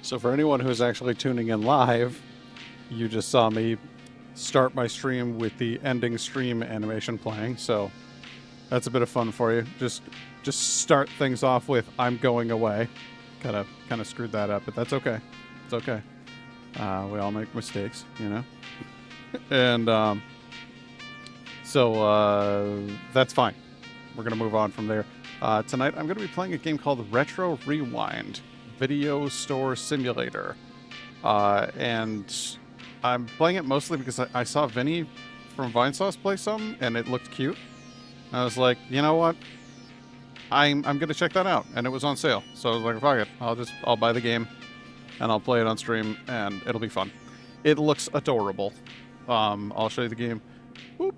So for anyone who's actually tuning in live, you just saw me start my stream with the ending stream animation playing. So that's a bit of fun for you. Just start things off with "I'm going away." Kind of screwed that up, but that's okay. It's okay. We all make mistakes, you know. And so that's fine. We're gonna move on from there. Tonight I'm gonna be playing a game called Retro Rewind Video Store Simulator, and I'm playing it mostly because I saw Vinny from Vinesauce play some, and it looked cute. I was like, you know what? I'm gonna check that out, and it was on sale, so I was like, fuck it, I'll buy the game, and I'll play it on stream, and it'll be fun. It looks adorable. I'll show you the game. Whoop.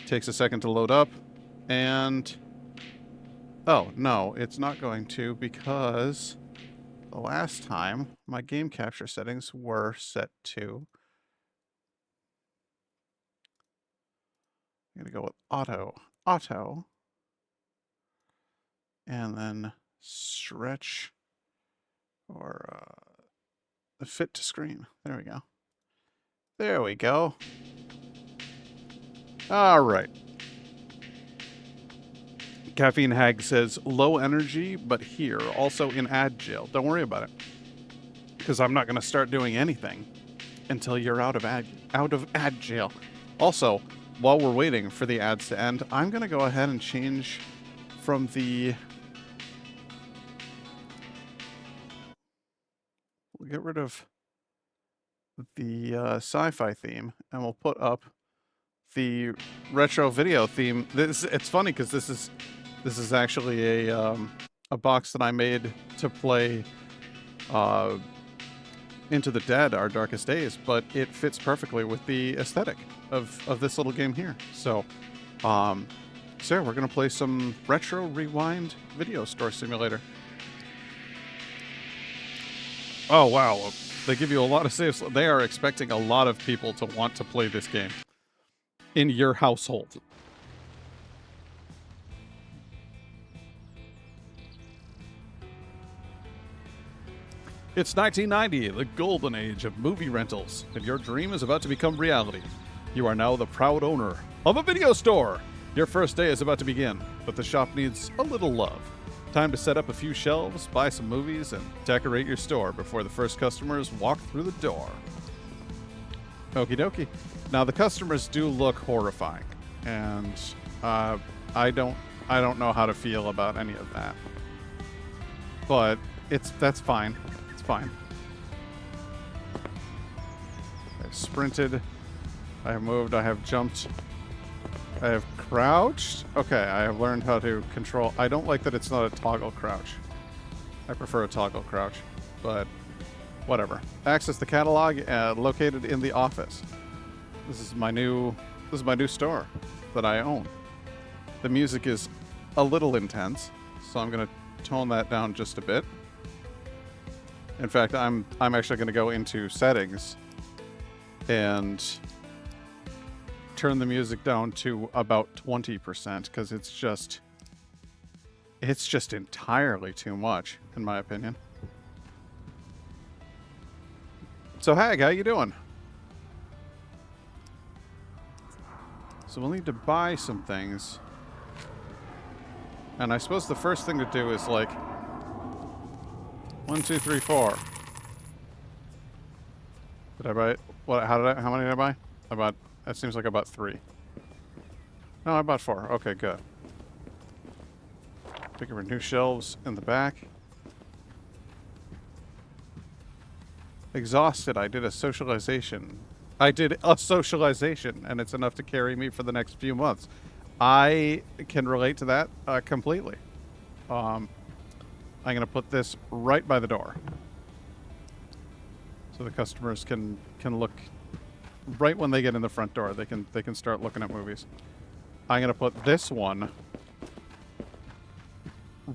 Takes a second to load up, and oh no, it's not going to, because the last time my game capture settings were set to. I'm gonna go with auto, and then stretch or fit to screen. There we go. There we go. All right. Caffeine Hag says, low energy, but here, also in ad jail. Don't worry about it, because I'm not going to start doing anything until you're out of ad jail. Also, while we're waiting for the ads to end, I'm going to go ahead and change from the... We'll get rid of the sci-fi theme, and we'll put up the retro video theme. It's funny because this is actually a box that I made to play Into the Dead, Our Darkest Days, but it fits perfectly with the aesthetic of this little game here. So, we're gonna play some Retro Rewind Video Store Simulator. Oh wow, they give you a lot of saves. They are expecting a lot of people to want to play this game in your household. It's 1990, the golden age of movie rentals, and your dream is about to become reality. You are now the proud owner of a video store. Your first day is about to begin, but the shop needs a little love. Time to set up a few shelves, buy some movies, and decorate your store before the first customers walk through the door. Okie dokie. Now the customers do look horrifying, and I don't know how to feel about any of that. But that's fine. It's fine. I've sprinted. I have moved. I have jumped. I have crouched. Okay, I have learned how to control. I don't like that it's not a toggle crouch. I prefer a toggle crouch, but whatever. Access the catalog located in the office. This is my new store that I own. The music is a little intense, so I'm gonna tone that down just a bit. In fact, I'm actually gonna go into settings and turn the music down to about 20% because it's just entirely too much, in my opinion. So Hag, how you doing? So we'll need to buy some things. And I suppose the first thing to do is like 1, 2, 3, 4. Did I buy it? What? How many did I buy? I bought. That seems like about 3. No, I bought 4. Okay, good. Picking up new shelves in the back. Exhausted. I did a socialization. And it's enough to carry me for the next few months. I can relate to that completely. I'm going to put this right by the door, so the customers can look right when they get in the front door. They can start looking at movies. I'm going to put this one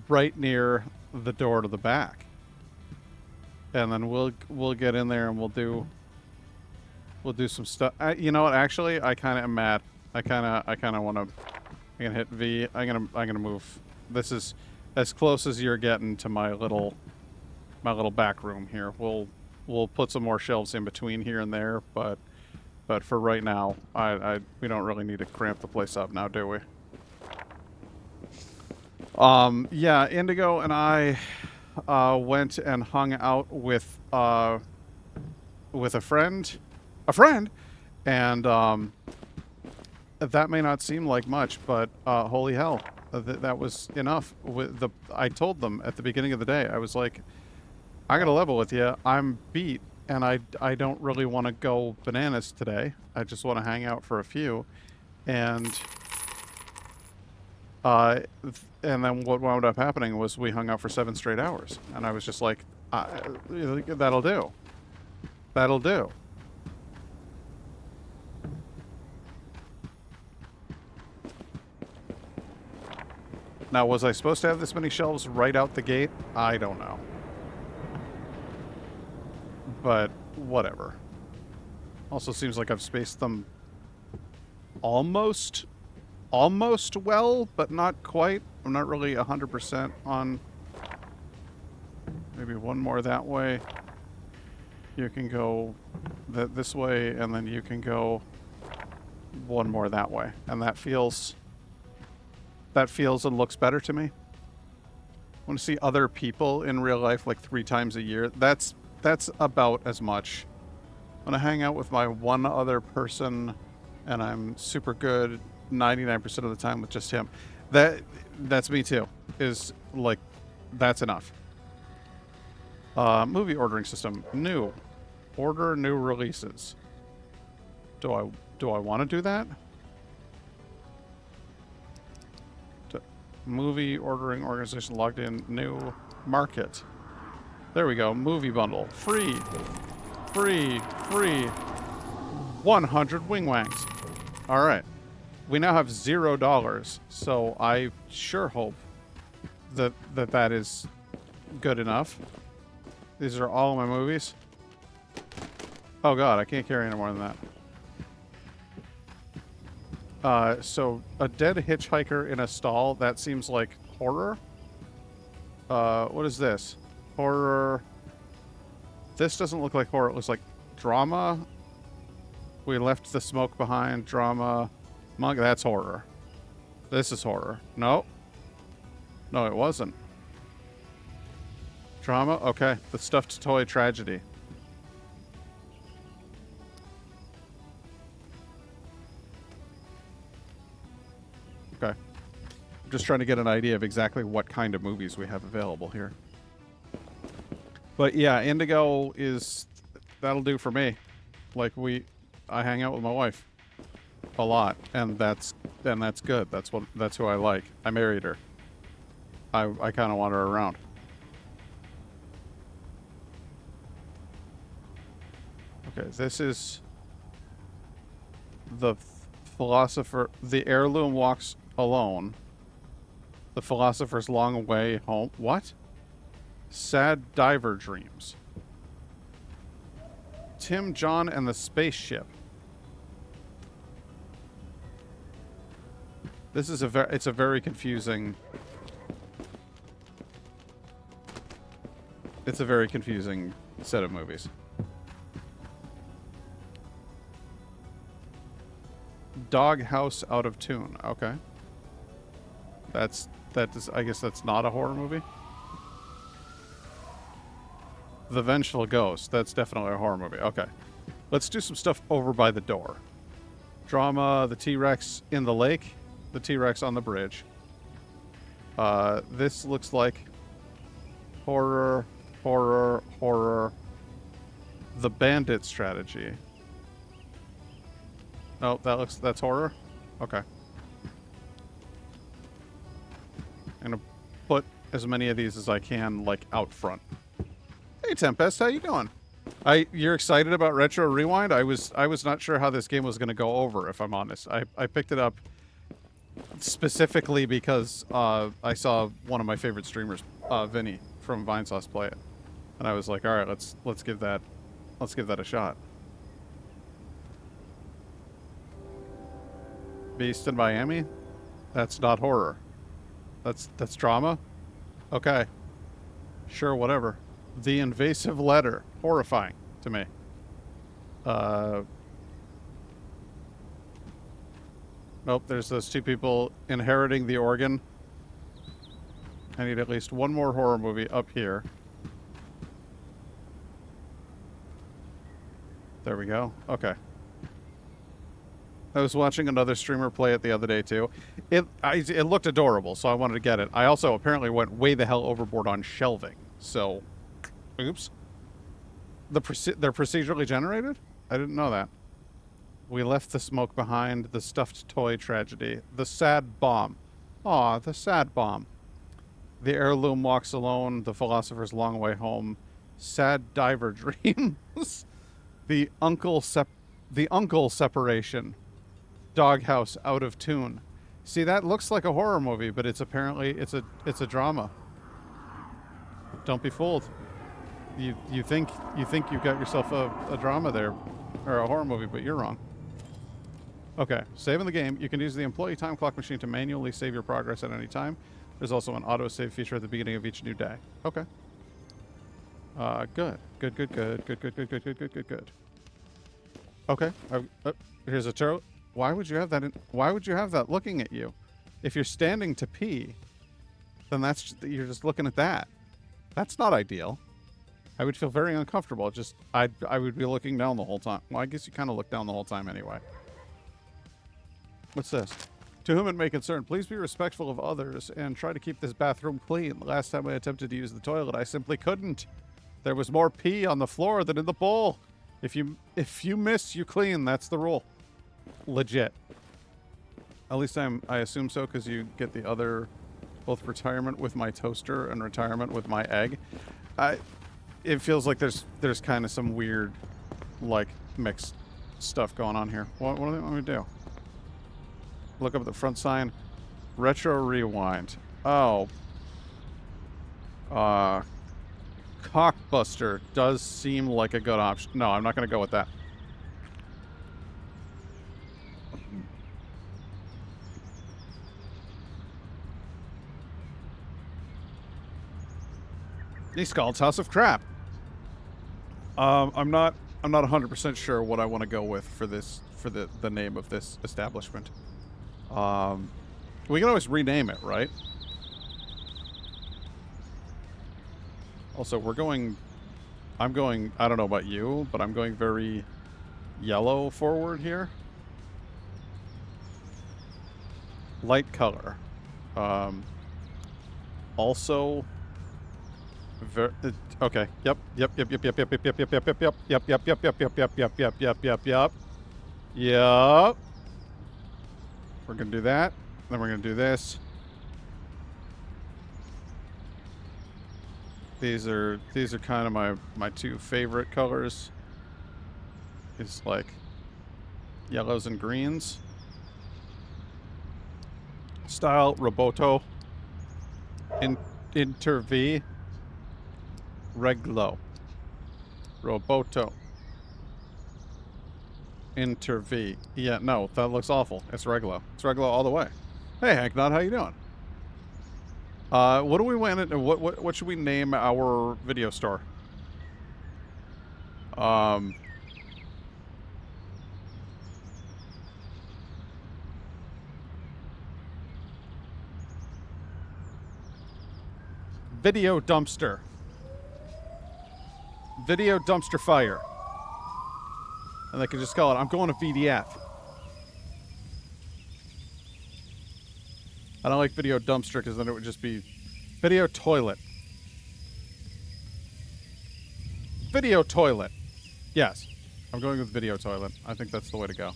right near the door to the back, and then we'll get in there and we'll do some stuff. You know what? Actually, I kind of am mad. I kind of want to. I'm gonna hit V. I'm gonna move. This is as close as you're getting to my little my little back room here. We'll put some more shelves in between here and there, but for right now, we don't really need to cramp the place up now, do we? Yeah, Indigo and I went and hung out with a friend, and that may not seem like much, but holy hell, that was enough. I told them at the beginning of the day, I was like, I gotta level with you. I'm beat, and I don't really want to go bananas today. I just want to hang out for a few, and then what wound up happening was we hung out for 7 straight hours, and I was just like, that'll do. That'll do. Now, was I supposed to have this many shelves right out the gate? I don't know. But whatever. Also seems like I've spaced them almost well, but not quite. I'm not really 100% on. Maybe one more that way. You can go this way, and then you can go one more that way. And that feels and looks better to me. I want to see other people in real life like 3 times a year. That's about as much. I want to hang out with my one other person, and I'm super good 99% of the time with just him. That's me too. Is like, that's enough. Movie ordering system. New. Order new releases. Do I want to do that? Movie ordering organization logged in. New market. There we go. Movie bundle. Free. 100 wing wangs. All right. We now have $0, so I sure hope that is good enough. These are all my movies. Oh god, I can't carry any more than that. So a dead hitchhiker in a stall, that seems like horror. What is this? Horror. This doesn't look like horror, it looks like drama. We left the smoke behind. Drama. Monk, that's horror. This is horror. No. No, it wasn't. Drama? Okay. The stuffed toy tragedy. Okay. I'm just trying to get an idea of exactly what kind of movies we have available here. But yeah, Indigo is... That'll do for me. Like, I hang out with my wife a lot, and that's good. That's who I like. I married her. I kind of want her around. Okay, this is the philosopher. The heirloom walks alone. The philosopher's long way home. What? Sad diver dreams. Tim, John, and the spaceship. This is it's a very confusing. It's a very confusing set of movies. Dog House Out of Tune. Okay. I guess that's not a horror movie. The Vengeful Ghost. That's definitely a horror movie. Okay. Let's do some stuff over by the door. Drama, the T-Rex in the lake, the T-Rex on the bridge. This looks like horror, horror, horror. The Bandit Strategy. Oh, that's horror? Okay. I'm gonna put as many of these as I can, like, out front. Hey Tempest, how you doing? You're excited about Retro Rewind? I was not sure how this game was gonna go over, if I'm honest. I picked it up specifically because I saw one of my favorite streamers, Vinny from Vinesauce, play it. And I was like, alright, let's give that a shot. Beast in Miami? That's not horror. That's drama? Okay. Sure, whatever. The invasive letter. Horrifying to me. Nope, there's those two people inheriting the organ. I need at least one more horror movie up here. There we go. Okay. I was watching another streamer play it the other day, too. It looked adorable, so I wanted to get it. I also apparently went way the hell overboard on shelving. So, oops. They're procedurally generated? I didn't know that. We left the smoke behind, the stuffed toy tragedy, the sad bomb. Aw, the sad bomb. The heirloom walks alone, the philosopher's long way home, sad diver dreams, the uncle separation, doghouse out of tune. See, that looks like a horror movie, but it's apparently it's a drama. Don't be fooled. You think you've got yourself a drama there, or a horror movie, but you're wrong. Okay, saving the game. You can use the employee time clock machine to manually save your progress at any time. There's also an auto-save feature at the beginning of each new day. Okay. Good. Good. Okay. Here's a turtle. Why would you have that? Why would you have that looking at you? If you're standing to pee, then you're just looking at that. That's not ideal. I would feel very uncomfortable. I would be looking down the whole time. Well, I guess you kind of look down the whole time anyway. What's this? To whom it may concern, please be respectful of others and try to keep this bathroom clean. The last time I attempted to use the toilet, I simply couldn't. There was more pee on the floor than in the bowl. If you miss, you clean. That's the rule. Legit. At least I assume so, because you get the other, both retirement with my toaster and retirement with my egg. It feels like there's kind of some weird, like, mixed stuff going on here. What do they want me to do? Look up at the front sign. Retro Rewind. Oh. Cockbuster does seem like a good option. No, I'm not going to go with that. Nyskald's House of Crap. I'm not 100% sure what I want to go with for the name of this establishment. We can always rename it, right? Also, I'm going, I don't know about you, but I'm going very yellow forward here. Light color. Also, okay. Yep. We're gonna do that. Then we're gonna do this. These are kind of my two favorite colors. It's like yellows and greens. Style Roboto. Interv. Reglo. Roboto. Interv. Yeah, no, that looks awful. It's Reglo. It's Reglo all the way. Hey, Hank Nod, how you doing? What do we want? What should we name our video store? Video dumpster. Video dumpster fire. And they can just call it, I'm going to VDF. I don't like video dumpster because then it would just be video toilet. Video toilet. Yes. I'm going with video toilet. I think that's the way to go.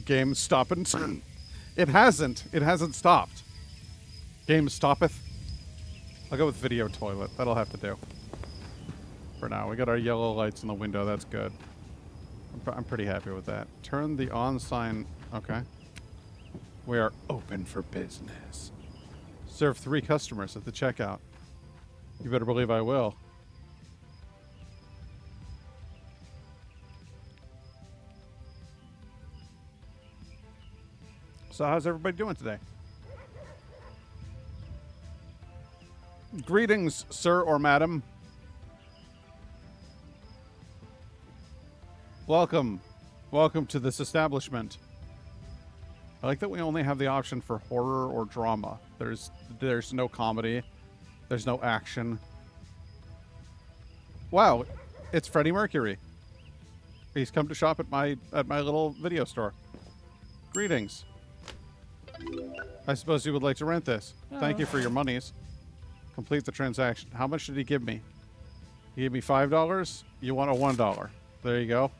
Game stopping. It hasn't. It hasn't stopped. Game stoppeth. I'll go with video toilet. That'll have to do. For now. We got our yellow lights in the window. That's good. I'm pretty happy with that. Turn the on sign. Okay. We are open for business. Serve 3 customers at the checkout. You better believe I will. So how's everybody doing today? Greetings, sir or madam. Welcome. Welcome to this establishment. I like that we only have the option for horror or drama. There's no comedy. There's no action. Wow, it's Freddie Mercury. He's come to shop at my little video store. Greetings. I suppose you would like to rent this. Thank you for your monies. Complete the transaction. How much did he give me? He gave me $5. You want a $1. There you go.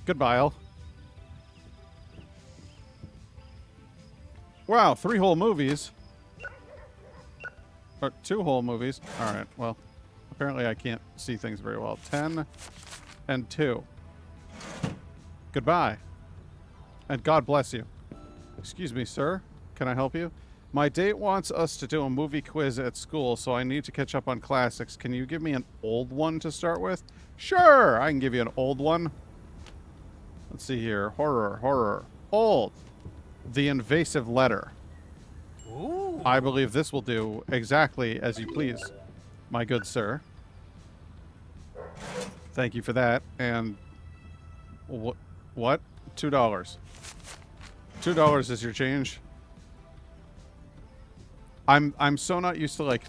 Goodbye, Al. Wow, 3 whole movies. Or 2 whole movies. Alright, well, apparently I can't see things very well. 10 and 2. Goodbye. And God bless you. Excuse me, sir. Can I help you? My date wants us to do a movie quiz at school, so I need to catch up on classics. Can you give me an old one to start with? Sure, I can give you an old one. Let's see here. Horror. Old. The Invasive Letter. Ooh. I believe this will do exactly as you please, my good sir. Thank you for that. And what? $2. $2 is your change. I'm so not used to like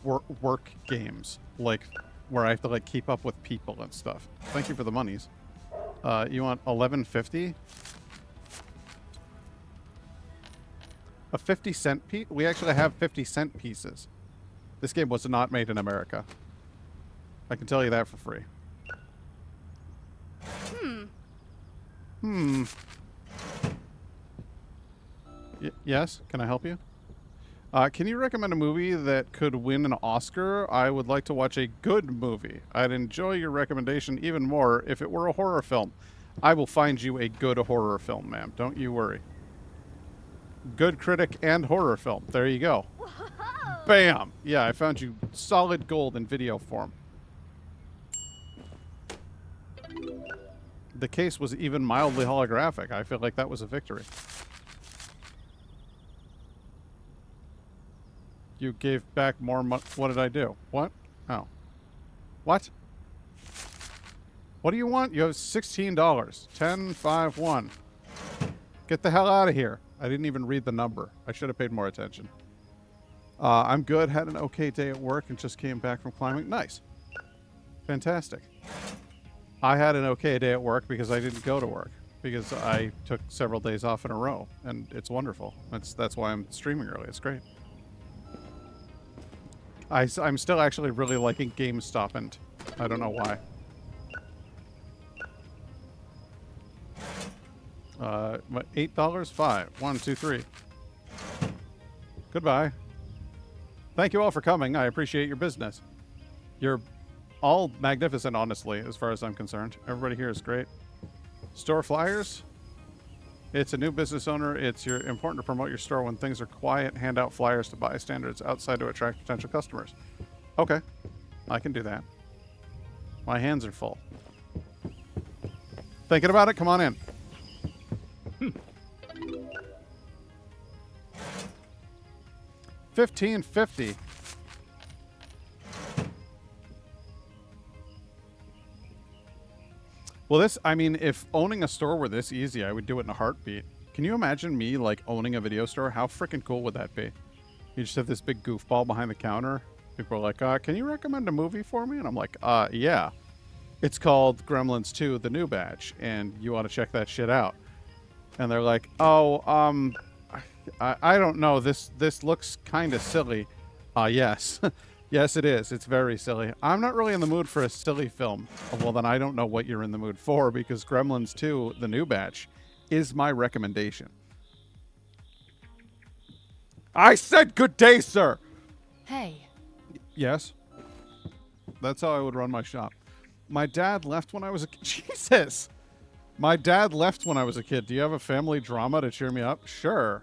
work games, like where I have to like keep up with people and stuff. Thank you for the monies. You want $11.50? A 50-cent piece? We actually have 50-cent pieces. This game was not made in America. I can tell you that for free. Yes? Can I help you? Can you recommend a movie that could win an Oscar? I would like to watch a good movie. I'd enjoy your recommendation even more if it were a horror film. I will find you a good horror film, ma'am. Don't you worry. Good critic and horror film. There you go. Whoa. Bam! Yeah, I found you solid gold in video form. The case was even mildly holographic. I feel like that was a victory. You gave back more money. What did I do? What? Oh. What? What do you want? You have $16. 10, 5, 1. Get the hell out of here. I didn't even read the number. I should have paid more attention. I'm good. Had an okay day at work and just came back from climbing. Nice. Fantastic. I had an okay day at work because I didn't go to work. Because I took several days off in a row. And it's wonderful. That's why I'm streaming early. It's great. I'm still actually really liking GameStop, and I don't know why. $8? 5. 1, 2, 3. Goodbye. Thank you all for coming. I appreciate your business. You're all magnificent, honestly, as far as I'm concerned. Everybody here is great. Store flyers. It's a new business owner. It's important to promote your store when things are quiet. Hand out flyers to bystanders outside to attract potential customers. Okay. I can do that. My hands are full. Thinking about it? Come on in. $15.50. Well, I mean, if owning a store were this easy, I would do it in a heartbeat. Can you imagine me, like, owning a video store? How freaking cool would that be? You just have this big goofball behind the counter. People are like, can you recommend a movie for me? And I'm like, yeah. It's called Gremlins 2, The New Batch, and you ought to check that shit out. And they're like, I don't know. This looks kind of silly. Yes. Yes, it is. It's very silly. I'm not really in the mood for a silly film. Well, then I don't know what you're in the mood for, because Gremlins 2, The New Batch, is my recommendation. I said good day, sir! Hey. Yes? That's how I would run my shop. My dad left when I was a kid. Jesus! My dad left when I was a kid. Do you have a family drama to cheer me up? Sure.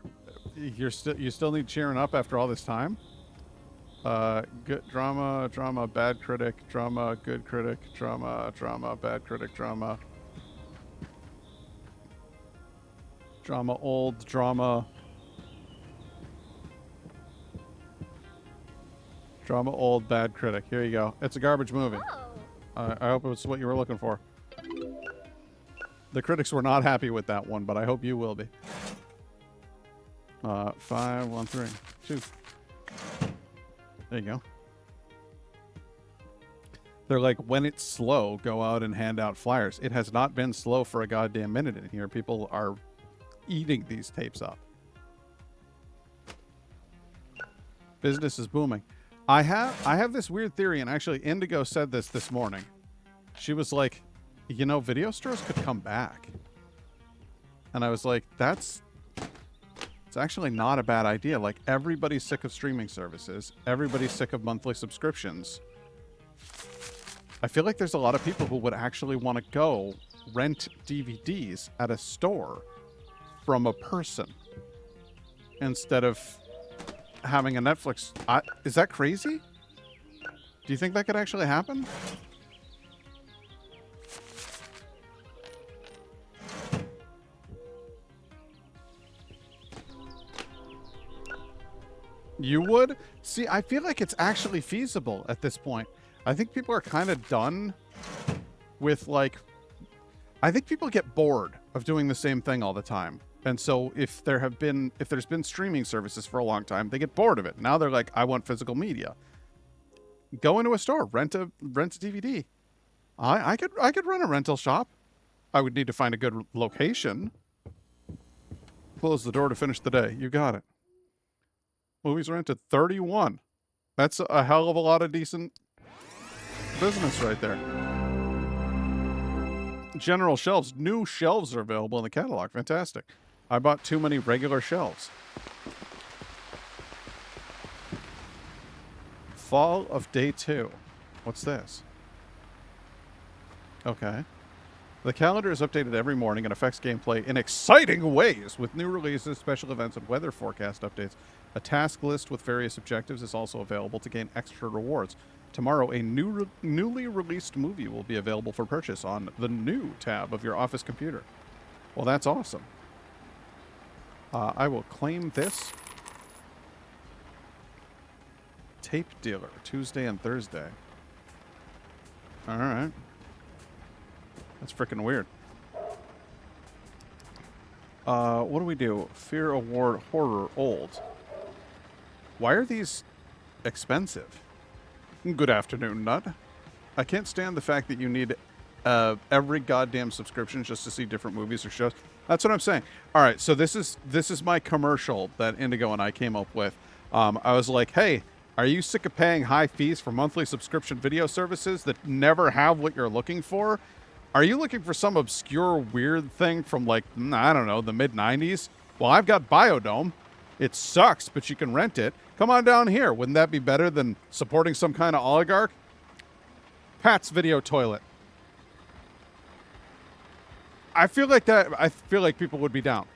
You still need cheering up after all this time? Good drama, bad critic, drama, good critic, drama, bad critic, drama. Drama, old, drama. Drama, old, bad critic. Here you go. It's a garbage movie. Oh. I hope it was what you were looking for. The critics were not happy with that one, but I hope you will be. 5, 1, 3, 2. There you go. They're like, when it's slow, go out and hand out flyers. It has not been slow for a goddamn minute in here. People are eating these tapes up. Business is booming. I have this weird theory, and actually Indigo said this morning. She was like, you know, video stores could come back. And I was like, it's actually not a bad idea. Like, everybody's sick of streaming services. Everybody's sick of monthly subscriptions. I feel like there's a lot of people who would actually want to go rent DVDs at a store from a person instead of having a Netflix. Is that crazy? Do you think that could actually happen? You would? See, I feel like it's actually feasible at this point. I think people are kind of done with, like... I think people get bored of doing the same thing all the time. And so if there's been streaming services for a long time, they get bored of it. Now they're like, I want physical media. Go into a store, rent a DVD. I could run a rental shop. I would need to find a good location. Close the door to finish the day. You got it. Movies rented 31. That's a hell of a lot of decent business right there. General shelves. New shelves are available in the catalog. Fantastic. I bought too many regular shelves. Fall of Day 2. What's this? Okay. The calendar is updated every morning and affects gameplay in exciting ways with new releases, special events, and weather forecast updates. A task list with various objectives is also available to gain extra rewards. Tomorrow, a newly released movie will be available for purchase on the New tab of your office computer. Well, that's awesome. I will claim this. Tape dealer, Tuesday and Thursday. All right. That's freaking weird. What do we do? Fear Award Horror Old. Why are these expensive? Good afternoon, Nut. I can't stand the fact that you need every goddamn subscription just to see different movies or shows. That's what I'm saying. All right, so this is my commercial that Indigo and I came up with. I was like, hey, are you sick of paying high fees for monthly subscription video services that never have what you're looking for? Are you looking for some obscure weird thing from, like, I don't know, the mid-90s? Well, I've got Biodome. It sucks, but you can rent it. Come on down here. Wouldn't that be better than supporting some kind of oligarch? Pat's Video Toilet. I feel like people would be down.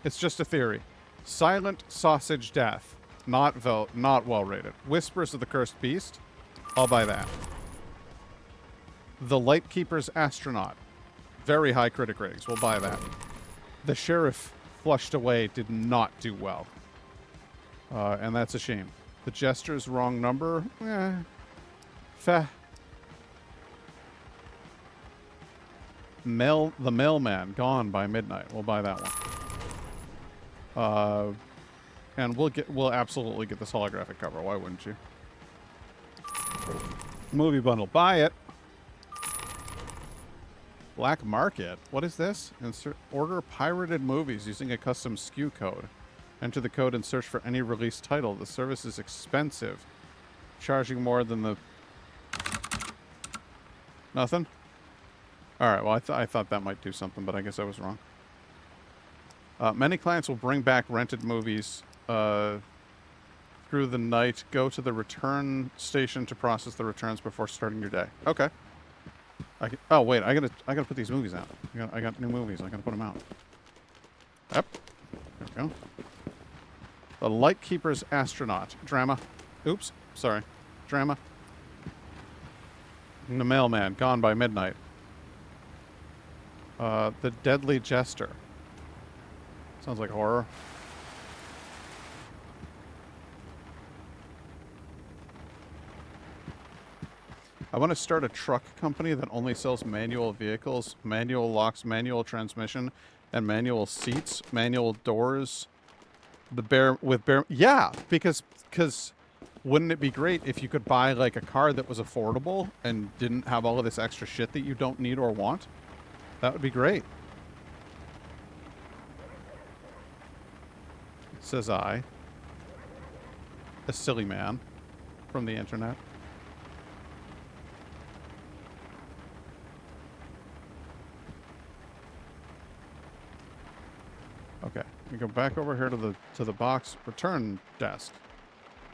It's just a theory. Silent Sausage Death. Not well rated. Whispers of the Cursed Beast. I'll buy that. The Lightkeeper's Astronaut. Very high critic ratings. We'll buy that. The Sheriff Flushed Away did not do well. And that's a shame. The Jester's Wrong Number. Feh. The Mailman. Gone by Midnight. We'll buy that one. And we'll absolutely get this holographic cover. Why wouldn't you? Movie bundle. Buy it. Black Market. What is this? Order pirated movies using a custom SKU code. Enter the code and search for any released title. The service is expensive. Charging more than the... Nothing? Alright, well, I thought that might do something, but I guess I was wrong. Many clients will bring back rented movies through the night. Go to the return station to process the returns before starting your day. Okay. Oh wait, I gotta put these movies out. I got new movies. I gotta put them out. Yep. There we go. The Lightkeeper's Astronaut drama. Oops, sorry. Drama. The Mailman. Gone by Midnight. The Deadly Jester. Sounds like horror. I want to start a truck company that only sells manual vehicles, manual locks, manual transmission, and manual seats, manual doors. Yeah, because wouldn't it be great if you could buy like a car that was affordable and didn't have all of this extra shit that you don't need or want? That would be great. Says I, a silly man from the internet. Okay, we go back over here to the box return desk.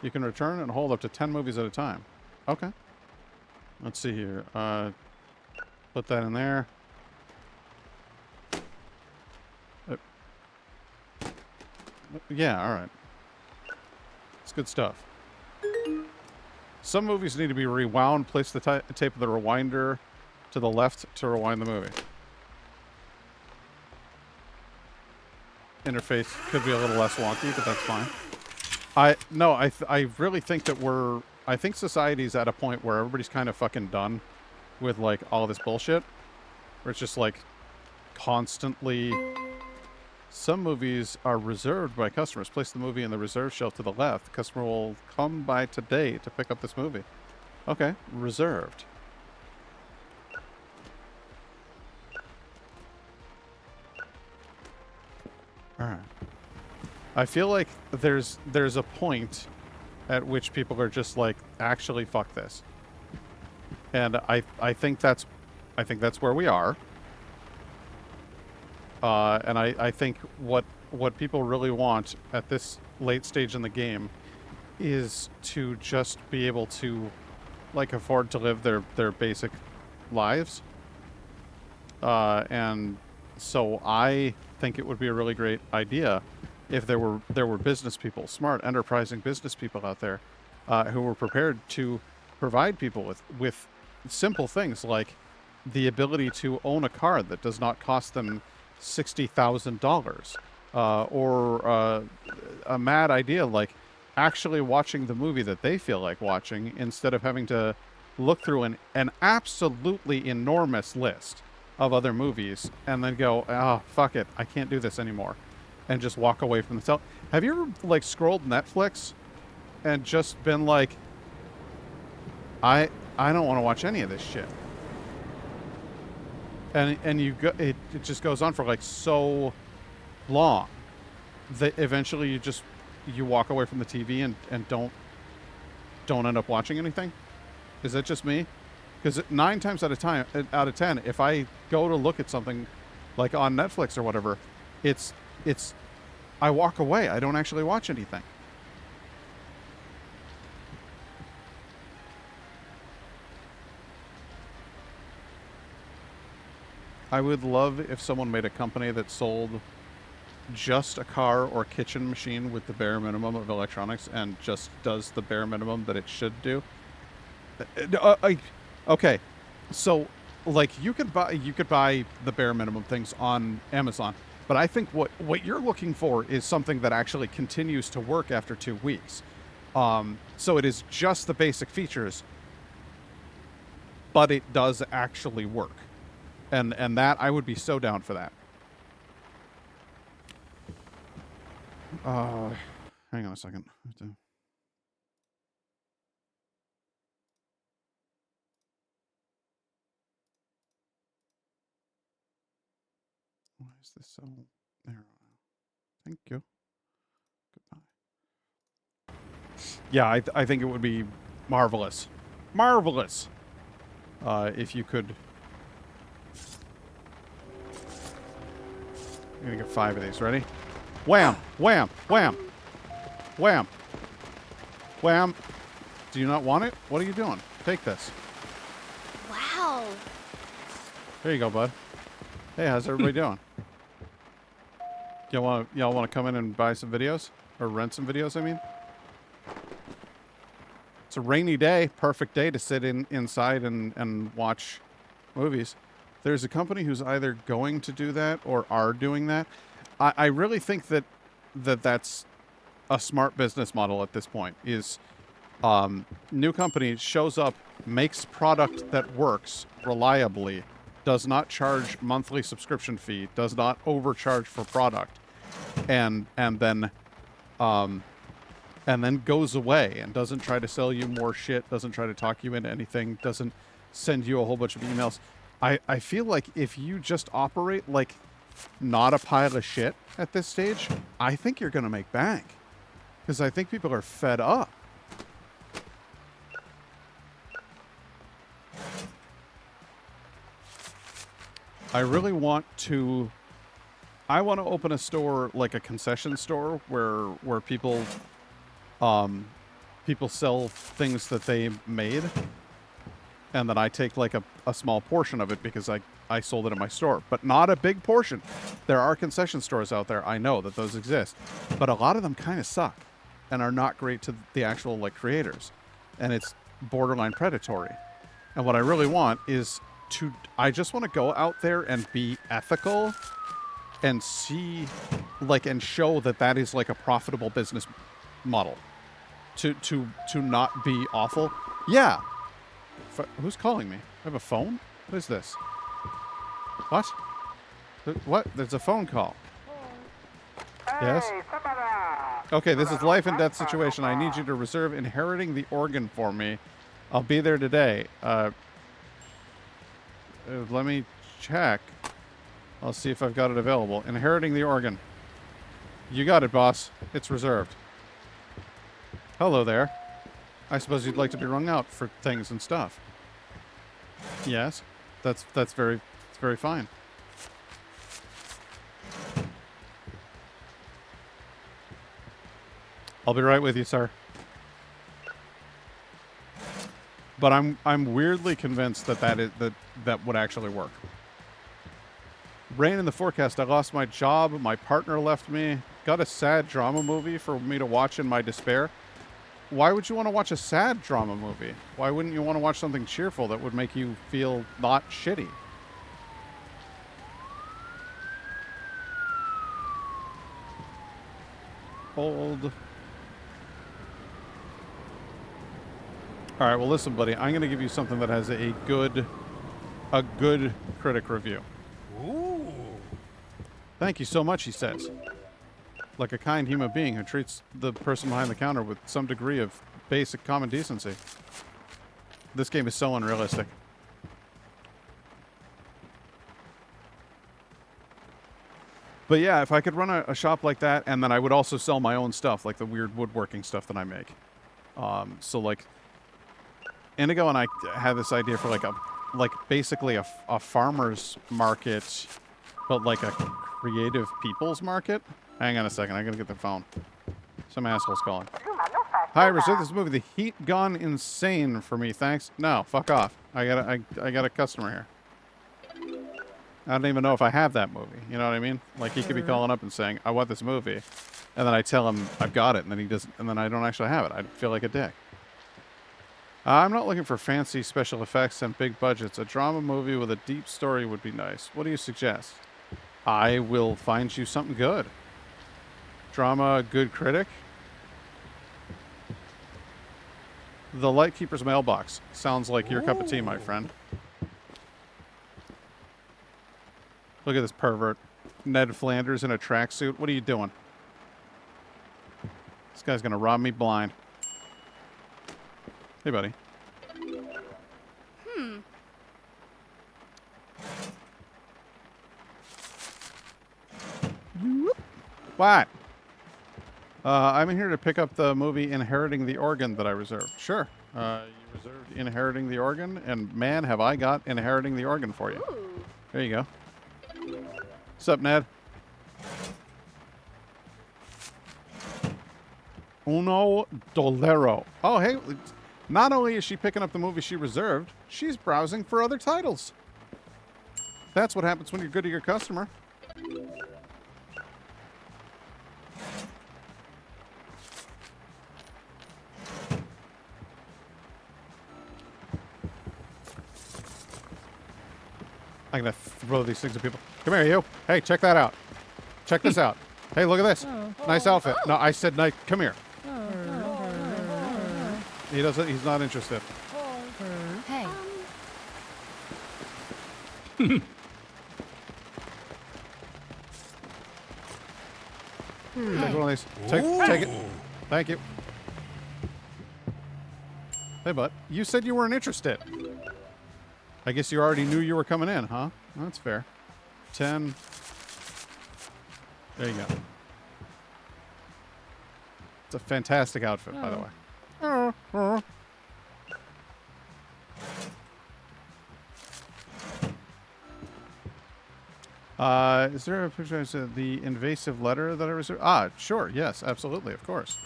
You can return and hold up to 10 movies at a time. Okay. Let's see here. Put that in there. Yeah, all right. It's good stuff. Some movies need to be rewound. Place the tape of the rewinder to the left to rewind the movie. Interface could be a little less wonky, but that's fine. I really think that I think society's at a point where everybody's kind of fucking done with like all this bullshit. Where it's just like constantly. Some movies are reserved by customers. Place the movie in the reserve shelf to the left. The customer will come by today to pick up this movie. Okay, reserved. Alright. I feel like there's a point at which people are just like, actually fuck this. And I think that's where we are. And I think what people really want at this late stage in the game is to just be able to like afford to live their basic lives. And so I think it would be a really great idea if there were business people, smart, enterprising business people out there who were prepared to provide people with simple things like the ability to own a car that does not cost them $60,000, or a mad idea like actually watching the movie that they feel like watching instead of having to look through an absolutely enormous list of other movies and then go, oh, fuck it, I can't do this anymore, and just walk away from the cell. Have you ever like scrolled Netflix and just been like, I don't want to watch any of this shit? And you go, it just goes on for like so long that eventually you walk away from the TV and don't end up watching anything. Is that just me? Because 9 times out of 10, if I go to look at something like on Netflix or whatever, it's I walk away. I don't actually watch anything. I would love if someone made a company that sold just a car or kitchen machine with the bare minimum of electronics and just does the bare minimum that it should do. Okay, so like you could buy the bare minimum things on Amazon, but I think what you're looking for is something that actually continues to work after 2 weeks. So it is just the basic features, but it does actually work. And that, I would be so down for that. Hang on a second. Why is this so narrow? Thank you. Goodbye. Yeah, I think it would be marvelous. Marvelous! If you could... I'm gonna get 5 of these. Ready? Wham! Wham! Wham! Wham! Wham! Do you not want it? What are you doing? Take this. Wow. There you go, bud. Hey, how's everybody doing? Y'all want to come in and buy some videos? Or rent some videos, I mean? It's a rainy day. Perfect day to sit inside and watch movies. There's a company who's either going to do that or are doing that. I really think that's a smart business model at this point, is New company shows up, makes product that works reliably, does not charge monthly subscription fee, does not overcharge for product, and then goes away and doesn't try to sell you more shit, doesn't try to talk you into anything, doesn't send you a whole bunch of emails. I feel like if you just operate like not a pile of shit at this stage, I think you're gonna make bank. Because I think people are fed up. I really want to... I want to open a store, like a concession store, where people sell things that they made, and then I take like a small portion of it because I sold it in my store, but not a big portion. There are concession stores out there. I know that those exist, but a lot of them kind of suck and are not great to the actual like creators, and it's borderline predatory. And what I really want is I just want to go out there and be ethical and see, like, and show that is like a profitable business model. To not be awful. Yeah. Who's calling me? I have a phone? What is this? What? What? There's a phone call. Yes? Okay, this is life and death situation. I need you to reserve inheriting the organ for me. I'll be there today. Let me check. I'll see if I've got it available. Inheriting the organ. You got it, boss. It's reserved. Hello there. I suppose you'd like to be rung out for things and stuff. Yes, that's very fine. I'll be right with you, sir. But I'm weirdly convinced that would actually work. Rain in the forecast. I lost my job. My partner left me. Got a sad drama movie for me to watch in my despair. Why would you want to watch a sad drama movie? Why wouldn't you want to watch something cheerful that would make you feel not shitty? Hold. All right, well, listen, buddy. I'm going to give you something that has a good critic review. Ooh. Thank you so much, he says. Like a kind human being who treats the person behind the counter with some degree of basic common decency. This game is so unrealistic. But yeah, if I could run a shop like that, and then I would also sell my own stuff, like the weird woodworking stuff that I make. So like, Indigo and I had this idea for basically a farmer's market, but like a creative people's market. Hang on a second, I gotta get the phone. Some asshole's calling. Hi, reserve this movie. The heat gone insane for me, thanks. No, fuck off. I got a customer here. I don't even know if I have that movie. You know what I mean? Like, he could be calling up and saying, I want this movie. And then I tell him I've got it, and then he doesn't, and then I don't actually have it. I feel like a dick. I'm not looking for fancy special effects and big budgets. A drama movie with a deep story would be nice. What do you suggest? I will find you something good. Drama, good critic. The Lightkeeper's mailbox. Sounds like your cup of tea, my friend. Look at this pervert. Ned Flanders in a tracksuit. What are you doing? This guy's gonna rob me blind. Hey, buddy. What? I'm in here to pick up the movie Inheriting the Organ that I reserved. Sure. You reserved Inheriting the Organ, and man, have I got Inheriting the Organ for you. Ooh. There you go. What's up, Ned? Uno Dolero. Oh, hey. Not only is she picking up the movie she reserved, she's browsing for other titles. That's what happens when you're good to your customer. I'm gonna throw these things at people. Come here, you. Hey, check that out. Check this out. Hey, look at this. Nice outfit. No, I said nice. Come here. He doesn't. He's not interested. Hey. Take one of these. Take it. Thank you. Hey, bud. You said you weren't interested. I guess you already knew you were coming in, huh? That's fair. 10. There you go. It's a fantastic outfit, by the way. Is there a picture of the invasive letter that I received? Ah, sure. Yes, absolutely. Of course.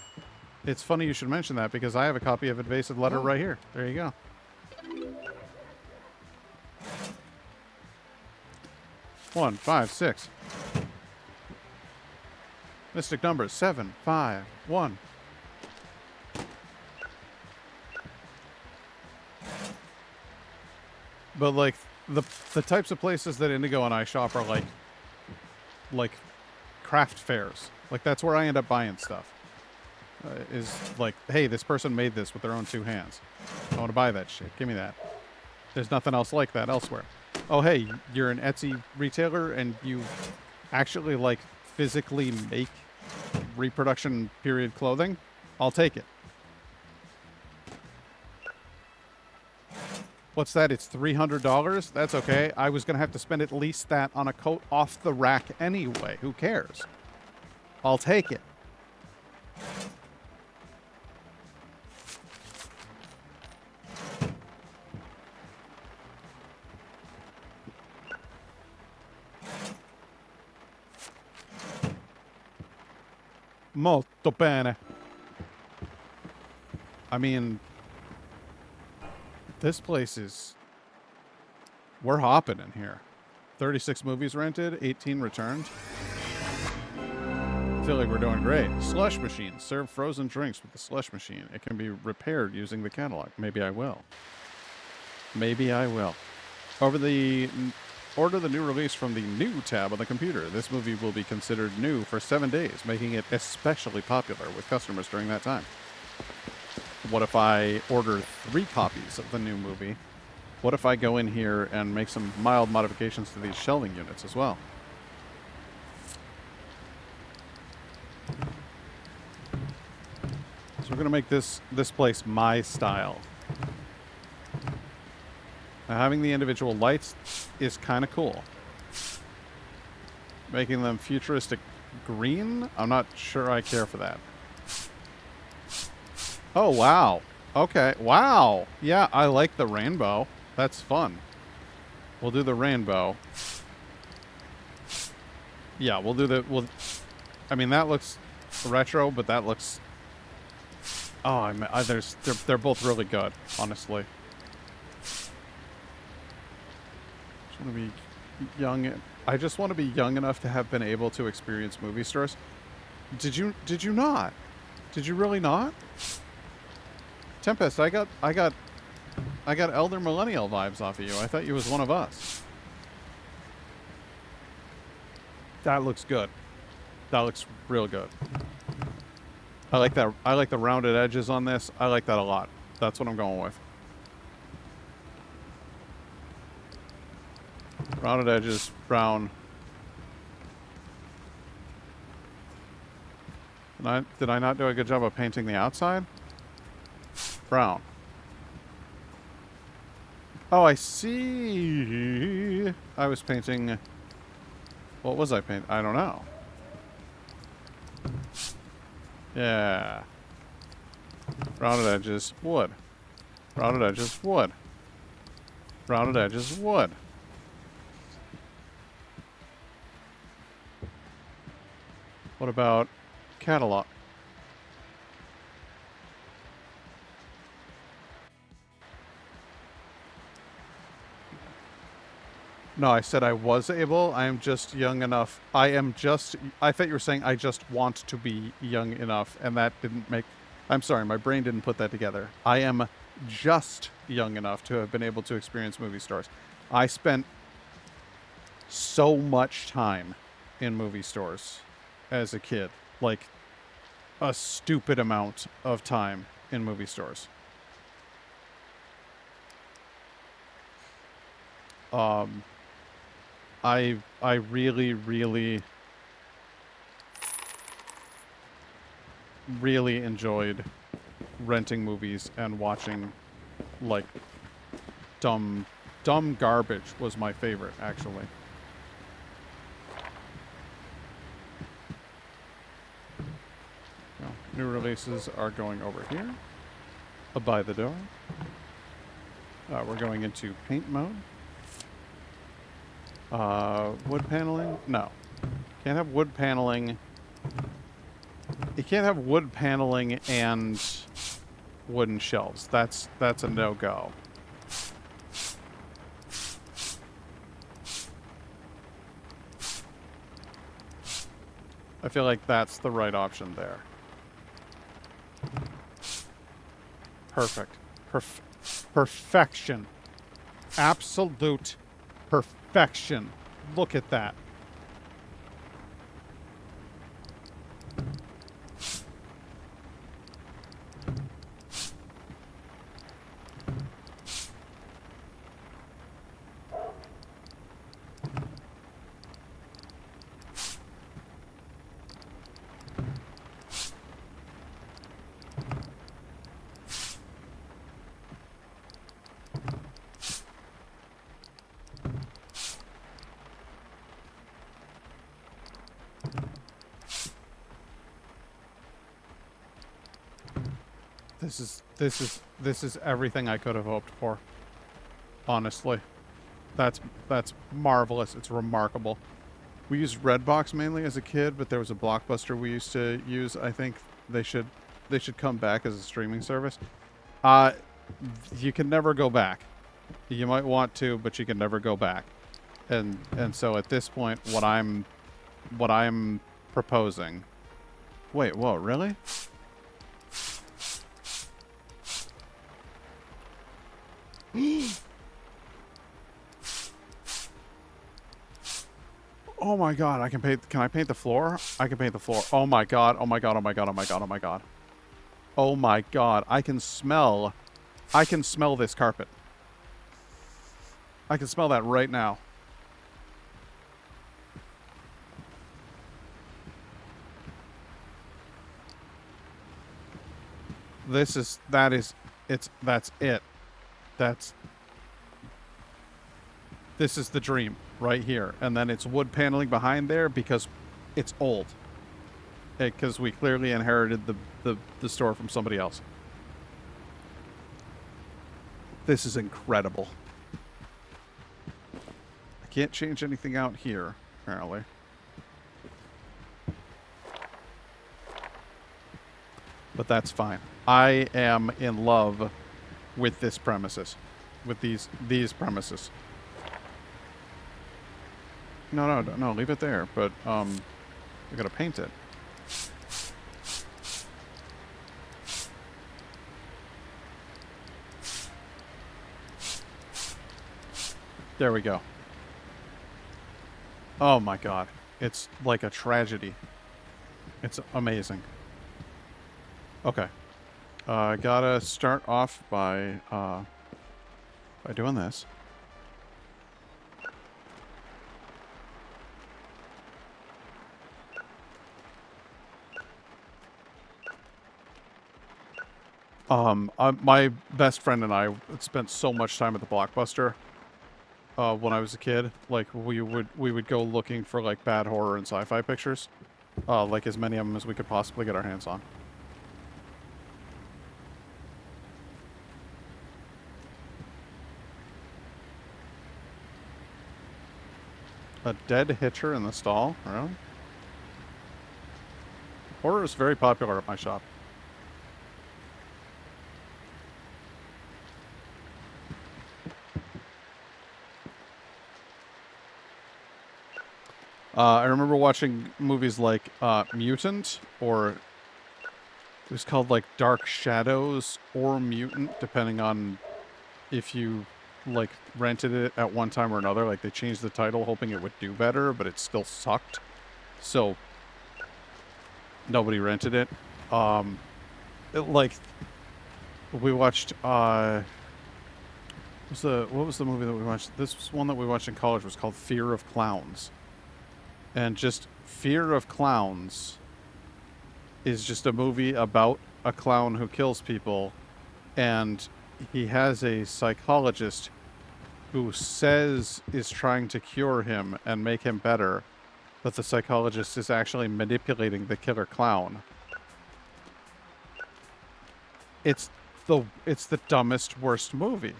It's funny you should mention that because I have a copy of invasive letter right here. There you go. One, 5, 6. Mystic numbers 7, 5, 1. But like the types of places that Indigo and I shop are like craft fairs. Like that's where I end up buying stuff. Is like, hey, this person made this with their own 2 hands. I want to buy that shit. Give me that. There's nothing else like that elsewhere. Oh, hey, you're an Etsy retailer and you actually like physically make reproduction period clothing? I'll take it. What's that? It's $300? That's okay. I was going to have to spend at least that on a coat off the rack anyway. Who cares? I'll take it. Molto bene. I mean, this place is... We're hopping in here. 36 movies rented, 18 returned. I feel like we're doing great. Slush machine. Serve frozen drinks with the slush machine. It can be repaired using the catalog. Maybe I will. Maybe I will. Order the new release from the new tab on the computer. This movie will be considered new for 7 days, making it especially popular with customers during that time. What if I order 3 copies of the new movie? What if I go in here and make some mild modifications to these shelving units as well? So we're going to make this place my style. Now, having the individual lights is kind of cool. Making them futuristic green? I'm not sure I care for that. Oh, wow. Okay. Wow. Yeah, I like the rainbow. That's fun. We'll do the rainbow. Yeah, we'll do the... I mean, that looks retro, but that looks... Oh, they're both really good, honestly. Just want to be young. I just want to be young enough to have been able to experience movie stores. Did you not? Did you really not? Tempest, I got elder millennial vibes off of you. I thought you was one of us. That looks good. That looks real good. I like that. I like the rounded edges on this. I like that a lot. That's what I'm going with. Rounded edges, brown. Did I not do a good job of painting the outside? Brown. Oh, I see. I was painting... What was I painting? I don't know. Yeah. Rounded edges, wood. Rounded edges, wood. Rounded edges, wood. What about catalog? No, I said I was able. I am just young enough. I thought you were saying I just want to be young enough, and that didn't make... I'm sorry, my brain didn't put that together. I am just young enough to have been able to experience movie stores. I spent so much time in movie stores as a kid. Like, a stupid amount of time in movie stores. I really, really, really enjoyed renting movies and watching, like, dumb garbage was my favorite, actually. New releases are going over here. By the door. We're going into paint mode. Wood paneling? No. Can't have wood paneling. You can't have wood paneling and wooden shelves. That's a no-go. I feel like that's the right option there. Perfect. Perfection. Absolute perfection. Look at that. This is everything I could have hoped for. Honestly. That's marvelous. It's remarkable. We used Redbox mainly as a kid, but there was a Blockbuster we used to use. I think they should come back as a streaming service. You can never go back. You might want to, but you can never go back. And so at this point what I'm proposing. Wait, whoa, really? Oh my god, I can paint. Can I paint the floor? I can paint the floor. Oh my god, oh my god, oh my god, oh my god, oh my god. Oh my god, I can smell this carpet. I can smell that right now. That's it. This is the dream right here. And then it's wood paneling behind there because it's old. Because we clearly inherited the store from somebody else. This is incredible. I can't change anything out here, apparently. But that's fine. I am in love with this premises. With these premises. No, leave it there. But, we gotta paint it. There we go. Oh my god. It's like a tragedy. It's amazing. Okay. Gotta start off by doing this. My best friend and I spent so much time at the Blockbuster when I was a kid. Like, we would go looking for, like, bad horror and sci-fi pictures. Like, as many of them as we could possibly get our hands on. A dead hitcher in the stall? Really? Horror is very popular at my shop. I remember watching movies like Mutant, or it was called like Dark Shadows or Mutant, depending on if you like rented it at one time or another. Like, they changed the title hoping it would do better, but it still sucked. So nobody rented it. Like, we watched What was the movie that we watched? This was one that we watched in college. Was called Fear of Clowns. And just Fear of Clowns is just a movie about a clown who kills people, and he has a psychologist who says is trying to cure him and make him better, but the psychologist is actually manipulating the killer clown. It's the dumbest, worst movie.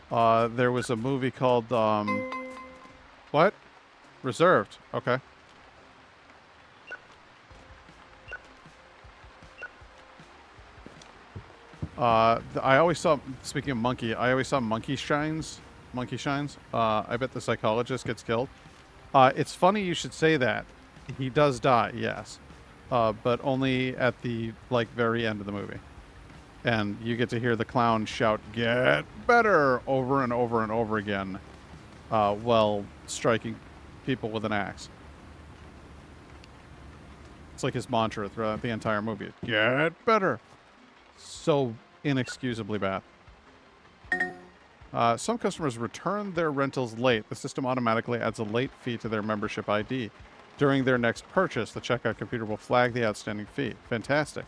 There was a movie called what? Reserved. Okay. I always saw, speaking of monkey, I always saw monkey shines. Monkey shines. I bet the psychologist gets killed. It's funny you should say that. He does die, yes. But only at the, like, very end of the movie. And you get to hear the clown shout, "Get better!" over and over and over again, while striking people with an axe. It's like his mantra throughout the entire movie. Get better! So inexcusably bad. Some customers return their rentals late. The system automatically adds a late fee to their membership ID. During their next purchase, the checkout computer will flag the outstanding fee. Fantastic.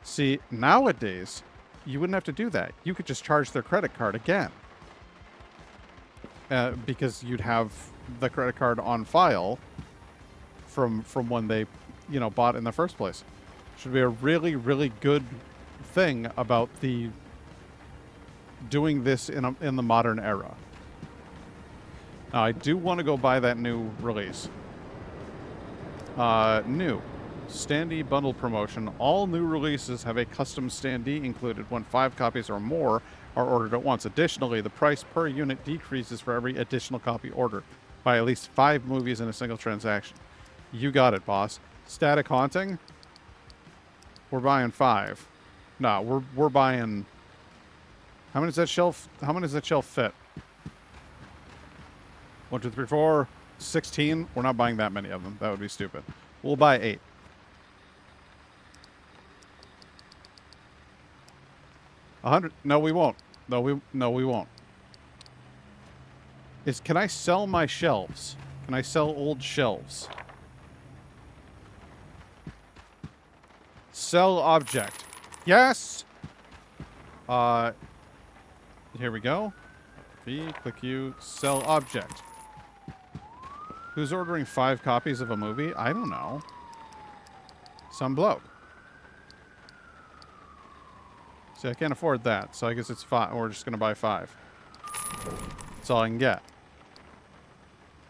See, nowadays, you wouldn't have to do that. You could just charge their credit card again. Because you'd have the credit card on file from when they, bought in the first place. Should be a really, really good thing about the doing this in the modern era. Now, I do want to go buy that new release. New standee bundle promotion. All new releases have a custom standee included when 5 copies or more are ordered at once. Additionally, the price per unit decreases for every additional copy ordered by at least 5 movies in a single transaction. You got it, boss. Static Haunting. We're buying 5. No, we're buying. How many does that shelf? How many does that shelf fit? 1, 2, 3, 4, 16. We're not buying that many of them. That would be stupid. We'll buy 8. $100. No, we won't. No, we won't. Can I sell my shelves? Can I sell old shelves? Sell object. Yes. Here we go. V, click U, sell object. Who's ordering 5 copies of a movie? I don't know. Some bloke. See, I can't afford that, so I guess it's 5. We're just going to buy 5. That's all I can get.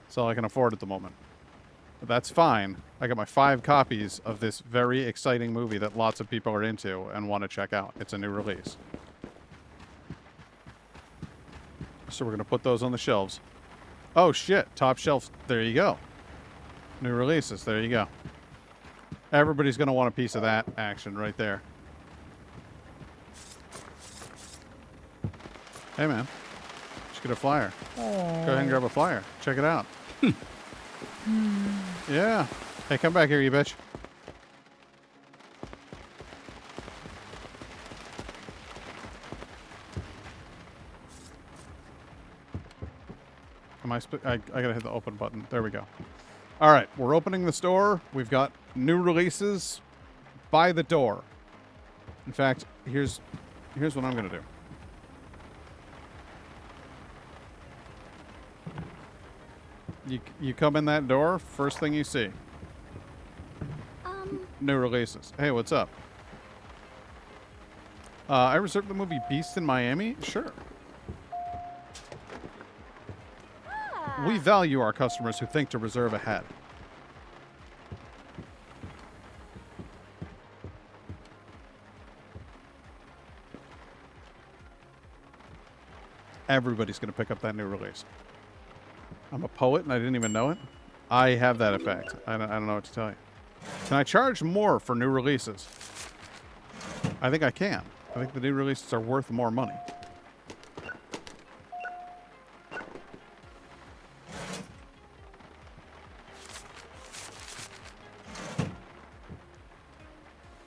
That's all I can afford at the moment. But that's fine. I got my 5 copies of this very exciting movie that lots of people are into and want to check out. It's a new release. So we're going to put those on the shelves. Oh, shit. Top shelf. There you go. New releases. There you go. Everybody's going to want a piece of that action right there. Hey, man. Just get a flyer. Aww. Go ahead and grab a flyer. Check it out. Yeah. Hey, come back here, you bitch. I gotta hit the open button. There we go. All right, we're opening the store. We've got new releases by the door. In fact, here's what I'm gonna do. You come in that door, first thing you see. New releases. Hey, what's up? I reserved the movie Beast in Miami? Sure. We value our customers who think to reserve ahead. Everybody's going to pick up that new release. I'm a poet and I didn't even know it. I have that effect. I don't know what to tell you. Can I charge more for new releases? I think I can. I think the new releases are worth more money.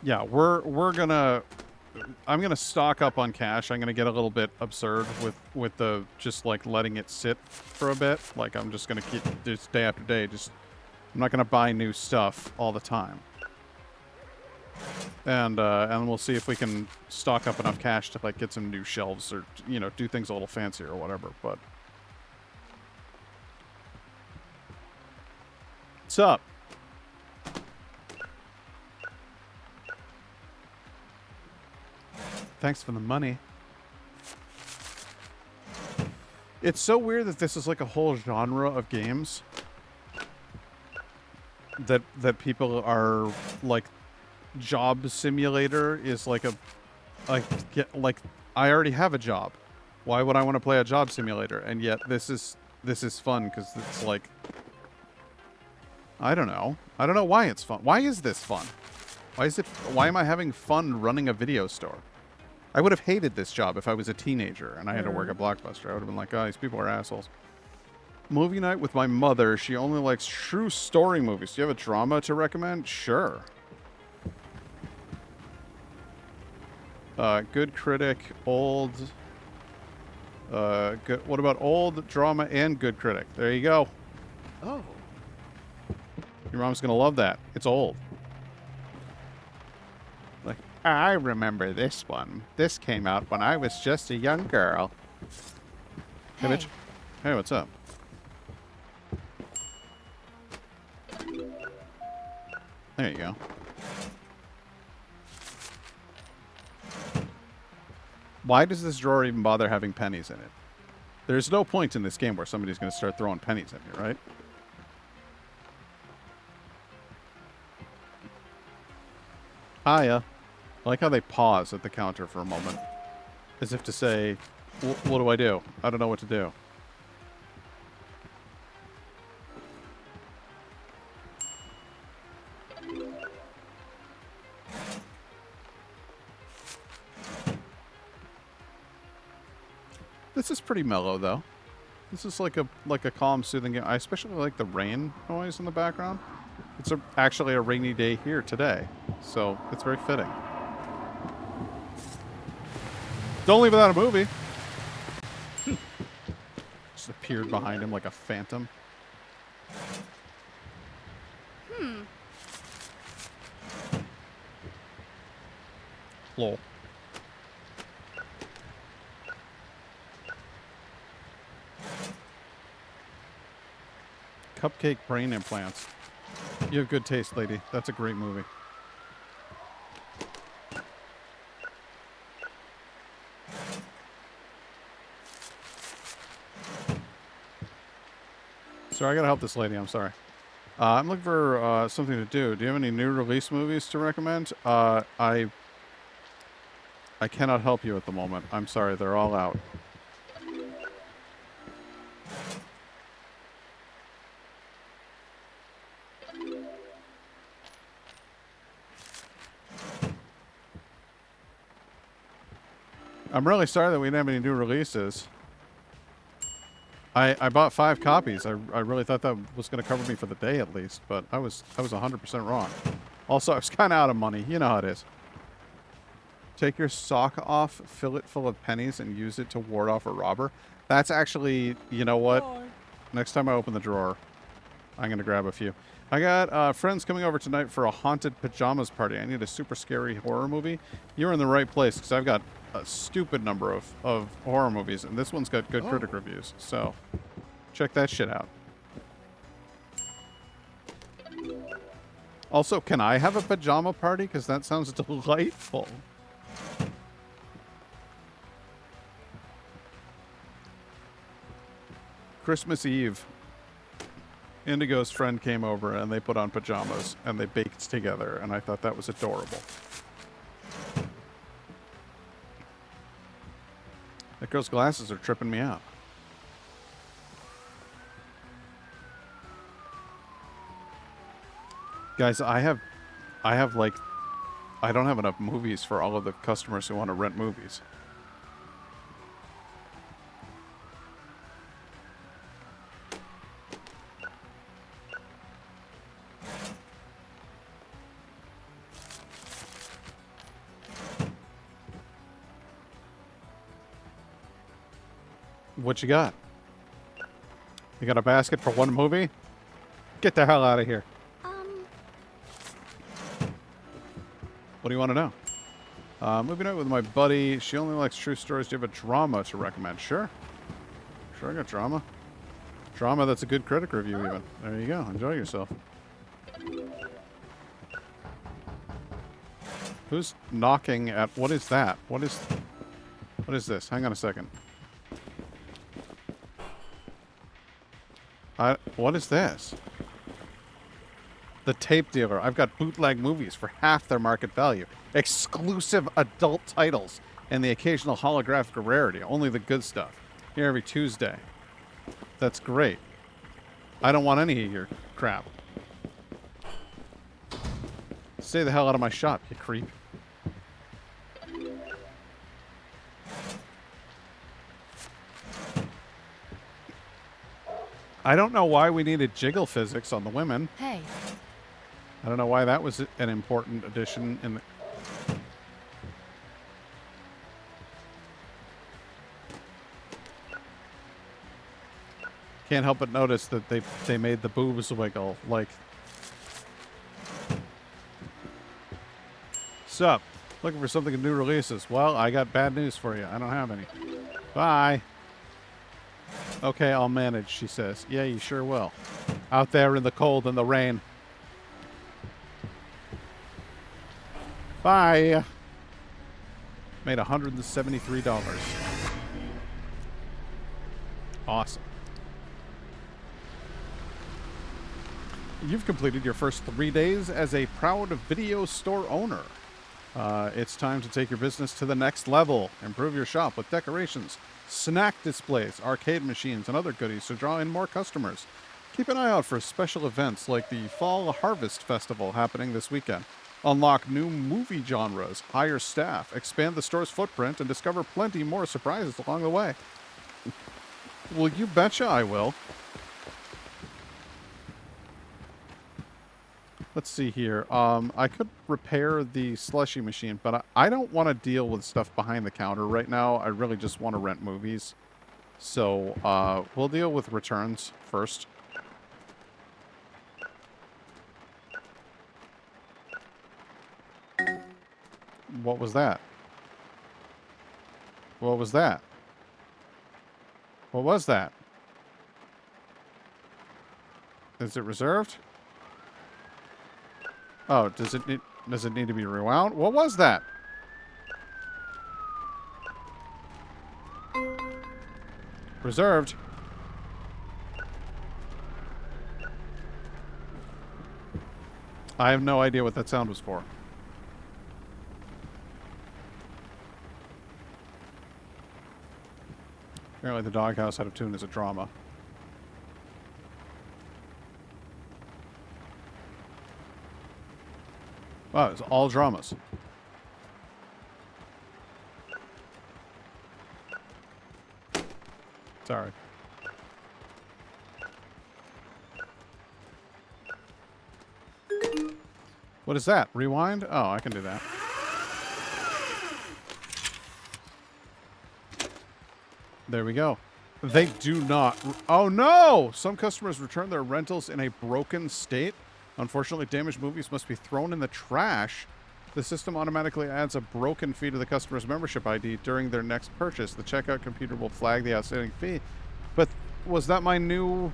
Yeah, we're gonna I'm gonna stock up on cash. I'm gonna get a little bit absurd with the just like letting it sit for a bit. Like I'm just gonna keep just day after day. Just I'm not gonna buy new stuff all the time. And we'll see if we can stock up enough cash to like get some new shelves or do things a little fancier or whatever. But what's up? Thanks for the money. It's so weird that this is like a whole genre of games that people are like job simulator is like I already have a job. Why would I want to play a job simulator? And yet this is fun because it's like I don't know why it's fun. Why is this fun? Why am I having fun running a video store? I would have hated this job if I was a teenager and I had to work at Blockbuster. I would have been like, oh, these people are assholes. Movie night with my mother. She only likes true story movies. Do you have a drama to recommend? Sure. Good critic, old. Good. What about old drama and good critic? There you go. Oh. Your mom's gonna love that. It's old. Like, I remember this one. This came out when I was just a young girl. Hey, bitch. Hey, what's up? There you go. Why does this drawer even bother having pennies in it? There's no point in this game where somebody's going to start throwing pennies at me, right? Hiya. I like how they pause at the counter for a moment. As if to say, what do I do? I don't know what to do. This is pretty mellow, though. This is like a calm, soothing game. I especially like the rain noise in the background. It's actually a rainy day here today, so it's very fitting. Don't leave without a movie. Just appeared behind him like a phantom. Lol. Cupcake brain implants. You have good taste, lady. That's a great movie. Sorry, I gotta help this lady. I'm sorry. I'm looking for something to do. Do you have any new release movies to recommend? I cannot help you at the moment. I'm sorry. They're all out. I'm really sorry that we didn't have any new releases. I bought 5 copies. I really thought that was going to cover me for the day at least, but I was 100% wrong. Also, I was kind of out of money. You know how it is. Take your sock off, fill it full of pennies, and use it to ward off a robber. That's actually, you know what? Next time I open the drawer, I'm going to grab a few. I got friends coming over tonight for a haunted pajamas party. I need a super scary horror movie. You're in the right place because I've got a stupid number of horror movies, and this one's got good critic reviews. So check that shit out. Also, can I have a pajama party? Because that sounds delightful. Christmas Eve, Indigo's friend came over and they put on pajamas and they baked together, and I thought that was adorable. That girl's glasses are tripping me out. Guys, I don't have enough movies for all of the customers who want to rent movies. What you got? You got a basket for one movie? Get the hell out of here. What do you want to know? Movie night with my buddy. She only likes true stories. Do you have a drama to recommend? Sure. Sure, I got drama. Drama that's a good critic review, even. There you go. Enjoy yourself. Who's knocking at... What is that? What is this? Hang on a second. What is this? The tape dealer. I've got bootleg movies for half their market value. Exclusive adult titles. And the occasional holographic rarity. Only the good stuff. Here every Tuesday. That's great. I don't want any of your crap. Stay the hell out of my shop, you creep. I don't know why we needed jiggle physics on the women. Hey. I don't know why that was an important addition in the... Can't help but notice that they made the boobs wiggle, like... Sup? Looking for something in new releases. Well, I got bad news for you. I don't have any. Bye. Okay, I'll manage, she says. Yeah, you sure will. Out there in the cold and the rain. Bye. Made $173. Awesome. You've completed your first 3 days as a proud video store owner. It's time to take your business to the next level. Improve your shop with decorations, snack displays, arcade machines, and other goodies to draw in more customers. Keep an eye out for special events like the Fall Harvest Festival happening this weekend. Unlock new movie genres, hire staff, expand the store's footprint, and discover plenty more surprises along the way. Well, you betcha I will. Let's see here. I could repair the slushy machine, but I don't want to deal with stuff behind the counter right now. I really just want to rent movies. So, we'll deal with returns first. What was that? What was that? What was that? Is it reserved? Oh, does it need to be rewound? What was that? Reserved. I have no idea what that sound was for. Apparently the doghouse out of tune is a drama. Wow, it's all dramas. Sorry. What is that? Rewind? Oh, I can do that. There we go. They do not... Oh, no! Some customers return their rentals in a broken state. Unfortunately, damaged movies must be thrown in the trash. The system automatically adds a broken fee to the customer's membership ID during their next purchase. The checkout computer will flag the outstanding fee. But was that my new...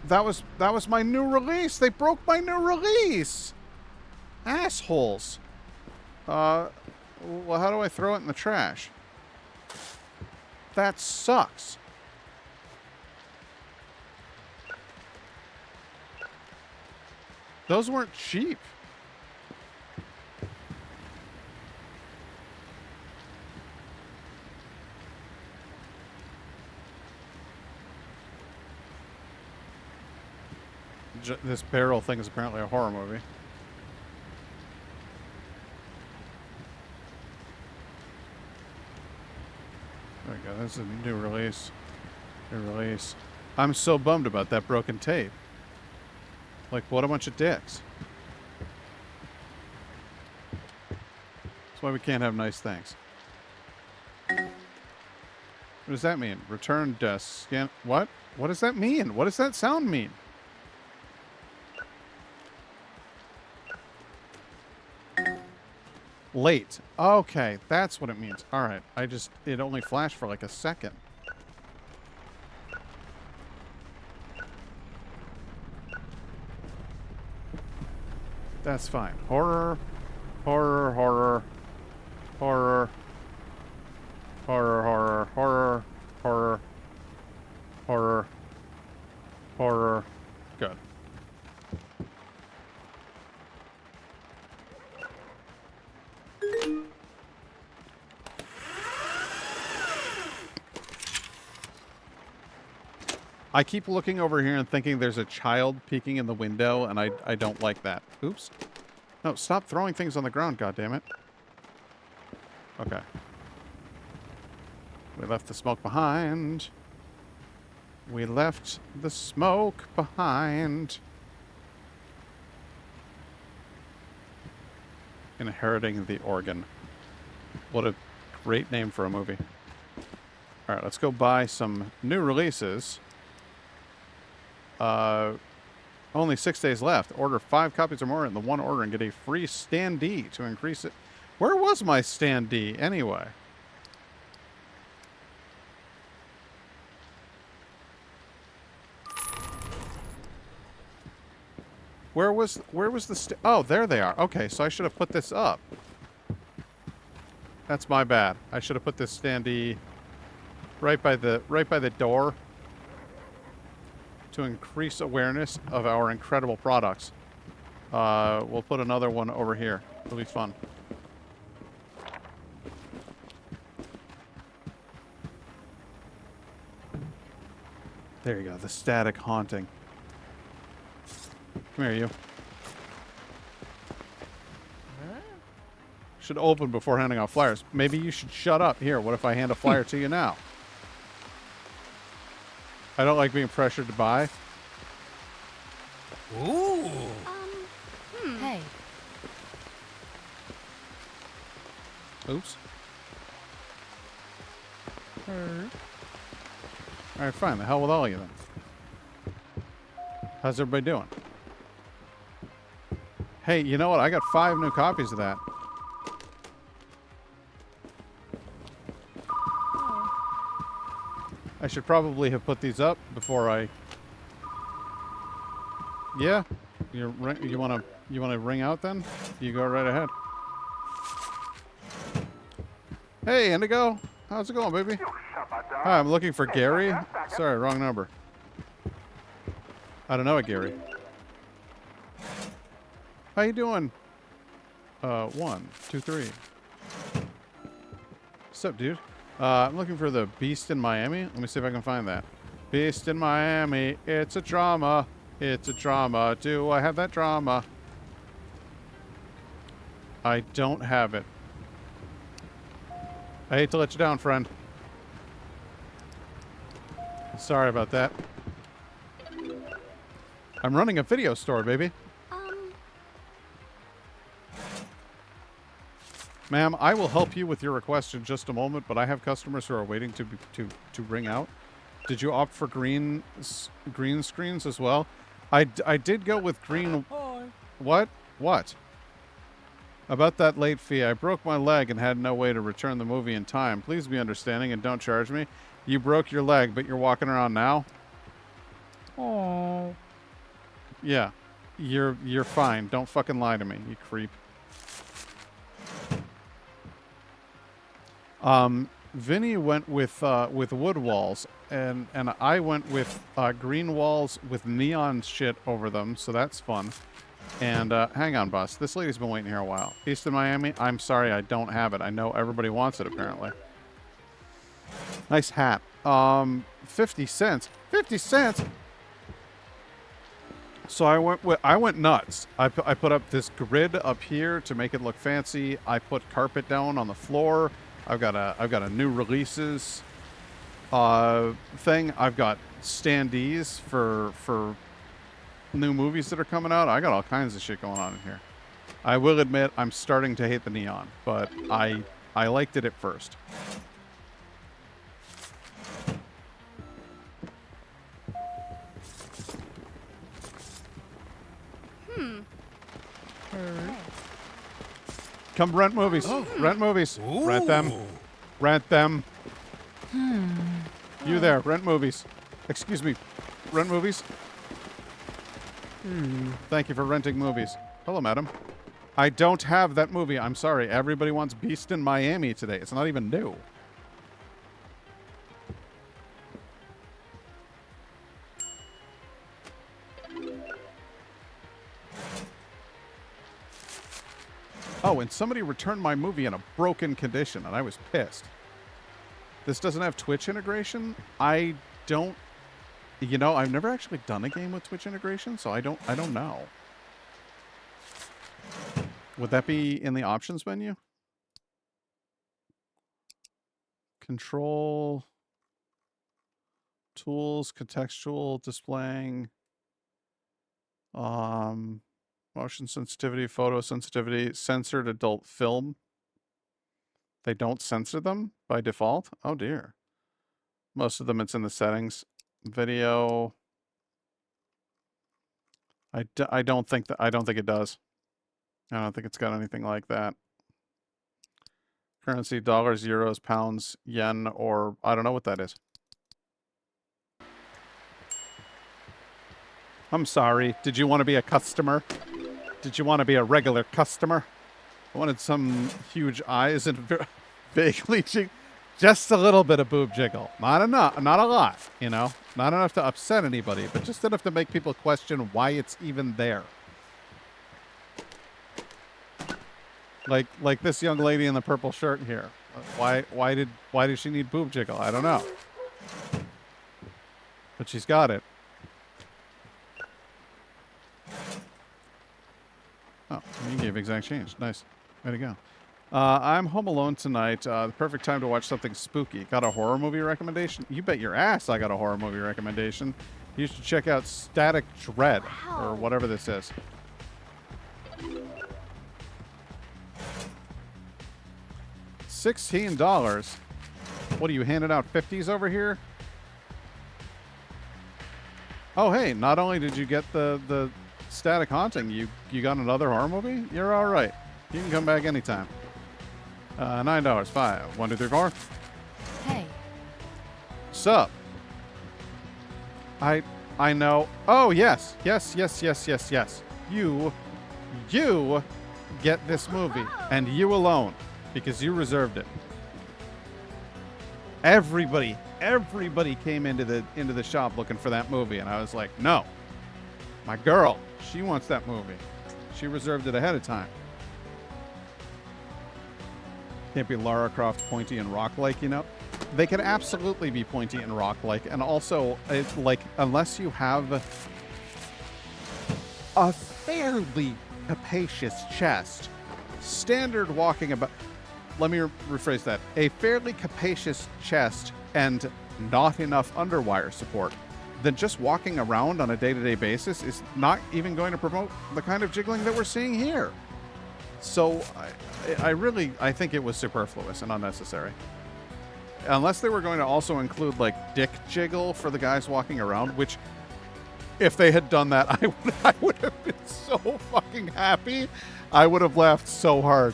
That was my new release! They broke my new release! Assholes. Well, how do I throw it in the trash? That sucks. Those weren't cheap. This barrel thing is apparently a horror movie. There we go. This is a new release. New release. I'm so bummed about that broken tape. Like, what a bunch of dicks. That's why we can't have nice things. What does that mean? Return desk. Scan. What? What does that mean? What does that sound mean? Late. Okay, that's what it means. All right. It only flashed for like a second. That's fine. Horror, horror, horror, horror, horror, horror, horror, horror, horror, horror. Good. I keep looking over here and thinking there's a child peeking in the window, and I don't like that. Oops. No, stop throwing things on the ground, goddammit. Okay. We left the smoke behind. We left the smoke behind. Inheriting the Organ. What a great name for a movie. Alright, let's go buy some new releases. Only 6 days left. Order 5 copies or more in the one order and get a free standee to increase it. Where was my standee anyway? Where was the oh, there they are. Okay, so I should have put this up. That's my bad. I should have put this standee right by the door to increase awareness of our incredible products. We'll put another one over here. It'll be fun. There you go. The static haunting. Come here, you. Should open before handing out flyers. Maybe you should shut up. Here, what if I hand a flyer to you now? I don't like being pressured to buy. Ooh. Hey. Oops. Alright, fine. The hell with all of you then. How's everybody doing? Hey, you know what? I got 5 new copies of that. I should probably have put these up before I... Yeah? You wanna ring out then? You go right ahead. Hey, Indigo. How's it going, baby? Hi, I'm looking for Gary. Sorry, wrong number. I don't know it, Gary. How you doing? 1, 2, 3. What's up, dude? I'm looking for the Beast in Miami. Let me see if I can find that. Beast in Miami. It's a drama. It's a drama. Do I have that drama? I don't have it. I hate to let you down, friend. Sorry about that. I'm running a video store, baby. Ma'am, I will help you with your request in just a moment, but I have customers who are waiting to ring out. Did you opt for green screens as well? I did go with green. What? What? About that late fee, I broke my leg and had no way to return the movie in time. Please be understanding and don't charge me. You broke your leg, but you're walking around now? Oh. Yeah. You're fine. Don't fucking lie to me, you creep. Vinny went with wood walls, and I went with green walls with neon shit over them, so that's fun. And hang on, boss. This lady's been waiting here a while. East of Miami. I'm sorry, I don't have it. I know everybody wants it apparently. Nice hat. 50 cents. 50 cents. So I went nuts. I put up this grid up here to make it look fancy. I put carpet down on the floor. I've got a new releases thing. I've got standees for new movies that are coming out. I got all kinds of shit going on in here. I will admit I'm starting to hate the neon, but I liked it at first. Hey. Come rent movies. Rent movies. Rent them. Rent them. You there, rent movies. Excuse me, rent movies? Thank you for renting movies. Hello, madam. I don't have that movie. I'm sorry. Everybody wants Beast in Miami today. It's not even new. Oh, and somebody returned my movie in a broken condition, and I was pissed. This doesn't have Twitch integration? I don't... You know, I've never actually done a game with Twitch integration, so I don't know. Would that be in the options menu? Control... Tools, contextual, displaying... Motion sensitivity, photo sensitivity, censored adult film. They don't censor them by default? Oh dear. Most of them it's in the settings. Video. I don't think it does. I don't think it's got anything like that. Currency, dollars, euros, pounds, yen, or I don't know what that is. I'm sorry. Did you want to be a customer? Did you want to be a regular customer? I wanted some huge eyes and vaguely just a little bit of boob jiggle. Not enough, not a lot, you know? Not enough to upset anybody, but just enough to make people question why it's even there. Like this young lady in the purple shirt here. Why did she need boob jiggle? I don't know. But she's got it. Oh, you gave exact change. Nice. Way to go. I'm home alone tonight. The perfect time to watch something spooky. Got a horror movie recommendation? You bet your ass I got a horror movie recommendation. You should check out Static Dread, or whatever this is. $16. What are you handing out 50s over here? Oh, hey, not only did you get the Static Haunting, you got another horror movie? You're all right. You can come back anytime. $9. 5. 1, 2, 3, 4. Hey. Sup? I know. Oh yes. Yes. You get this movie, and you alone, because you reserved it. Everybody came into the shop looking for that movie, and I was like, no. My girl, she wants that movie. She reserved it ahead of time. Can't be Lara Croft pointy and rock-like, you know? They can absolutely be pointy and rock-like, and also, like, unless you have a fairly capacious chest, standard walking about... Let me rephrase that. A fairly capacious chest and not enough underwire support, then just walking around on a day-to-day basis is not even going to promote the kind of jiggling that we're seeing here. So I think it was superfluous and unnecessary. Unless they were going to also include, like, dick jiggle for the guys walking around, which, if they had done that, I would have been so fucking happy. I would have laughed so hard.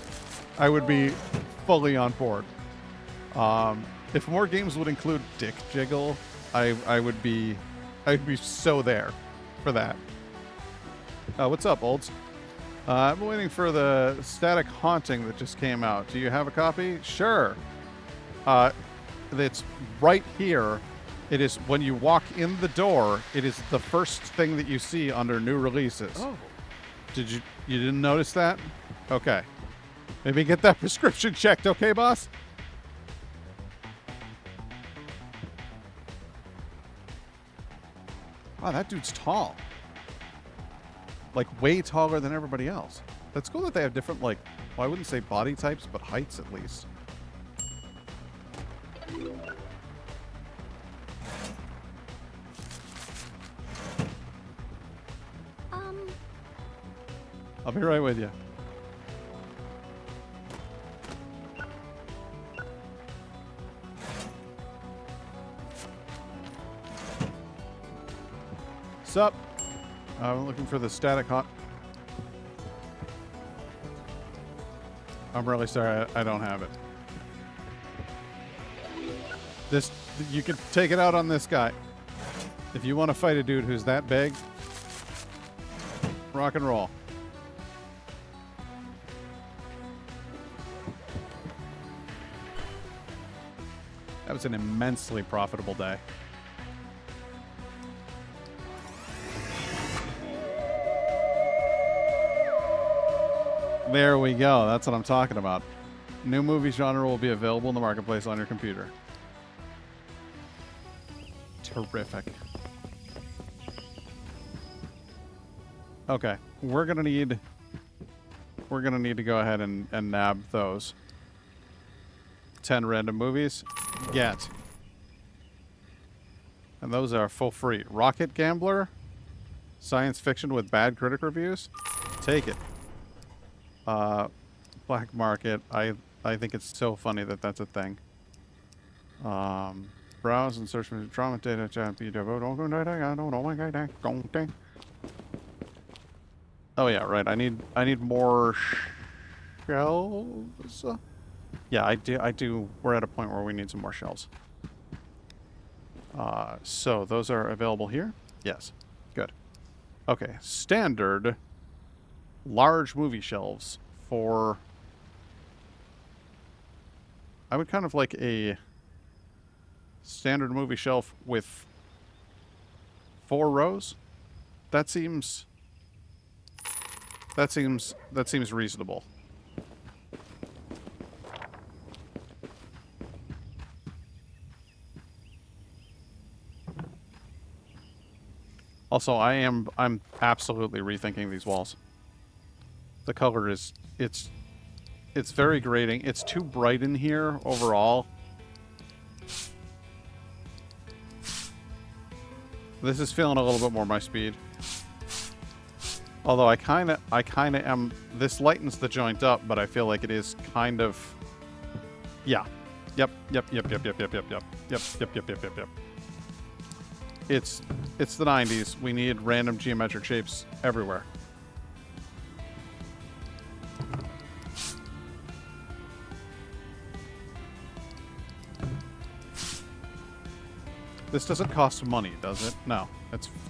I would be fully on board. If more games would include dick jiggle, I'd be so there for that. What's up, olds? I'm waiting for the Static Haunting that just came out. Do you have a copy? Sure. It's right here. It is when you walk in the door. It is the first thing that you see under new releases. Oh. You didn't notice that? Okay. Maybe get that prescription checked, okay, boss? Wow, that dude's tall. Like, way taller than everybody else. That's cool that they have different, like, well, I wouldn't say body types, but heights at least. I'll be right with you. Sup? I'm looking for the Static Haunt. I'm really sorry I don't have it. This, you can take it out on this guy. If you want to fight a dude who's that big, rock and roll. That was an immensely profitable day. There we go. That's what I'm talking about. New movie genre will be available in the marketplace on your computer. Terrific. Okay, we're gonna need to go ahead and nab those. 10 random movies. Get. And those are full free. Rocket Gambler. Science fiction with bad critic reviews. Take it. Black Market. I think it's so funny that that's a thing. Browse and search for drama data. Oh yeah, right. I need more shelves. Yeah, I do. We're at a point where we need some more shelves. So those are available here? Yes. Good. Okay. Standard large movie shelves for... I would kind of like a standard movie shelf with 4 rows. That seems reasonable. Also, I'm absolutely rethinking these walls. The color is it's very grating. It's too bright in here overall. This is feeling a little bit more my speed. Although I kind of am. This lightens the joint up, but I feel like it is kind of. Yeah. Yep. It's the 90s. We need random geometric shapes everywhere. This doesn't cost money, does it? No.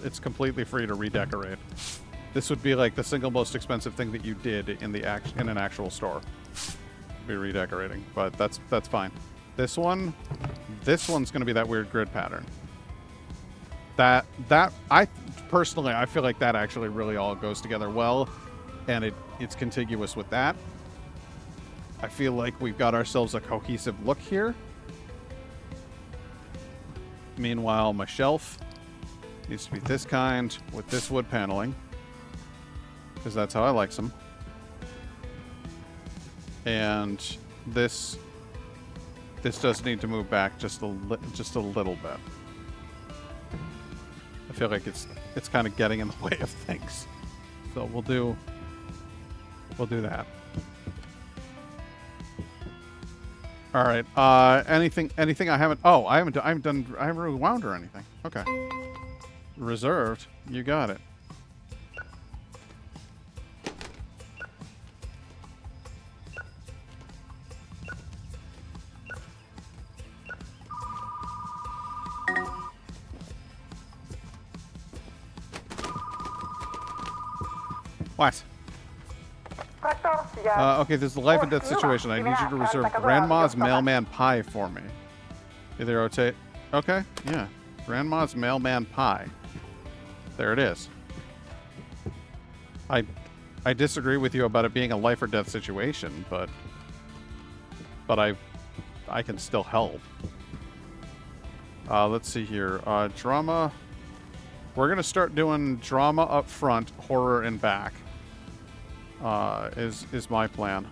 It's completely free to redecorate. This would be like the single most expensive thing that you did in an actual store. Be redecorating, but that's fine. This one's going to be that weird grid pattern. I personally feel like that actually really all goes together well, and it's contiguous with that. I feel like we've got ourselves a cohesive look here. Meanwhile, my shelf needs to be this kind with this wood paneling, because that's how I like them. And this does need to move back just a little bit. I feel like it's kind of getting in the way of things. So we'll do that. All right. Anything I haven't rewound or anything. Okay. Reserved. You got it. What? Okay, there's the life and death situation. I need you to reserve Grandma's Mailman Pie for me. Either rotate. Okay, yeah. Grandma's Mailman Pie. There it is. I disagree with you about it being a life or death situation, but I can still help. Let's see here. Drama. We're gonna start doing drama up front, horror in back. Is my plan.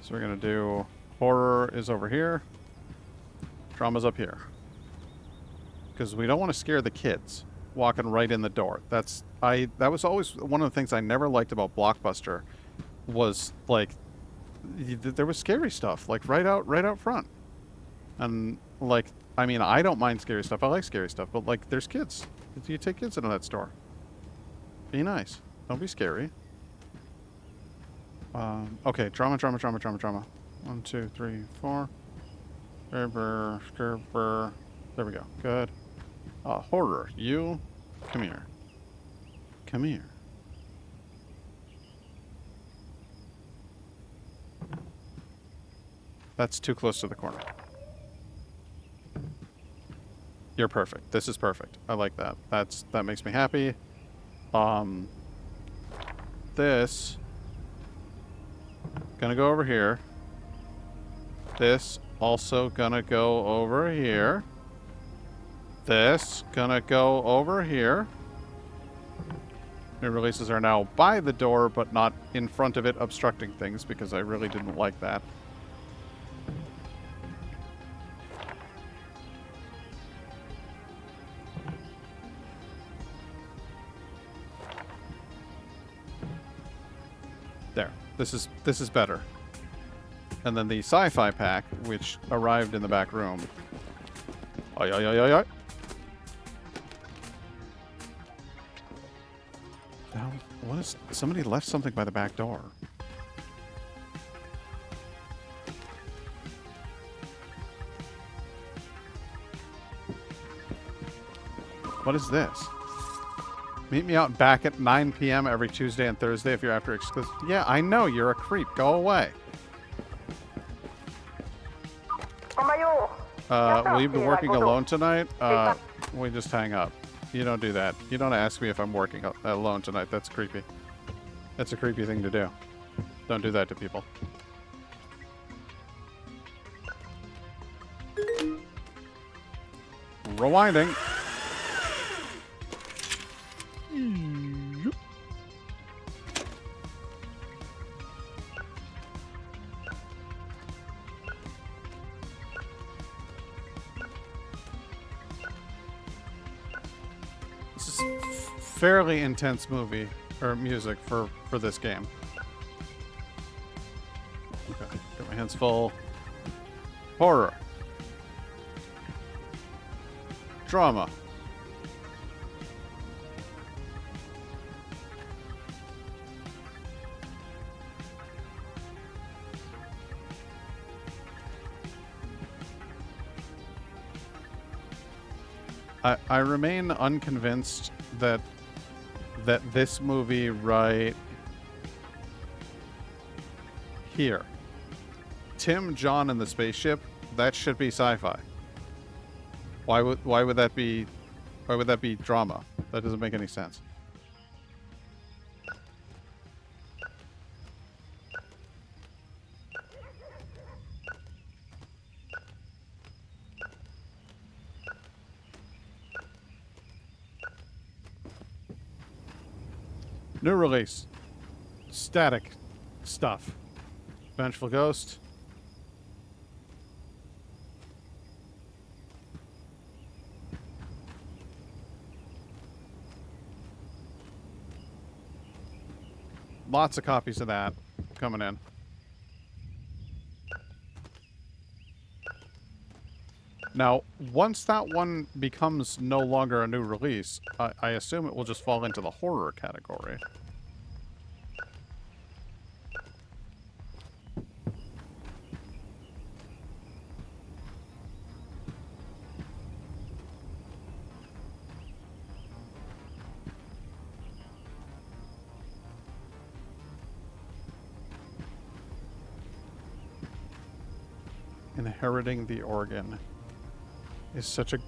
So we're gonna do horror is over here, drama's up here, because we don't want to scare the kids walking right in the door. That was always one of the things I never liked about Blockbuster, was like there was scary stuff like right out front, and like I mean I don't mind scary stuff. I like scary stuff, but like there's kids. You take kids into that store. Be nice. Don't be scary. Okay, drama. 1, 2, 3, 4. Gerber. There we go. Good. Horror. You, come here. Come here. That's too close to the corner. You're perfect. This is perfect. I like that. That makes me happy. This gonna go over here. This also gonna go over here. This gonna go over here. New releases are now by the door, but not in front of it, obstructing things, because I really didn't like that. There. This is better. And then the sci-fi pack, which arrived in the back room. Oi, oi, oi, oi, oi. Now, what is... Somebody left something by the back door. What is this? Meet me out back at 9 p.m. every Tuesday and Thursday if you're after exclusive... Yeah, I know, you're a creep. Go away. Will you be working alone tonight? We just hang up. You don't do that. You don't ask me if I'm working alone tonight. That's creepy. That's a creepy thing to do. Don't do that to people. Rewinding. This is fairly intense movie or music for this game. Okay, got my hands full. Horror. Drama. I remain unconvinced that this movie right here, Tim, John, and the spaceship, that should be sci-fi. Why would that be drama? That doesn't make any sense. New release. Static stuff. Vengeful Ghost. Lots of copies of that coming in. Now, once that one becomes no longer a new release, I assume it will just fall into the horror category. Inheriting the organ is such a...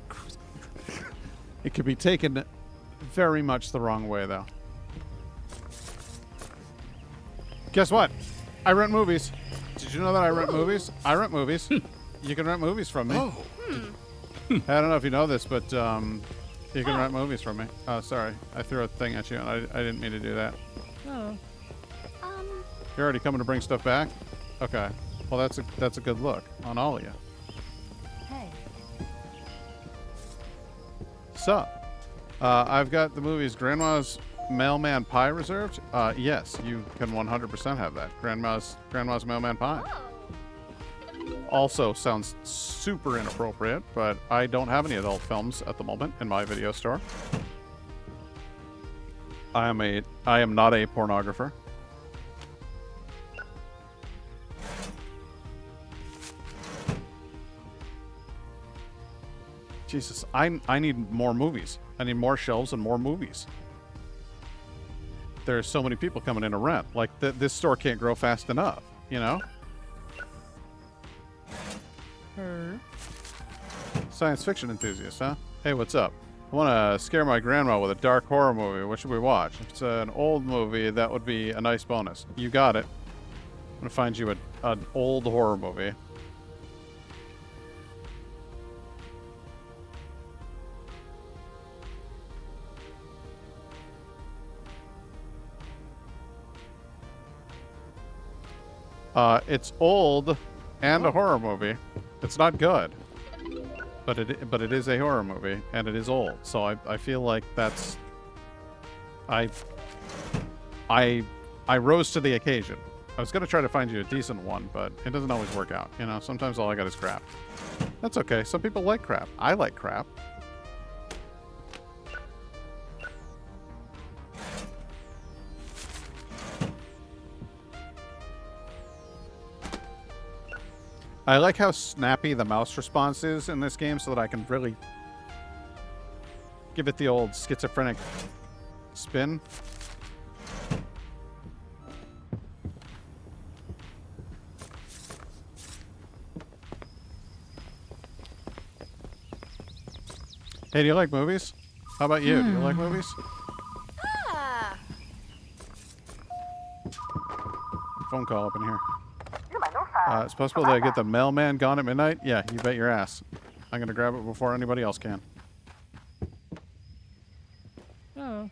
It could be taken very much the wrong way, though. Guess what? I rent movies. Did you know that I rent movies? I rent movies. You can rent movies from me. Oh. I don't know if you know this, but you can rent movies from me. Oh, sorry. I threw a thing at you, and I didn't mean to do that. Oh. You're already coming to bring stuff back? Okay. Well, that's a good look on all of you. Hey. So, I've got the movies Grandma's Mailman Pie reserved. Yes, you can 100% have that. Grandma's Mailman Pie. Also sounds super inappropriate, but I don't have any adult films at the moment in my video store. I am not a pornographer. Jesus, I need more movies. I need more shelves and more movies. There's so many people coming in to rent. Like, this store can't grow fast enough, you know? Science fiction enthusiast, huh? Hey, what's up? I want to scare my grandma with a dark horror movie. What should we watch? If it's an old movie, that would be a nice bonus. You got it. I'm going to find you an old horror movie. It's old and a horror movie. It's not good, but it is a horror movie and it is old. So I feel like that's I rose to the occasion. I was gonna try to find you a decent one, but it doesn't always work out. You know, sometimes all I got is crap. That's okay. Some people like crap. I like crap. I like how snappy the mouse response is in this game so that I can really give it the old schizophrenic spin. Hey, do you like movies? How about you? Do you like movies? Phone call up in here. It's possible that I get the mailman gone at midnight? Yeah, you bet your ass. I'm going to grab it before anybody else can. Oh.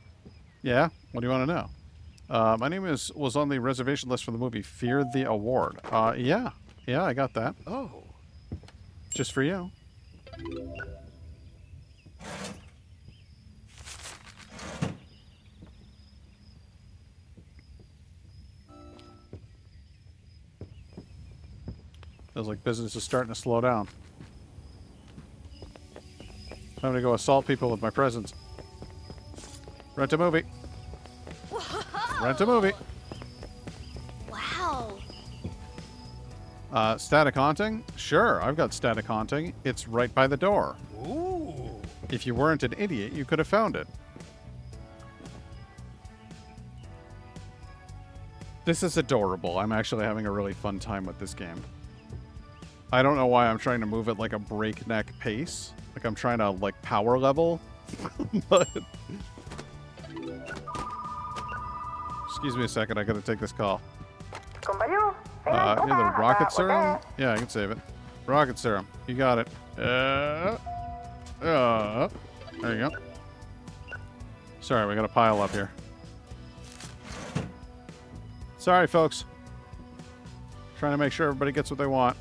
Yeah? What do you want to know? My name was on the reservation list for the movie Fear the Award. Yeah. Yeah, I got that. Oh. Just for you. Feels like business is starting to slow down. I'm gonna go assault people with my presence. Rent a movie. Whoa. Rent a movie. Wow. Static haunting? Sure, I've got static haunting. It's right by the door. Ooh. If you weren't an idiot, you could have found it. This is adorable. I'm actually having a really fun time with this game. I don't know why I'm trying to move at like a breakneck pace. Like I'm trying to like power level. But excuse me a second, I gotta take this call. The rocket serum? Yeah, I can save it. Rocket serum. You got it. There you go. Sorry, we got a pile up here. Sorry, folks. Trying to make sure everybody gets what they want.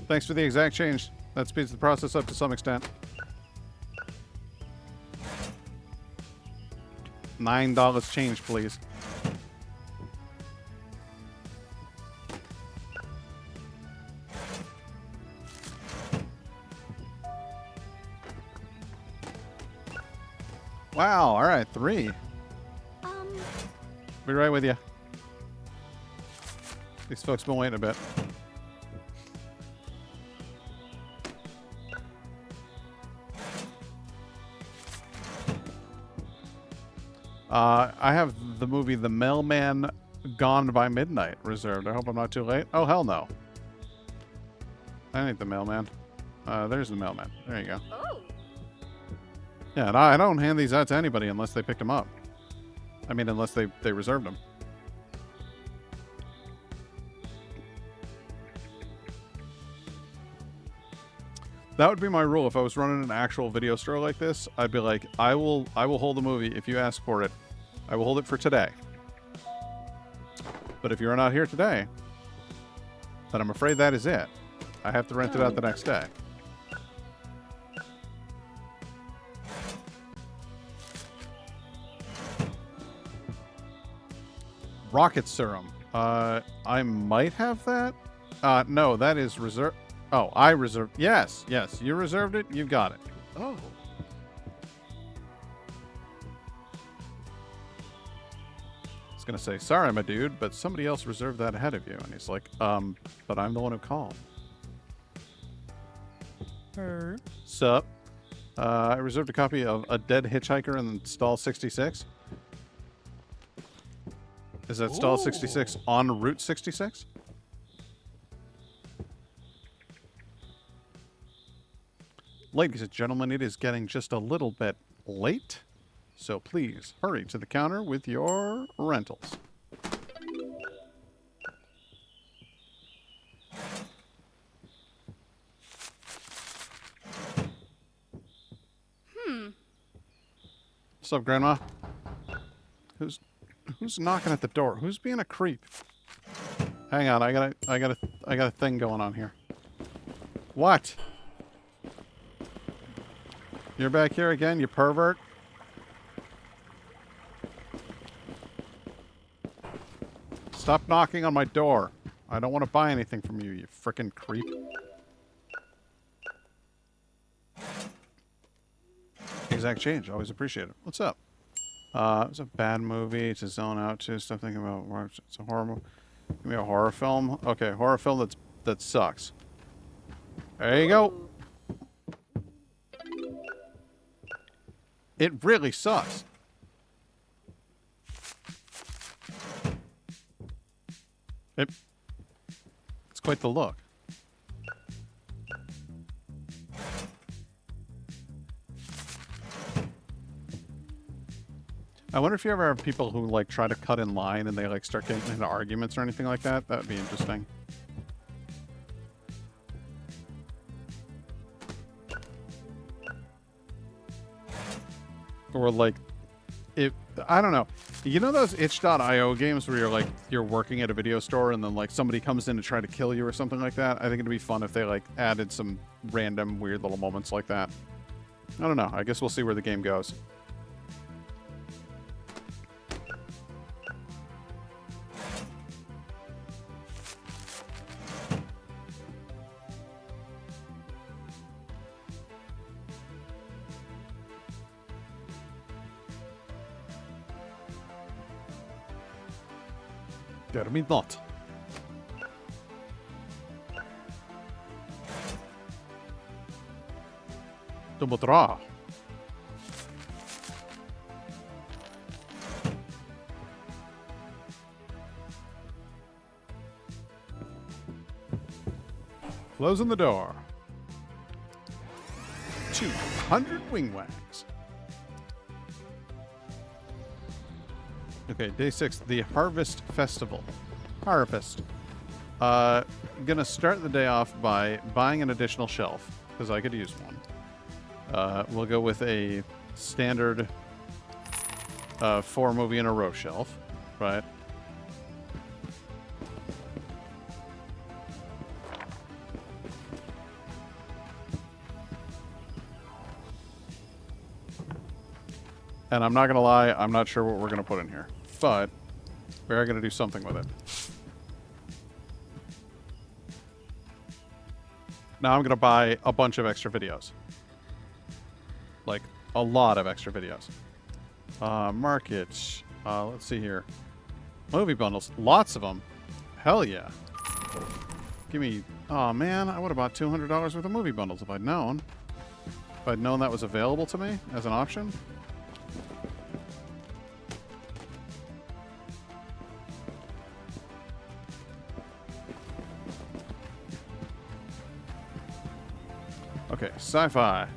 Thanks for the exact change. That speeds the process up to some extent. $9 change, please. Wow, all right, 3. Be right with you. These folks been waiting a bit. I have the movie The Mailman Gone by Midnight reserved. I hope I'm not too late. Oh, hell no. I need the mailman. There's the mailman. There you go. Oh. Yeah, and I don't hand these out to anybody unless they picked them up. I mean, unless they reserved them. That would be my rule if I was running an actual video store like this. I'd be like, I will hold the movie if you ask for it. I will hold it for today. But if you're not here today, then I'm afraid that is it. I have to rent it out the next day. Rocket serum. I might have that. No, that is reserved. Oh, I reserved. Yes, yes. You reserved it. You've got it. Oh. I was going to say, sorry, my dude, but somebody else reserved that ahead of you. And he's like, but I'm the one who called. Sup? I reserved a copy of A Dead Hitchhiker in stall 66. Is that stall 66 on Route 66? Ladies and gentlemen, it is getting just a little bit late, so please hurry to the counter with your rentals. What's up, Grandma? Who's knocking at the door? Who's being a creep? Hang on, I got a thing going on here. What? You're back here again, you pervert? Stop knocking on my door. I don't want to buy anything from you, you frickin' creep. Exact change. Always appreciate it. What's up? It's a bad movie to zone out to. Stop thinking about. It's a horror movie. Give me a horror film. Okay, horror film that sucks. There you go. It really sucks. It's quite the look. I wonder if you ever have people who like try to cut in line and they like start getting into arguments or anything like that. That would be interesting. Or like, I don't know. You know those itch.io games where you're working at a video store and then like somebody comes in to try to kill you or something like that? I think it'd be fun if they like added some random weird little moments like that. I don't know. I guess we'll see where the game goes. Jeremy not. Dumodra. Closing the door. 200 wing wags. Okay, day 6, the Harvest Festival. Harvest. Gonna start the day off by buying an additional shelf, because I could use one. We'll go with a standard 4 movie in a row shelf, right? And I'm not gonna lie, I'm not sure what we're gonna put in here. But we're going to do something with it. Now I'm going to buy a bunch of extra videos. Like, a lot of extra videos. Market. Let's see here. Movie bundles. Lots of them. Hell yeah. Give me... Oh, man. I would have bought $200 worth of movie bundles if I'd known. If I'd known that was available to me as an option. Okay, sci-fi.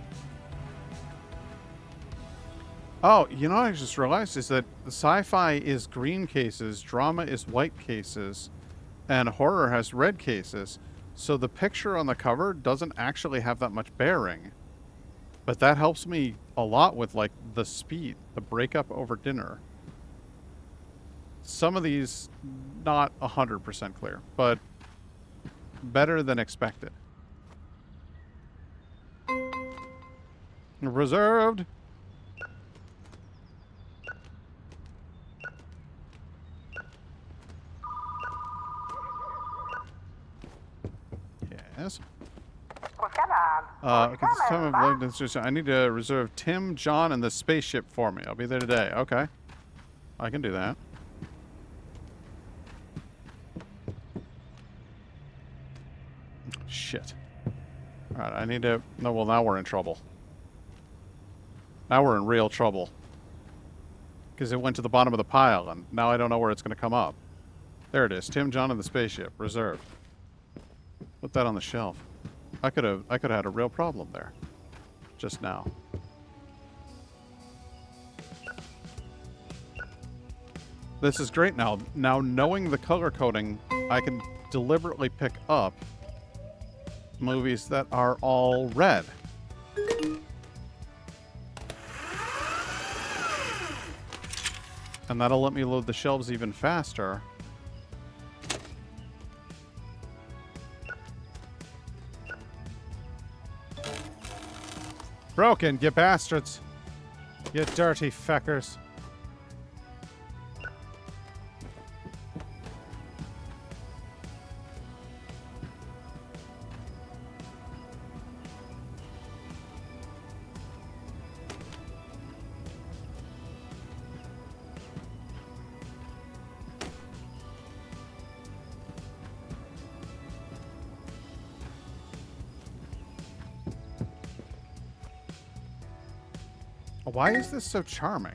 Oh, you know what I just realized is that the sci-fi is green cases, drama is white cases, and horror has red cases. So the picture on the cover doesn't actually have that much bearing. But that helps me a lot with, like, the speed, the breakup over dinner. Some of these, not 100% clear, but better than expected. Reserved. Yes. Okay, this time of linked. I need to reserve Tim, John, and the spaceship for me. I'll be there today. Okay. I can do that. Shit. Alright, I need to... No, well, now we're in trouble. Now we're in real trouble. Because it went to the bottom of the pile, and now I don't know where it's going to come up. There it is. Tim, John, and the spaceship. Reserved. Put that on the shelf. I could have had a real problem there. Just now. This is great now. Now, knowing the color coding, I can deliberately pick up movies that are all red. And that'll let me load the shelves even faster. Broken, you bastards. You dirty feckers. Why is this so charming?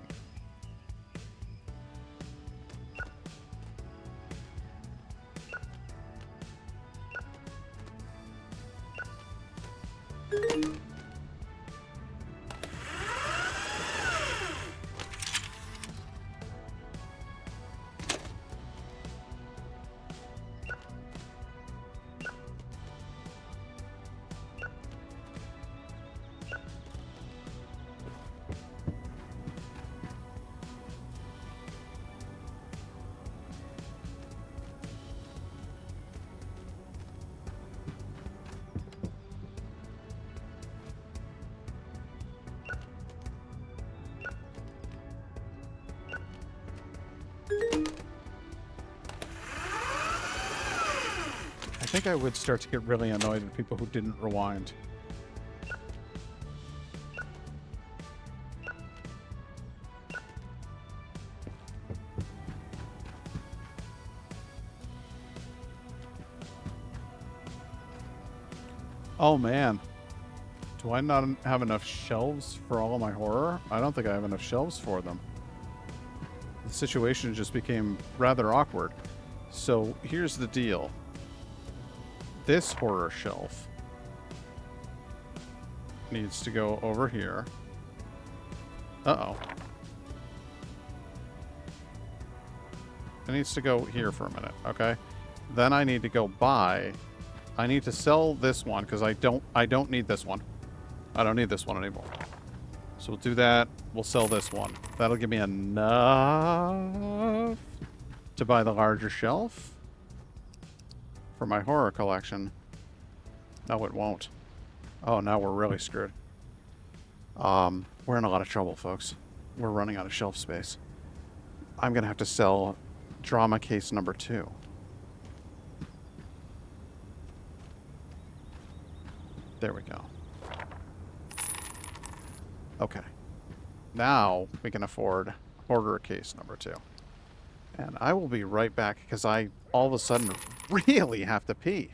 I think I would start to get really annoyed with people who didn't rewind. Oh man. Do I not have enough shelves for all of my horror? I don't think I have enough shelves for them. The situation just became rather awkward. So here's the deal. This horror shelf needs to go over here. Uh-oh. It needs to go here for a minute, okay? Then I need to go buy. I need to sell this one because I don't need this one. I don't need this one anymore. So we'll do that. We'll sell this one. That'll give me enough to buy the larger shelf for my horror collection. No, it won't. Oh, now we're really screwed. We're in a lot of trouble, folks. We're running out of shelf space. I'm going to have to sell drama case number 2. There we go. Okay. Now we can afford order case number 2. And I will be right back because I all of a sudden really have to pee.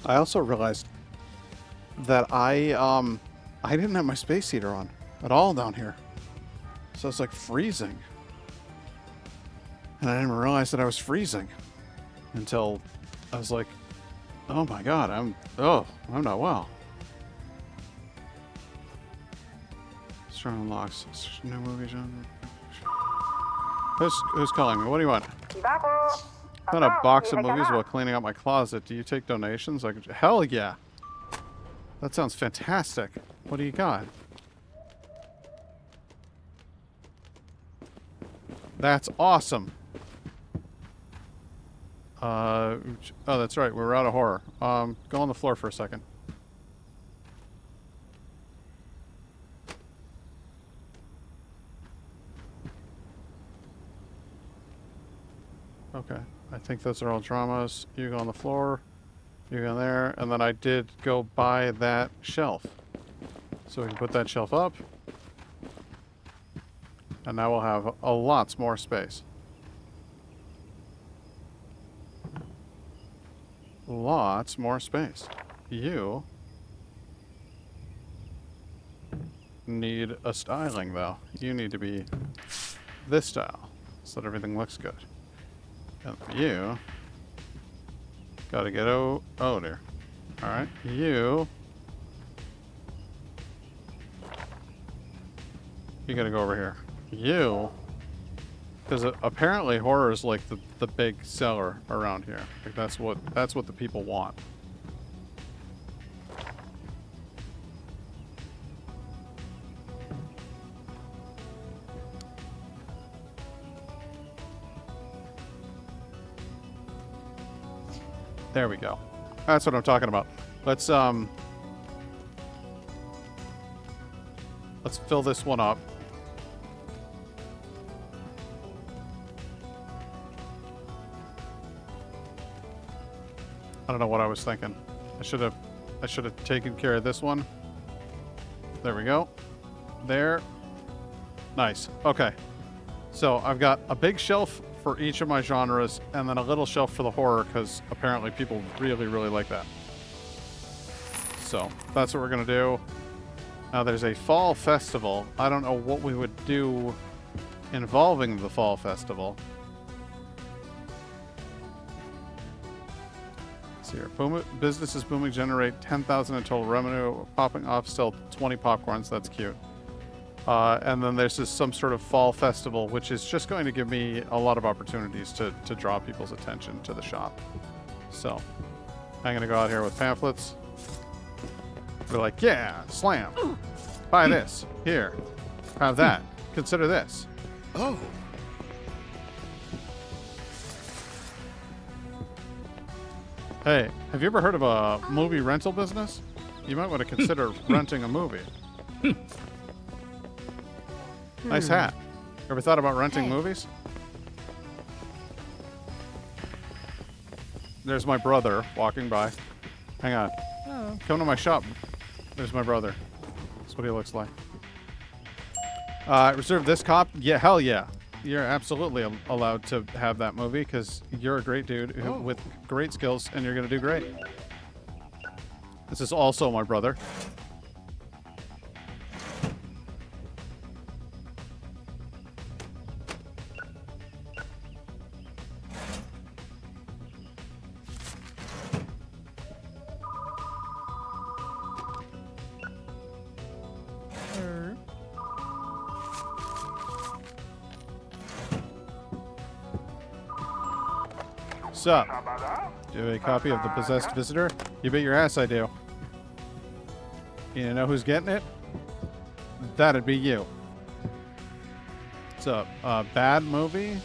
I also realized that I didn't have my space heater on at all down here. So it's like freezing. And I didn't realize that I was freezing until I was like, oh my god, I'm not well. Strong unlocks. New movie genre. Who's calling me? What do you want? Found a box of movies while cleaning out my closet. Do you take donations? Like, hell yeah. That sounds fantastic. What do you got? That's awesome. Oh, that's right. We're out of horror. Go on the floor for a second. Okay. I think those are all dramas. You go on the floor. You go there. And then I did go buy that shelf. So we can put that shelf up. And now we'll have a lots more space. Lots more space. You need a styling, though. You need to be this style so that everything looks good. And you gotta get oh dear. Alright, you gotta go over here. You, because apparently horror is like the big seller around here. Like that's what the people want. There we go. That's what I'm talking about. Let's fill this one up. I don't know what I was thinking. I should have taken care of this one. There we go. There. Nice. Okay. So I've got a big shelf for each of my genres, and then a little shelf for the horror, because apparently people really, really like that. So that's what we're gonna do. Now there's a fall festival. I don't know what we would do involving the fall festival. Let's see here. Business is booming. Generate 10,000 in total revenue. Popping off, sell 20 popcorns. That's cute. And then there's some sort of fall festival, which is just going to give me a lot of opportunities to draw people's attention to the shop. So I'm going to go out here with pamphlets. We're like, yeah, slam. Buy this. Here. Have that. Consider this. Oh. Hey, have you ever heard of a movie rental business? You might want to consider renting a movie. Nice hat. Ever thought about renting movies? There's my brother walking by. Hang on. Oh. Come to my shop. There's my brother. That's what he looks like. Reserve this cop? Yeah, hell yeah. You're absolutely allowed to have that movie because you're a great dude with great skills and you're going to do great. This is also my brother. Sup? Do you have a copy of The Possessed Visitor? You bet your ass I do. You know who's getting it? That'd be you. It's a bad movie?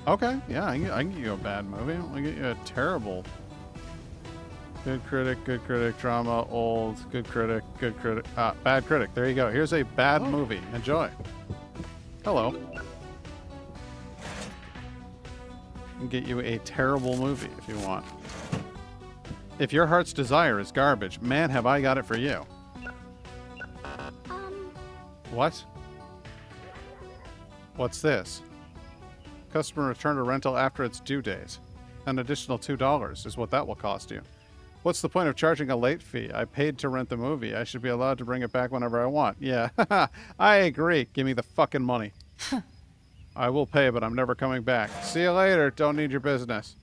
Okay, yeah, I can get you a bad movie. I'll get you a terrible. Good critic, drama, old, good critic, bad critic. There you go. Here's a bad movie. Enjoy. Hello. And get you a terrible movie if you want. If your heart's desire is garbage, man, have I got it for you. What? What's this? Customer returned a rental after its due date. an additional $2 is what that will cost you. What's the point of charging a late fee? I paid to rent the movie. I should be allowed to bring it back whenever I want. Yeah, I agree. Give me the fucking money. I will pay, but I'm never coming back. See you later. Don't need your business.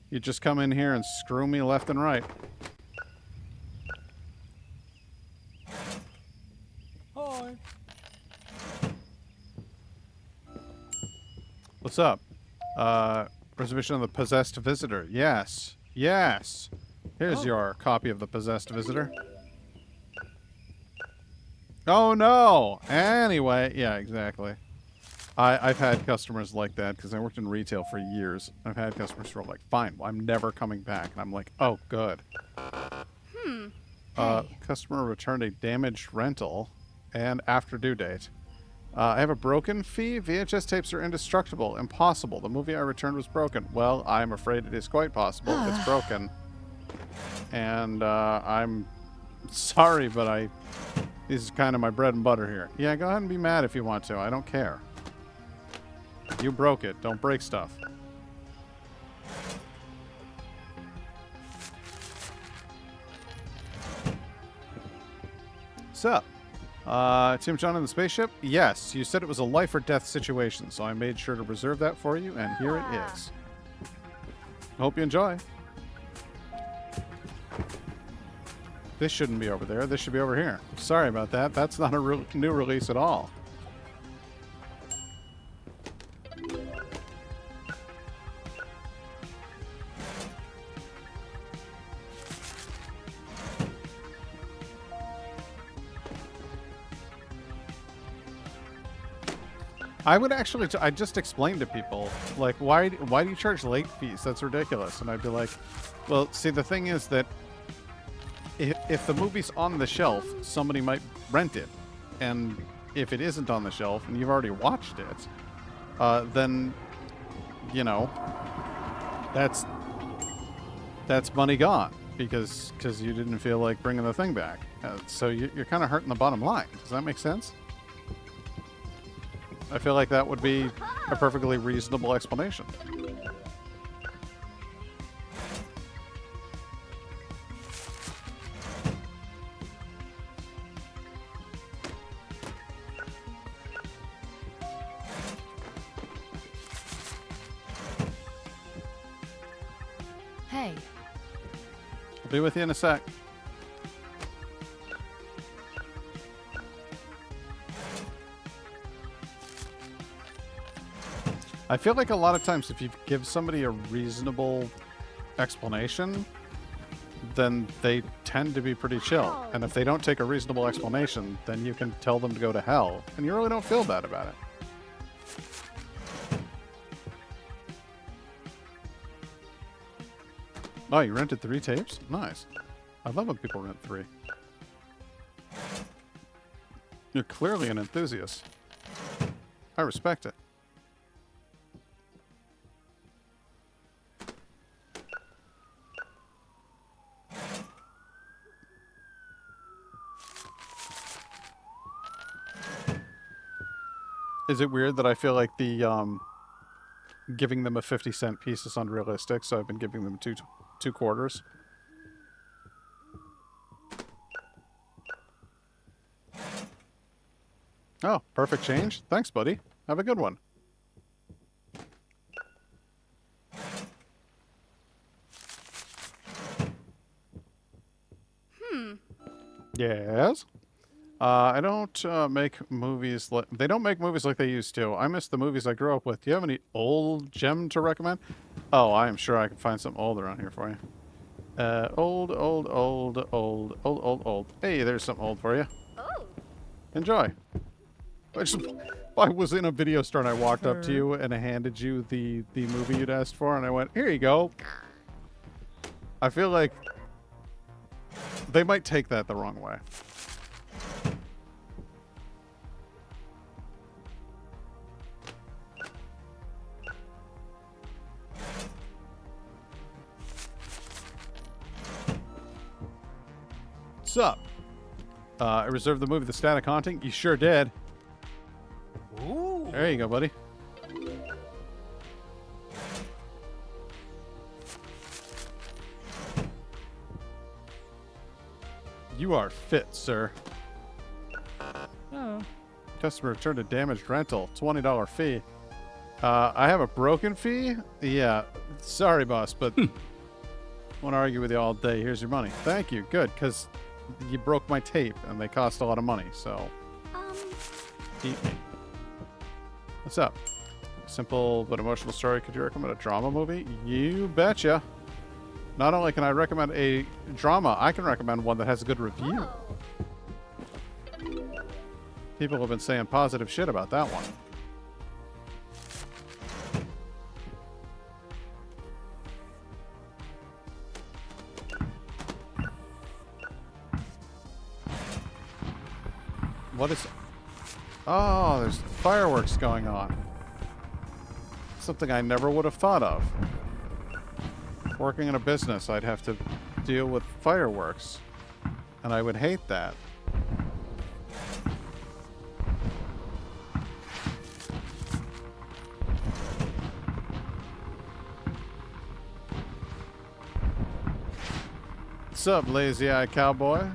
You just come in here and screw me left and right. Hi. What's up? Reservation of the Possessed Visitor. Yes. Yes. Here's your copy of the Possessed Visitor. Oh, no. Anyway. Yeah, exactly. I've had customers like that because I worked in retail for years. I've had customers who are like, fine, I'm never coming back. And I'm like, oh, good. Customer returned a damaged rental and after due date. I have a broken fee. VHS tapes are indestructible. Impossible. The movie I returned was broken. Well, I'm afraid it is quite possible. It's broken. And I'm sorry, but this is kind of my bread and butter here. Yeah, go ahead and be mad if you want to. I don't care. You broke it. Don't break stuff. What's up? Tim John in the spaceship? Yes, you said it was a life or death situation, so I made sure to reserve that for you, and here it is. Hope you enjoy. This shouldn't be over there. This should be over here. Sorry about that. That's not a new release at all. I would actually, I just explained to people, like, why do you charge late fees? That's ridiculous. And I'd be like, well, see, the thing is that if the movie's on the shelf, somebody might rent it. And if it isn't on the shelf and you've already watched it, then, you know, that's money gone because you didn't feel like bringing the thing back. So you're kind of hurting the bottom line. Does that make sense? I feel like that would be a perfectly reasonable explanation. Hey. I'll be with you in a sec. I feel like a lot of times if you give somebody a reasonable explanation, then they tend to be pretty chill. And if they don't take a reasonable explanation, then you can tell them to go to hell, and you really don't feel bad about it. Oh, you rented 3 tapes? Nice. I love when people rent 3. You're clearly an enthusiast. I respect it. Is it weird that I feel like the giving them a 50-cent piece is unrealistic, so I've been giving them two quarters? Oh, perfect change. Thanks, buddy. Have a good one. Yes? I don't make movies they don't make movies like they used to. I miss the movies I grew up with. Do you have any old gem to recommend? Oh, I am sure I can find some old around here for you. Old. Hey, there's some old for you. Oh. Enjoy. I was in a video store and I walked up to you and I handed you the movie you'd asked for and I went, here you go. I feel like they might take that the wrong way. What's up? I reserved the movie The Static Haunting. You sure did. Ooh. There you go, buddy. You are fit, sir. Oh. Customer returned a damaged rental. $20 fee. I have a broken fee? Yeah. Sorry, boss, but I want to argue with you all day. Here's your money. Thank you. Good, because you broke my tape, and they cost a lot of money, so... Eat me. What's up? Simple but emotional story. Could you recommend a drama movie? You betcha. Not only can I recommend a drama, I can recommend one that has a good review. People have been saying positive shit about that one. What is... Oh, there's fireworks going on. Something I never would have thought of. Working in a business, I'd have to deal with fireworks. And I would hate that. What's up, lazy-eyed cowboy?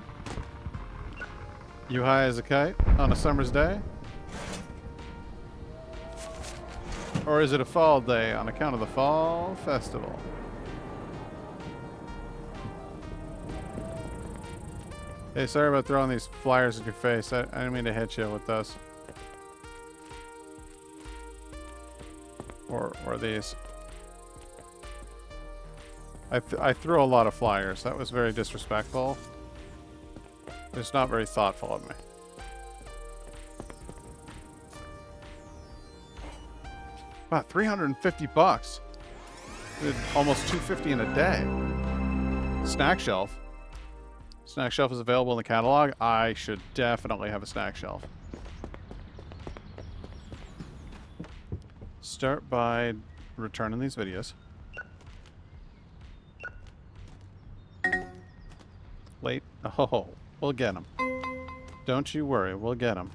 You high as a kite on a summer's day? Or is it a fall day on account of the fall festival? Hey, sorry about throwing these flyers at your face. I didn't mean to hit you with those. Or these. I threw a lot of flyers. That was very disrespectful. It's not very thoughtful of me. Wow, 350 bucks. Did almost 250 in a day. Snack shelf. Snack shelf is available in the catalog. I should definitely have a snack shelf. Start by returning these videos. Late. Oh, we'll get them. Don't you worry, we'll get them.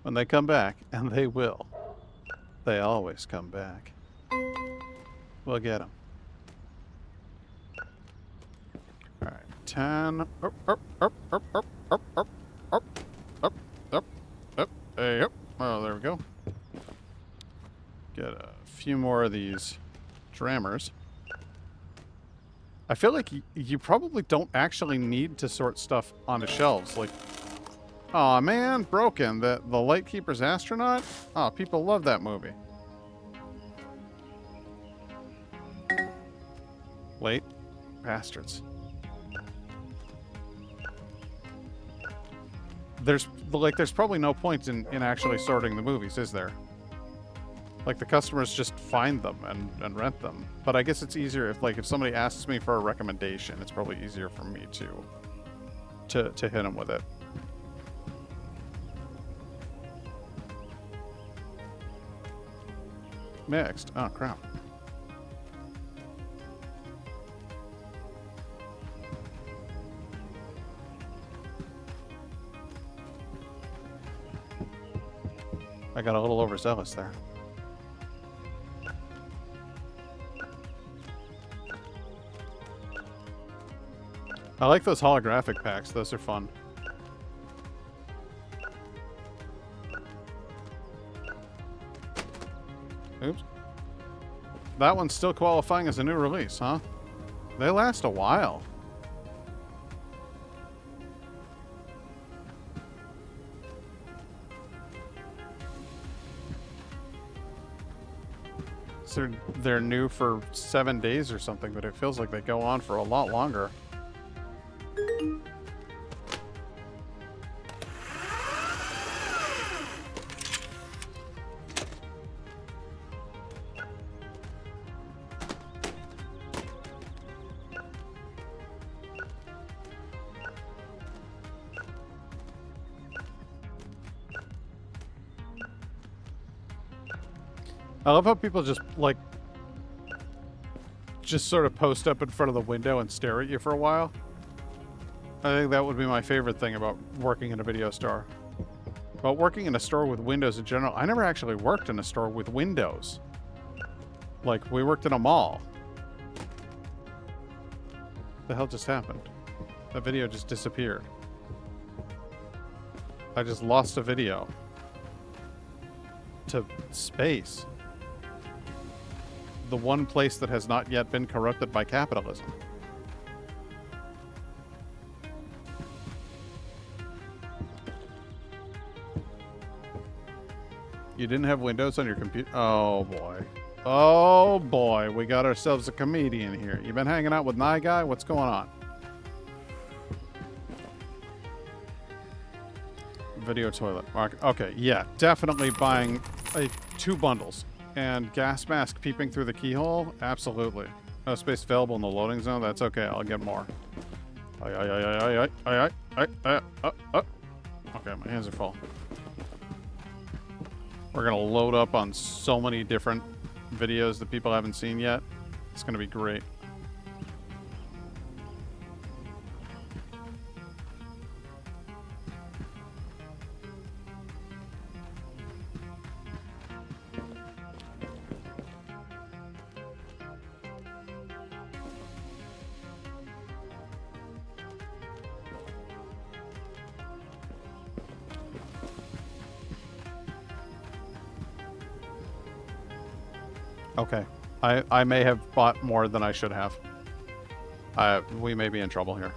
When they come back, and they will. They always come back. We'll get them. Alright, 10. Hey, up. Oh, there we go. Get a few more of these drammers. I feel like you probably don't actually need to sort stuff onto shelves. Like, aw, man, Broken, the Lightkeeper's Astronaut? Oh, people love that movie. Late bastards. There's probably no point in actually sorting the movies, is there? Like, the customers just find them and rent them. But I guess it's easier if somebody asks me for a recommendation, it's probably easier for me to hit them with it. Mixed. Oh, crap. I got a little overzealous there. I like those holographic packs. Those are fun. Oops. That one's still qualifying as a new release, huh? They last a while. So they're new for 7 days or something, but it feels like they go on for a lot longer. I love how people just sort of post up in front of the window and stare at you for a while. I think that would be my favorite thing about working in a video store. About working in a store with windows in general. I never actually worked in a store with windows. Like, we worked in a mall. What the hell just happened? That video just disappeared. I just lost a video. To space. The one place that has not yet been corrupted by capitalism. You didn't have Windows on your computer? Oh, boy. Oh, boy. We got ourselves a comedian here. You been hanging out with Nye Guy? What's going on? Video toilet. Okay, yeah. Definitely buying 2 bundles. And gas mask peeping through the keyhole? Absolutely. No space available in the loading zone? That's okay. I'll get more. Okay, my hands are full. We're going to load up on so many different videos that people haven't seen yet. It's going to be great. Okay. I may have bought more than I should have. We may be in trouble here.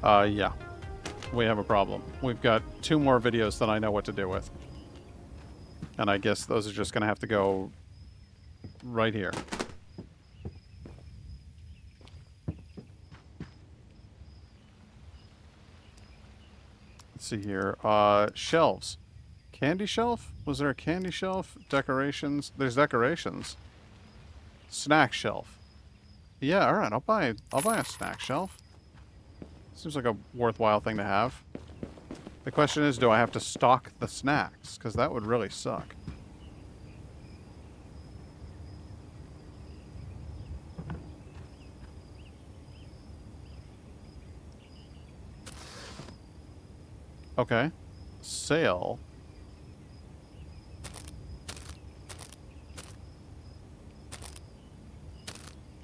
Yeah. We have a problem. We've got 2 more videos that I know what to do with. And I guess those are just going to have to go right here. Let's see here. Shelves. Candy shelf? Was there a candy shelf? Decorations. There's decorations. Snack shelf. Yeah, all right. I'll buy a snack shelf. Seems like a worthwhile thing to have. The question is, do I have to stock the snacks? Because that would really suck. Okay. Sale.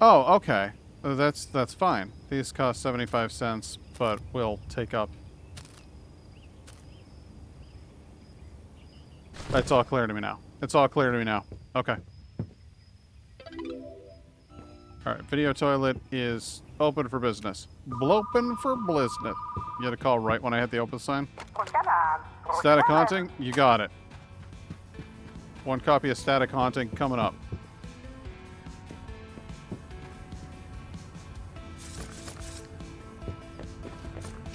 Oh, okay. That's fine. These cost 75 cents, but we'll take up. It's all clear to me now. It's all clear to me now. Okay. Alright, video toilet is open for business. Blopen for business. You had a call right when I hit the open sign. Static haunting? You got it. 1 copy of static haunting coming up.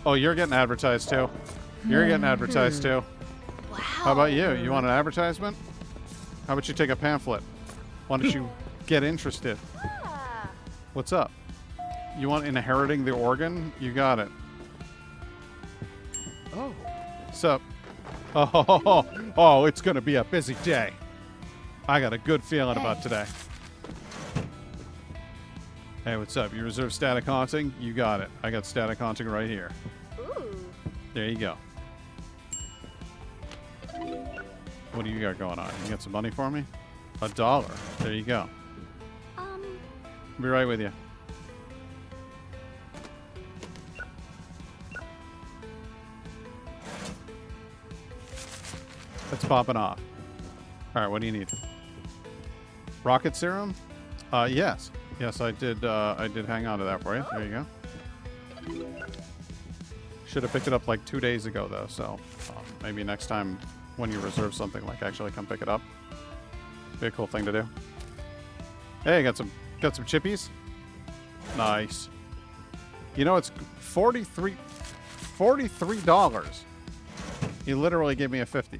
Oh, you're getting advertised too. You're getting advertised too. Wow. How about you? You want an advertisement? How about you take a pamphlet? Why don't you get interested? Ah. What's up? You want inheriting the organ? You got it. Oh. What's up? Oh, it's gonna be a busy day. I got a good feeling about today. Hey, what's up? You reserve static haunting? You got it. I got static haunting right here. Ooh. There you go. What do you got going on? You got some money for me? $1. There you go. I'll be right with you. It's popping off. All right, what do you need? Rocket serum? Yes. Yes, I did hang on to that for you. There you go. Should have picked it up like 2 days ago, though, so maybe next time when you reserve something, like actually come pick it up. Be a cool thing to do. Hey, got some chippies? Nice. You know, it's $43. He literally gave me a 50.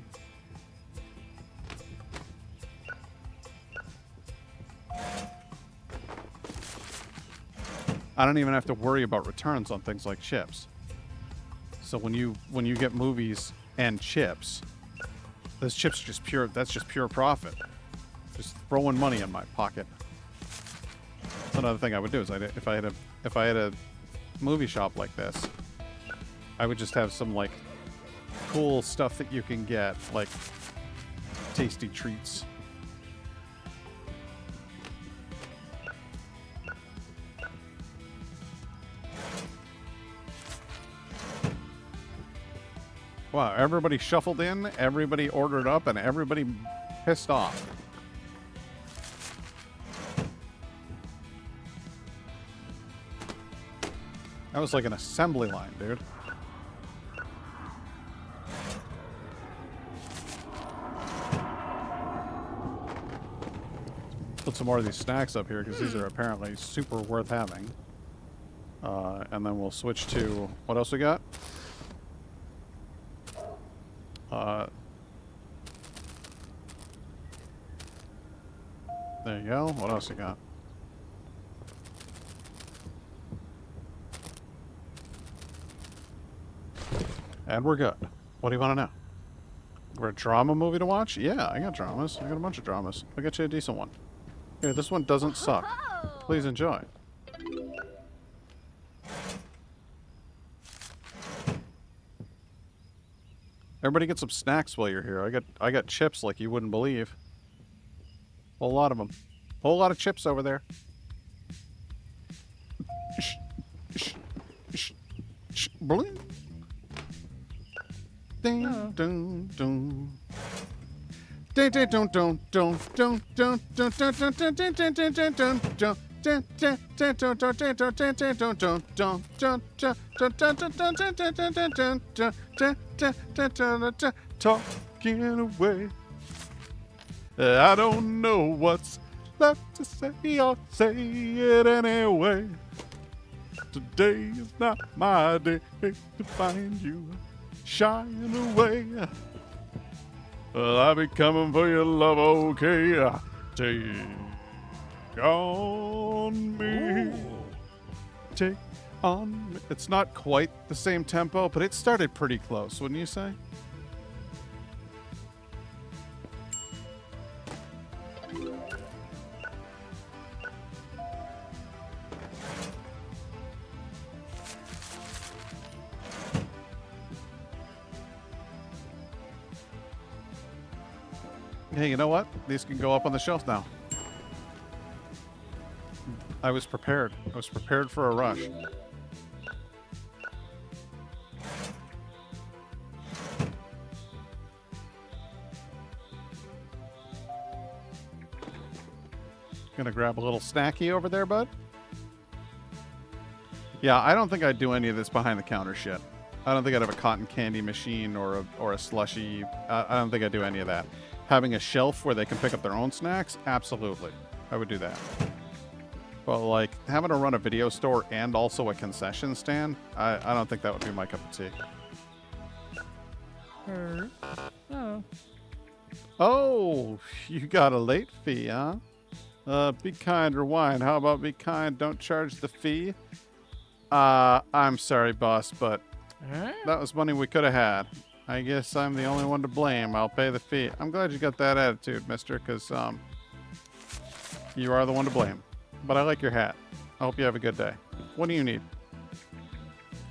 I don't even have to worry about returns on things like chips. So when you get movies and chips, those chips are just pure. That's just pure profit. Just throwing money in my pocket. That's another thing I would do is if I had a movie shop like this, I would just have some like cool stuff that you can get, like tasty treats. Wow, everybody shuffled in, everybody ordered up, and everybody pissed off. That was like an assembly line, dude. Put some more of these snacks up here because these are apparently super worth having. And then we'll switch to what else we got? There you go. What else you got? And we're good. What do you want to know? We're a drama movie to watch? Yeah, I got dramas. I got a bunch of dramas. I'll get you a decent one. Here, this one doesn't suck. Please enjoy. Everybody get some snacks while you're here. I got chips like you wouldn't believe. A whole lot of them. Whole lot of chips over there. Bling. Ding, dun, dun. Ding, ding, dun, dun, dun, dun, dun, dun, dun, dun, dun, dun, dun, dun, dun, dun, dun. Talking away. I don't know what's left to say. I'll say it anyway. Today is not my day to find you shying away. Well, I'll be coming for your love, okay? Take on me. Take on me. It's not quite the same tempo, but it started pretty close, wouldn't you say? Hey, you know what? These can go up on the shelf now. I was prepared. I was prepared for a rush. Gonna grab a little snacky over there, bud? Yeah, I don't think I'd do any of this behind the counter shit. I don't think I'd have a cotton candy machine or a slushy. I don't think I'd do any of that. Having a shelf where they can pick up their own snacks? Absolutely. I would do that. But, like, having to run a video store and also a concession stand? I don't think that would be my cup of tea. Oh. Oh, you got a late fee, huh? Be kind, rewind. How about be kind, don't charge the fee? I'm sorry, boss, but that was money we could have had. I guess I'm the only one to blame. I'll pay the fee. I'm glad you got that attitude, mister, because you are the one to blame. But I like your hat. I hope you have a good day. What do you need?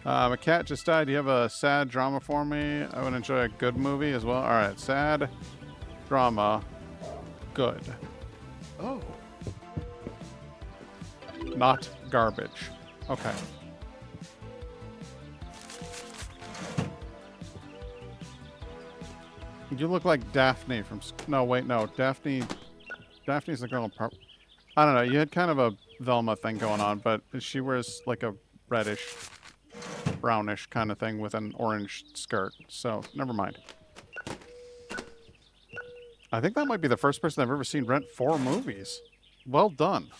My cat just died. Do you have a sad drama for me? I would enjoy a good movie as well. All right, sad drama, good. Oh. Not garbage. Okay. You look like Daphne from... No, wait, no. Daphne's the girl in... I don't know. You had kind of a Velma thing going on, but she wears like a reddish, brownish kind of thing with an orange skirt. So, never mind. I think that might be the first person I've ever seen rent 4 movies. Well done.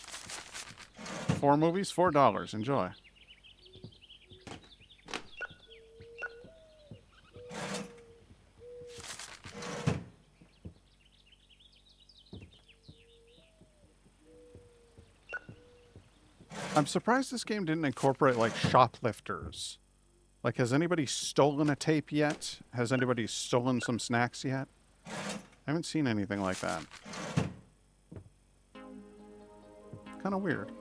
4 movies, $4. Enjoy. I'm surprised this game didn't incorporate, like, shoplifters. Like, has anybody stolen a tape yet? Has anybody stolen some snacks yet? I haven't seen anything like that. Kind of weird.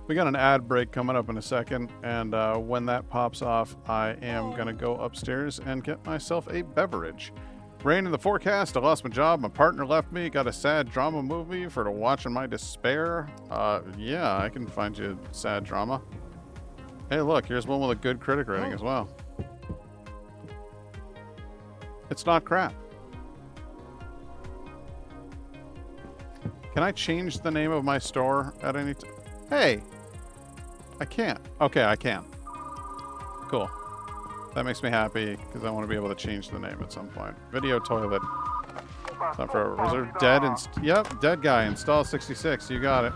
We got an ad break coming up in a second, and when that pops off, I am going to go upstairs and get myself a beverage. Rain in the forecast. I lost my job. My partner left me. Got a sad drama movie for to watch in my despair. Yeah, I can find you a sad drama. Hey, look, here's one with a good critic rating as well. It's not crap. Can I change the name of my store at any time? Hey! I can't. Okay, I can. Cool. That makes me happy because I want to be able to change the name at some point. Video toilet. Time for a reserve. Dead. Yep, dead guy. Install 66. You got it.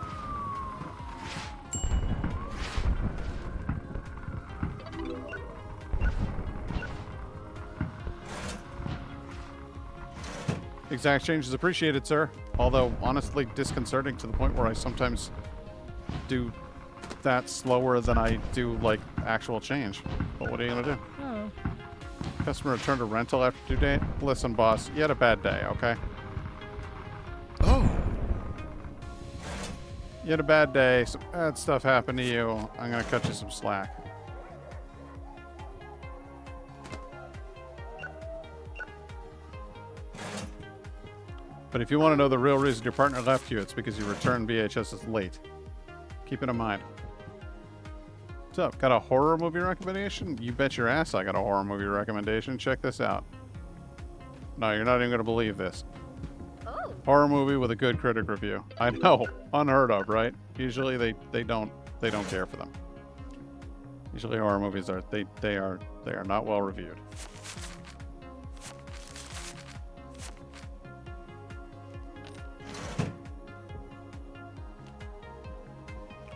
Exact change is appreciated, sir. Although, honestly, disconcerting to the point where I sometimes do that slower than I do, like, actual change. But what are you going to do? Oh. Customer returned a rental after due date? Listen, boss, you had a bad day, okay? Oh. You had a bad day. Some bad stuff happened to you. I'm going to cut you some slack. But if you want to know the real reason your partner left you, it's because you returned VHSs late. Keep it in mind. What's up? Got a horror movie recommendation? You bet your ass I got a horror movie recommendation. Check this out. No, you're not even going to believe this. Oh. Horror movie with a good critic review. I know. Unheard of, right? Usually they don't care for them. Usually horror movies are they are not well reviewed.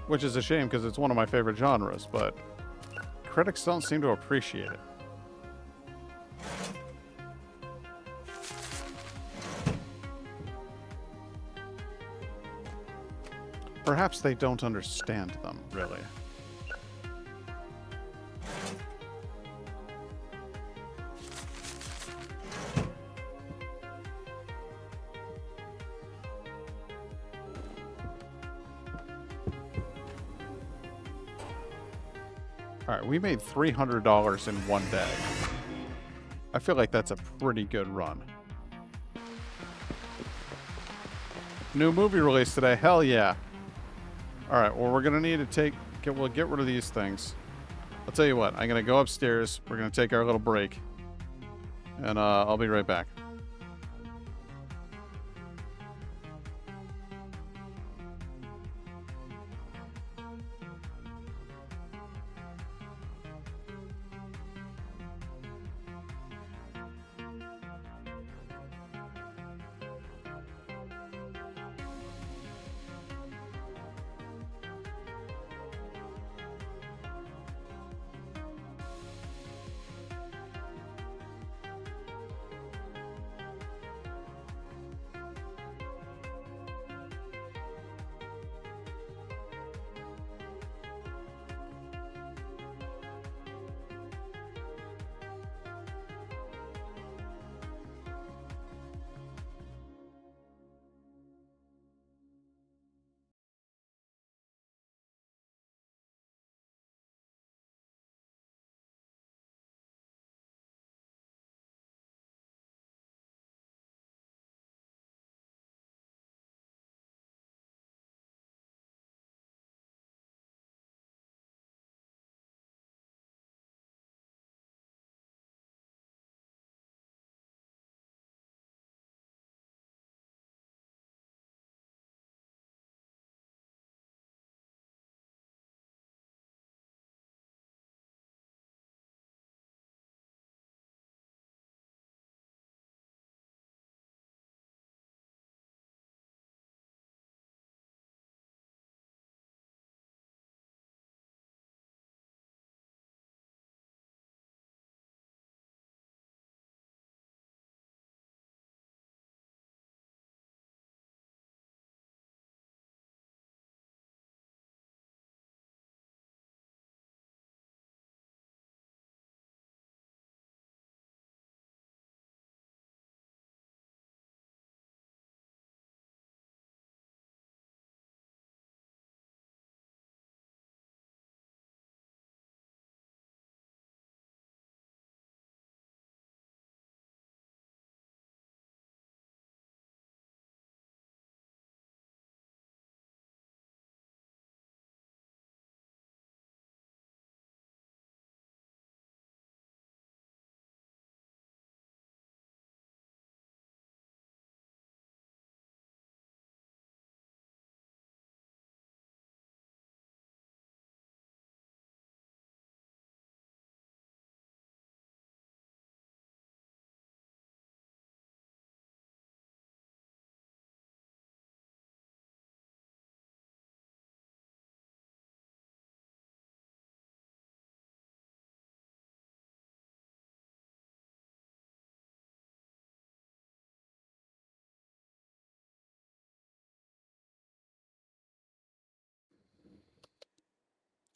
Which is a shame because it's one of my favorite genres, but critics don't seem to appreciate it. Perhaps they don't understand them, really. All right, we made $300 in one day. I feel like that's a pretty good run. New movie release today. Hell yeah. All right, well, we're going to need to we'll get rid of these things. I'll tell you what, I'm going to go upstairs. We're going to take our little break. And I'll be right back.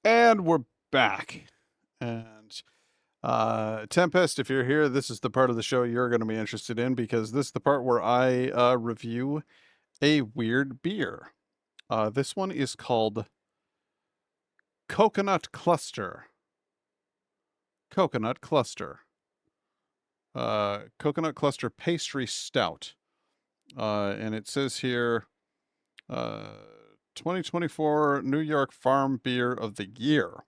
And we're back. And Tempest, if you're here, this is the part of the show you're going to be interested in because this is the part where I review a weird beer. This one is called Coconut Cluster. Coconut Cluster. Coconut Cluster Pastry Stout. And it says here, 2024 New York Farm Beer of the Year.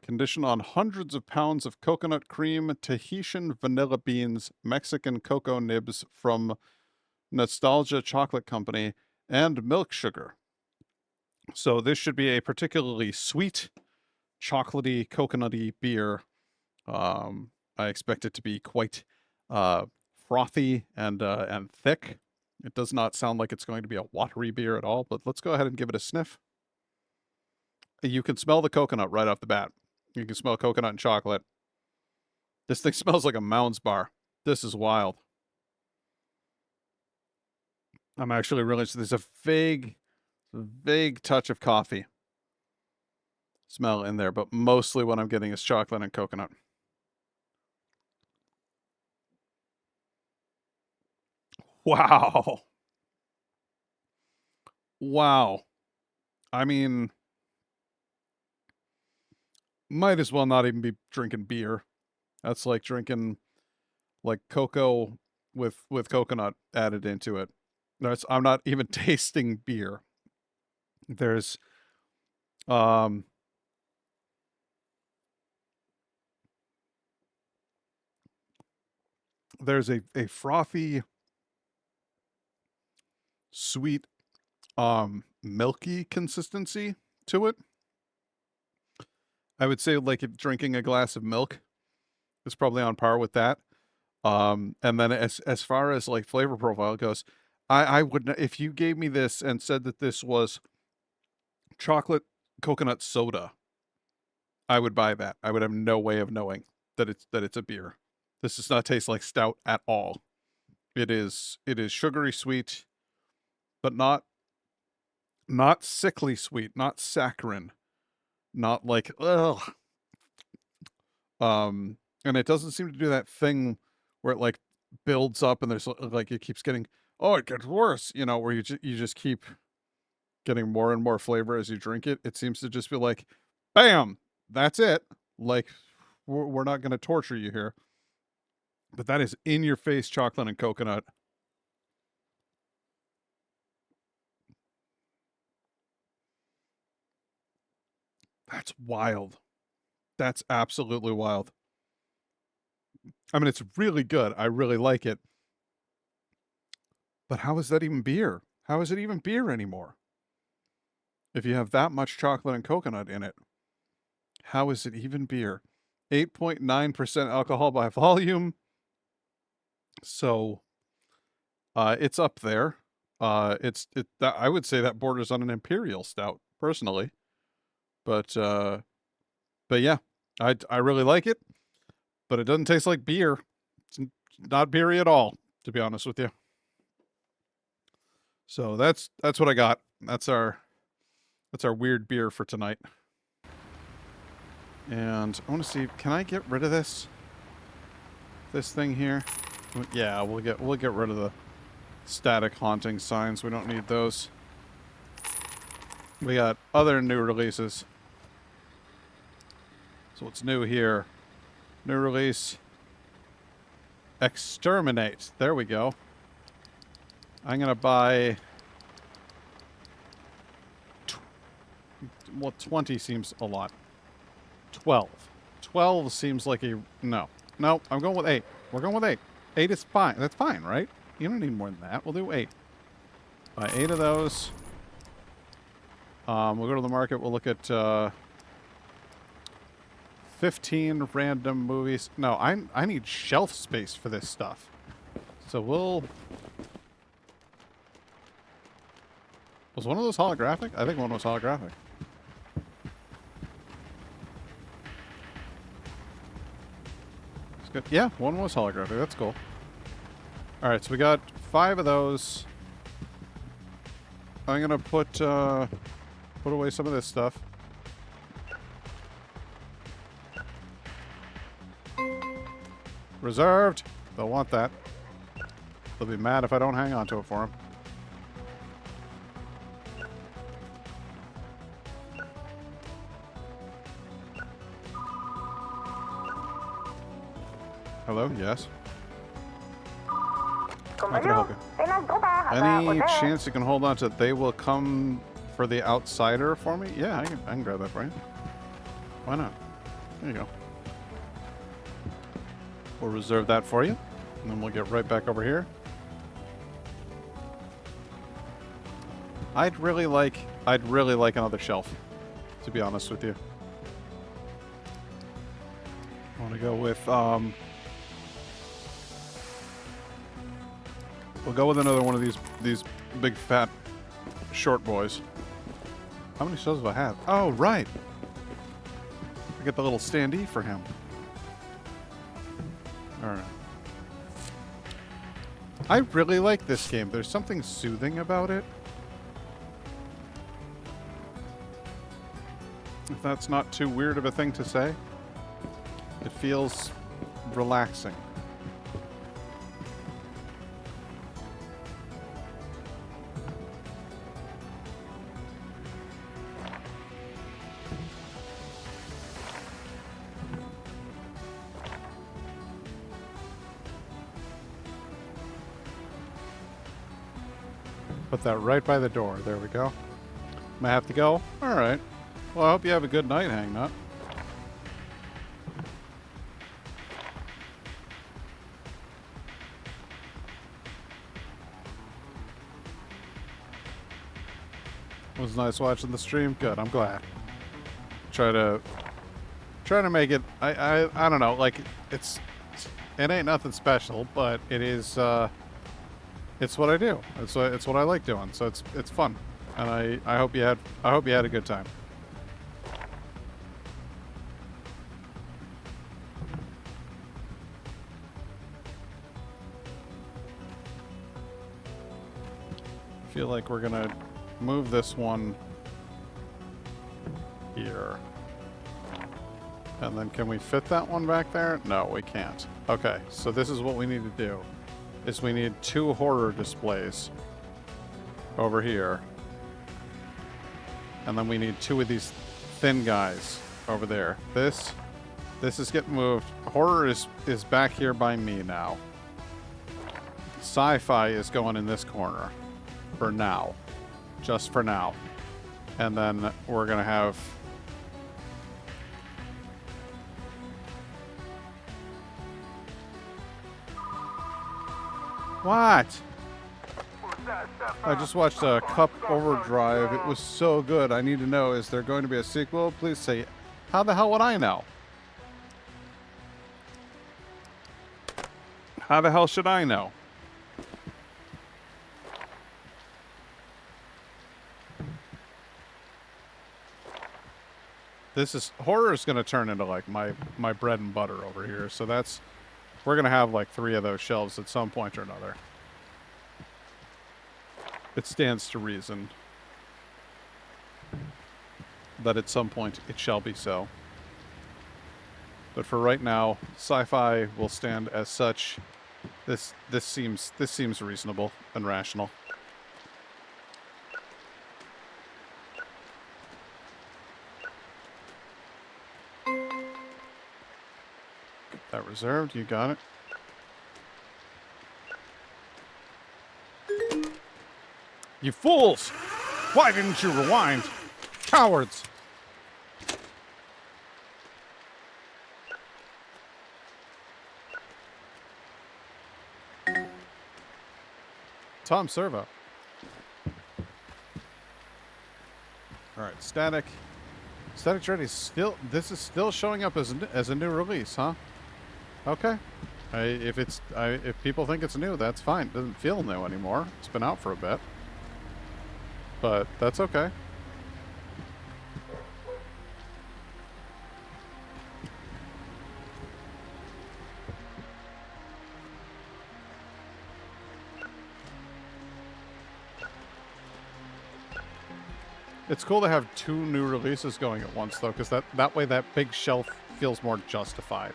Conditioned on hundreds of pounds of coconut cream, Tahitian vanilla beans, Mexican cocoa nibs from Nostalgia Chocolate Company, and milk sugar. So this should be a particularly sweet, chocolatey, coconutty beer. I expect it to be quite frothy and thick. It does not sound like it's going to be a watery beer at all, but let's go ahead and give it a sniff. You can smell the coconut right off the bat. You can smell coconut and chocolate. This thing smells like a Mounds bar. This is wild. I'm actually really... There's a vague touch of coffee smell in there, but mostly what I'm getting is chocolate and coconut. Wow. Wow. I mean, might as well not even be drinking beer. That's like drinking like cocoa with coconut added into it. I'm not even tasting beer. There's there's a frothy, sweet, milky consistency to it. I would say like if drinking a glass of milk is probably on par with that. And then as far as like flavor profile goes, I would, if you gave me this and said that this was chocolate coconut soda, I would buy that. I would have no way of knowing that it's a beer. This does not taste like stout at all. It is sugary sweet, but not sickly sweet, not saccharine, not like ugh. And it doesn't seem to do that thing where it like builds up and there's like it keeps getting, oh, it gets worse, you know, where you just keep getting more and more flavor as you drink it. It seems to just be like, bam, that's it. Like we're not going to torture you here. But that is in your face chocolate and coconut. That's wild. That's absolutely wild. I mean, it's really good. I really like it. But how is that even beer? How is it even beer anymore? If you have that much chocolate and coconut in it, how is it even beer? 8.9% alcohol by volume. So, it's up there. I would say that borders on an imperial stout, personally. But yeah, I really like it. But it doesn't taste like beer. It's not beery at all, to be honest with you. So that's what I got. That's our weird beer for tonight. And I want to see, can I get rid of this thing here? Yeah, we'll get rid of the static haunting signs. We don't need those. We got other new releases. So what's new here? New release. Exterminate. There we go. I'm going to buy... Well, 20 seems a lot. 12. 12 seems like a... No. No, I'm going with 8. We're going with 8. 8 is fine. That's fine, right? You don't need more than that. We'll do 8. Buy 8 of those. We'll go to the market. We'll look at... 15 random movies. No, I need shelf space for this stuff. So we'll... Was one of those holographic? I think one was holographic. It's good. Yeah, one was holographic. That's cool. Alright, so we got 5 of those. I'm gonna put away some of this stuff. Reserved. They'll want that. They'll be mad if I don't hang on to it for them. Hello? Yes? How can I help you? Any chance you can hold on to it? They will come for the outsider for me? Yeah, I can grab that for you. Why not? There you go. We'll reserve that for you, and then we'll get right back over here. I'd really like another shelf, to be honest with you. I want to go with we'll go with another one of these big fat short boys. How many shelves do I have? Oh, right. I get the little standee for him. All right. I really like this game. There's something soothing about it. If that's not too weird of a thing to say. It feels relaxing. Put that right by the door. There we go. Might have to go? Alright. Well, I hope you have a good night, Hangnut. It was nice watching the stream. Good, I'm glad. Try to make it. I don't know. Like it ain't nothing special, but it is. It's what I do. It's what I like doing. So it's fun, and I hope you had a good time. I feel like we're gonna move this one here. And then can we fit that one back there? No, we can't. Okay, so this is what we need to do. Is we need 2 horror displays over here. And then we need 2 of these thin guys over there. This is getting moved. Horror is back here by me now. Sci-fi is going in this corner. For now. Just for now. And then we're gonna have what? I just watched Cup Overdrive. It was so good. I need to know, is there going to be a sequel? Please say, how the hell would I know? How the hell should I know? Horror is going to turn into like my bread and butter over here. So we're going to have like 3 of those shelves at some point or another. It stands to reason that at some point it shall be so. But for right now, sci-fi will stand as such. This seems reasonable and rational. Get that reserved. You got it. You fools! Why didn't you rewind? Cowards! Tom Servo. Alright, Static. Static Ready still. This is still showing up as a new release, huh? Okay. If people think it's new, that's fine. It doesn't feel new anymore. It's been out for a bit. But that's okay. It's cool to have 2 new releases going at once, though, because that way that big shelf feels more justified.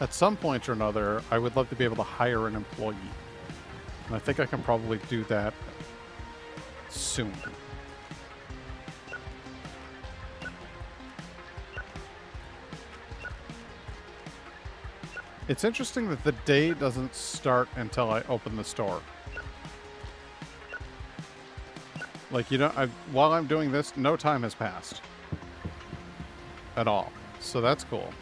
at some point or another, I would love to be able to hire an employee. And I think I can probably do that soon. It's interesting that the day doesn't start until I open the store. Like, you know, while I'm doing this, no time has passed. At all. So that's cool.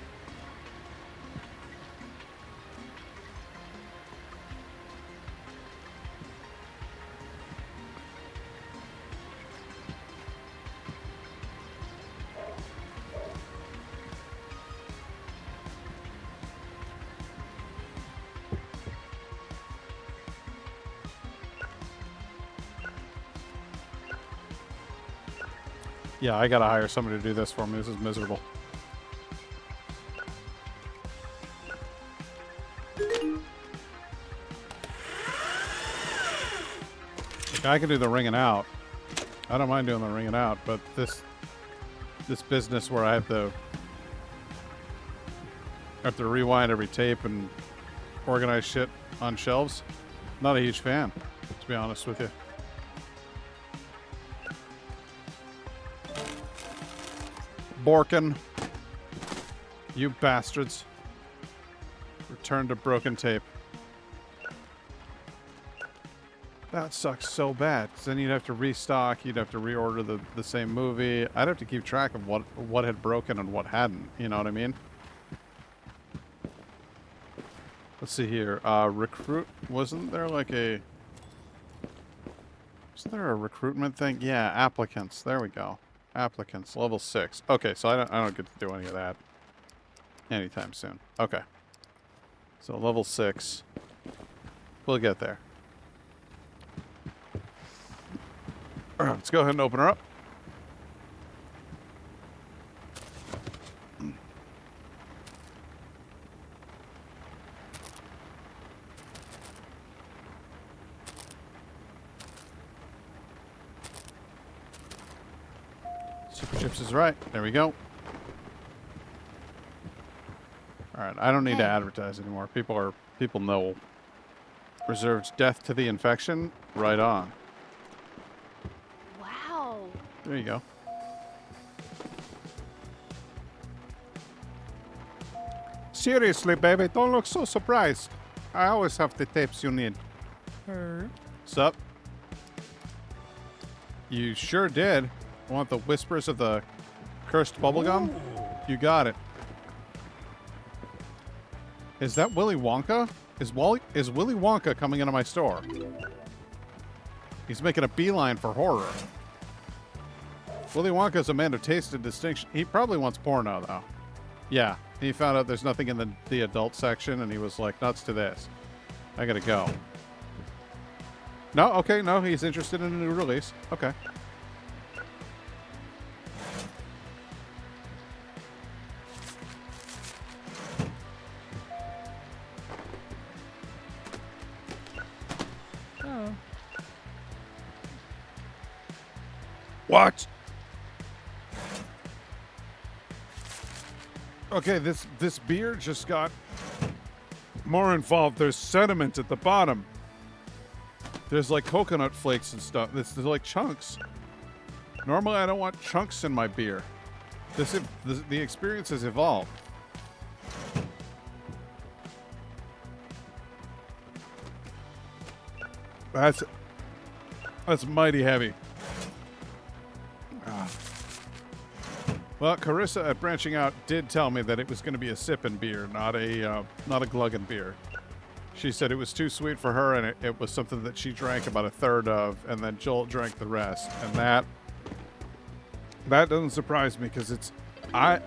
Yeah, I gotta hire somebody to do this for me. This is miserable. Like, I can do the ringing out. I don't mind doing the ringing out, but this business where I have to rewind every tape and organize shit on shelves, not a huge fan, to be honest with you. Borkin. You bastards. Return to broken tape. That sucks so bad, because then you'd have to restock, you'd have to reorder the same movie. I'd have to keep track of what had broken and what hadn't, you know what I mean? Let's see here. Recruit, wasn't there like a... Wasn't there a recruitment thing? Yeah, applicants. There we go. Applicants, level 6. Okay, so I don't get to do any of that anytime soon. Okay. So level 6. We'll get there. Alright, let's go ahead and open her up. Super Chips is right. There we go. Alright, I don't need to advertise anymore. People know. Reserves death to the infection. Right on. Wow. There you go. Seriously, baby, don't look so surprised. I always have the tapes you need. Sup? You sure did. Want the whispers of the cursed bubblegum? You got it. Is that Willy Wonka? Is Willy Wonka coming into my store? He's making a beeline for horror. Willy Wonka's a man of taste and distinction. He probably wants porno, though. Yeah, he found out there's nothing in the adult section, and he was like, nuts to this. I gotta go. No? Okay, no, he's interested in a new release. Okay. Oh. What? Okay, this beer just got more involved. There's sediment at the bottom. There's like coconut flakes and stuff. There's like chunks. Normally, I don't want chunks in my beer. The experience has evolved. That's mighty heavy. Well, Carissa at Branching Out did tell me that it was going to be a sipping beer, not a glugging beer. She said it was too sweet for her, and it was something that she drank about a third of, and then Joel drank the rest. And that doesn't surprise me, because it's a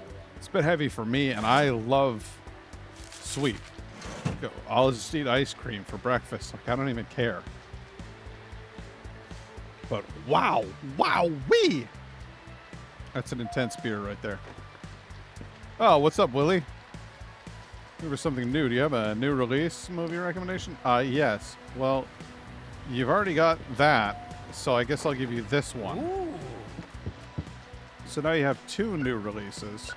bit heavy for me, and I love sweet. I'll just eat ice cream for breakfast. Like, I don't even care. But wow-wee! That's an intense beer right there. Oh, what's up, Willie? Looking for something new. Do you have a new release movie recommendation? Yes. Well, you've already got that, so I guess I'll give you this one. Ooh. So now you have 2 new releases.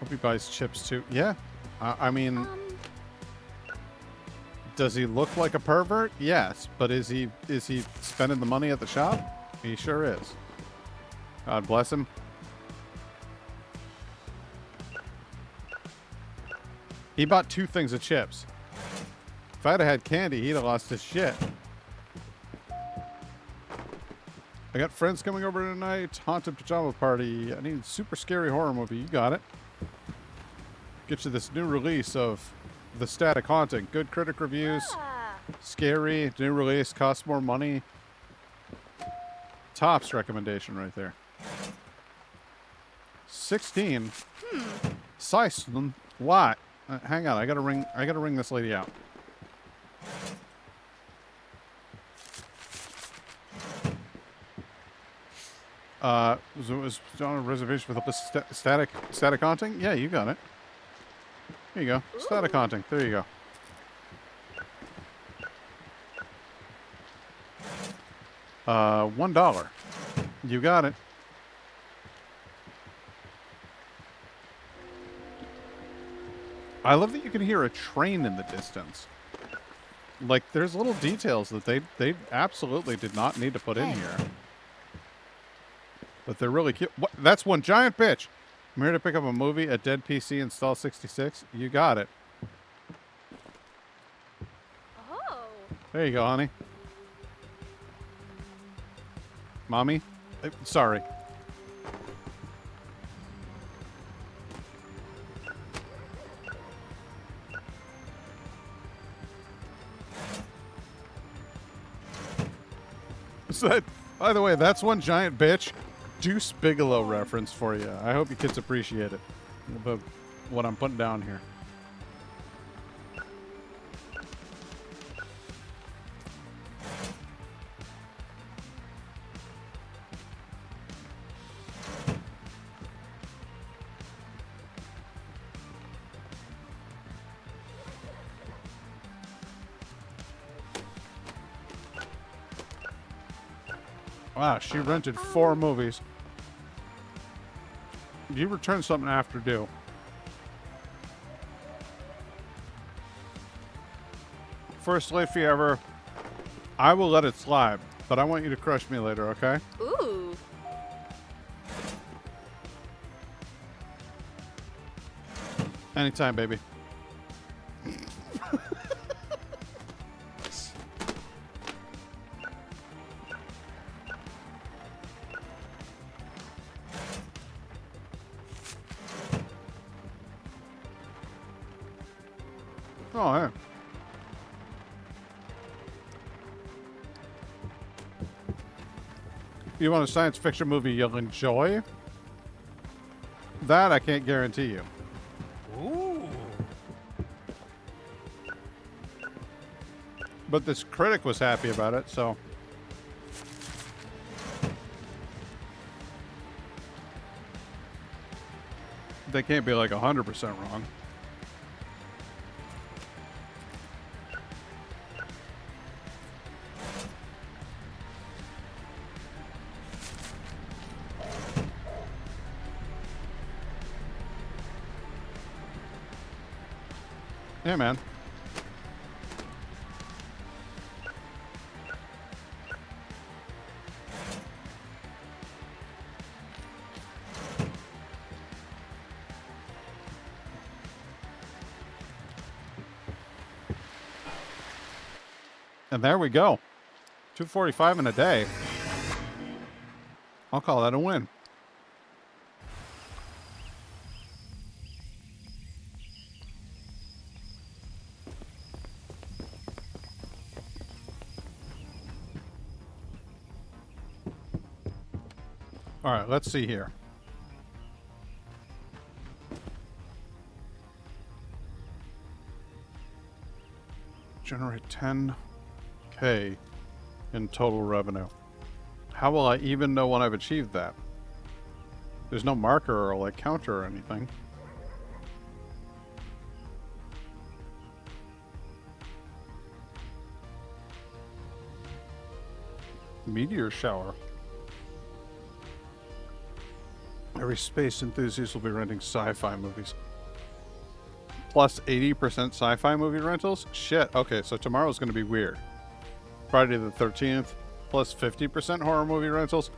hope he buys chips too. Yeah. I mean, does he look like a pervert? Yes. But is he spending the money at the shop? He sure is. God bless him. He bought 2 things of chips. If I'd have had candy, he'd have lost his shit. I got friends coming over tonight. Haunted pajama party. I need a super scary horror movie. You got it. Get you this new release of The Static Haunting. Good critic reviews. Scary. New release. Costs more money. Tops recommendation right there. 16. Size. What? Hang on. I gotta ring this lady out. Was on a reservation for the static haunting? Yeah, you got it. Here you go. Static haunting. There you go. $1. You got it. I love that you can hear a train in the distance. Like, there's little details that they absolutely did not need to put in here. But they're really cute. What? That's one giant bitch. I'm here to pick up a movie, a dead PC, install 66. You got it. Oh. There you go, honey. Mommy? Sorry. So, by the way, that's one giant bitch. Deuce Bigelow reference for you. I hope you kids appreciate it. What I'm putting down here. Wow, she rented 4 movies. You return something after due. First late fee ever. I will let it slide, but I want you to crush me later, okay? Ooh. Anytime, baby. Oh, yeah. You want a science fiction movie you'll enjoy? That I can't guarantee you. Ooh. But this critic was happy about it, so... They can't be like 100% wrong. Yeah, man. And there we go. 245 in a day. I'll call that a win. All right, let's see here. Generate 10K in total revenue. How will I even know when I've achieved that? There's no marker or like counter or anything. Meteor shower. Every space enthusiast will be renting sci-fi movies. Plus 80% sci-fi movie rentals? Shit. Okay, so tomorrow's going to be weird. Friday the 13th, plus 50% horror movie rentals.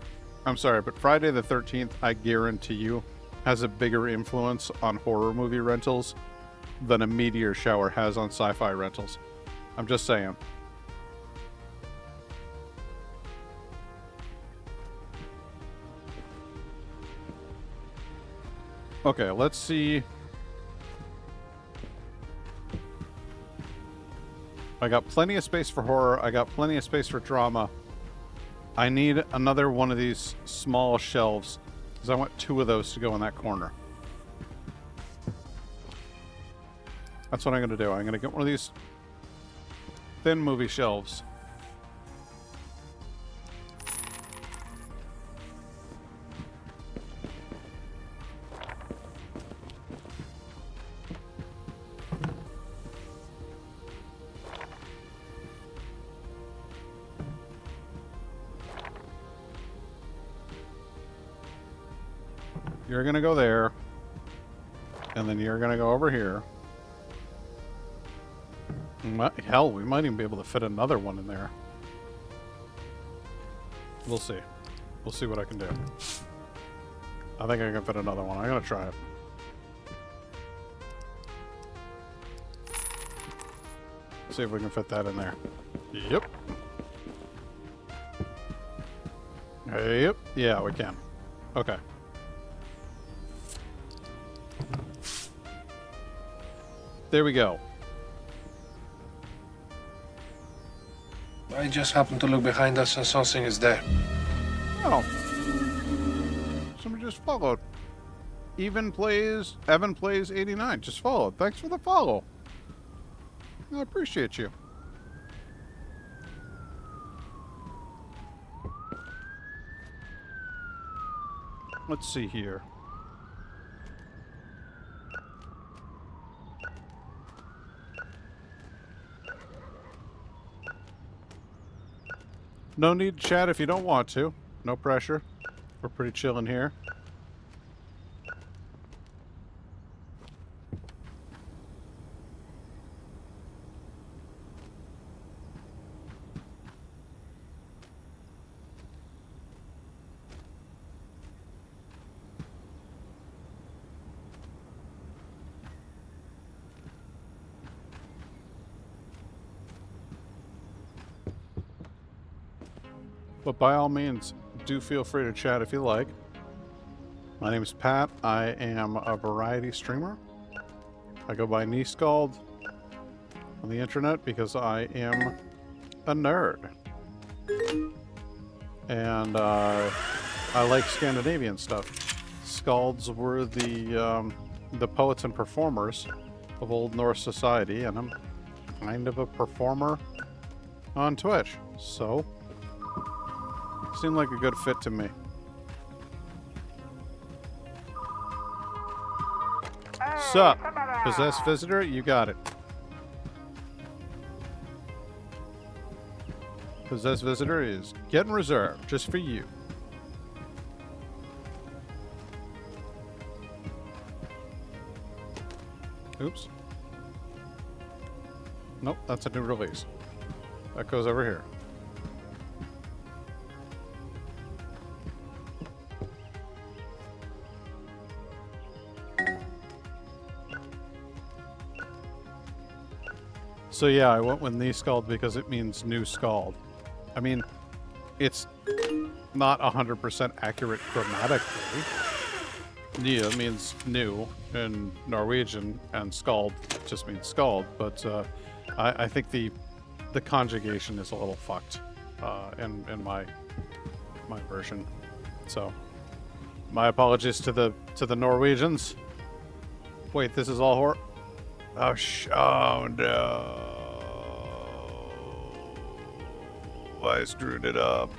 I'm sorry, but Friday the 13th, I guarantee you, has a bigger influence on horror movie rentals than a meteor shower has on sci-fi rentals. I'm just saying. Okay, let's see. I got plenty of space for horror. I got plenty of space for drama. I need another one of these small shelves because I want 2 of those to go in that corner. That's what I'm going to do. I'm going to get one of these thin movie shelves. You're going to go there. And then you're going to go over here. Hell, we might even be able to fit another one in there. We'll see. We'll see what I can do. I think I can fit another one. I'm going to try it. See if we can fit that in there. Yep. Yep. Yeah, we can. Okay. There we go. I just happened to look behind us and something is there. Oh. Somebody just followed. Evan plays 89. Just followed. Thanks for the follow. I appreciate you. Let's see here. No need to chat if you don't want to. No pressure. We're pretty chilling here. But by all means, do feel free to chat if you like. My name is Pat. I am a variety streamer. I go by nyskald on the internet because I am a nerd. And I like Scandinavian stuff. Skalds were the poets and performers of Old Norse society, and I'm kind of a performer on Twitch. So, seemed like a good fit to me. Sup? Possessed visitor? You got it. Possessed visitor is getting reserved just for you. Oops. Nope, that's a new release. That goes over here. So yeah, I went with nyskald because it means new skald. I mean, it's not 100% accurate grammatically. Nya means new in Norwegian, and skald just means skald, but I think the conjugation is a little fucked in my version. So my apologies to the Norwegians. Wait, this is all horror? Oh no. I screwed it up.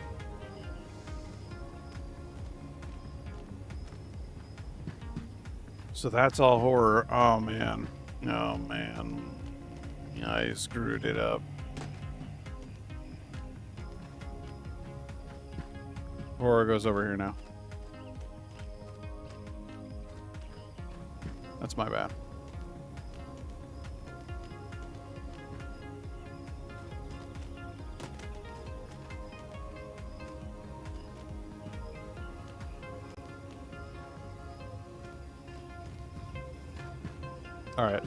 So that's all horror. Oh man. Oh man. I screwed it up. Horror goes over here now. That's my bad. All right,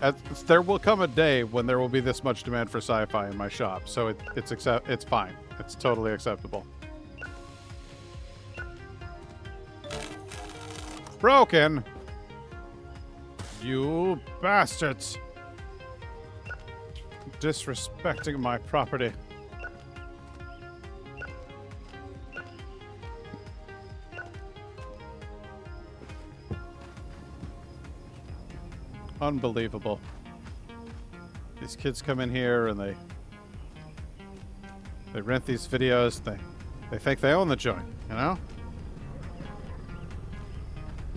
there will come a day when there will be this much demand for sci-fi in my shop, so it's fine. It's totally acceptable. Broken! You bastards! Disrespecting my property. Unbelievable. These kids come in here and they rent these videos. They think they own the joint, you know?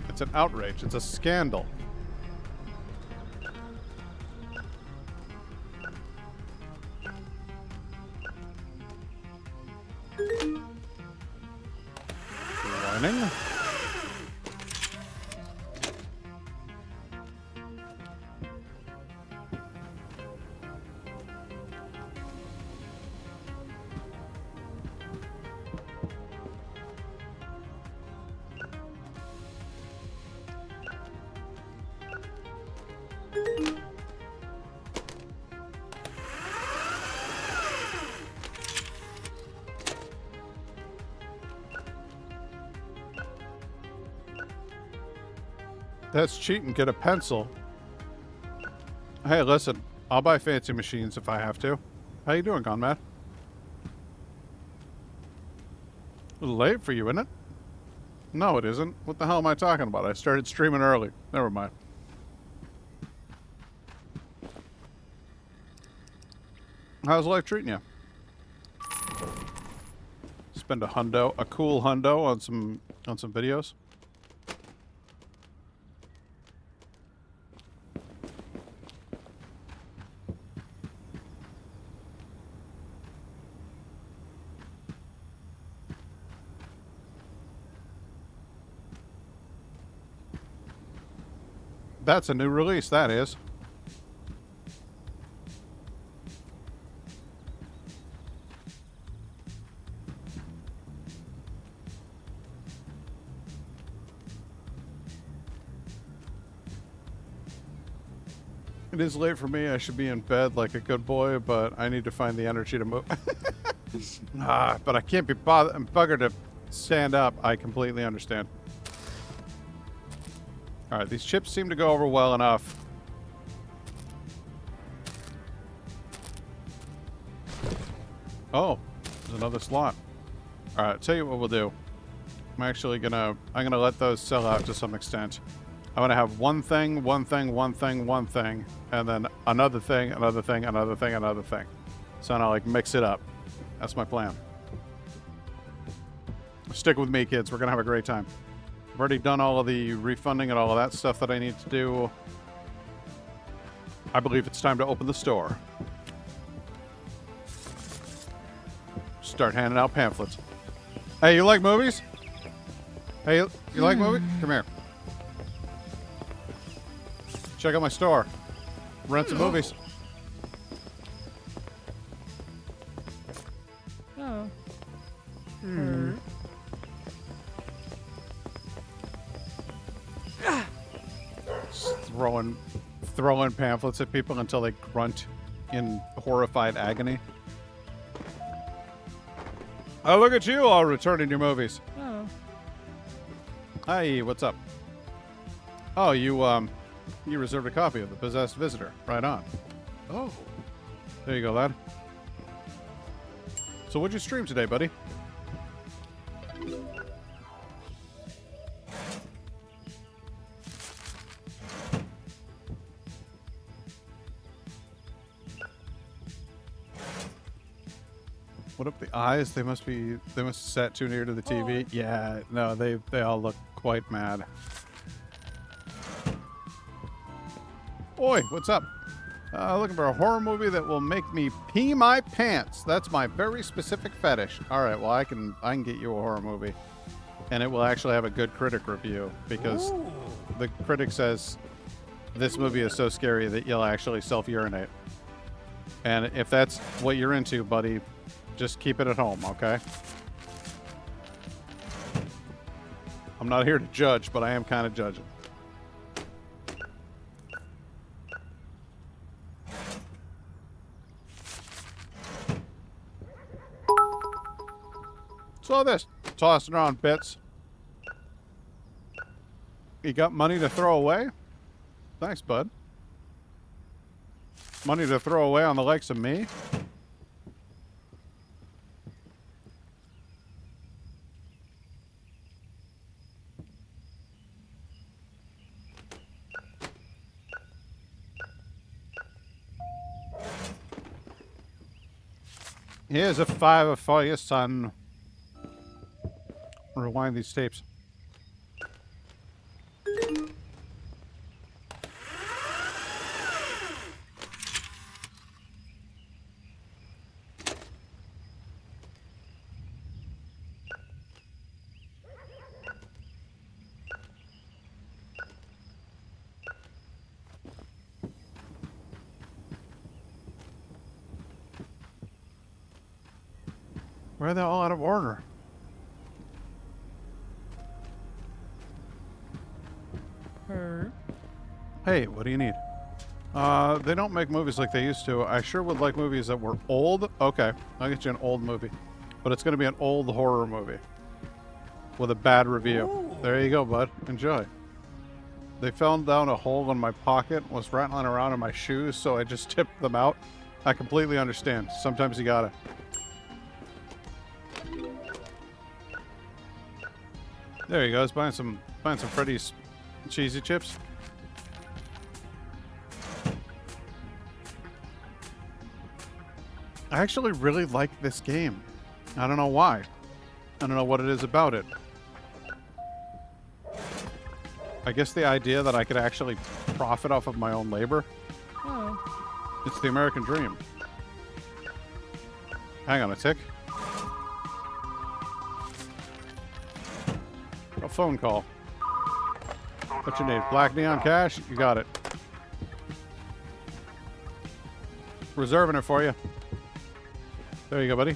It's an outrage. It's a scandal. Warning. That's cheating. Get a pencil. Hey, listen. I'll buy fancy machines if I have to. How you doing, Conrad? A little late for you, isn't it? No, it isn't. What the hell am I talking about? I started streaming early. Never mind. How's life treating you? Spend a cool hundo on some videos. That's a new release, that is. It is late for me. I should be in bed like a good boy, but I need to find the energy to move. But I can't be buggered to stand up. I completely understand. All right, these chips seem to go over well enough. Oh, there's another slot. All right, tell you what we'll do. I'm gonna let those sell out to some extent. I'm gonna have one thing, and then another thing, another thing, another thing, another thing. So I'm gonna like mix it up. That's my plan. Stick with me, kids. We're gonna have a great time. I've already done all of the refunding and all of that stuff that I need to do. I believe it's time to open the store. Start handing out pamphlets. Hey, you like movies? Hey, you like movies? Come here. Check out my store. Rent some movies. Oh. Just throwing pamphlets at people until they grunt in horrified agony. Oh, look at you all returning your movies. Oh. Hi, what's up? Oh, you reserved a copy of The Possessed Visitor. Right on. Oh. There you go, lad. So what'd you stream today, buddy? What up the eyes? They must have sat too near to the TV. Oh. Yeah, no, they all look quite mad. Oi, what's up? Looking for a horror movie that will make me pee my pants. That's my very specific fetish. All right, well I can get you a horror movie, and it will actually have a good critic review because the critic says this movie is so scary that you'll actually self-urinate. And if that's what you're into, buddy, just keep it at home, okay? I'm not here to judge, but I am kind of judging. So this, tossing around bits. You got money to throw away? Thanks, bud. Money to throw away on the likes of me? Here's a fiver for your son. Rewind these tapes. Why are they all out of order? Hey, what do you need? They don't make movies like they used to. I sure would like movies that were old. Okay, I'll get you an old movie. But it's going to be an old horror movie. With a bad review. Ooh. There you go, bud. Enjoy. They fell down a hole in my pocket, was rattling around in my shoes, so I just tipped them out. I completely understand. Sometimes you gotta. There you go. He's buying some Freddy's cheesy chips. I actually really like this game. I don't know why. I don't know what it is about it. I guess the idea that I could actually profit off of my own labor. Oh. It's the American dream. Hang on a tick. A phone call. What's your name? Black Neon Cash? You got it. Reserving it for you. There you go, buddy.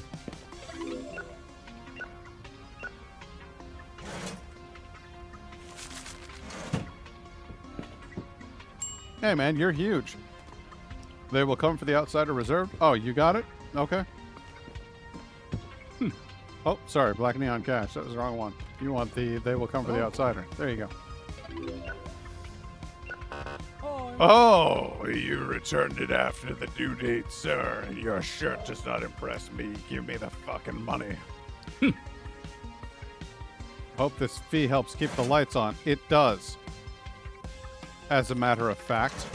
Hey, man, you're huge. They will come for the outsider reserved. Oh, you got it? Okay. Oh, sorry, Black Neon Cash. That was the wrong one. You want the they will come for the outsider. There you go. Oh, you returned it after the due date, sir. Your shirt does not impress me. Give me the fucking money. Hope this fee helps keep the lights on. It does. As a matter of fact.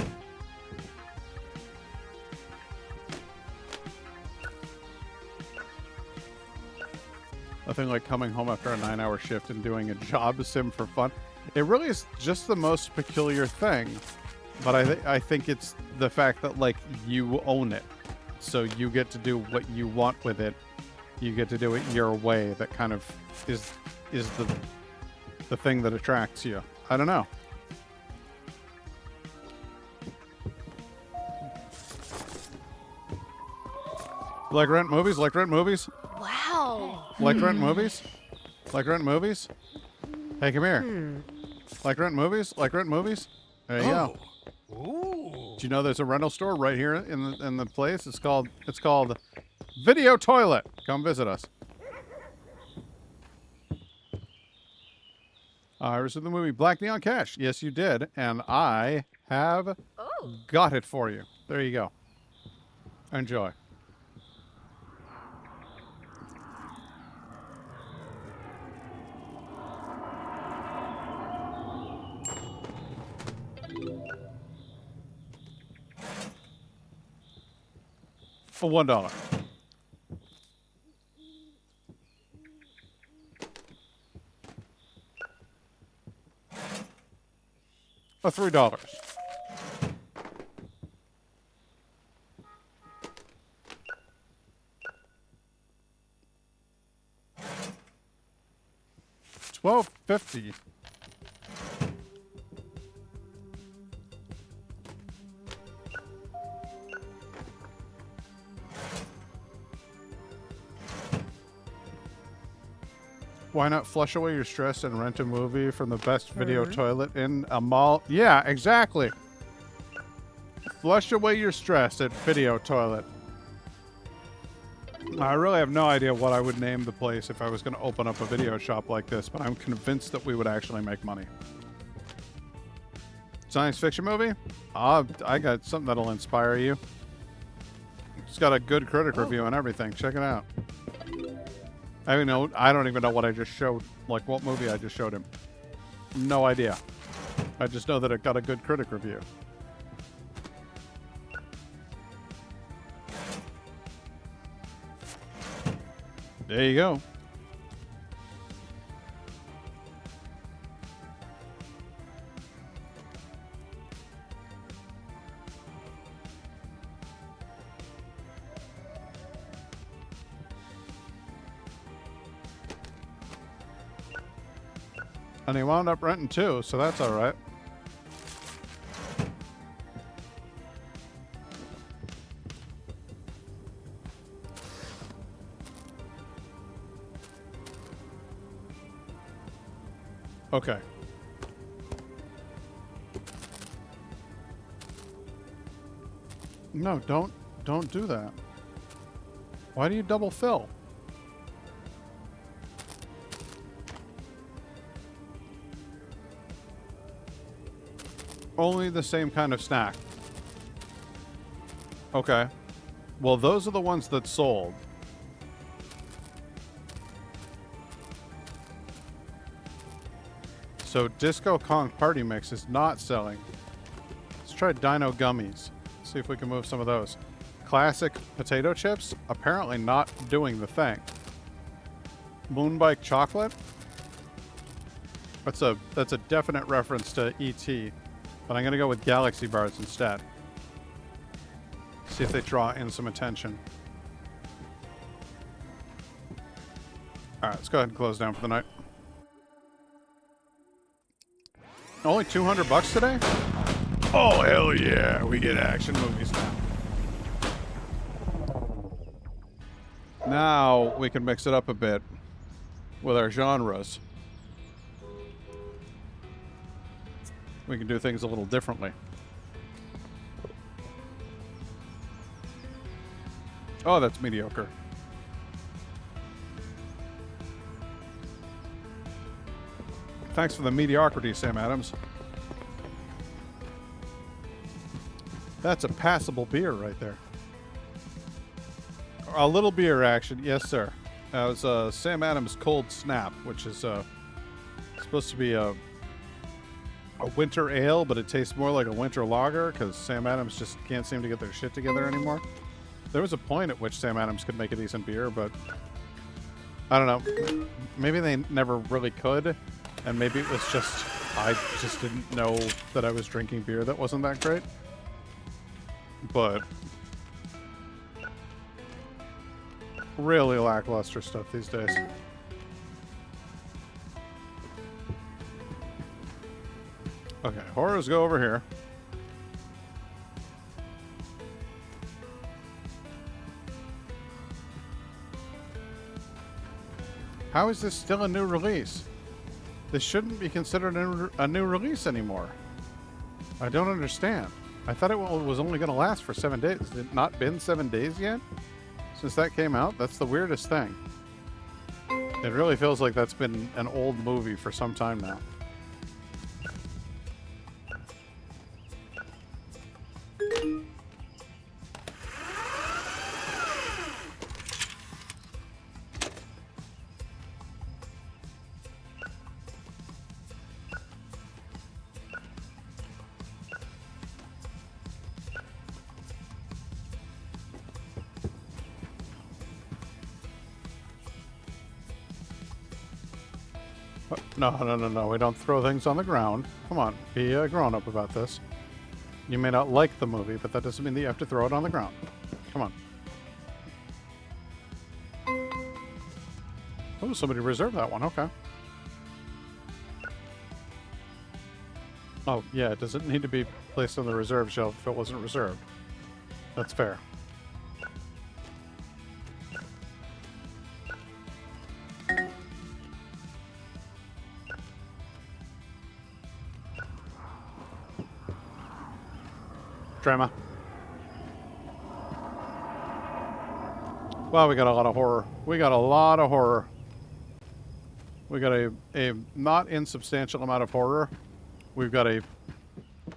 Nothing like coming home after a 9-hour shift and doing a job sim for fun. It really is just the most peculiar thing. But I think it's the fact that, like, you own it. So you get to do what you want with it. You get to do it your way. That kind of is the thing that attracts you. I don't know. Like rent movies? Like rent movies? Wow. Like rent movies? Like rent movies? Hey, come here. Like rent movies? Like rent movies? There you go. Ooh. Do you know there's a rental store right here in the place? It's called Video Toilet. Come visit us. I received the movie Black Neon Cash. Yes, you did, and I have got it for you. There you go. Enjoy. For $1. For $3. $12.50. Why not flush away your stress and rent a movie from the best video toilet in a mall? Yeah, exactly. Flush away your stress at Video Toilet. I really have no idea what I would name the place if I was going to open up a video shop like this, but I'm convinced that we would actually make money. Science fiction movie? I got something that'll inspire you. It's got a good critic review and everything. Check it out. I don't even know what I just showed. Like, what movie I just showed him. No idea. I just know that it got a good critic review. There you go. And he wound up renting too, so that's all right. Okay. No, don't do that. Why do you double fill? Only the same kind of snack. Okay. Well, those are the ones that sold. So Disco Kong Party Mix is not selling. Let's try Dino Gummies. See if we can move some of those. Classic potato chips, apparently not doing the thing. Moonbike chocolate. That's a definite reference to E.T., but I'm gonna go with Galaxy Bars instead. See if they draw in some attention. All right, let's go ahead and close down for the night. Only 200 bucks today? Oh, hell yeah. We get action movies now. Now we can mix it up a bit with our genres. We can do things a little differently. Oh, that's mediocre. Thanks for the mediocrity, Sam Adams. That's a passable beer right there. A little beer action, yes, sir. That was Sam Adams Cold Snap, which is supposed to be a winter ale, but it tastes more like a winter lager because Sam Adams just can't seem to get their shit together anymore. There was a point at which Sam Adams could make a decent beer, but I don't know. Maybe they never really could, and maybe it was just I just didn't know that I was drinking beer that wasn't that great. But really lackluster stuff these days. Okay, horrors go over here. How is this still a new release? This shouldn't be considered a new release anymore. I don't understand. I thought it was only going to last for 7 days. Has it not been 7 days yet since that came out? That's the weirdest thing. It really feels like that's been an old movie for some time now. No. We don't throw things on the ground. Come on, be a grown-up about this. You may not like the movie, but that doesn't mean that you have to throw it on the ground. Come on. Oh, somebody reserved that one. Okay. Oh, yeah. Does it need to be placed on the reserve shelf if it wasn't reserved? That's fair. Drama. Wow, we got a lot of horror. We got a lot of horror. We got a not insubstantial amount of horror. We've got a,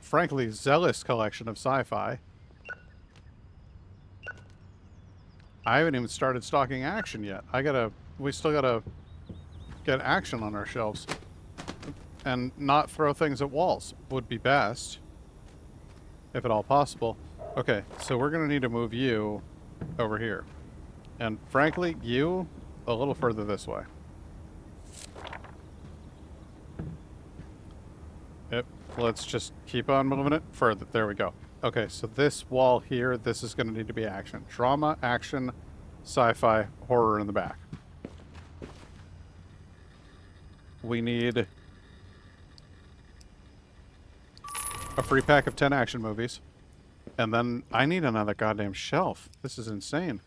frankly, zealous collection of sci-fi. I haven't even started stocking action yet. We still gotta get action on our shelves. And not throw things at walls would be best. If at all possible. Okay, so we're gonna need to move you over here. And frankly, you a little further this way. Yep, let's just keep on moving it further. There we go. Okay, so this wall here, this is gonna need to be action. Drama, action, sci-fi, horror in the back. We need a free pack of 10 action movies. And then I need another goddamn shelf. This is insane.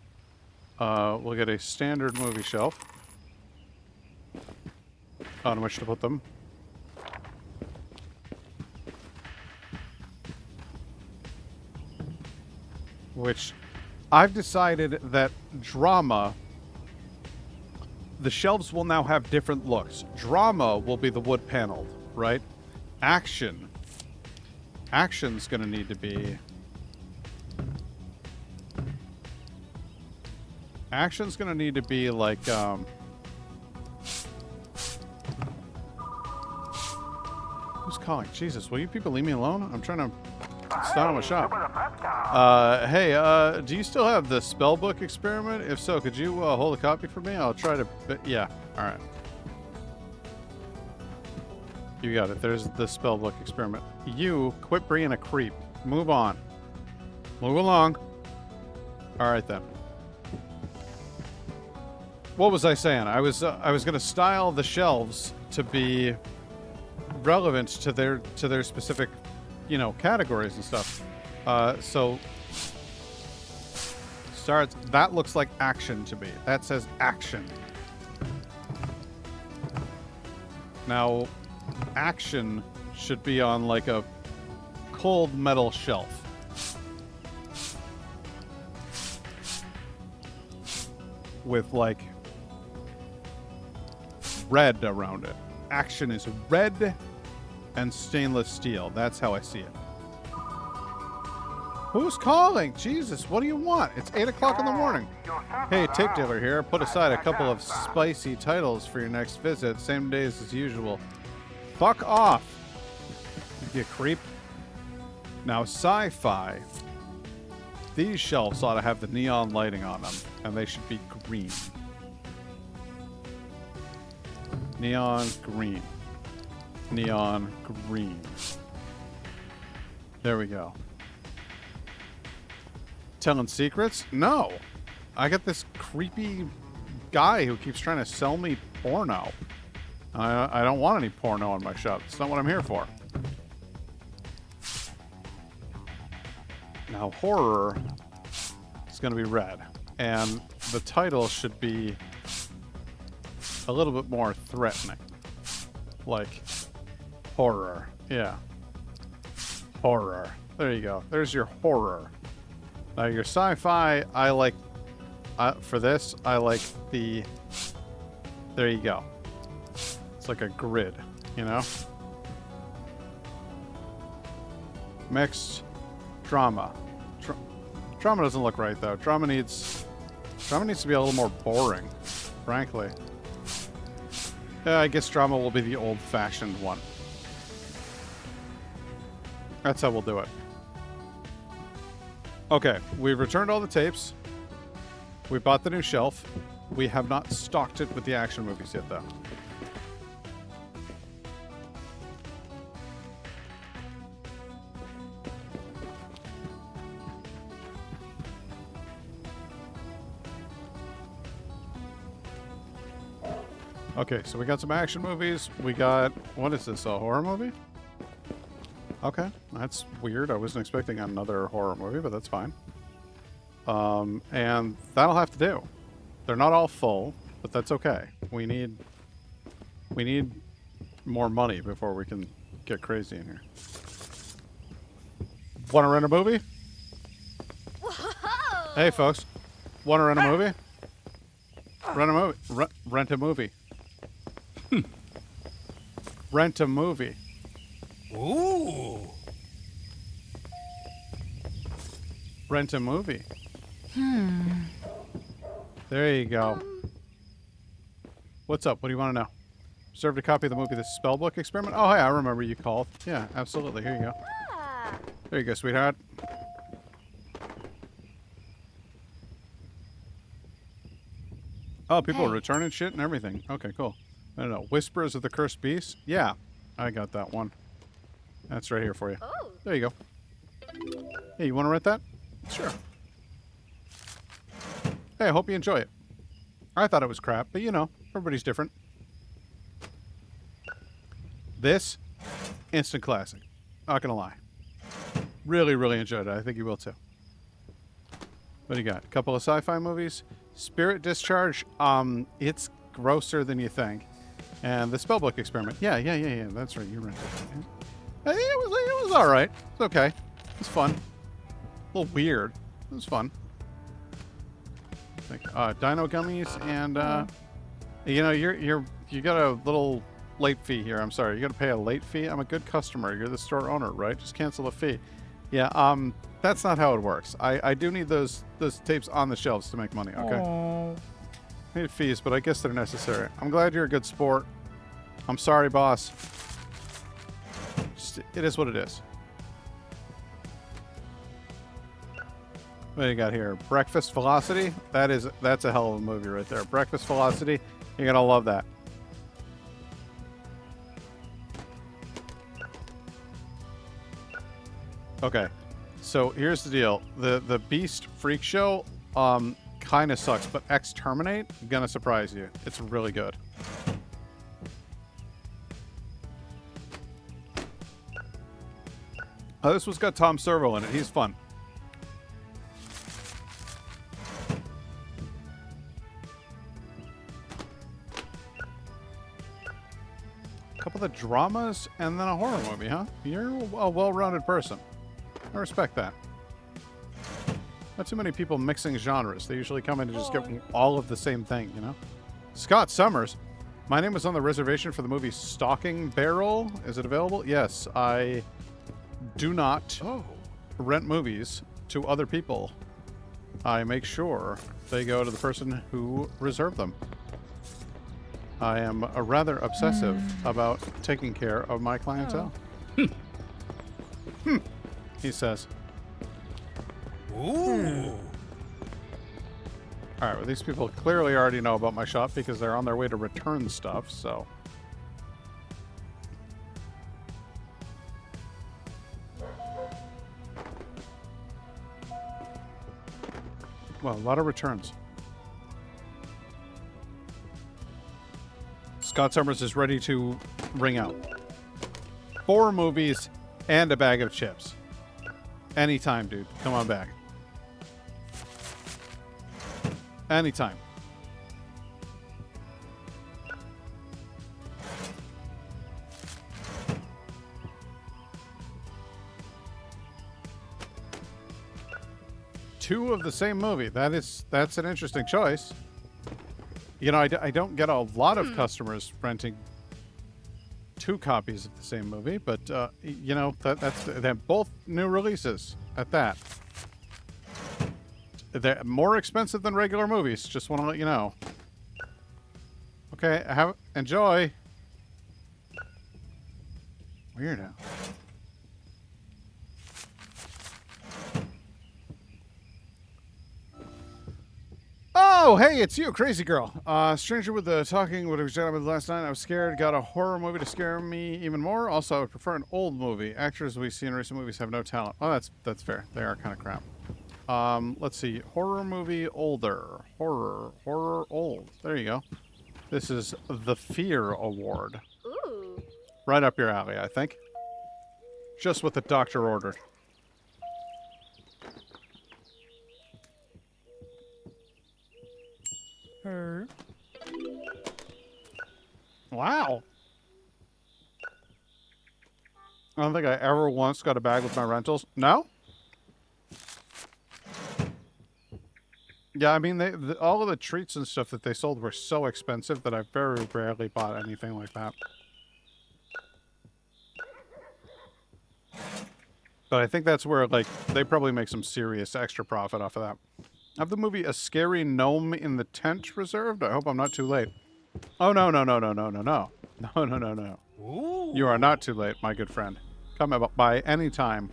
We'll get a standard movie shelf on which to put them. Which I've decided that drama, the shelves will now have different looks. Drama will be the wood paneled, right? Action's gonna need to be... Action's gonna need to be like, who's calling? Jesus, will you people leave me alone? I'm trying to start on my shop. Hey, do you still have the spellbook experiment? If so, could you hold a copy for me? I'll try to... yeah, alright. You got it. There's the spellbook experiment. You, quit being a creep. Move on. Move along. Alright then. What was I saying? I was gonna style the shelves to be relevant to their specific, you know, categories and stuff. So starts. That looks like action to me. That says action. Now, action should be on like a cold metal shelf. With like red around it. Action is red and stainless steel. That's how I see it. Who's calling? Jesus, what do you want? It's 8 o'clock in the morning. Hey, tape dealer here. Put aside a couple of spicy titles for your next visit. Same days as usual. Fuck off, you creep. Now, sci-fi. These shelves ought to have the neon lighting on them, and they should be green. Neon green. Neon green. There we go. Telling secrets? No. I got this creepy guy who keeps trying to sell me porno. I don't want any porno on my shop. It's not what I'm here for. Now, horror is going to be red. And the title should be a little bit more threatening. Like, horror. Yeah. Horror. There you go. There's your horror. Now, your sci-fi, I like... for this, I like the... There you go. It's like a grid, you know? Mixed drama. Drama doesn't look right, though. Drama needs to be a little more boring, frankly. Yeah, I guess drama will be the old-fashioned one. That's how we'll do it. Okay, we've returned all the tapes. We bought the new shelf. We have not stocked it with the action movies yet, though. Okay, so we got some action movies. We got... What is this, a horror movie? Okay, that's weird. I wasn't expecting another horror movie, but that's fine. And that'll have to do. They're not all full, but that's okay. We need more money before we can get crazy in here. Want to rent a movie? Hey, folks. Want to rent a movie? Rent a movie. Rent a movie. Rent a movie. Ooh. Rent a movie. There you go. What's up? What do you want to know? Reserved a copy of the movie The Spellbook Experiment? Oh, hey, I remember you called. Yeah, absolutely. Here you go. Ah. There you go, sweetheart. Oh, people are returning shit and everything. Okay, cool. I don't know. Whispers of the Cursed Beast? Yeah, I got that one. That's right here for you. Oh. There you go. Hey, you want to rent that? Sure. Hey, I hope you enjoy it. I thought it was crap, but you know, everybody's different. This, instant classic. Not gonna lie. Really, really enjoyed it. I think you will too. What do you got? A couple of sci-fi movies. Spirit Discharge. It's grosser than you think. And the Spellbook Experiment. Yeah. That's right. You rented it. Yeah. It was all right. It's okay. It's fun. A little weird. It was fun. Dino gummies and you know you got a little late fee here. I'm sorry. You got to pay a late fee. I'm a good customer. You're the store owner, right? Just cancel the fee. Yeah. That's not how it works. I do need those tapes on the shelves to make money. Okay. Aww. I need fees, but I guess they're necessary. I'm glad you're a good sport. I'm sorry, boss. It is what it is. What do you got here? Breakfast Velocity? That's a hell of a movie right there. Breakfast Velocity. You're gonna love that. Okay. So here's the deal. The Beast Freak Show kind of sucks, but Exterminate gonna surprise you. It's really good. This one's got Tom Servo in it. He's fun. A couple of dramas and then a horror movie, huh? You're a well-rounded person. I respect that. Not too many people mixing genres. They usually come in to just get all of the same thing, you know? Scott Summers. My name was on the reservation for the movie Stalking Barrel. Is it available? Yes. I do not rent movies to other people. I make sure they go to the person who reserved them. I am rather obsessive about taking care of my clientele. He says. Ooh. All right, well, these people clearly already know about my shop because they're on their way to return stuff, so. Well, a lot of returns. Scott Summers is ready to ring out. 4 movies and a bag of chips. Anytime, dude. Come on back. Anytime. Two of the same movie. That's an interesting choice. You know, I don't get a lot of customers renting 2 copies of the same movie, but you know, they're both new releases at that. They're more expensive than regular movies. Just want to let you know. Okay, enjoy. Weirdo. Oh, hey, it's you, crazy girl. Stranger with the talking, what I was chatting with last night. I was scared. Got a horror movie to scare me even more. Also, I would prefer an old movie. Actors we see in recent movies have no talent. Oh, that's fair. They are kind of crap. Let's see. Horror movie older. Horror old. There you go. This is the Fear Award. Ooh. Right up your alley, I think. Just what the doctor ordered. Her. Wow. I don't think I ever once got a bag with my rentals. No? Yeah, I mean, all of the treats and stuff that they sold were so expensive that I very rarely bought anything like that. But I think that's where, like, they probably make some serious extra profit off of that. I have the movie A Scary Gnome in the Tent reserved. I hope I'm not too late. Oh, no, no, no, no, no, no, no. No, no, no, no. Ooh. You are not too late, my good friend. Come by any time.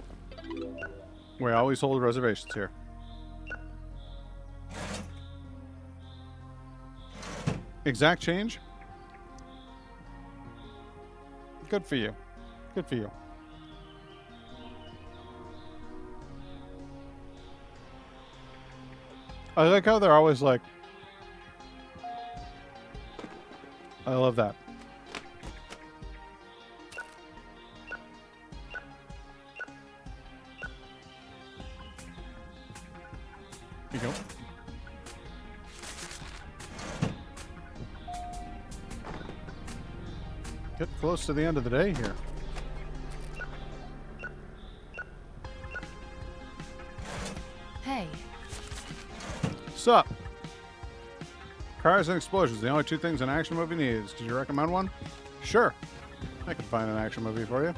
We always hold reservations here. Exact change? Good for you. Good for you. I like how they're always like... I love that. Here you go. Get close to the end of the day here. Hey. Sup? Cars and explosions, the only two things an action movie needs. Did you recommend one? Sure. I can find an action movie for you.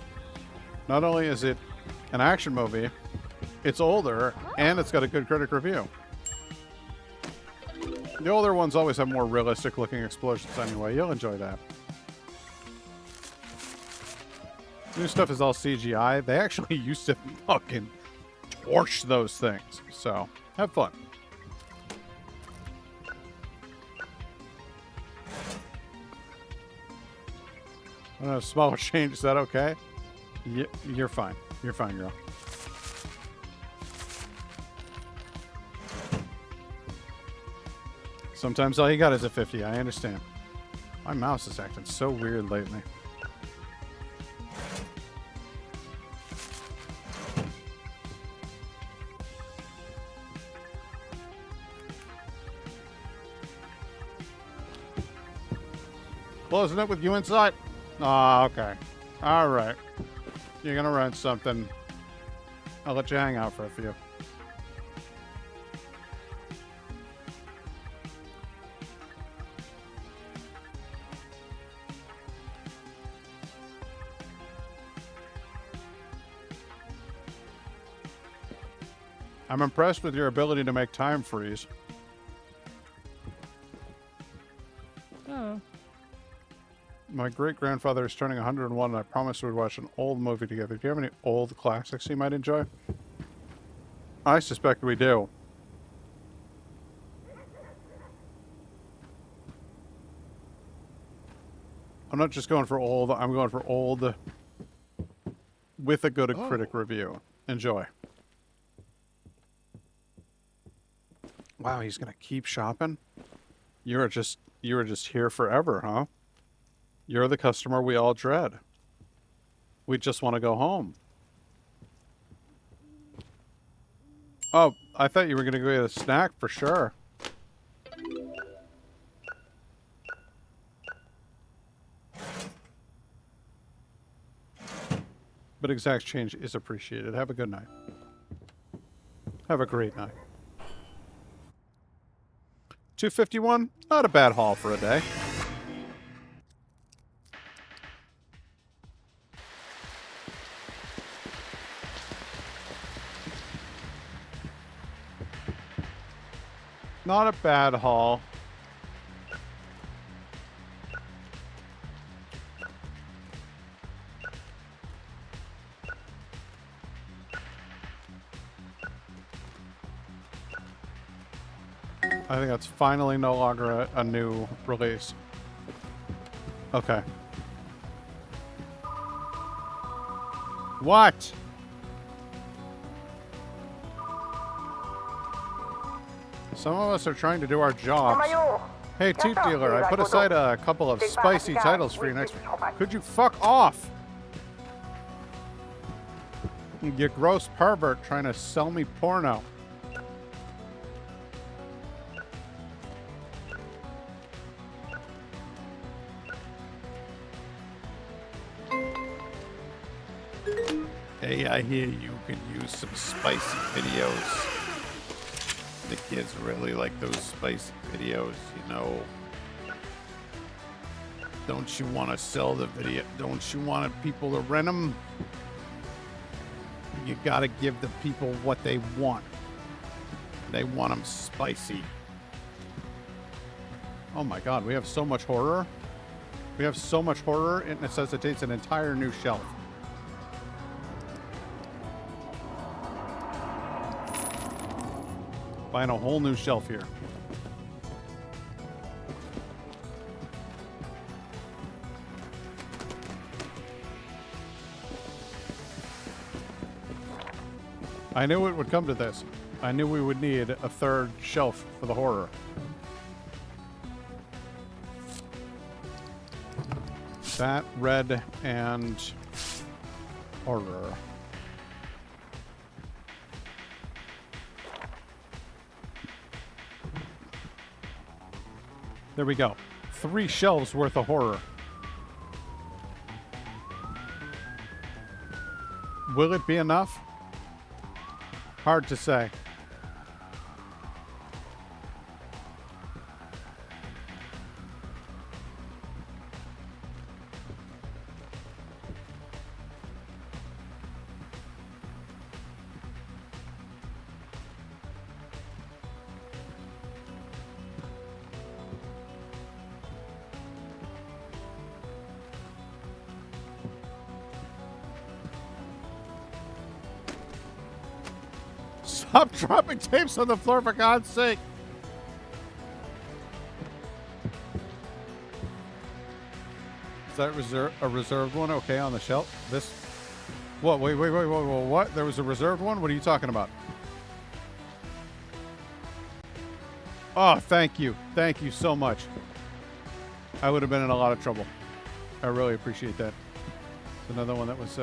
Not only is it an action movie, it's older, and it's got a good critic review. The older ones always have more realistic looking explosions anyway. You'll enjoy that. New stuff is all CGI. They actually used to fucking torch those things. So, have fun. I don't know, small change. Is that okay? You're fine. You're fine, girl. Sometimes all you got is a 50. I understand. My mouse is acting so weird lately. Closing up with you inside. Ah, okay. All right. You're gonna rent something. I'll let you hang out for a few. I'm impressed with your ability to make time freeze. Oh. My great-grandfather is turning 101, and I promised we'd watch an old movie together. Do you have any old classics you might enjoy? I suspect we do. I'm not just going for old, I'm going for old with a good critic review. Enjoy. Wow, he's gonna keep shopping? You are just here forever, huh? You're the customer we all dread. We just want to go home. Oh, I thought you were gonna go get a snack for sure. But exact change is appreciated. Have a good night. Have a great night. 251, not a bad haul for a day. Not a bad haul. I think that's finally no longer a new release. Okay. What? Some of us are trying to do our jobs. Hey, Toot Dealer, I put aside a couple of spicy titles for you next week. Could you fuck off? You gross pervert trying to sell me porno. Hey, I hear you can use some spicy videos. The kids really like those spicy videos, you know. Don't you want to sell the video? Don't you want people to rent them? You gotta give the people what they want. They want them spicy. Oh my god, we have so much horror. We have so much horror, it necessitates an entire new shelf. Buying a whole new shelf here. I knew it would come to this. I knew we would need a third shelf for the horror. That, red, and horror. There we go. 3 shelves worth of horror. Will it be enough? Hard to say. Stop dropping tapes on the floor, for God's sake. Is that a reserved one? Okay, on the shelf. This. What? Wait. What? There was a reserved one? What are you talking about? Oh, thank you. Thank you so much. I would have been in a lot of trouble. I really appreciate that. Another one that was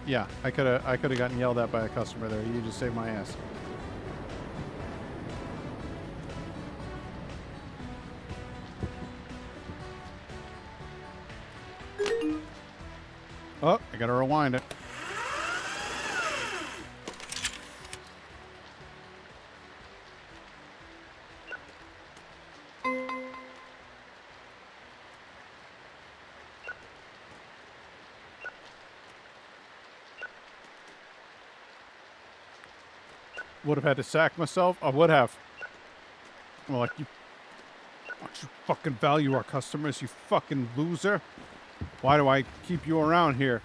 yeah, I could have gotten yelled at by a customer there. You just saved my ass. Oh, I gotta rewind it. Would have had to sack myself. I would have. I'm like, you, don't you fucking value our customers, you fucking loser? Why do I keep you around here?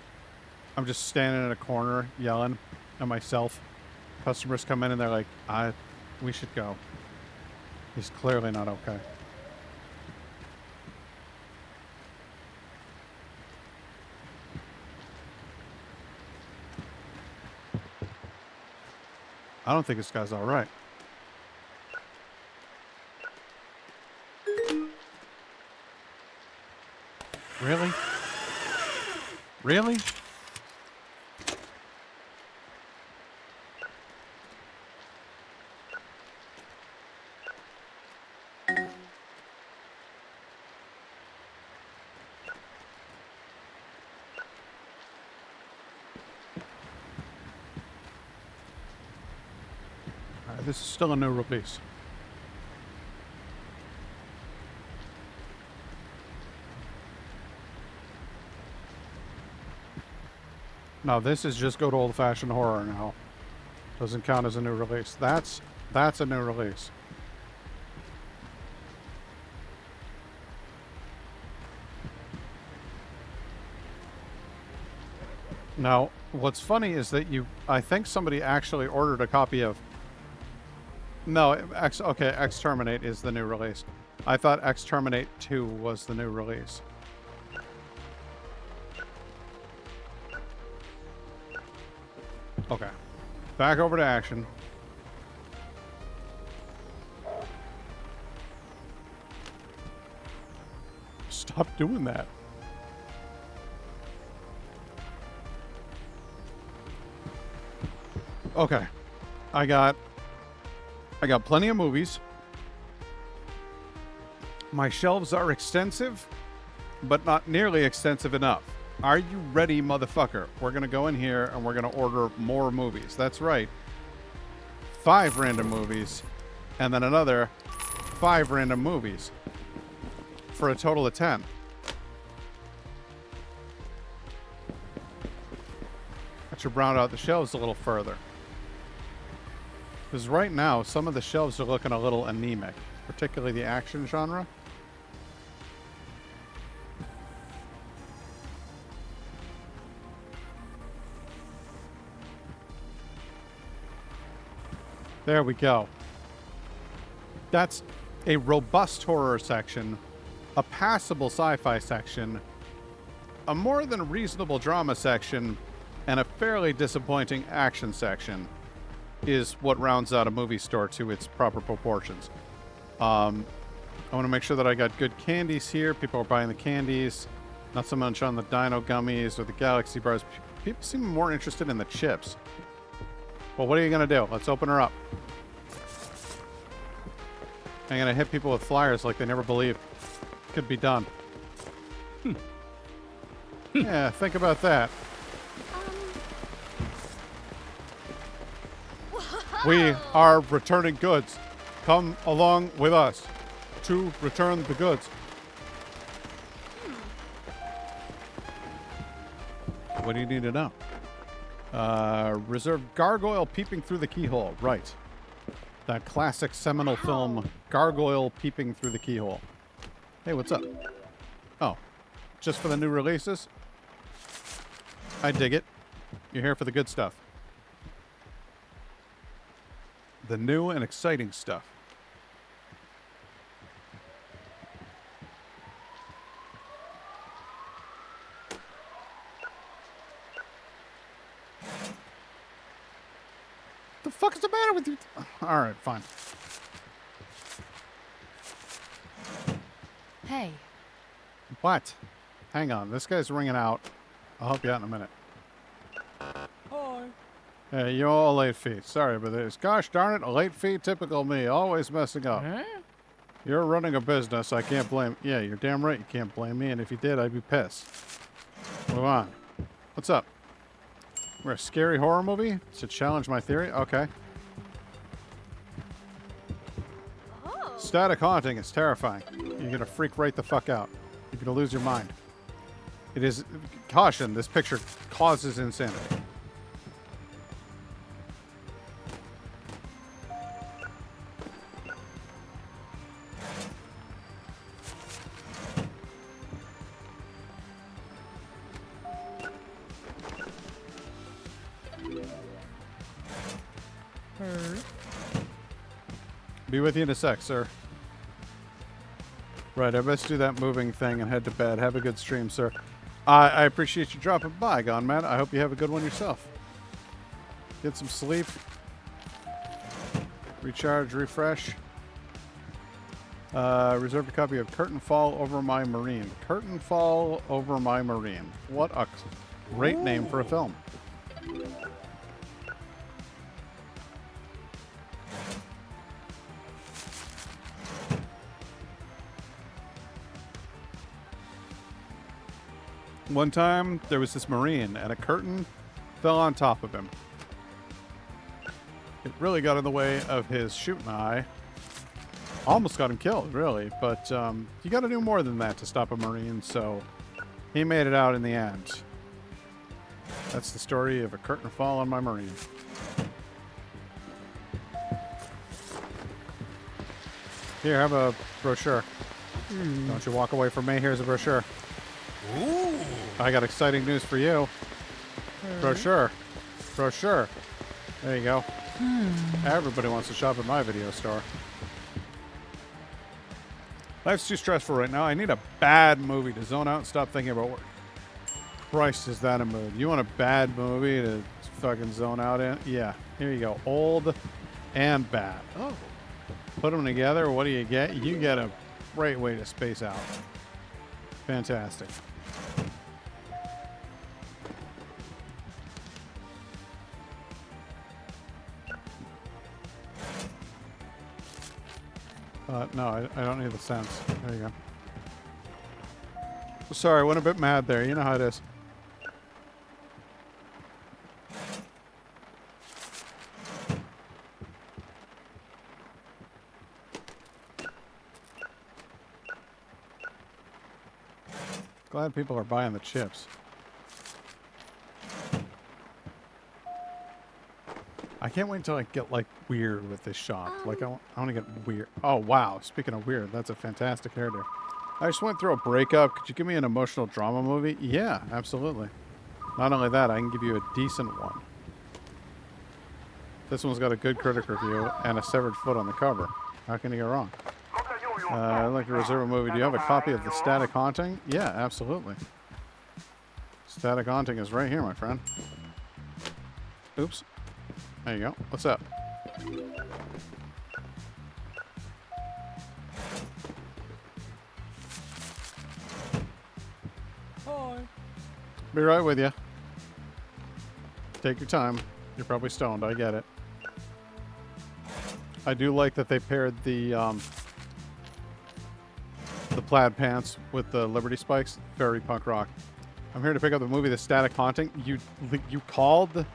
I'm just standing in a corner yelling at myself. Customers come in and they're like, we should go. He's clearly not okay. I don't think this guy's all right. Really? Really? This is still a new release. No, this is just good old-fashioned horror now. Doesn't count as a new release. That's a new release. Now, what's funny is that I think somebody actually ordered a copy of. No, Exterminate is the new release. I thought Exterminate 2 was the new release. Okay. Back over to action. Stop doing that. Okay. I got plenty of movies. My shelves are extensive, but not nearly extensive enough. Are you ready, motherfucker? We're going to go in here and we're going to order more movies. That's right. 5 random movies, and then another 5 random movies for a total of 10. I should round out the shelves a little further. Because right now, some of the shelves are looking a little anemic, particularly the action genre. There we go. That's a robust horror section, a passable sci-fi section, a more than reasonable drama section, and a fairly disappointing action section is what rounds out a movie store to its proper proportions. I want to make sure that I got good candies here. People are buying the candies, not so much on the Dino Gummies or the Galaxy Bars. People seem more interested in the chips. Well, what are you going to do? Let's open her up. I'm going to hit people with flyers like they never believed could be done. Yeah, think about that. We are returning goods. Come along with us to return the goods. What do you need to know? Reserve gargoyle peeping through the keyhole. Right. That classic seminal film, Gargoyle Peeping Through the Keyhole. Hey, what's up? Oh, just for the new releases? I dig it. You're here for the good stuff. The new and exciting stuff. The fuck is the matter with you? All right, fine. Hey. What? Hang on. This guy's ringing out. I'll help you out in a minute. Hi. Hey, you're all late fee. Sorry about this. Gosh darn it, a late fee, typical me. Always messing up. Huh? You're running a business. I can't blame... Yeah, you're damn right you can't blame me. And if you did, I'd be pissed. Move on. What's up? We're a scary horror movie? To challenge my theory? Okay. Oh. Static haunting is terrifying. You're going to freak right the fuck out. You're going to lose your mind. It is... Caution, this picture causes insanity. Be with you in a sec, sir. Right, I best do that moving thing and head to bed. Have a good stream, sir. I appreciate you dropping by, Gone Man. I hope you have a good one yourself. Get some sleep. Recharge, refresh. Reserve a copy of Curtain Fall Over My Marine. Curtain Fall Over My Marine. What a great name for a film. One time, there was this Marine, and a curtain fell on top of him. It really got in the way of his shooting eye. Almost got him killed, really, but you got to do more than that to stop a Marine, so he made it out in the end. That's the story of a curtain fall on my Marine. Here, have a brochure. Don't you walk away from me. Here's a brochure. Ooh. I got exciting news for you. Brochure. Brochure. There you go. Everybody wants to shop at my video store. Life's too stressful right now. I need a bad movie to zone out and stop thinking about what Christ is that a mood. You want a bad movie to fucking zone out in? Yeah. Here you go. Old and bad. Oh. Put them together. What do you get? You get a great way to space out. Fantastic. No, I don't need the sense. There you go. Sorry, I went a bit mad there. You know how it is. Glad people are buying the chips. I can't wait until I get, like, weird with this shop. Like, I want to get weird. Oh, wow. Speaking of weird, that's a fantastic hairdo. I just went through a breakup. Could you give me an emotional drama movie? Yeah, absolutely. Not only that, I can give you a decent one. This one's got a good critic review and a severed foot on the cover. How can you go wrong? I'd like to reserve a movie. Do you have a copy of The Static Haunting? Yeah, absolutely. Static Haunting is right here, my friend. Oops. There you go. What's up? Hi. Be right with you. Take your time. You're probably stoned. I get it. I do like that they paired the plaid pants with the Liberty spikes. Very punk rock. I'm here to pick up the movie The Static Haunting. You called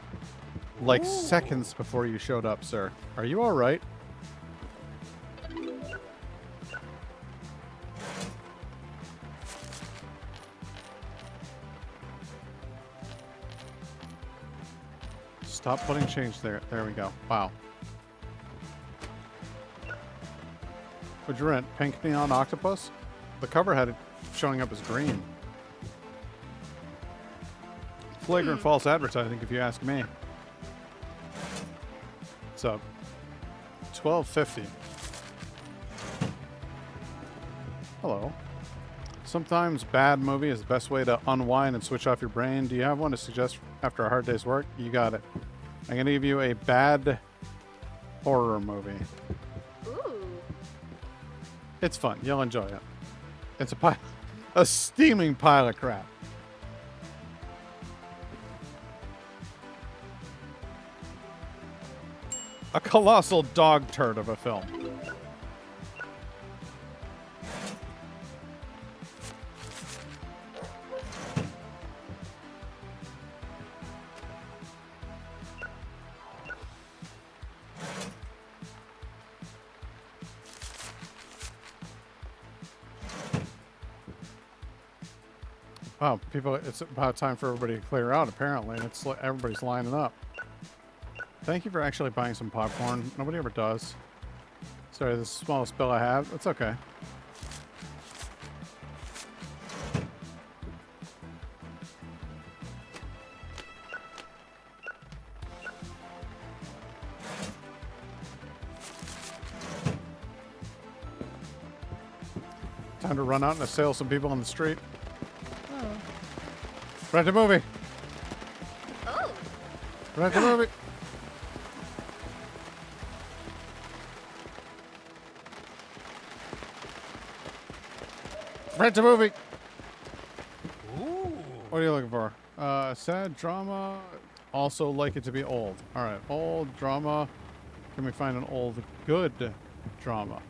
like seconds before you showed up, sir. Are you all right? Stop putting change there. There we go. Wow. What'd you rent? Pink Neon Octopus? The cover had it showing up as green. Flagrant false advertising, if you ask me. So, $12.50. Hello. Sometimes bad movie is the best way to unwind and switch off your brain. Do you have one to suggest after a hard day's work? You got it. I'm going to give you a bad horror movie. Ooh. It's fun. You'll enjoy it. It's a steaming pile of crap. A colossal dog turd of a film. Wow, people, it's about time for everybody to clear out, apparently. It's like everybody's lining up. Thank you for actually buying some popcorn. Nobody ever does. Sorry, this is the smallest bill I have. It's okay. Time to run out and assail some people on the street. Oh. Rent a movie. Oh. Rent a movie. Rent a movie. Ooh. What are you looking for? Sad drama. Also like it to be old. All right, old drama. Can we find an old good drama?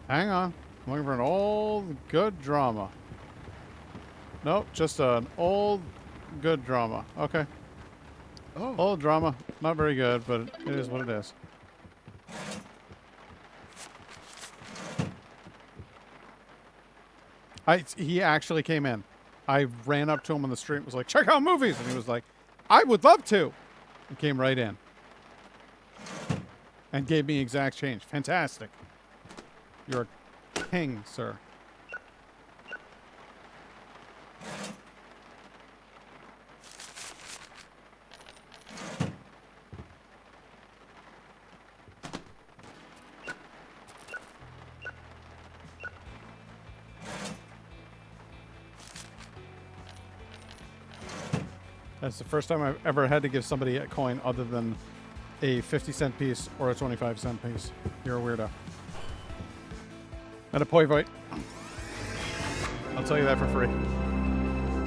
Hang on. I'm looking for an old good drama. Nope, just an old good drama. Okay. Oh. Old drama. Not very good, but it is what it is. He actually came in. I ran up to him on the street and was like, check out movies. And he was like, I would love to. And came right in. And gave me exact change. Fantastic. You're a king, sir. That's the first time I've ever had to give somebody a coin other than a 50-cent piece or a 25-cent piece. You're a weirdo. And a poi voit. I'll tell you that for free.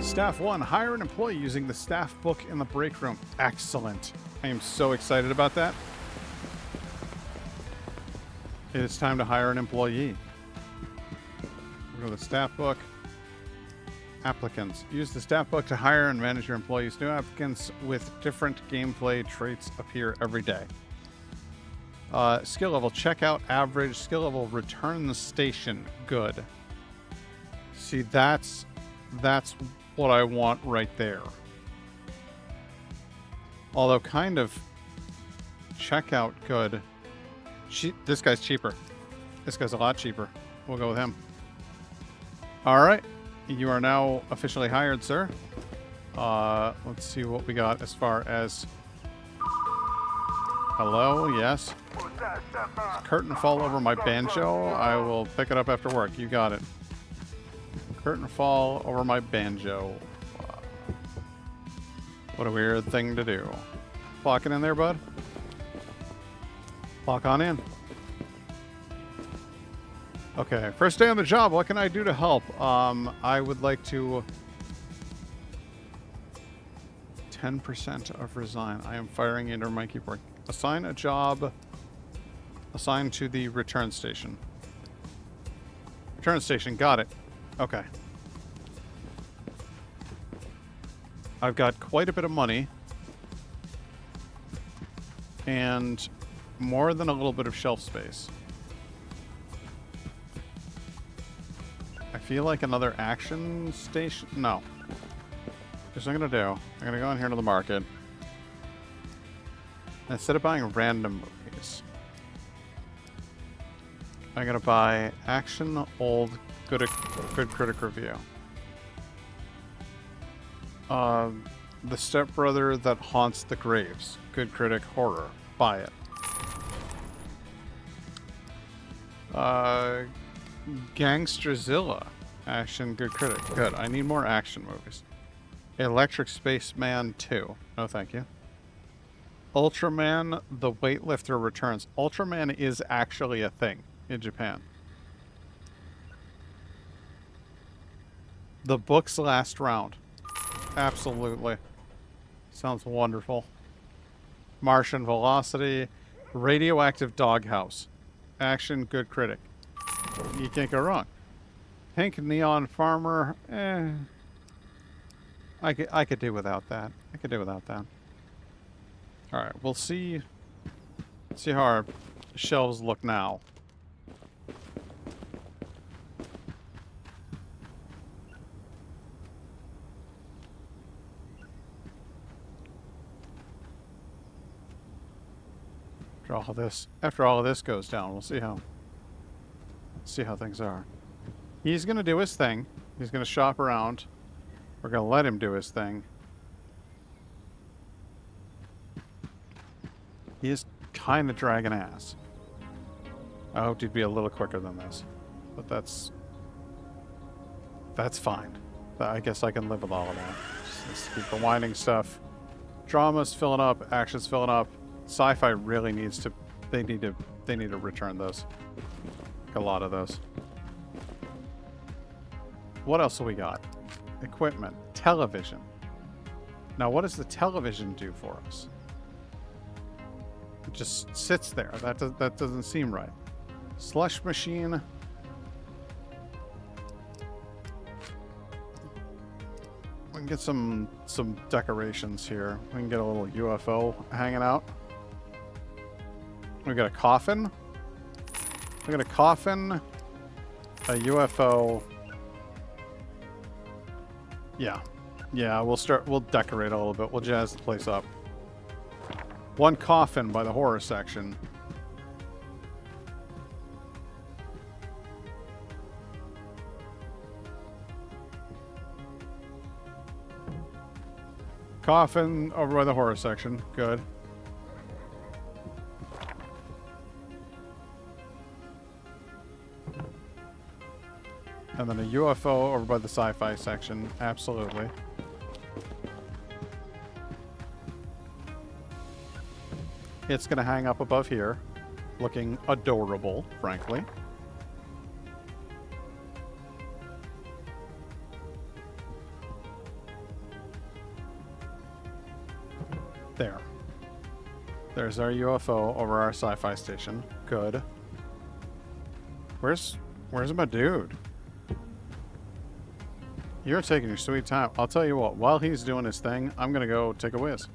Staff 1, hire an employee using the staff book in the break room. Excellent. I am so excited about that. It is time to hire an employee. We'll go to the staff book. Applicants. Use the staff book to hire and manage your employees. New applicants with different gameplay traits appear every day. Skill level, checkout, average. Skill level, return the station, good. See, that's what I want right there. Although kind of checkout good. This guy's cheaper. This guy's a lot cheaper. We'll go with him. All right. You are now officially hired, sir. Let's see what we got as far as... Hello, yes. Curtain fall over my banjo. I will pick it up after work. You got it. Curtain fall over my banjo. What a weird thing to do. Clock it in there, bud. Clock on in. Okay, first day on the job. What can I do to help? I would like to... 10% of resign. I am firing into my keyboard. Assign a job. Assigned to the return station. Return station. Got it. Okay. I've got quite a bit of money. And more than a little bit of shelf space. I feel like another action station. No. Here's what I'm going to do. I'm going to go in here to the market. Instead of buying random movies, I'm going to buy Action Old Good Critic Review. The Stepbrother That Haunts the Graves. Good Critic Horror. Buy it. Gangsterzilla. Action Good Critic. Good. I need more action movies. Electric Spaceman 2. No, thank you. Ultraman the Weightlifter Returns. Ultraman is actually a thing in Japan. The Book's Last Round. Absolutely. Sounds wonderful. Martian Velocity. Radioactive Doghouse. Action Good Critic. You can't go wrong. Pink Neon Farmer. I could do without that. I could do without that. Alright, we'll see how our shelves look now. After all of this goes down, we'll see how things are. He's gonna do his thing. He's gonna shop around. We're gonna let him do his thing. He is kind of dragging ass. I hoped he'd be a little quicker than this, but that's fine. I guess I can live with all of that. Just keep rewinding stuff. Drama's filling up. Action's filling up. Sci-fi really needs to. They need to return those. A lot of those. What else do we got? Equipment. Television. Now, what does the television do for us? It just sits there. That doesn't seem right. Slush machine. We can get some decorations here. We can get a little UFO hanging out. We got a coffin. We got a coffin. A UFO. Yeah. Yeah, we'll decorate a little bit. We'll jazz the place up. One coffin by the horror section. Coffin over by the horror section. Good. And then a UFO over by the sci-fi section. Absolutely. It's going to hang up above here. Looking adorable, frankly. There. There's our UFO over our sci-fi station. Good. Where's my dude? You're taking your sweet time. I'll tell you what, while he's doing his thing, I'm going to go take a whiz.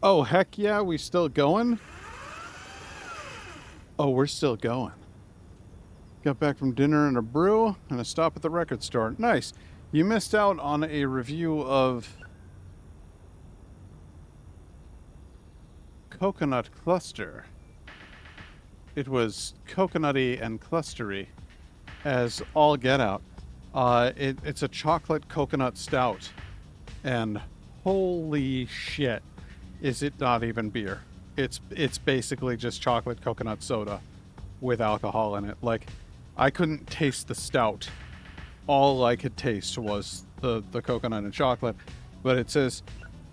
Oh, heck yeah, we still going? Oh, we're still going. Got back from dinner and a brew and a stop at the record store. Nice. You missed out on a review of Coconut Cluster. It was coconutty and clustery as all get out. It's a chocolate coconut stout. And holy shit, is it not even beer. It's basically just chocolate coconut soda with alcohol in it. Like, I couldn't taste the stout. All I could taste was the coconut and chocolate. But it says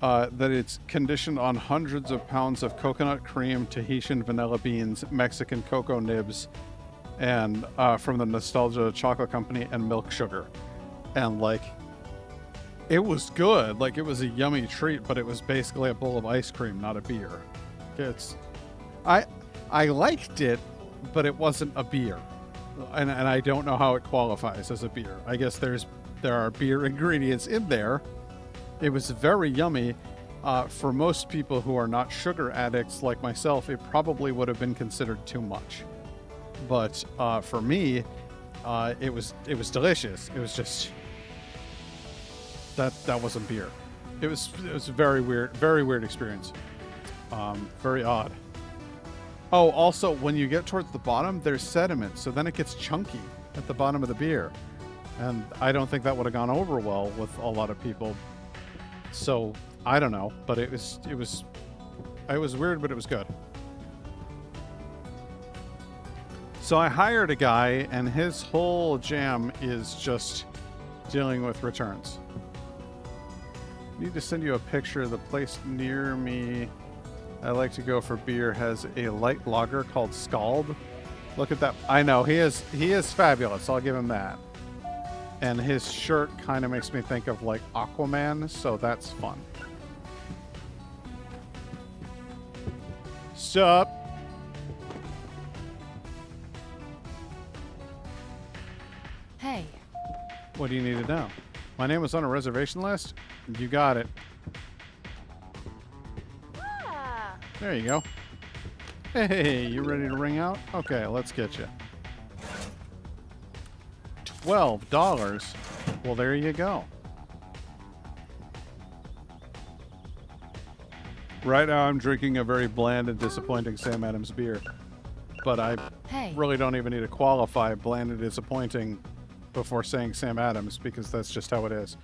that it's conditioned on hundreds of pounds of coconut cream, Tahitian vanilla beans, Mexican cocoa nibs, and from the Nostalgia Chocolate Company, and milk sugar. And like, it was good. Like, it was a yummy treat, but it was basically a bowl of ice cream, not a beer. I liked it, but it wasn't a beer. And I don't know how it qualifies as a beer. I guess there are beer ingredients in there. It was very yummy. For most people who are not sugar addicts like myself, it probably would have been considered too much. But for me, it was delicious. It was just that wasn't beer. It was a very weird experience. Very odd. Oh, also, when you get towards the bottom, there's sediment, so then it gets chunky at the bottom of the beer. And I don't think that would have gone over well with a lot of people. So, I don't know, but it was weird, but it was good. So I hired a guy, and his whole jam is just dealing with returns. Need to send you a picture. The place near me I like to go for beer has a light lager called Nyskald. Look at that. I know, he is fabulous. I'll give him that. And his shirt kind of makes me think of like Aquaman, so that's fun. Sup? Hey. What do you need to know? My name was on a reservation list? You got it. Ah. There you go. Hey, you ready to ring out? Okay, let's get you. $12. Well, there you go. Right now, I'm drinking a very bland and disappointing Sam Adams beer. But I really don't even need to qualify bland and disappointing before saying Sam Adams, because that's just how it is.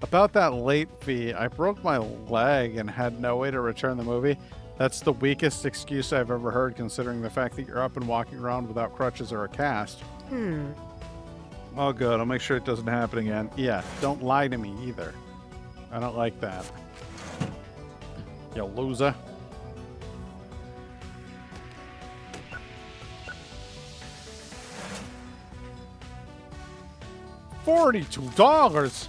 About that late fee, I broke my leg and had no way to return the movie. That's the weakest excuse I've ever heard, considering the fact that you're up and walking around without crutches or a cast. Oh, good. I'll make sure it doesn't happen again. Yeah, don't lie to me either. I don't like that. You loser. $42.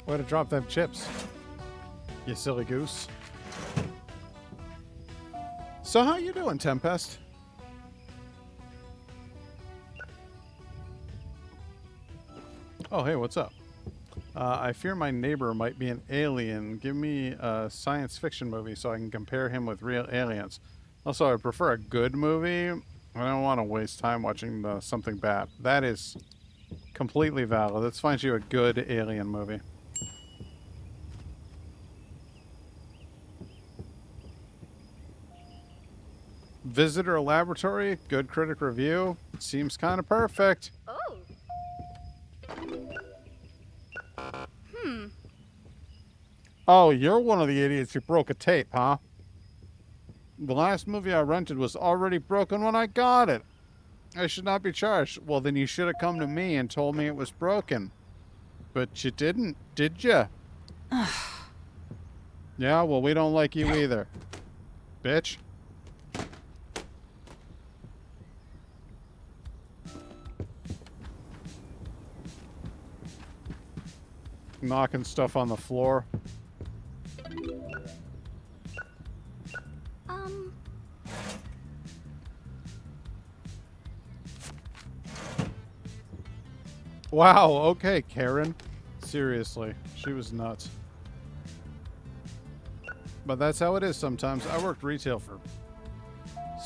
Way to drop them chips, you silly goose. So how you doing, Tempest? Oh, hey, what's up? I fear my neighbor might be an alien. Give me a science fiction movie so I can compare him with real aliens. Also, I prefer a good movie. I don't want to waste time watching something bad. That is completely valid. Let's find you a good alien movie. Visitor Laboratory, good critic review. Seems kind of perfect. Oh. Oh, you're one of the idiots who broke a tape, huh? The last movie I rented was already broken when I got it. I should not be charged. Well, then you should have come to me and told me it was broken. But you didn't, did you? Yeah, well, we don't like you either. Bitch. knocking stuff on the floor. Um. Wow, okay, Karen. Seriously, she was nuts. But that's how it is sometimes. I worked retail for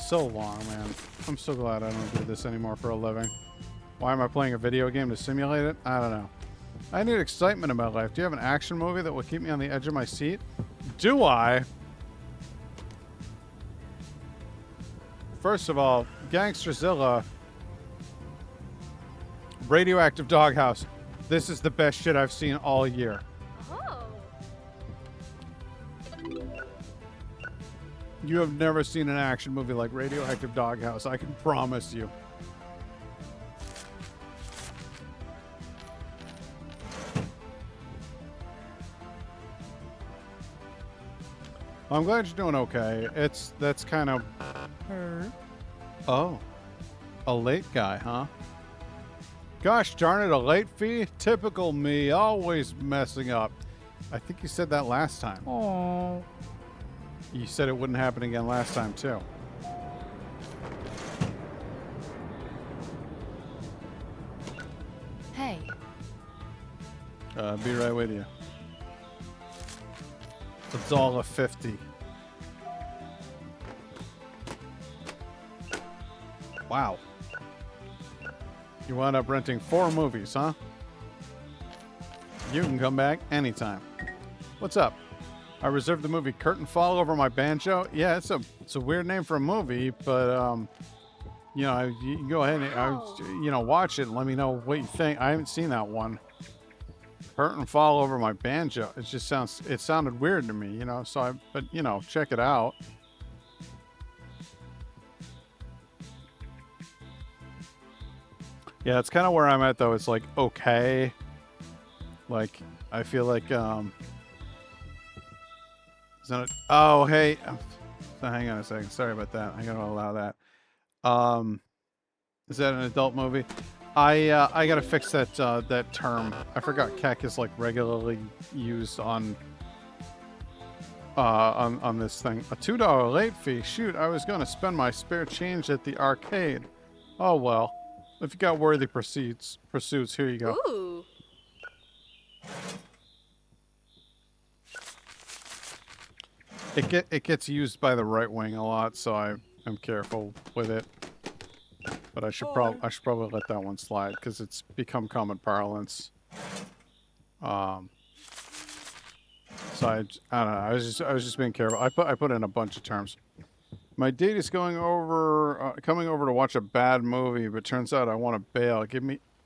so long, man. I'm so glad I don't do this anymore for a living. Why am I playing a video game to simulate it? I don't know. I need excitement in my life. Do you have an action movie that will keep me on the edge of my seat? Do I? First of all, Gangsterzilla, Radioactive Doghouse. This is the best shit I've seen all year. Oh. You have never seen an action movie like Radioactive Doghouse, I can promise you. I'm glad you're doing okay. That's kind of Her. Oh. A late guy, huh? Gosh darn it, a late fee? Typical me, always messing up. I think you said that last time. Oh. You said it wouldn't happen again last time, too. Hey. Be right with you. $1.50. Wow. You wound up renting 4 movies, huh? You can come back anytime. What's up? I reserved the movie Curtain Fall over my banjo. Yeah, it's a weird name for a movie, but you know, you can go ahead and you know, watch it and let me know what you think. I haven't seen that one. Curtain Fall over my banjo. It sounded weird to me, you know. But you know, check it out. Yeah, it's kind of where I'm at though. It's like okay. Like I feel like is that oh hey, so hang on a second. Sorry about that. I gotta allow that. Is that an adult movie? I gotta fix that that term. I forgot keck is like regularly used on this thing. A $2 late fee. Shoot, I was gonna spend my spare change at the arcade. Oh well. If you got worthy pursuits, here you go. Ooh. It gets used by the right wing a lot, so I'm careful with it. But I should probably let that one slide because it's become common parlance. So I don't know. I was just being careful. I put in a bunch of terms. My date is coming over to watch a bad movie, but turns out I want to bail.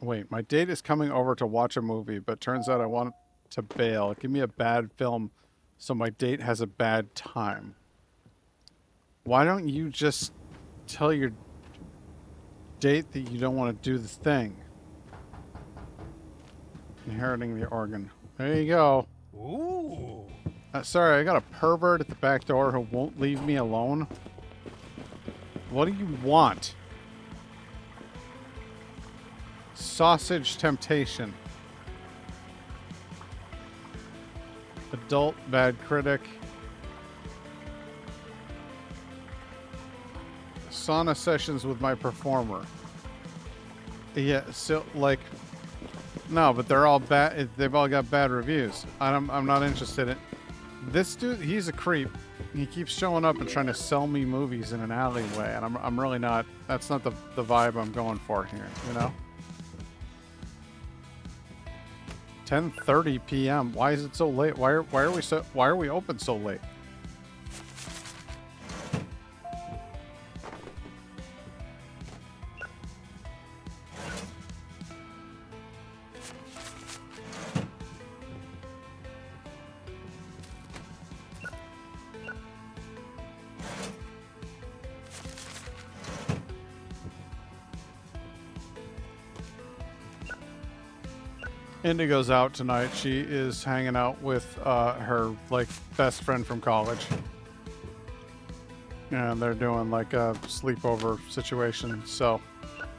My date is coming over to watch a movie, but turns out I want to bail. Give me a bad film so my date has a bad time. Why don't you just tell your date that you don't want to do the thing? Inheriting the organ. There you go. Ooh. Sorry, I got a pervert at the back door who won't leave me alone. What do you want? Sausage temptation. Adult bad critic. Sauna sessions with my performer. Yeah, so like no, but they're all bad. They've all got bad reviews. I'm not interested in this dude. He's a creep. He keeps showing up and trying to sell me movies in an alleyway, and I'm really not. That's not the vibe I'm going for here. You know. 10:30 p.m. Why is it so late? Why are we open so late? Indigo's out tonight. She is hanging out with her like best friend from college, and they're doing like a sleepover situation. So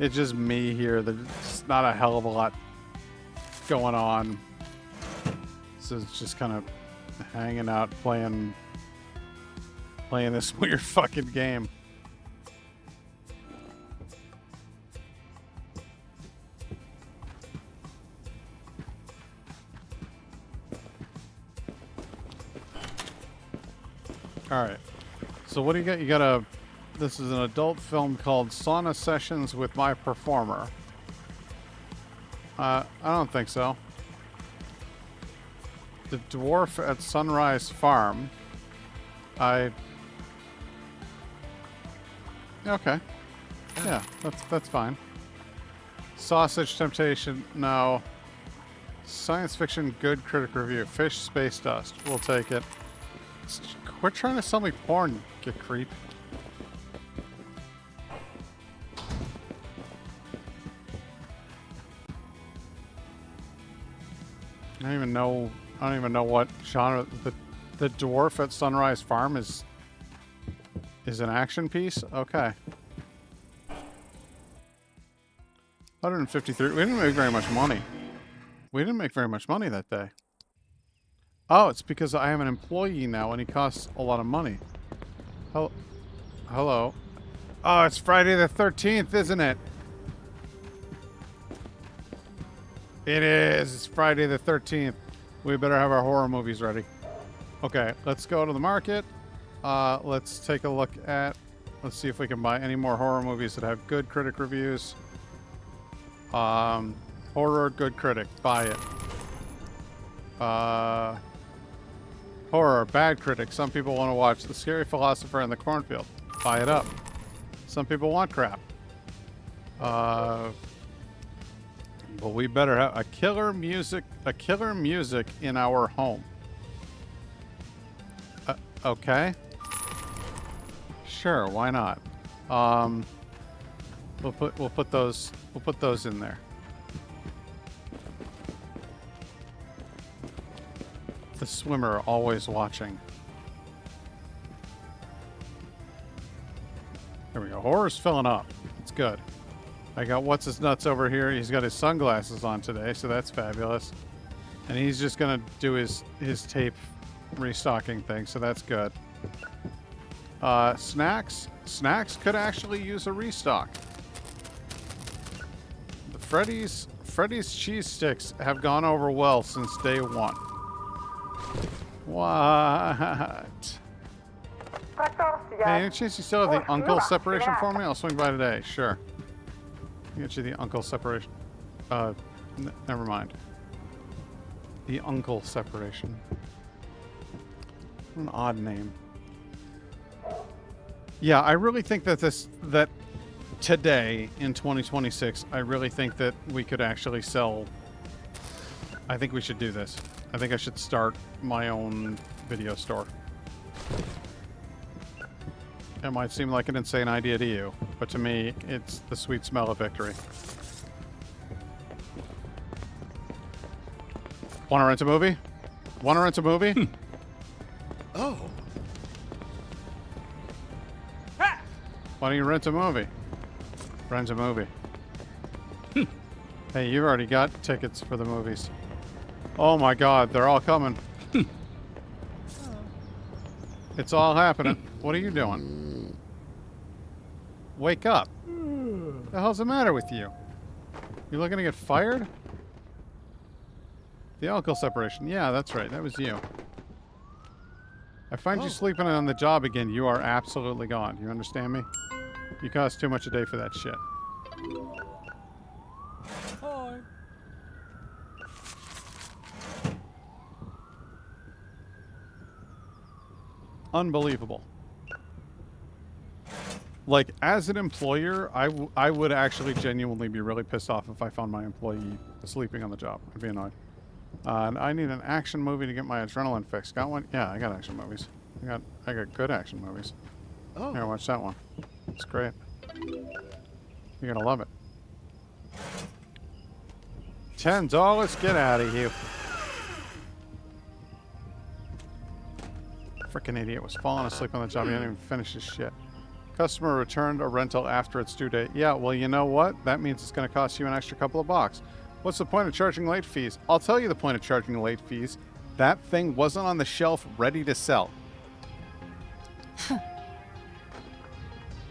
it's just me here. There's not a hell of a lot going on. What's is just kind of hanging out, playing this weird fucking game. All right. So what do you got? You got a. This is an adult film called Sauna Sessions with My Performer. I don't think so. The Dwarf at Sunrise Farm. Okay. Yeah, that's fine. Sausage Temptation, no. Science Fiction, good critic review. Fish, Space Dust, we'll take it. Quit trying to sell me porn, you creep. I don't even know what genre. The Dwarf at Sunrise Farm is an action piece? Okay. 153. We didn't make very much money. We didn't make very much money that day. Oh, it's because I am an employee now and he costs a lot of money. Hello. Oh, it's Friday the 13th, isn't it? It is. It's Friday the 13th. We better have our horror movies ready. Okay, let's go to the market. Let's take a look at... Let's see if we can buy any more horror movies that have good critic reviews. Horror, good critic. Buy it. Horror, bad critic. Some people want to watch The Scary Philosopher in the Cornfield. Buy it up. Some people want crap. But we better have a killer music in our home. Okay. Sure, why not? We'll put those in there. The swimmer always watching. There we go. Horror's filling up. It's good. I got what's his nuts over here. He's got his sunglasses on today, so that's fabulous. And he's just gonna do his tape restocking thing, so that's good. Snacks could actually use a restock. The Freddy's cheese sticks have gone over well since day one. What? Hey, any chance you still have the uncle separation for me? I'll swing by today. Sure. I'll get you the uncle separation. Never mind. The uncle separation. What an odd name. Yeah, I really think that that today in 2026, I really think that we could actually sell. I think we should do this. I think I should start my own video store. It might seem like an insane idea to you, but to me, it's the sweet smell of victory. Want to rent a movie? Want to rent a movie? Oh. Why don't you rent a movie? Rent a movie. Hey, you've already got tickets for the movies. Oh my god, they're all coming. It's all happening. What are you doing? Wake up. The hell's the matter with you? You looking to get fired? The uncle separation. Yeah, that's right. That was you. I find you sleeping on the job again. You are absolutely gone. You understand me? You cost too much a day for that shit. Hi. Unbelievable. Like, as an employer, I would actually genuinely be really pissed off if I found my employee sleeping on the job. I'd be annoyed. And I need an action movie to get my adrenaline fix. Got one? Yeah, I got action movies. I got good action movies. Oh. Here, watch that one. It's great. You're gonna love it. $10. Get out of here. Frickin' idiot was falling asleep on the job. He didn't even finish his shit. Customer returned a rental after its due date. Yeah, well, you know what? That means it's going to cost you an extra couple of bucks. What's the point of charging late fees? I'll tell you the point of charging late fees. That thing wasn't on the shelf ready to sell.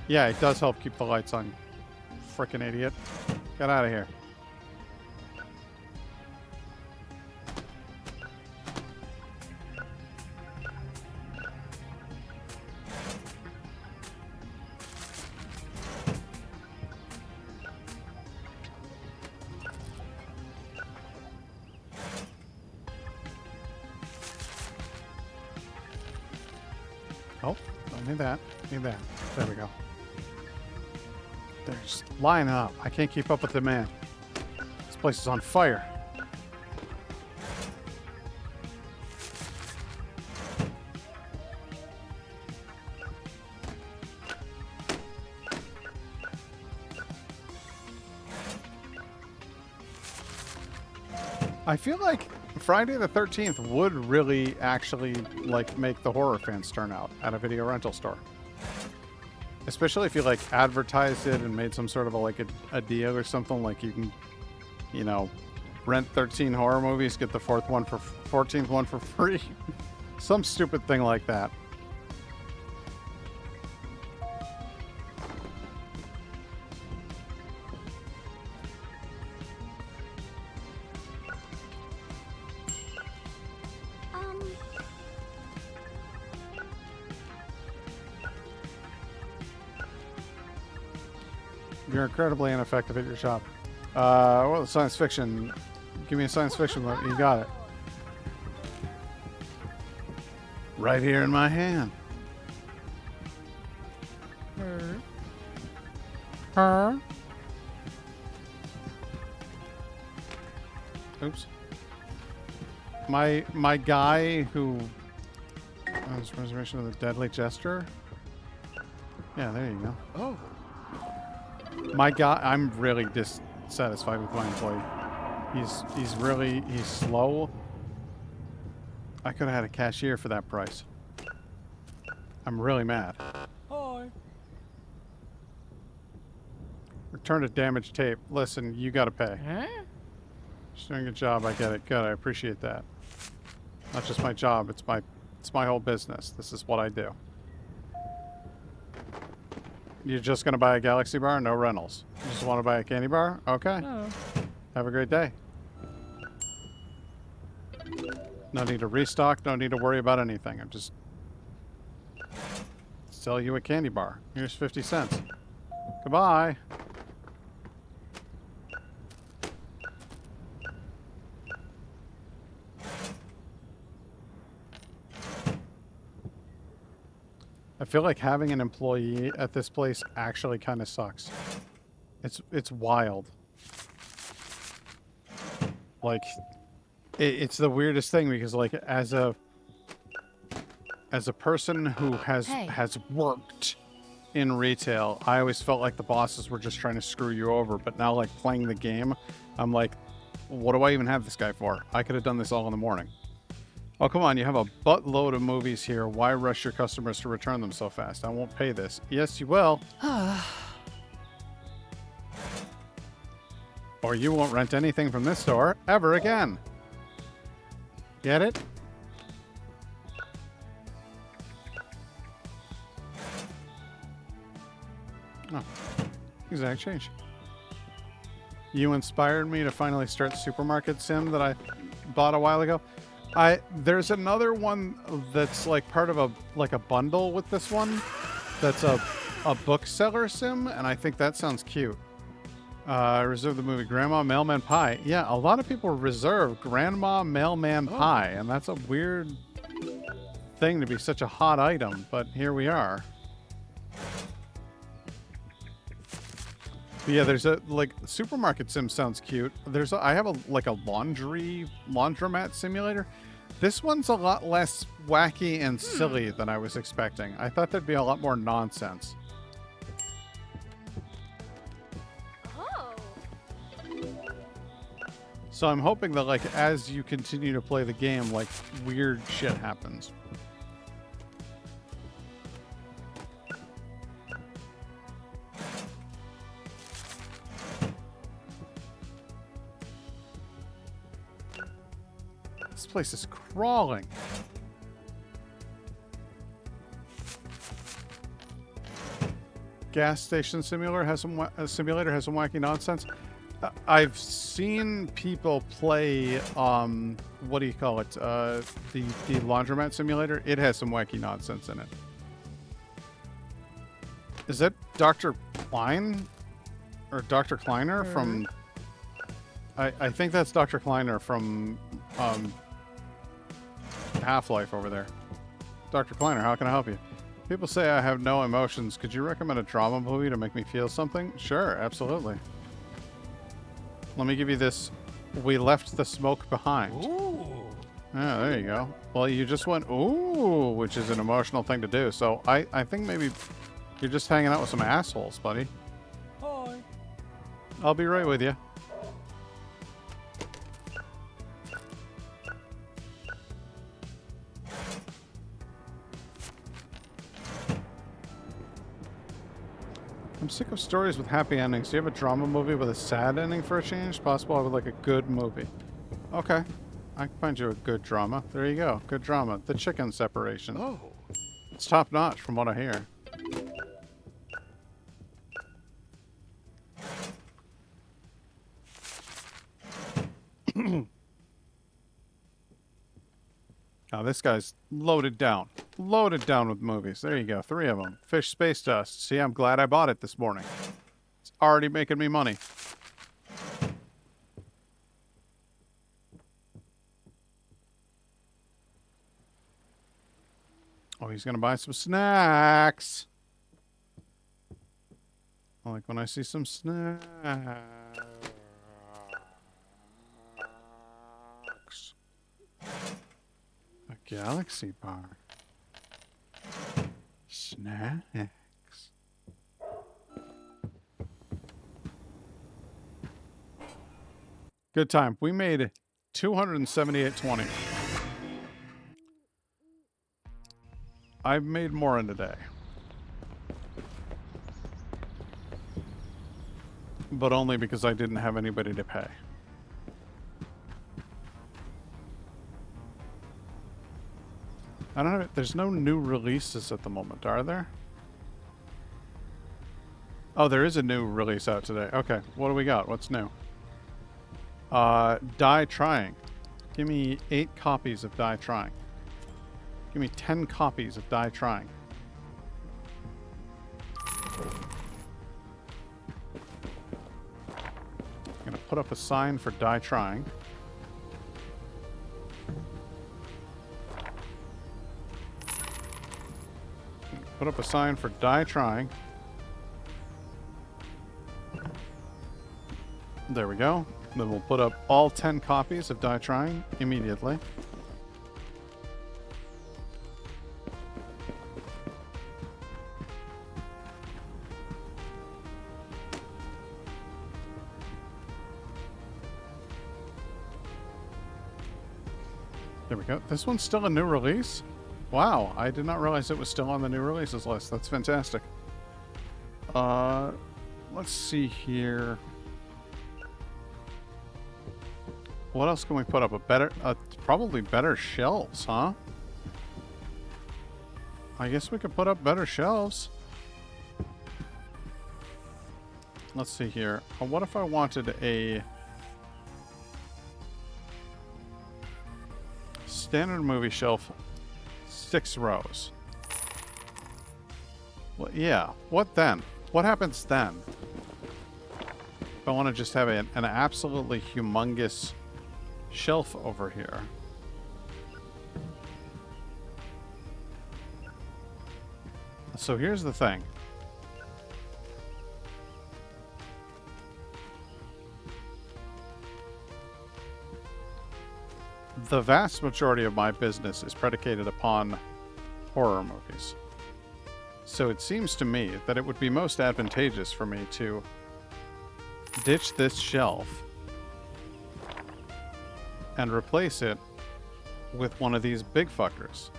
Yeah, it does help keep the lights on. Frickin' idiot. Get out of here. Oh, don't need that. Need that. There we go. They're just lining up. I can't keep up with the man. This place is on fire. I feel like Friday the 13th would really actually like make the horror fans turn out at a video rental store. Especially if you like advertised it and made some sort of a deal or something, like you can, you know, rent 13 horror movies, get the 14th one for free. Some stupid thing like that. You're incredibly ineffective at your job. Well, science fiction. Give me a science fiction book. You got it. Right here in my hand. Oops. My guy who has reservation of the Deadly Jester. Yeah, there you go. Oh. My guy, I'm really dissatisfied with my employee. He's slow. I could have had a cashier for that price. I'm really mad. Hi. Return to damaged tape. Listen, you gotta pay. Huh? Just doing a job, I get it. Good, I appreciate that. Not just my job, it's my whole business. This is what I do. You're just gonna buy a Galaxy bar? No rentals. You just want to buy a candy bar? Okay. Oh. Have a great day. No need to restock, no need to worry about anything. I'm just sell you a candy bar. Here's 50 cents. Goodbye. I feel like having an employee at this place actually kind of sucks. It's wild. Like, it's the weirdest thing because, like, as a person who has worked in retail, I always felt like the bosses were just trying to screw you over. But now, like, playing the game, I'm like, what do I even have this guy for? I could have done this all in the morning. Oh, come on, you have a buttload of movies here. Why rush your customers to return them so fast? I won't pay this. Yes, you will. Or you won't rent anything from this store ever again. Get it? Oh, exact change. You inspired me to finally start Supermarket Sim that I bought a while ago. There's another one that's like part of a bundle with this one. That's a bookseller sim, and I think that sounds cute. Reserve the movie Grandma Mailman Pie. Yeah, a lot of people reserve Grandma Mailman Pie, and that's a weird thing to be such a hot item, but here we are. But yeah, there's a Supermarket Sim sounds cute. I have a laundromat simulator. This one's a lot less wacky and silly than I was expecting. I thought there'd be a lot more nonsense. Oh. So I'm hoping that, like, as you continue to play the game, like, weird shit happens. This place is crawling. Gas station simulator has some wacky nonsense. I've seen people play what do you call it? The laundromat simulator. It has some wacky nonsense in it. Is that Dr. Klein or Dr. Kleiner from? I think that's Dr. Kleiner from Half-Life over there. Dr. Kleiner, how can I help you? People say I have no emotions. Could you recommend a drama movie to make me feel something? Sure, absolutely. Let me give you this. We left the smoke behind. Ooh. Yeah, there you go. Well, you just went, ooh, which is an emotional thing to do. So I think maybe you're just hanging out with some assholes, buddy. Hi. I'll be right with you. I'm sick of stories with happy endings. Do you have a drama movie with a sad ending for a change? Possible I would like a good movie. Okay. I can find you a good drama. There you go. Good drama. The chicken separation. Oh. It's top notch from what I hear. Oh, this guy's loaded down. Loaded down with movies. There you go. 3 of them. Fish Space Dust. See, I'm glad I bought it this morning. It's already making me money. Oh, he's going to buy some snacks. I like when I see some snacks. A galaxy bar. Snacks. Good time. We made 278.20. I've made more in a day. But only because I didn't have anybody to pay. I don't know. There's no new releases at the moment, are there? Oh, there is a new release out today. Okay, what do we got? What's new? Die Trying. Give me 8 copies of Die Trying. Give me 10 copies of Die Trying. I'm gonna put up a sign for Die Trying. Put up a sign for Die Trying. There we go. Then we'll put up all 10 copies of Die Trying immediately. There we go. This one's still a new release? Wow, I did not realize it was still on the new releases list. That's fantastic. Let's see here. What else can we put up? Probably better shelves, huh? I guess we could put up better shelves. Let's see here. What if I wanted a standard movie shelf, 6 rows? Well, yeah. What then? What happens then? If I want to just have an absolutely humongous shelf over here. So here's the thing. The vast majority of my business is predicated upon horror movies. So it seems to me that it would be most advantageous for me to ditch this shelf and replace it with one of these big fuckers.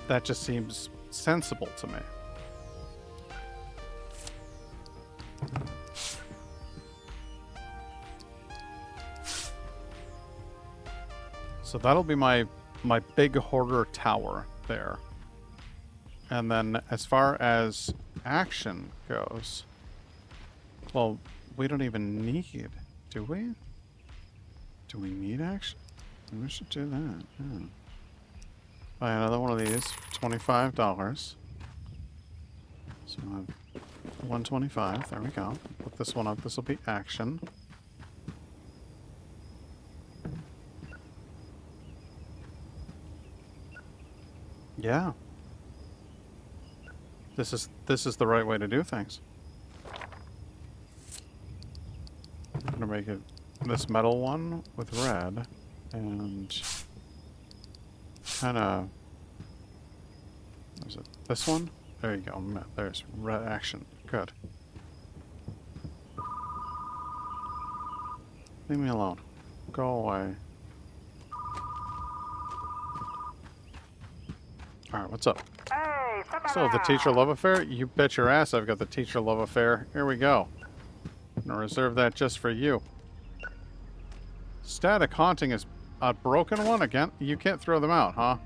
That just seems sensible to me. So that'll be my big hoarder tower there. And then as far as action goes, well, we don't even need, do we? Do we need action? We should do that. Yeah. Buy another one of these, $25. So I have 125. There we go. Put this one up. This will be action. Yeah. This is the right way to do things. I'm gonna make it this metal one with red and kind of, is it this one? There you go. There's red action. Good. Leave me alone. Go away. Alright, what's up? So, the teacher love affair? You bet your ass I've got the teacher love affair. Here we go. I'm gonna reserve that just for you. Static haunting is a broken one again? You can't throw them out, huh?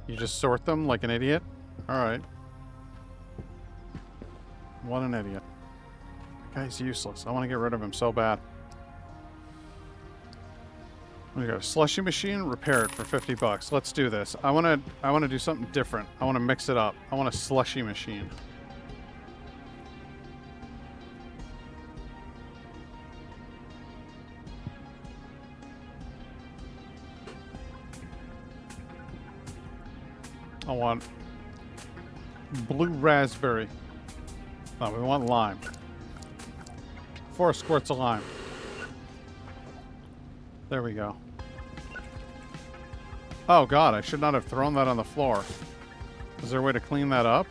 You just sort them like an idiot? Alright. What an idiot. That guy's useless. I want to get rid of him so bad. We got a slushy machine, repair it for 50 bucks. Let's do this. I want to do something different. I want to mix it up. I want a slushy machine. I want blue raspberry. No, we want lime. 4 squirts of lime. There we go. Oh god, I should not have thrown that on the floor. Is there a way to clean that up?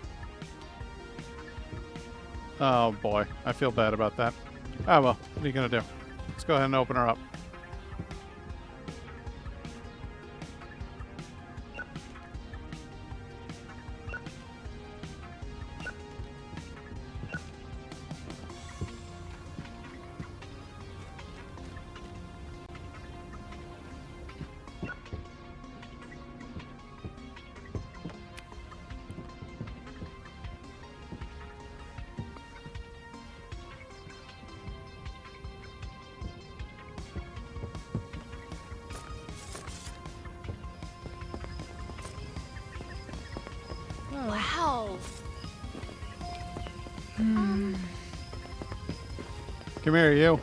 Oh boy, I feel bad about that. Ah well, what are you gonna do? Let's go ahead and open her up. Wow. Come here, you.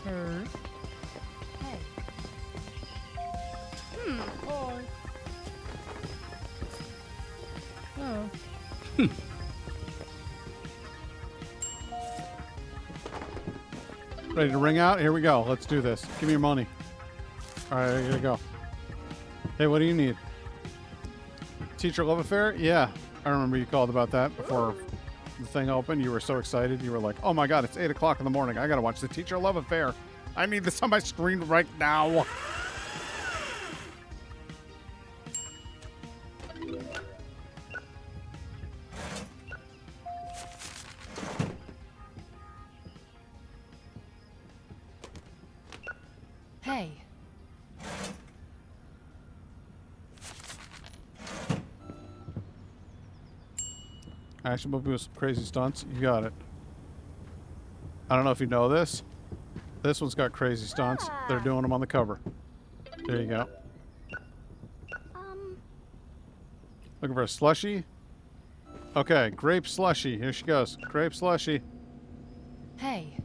Hey. Hi. Oh. Ready to ring out? Here we go. Let's do this. Give me your money. Alright, I gotta go. Hey, what do you need? Teacher love affair? Yeah. I remember you called about that before the thing opened. You were so excited. You were like, oh my god, it's 8 o'clock in the morning. I gotta watch the teacher love affair. I need this on my screen right now. Hey. Action movie with some crazy stunts. You got it. I don't know if you know this. This one's got crazy stunts. They're doing them on the cover. There you go. Looking for a slushie? Okay, grape slushie. Here she goes. Grape slushie. Hey.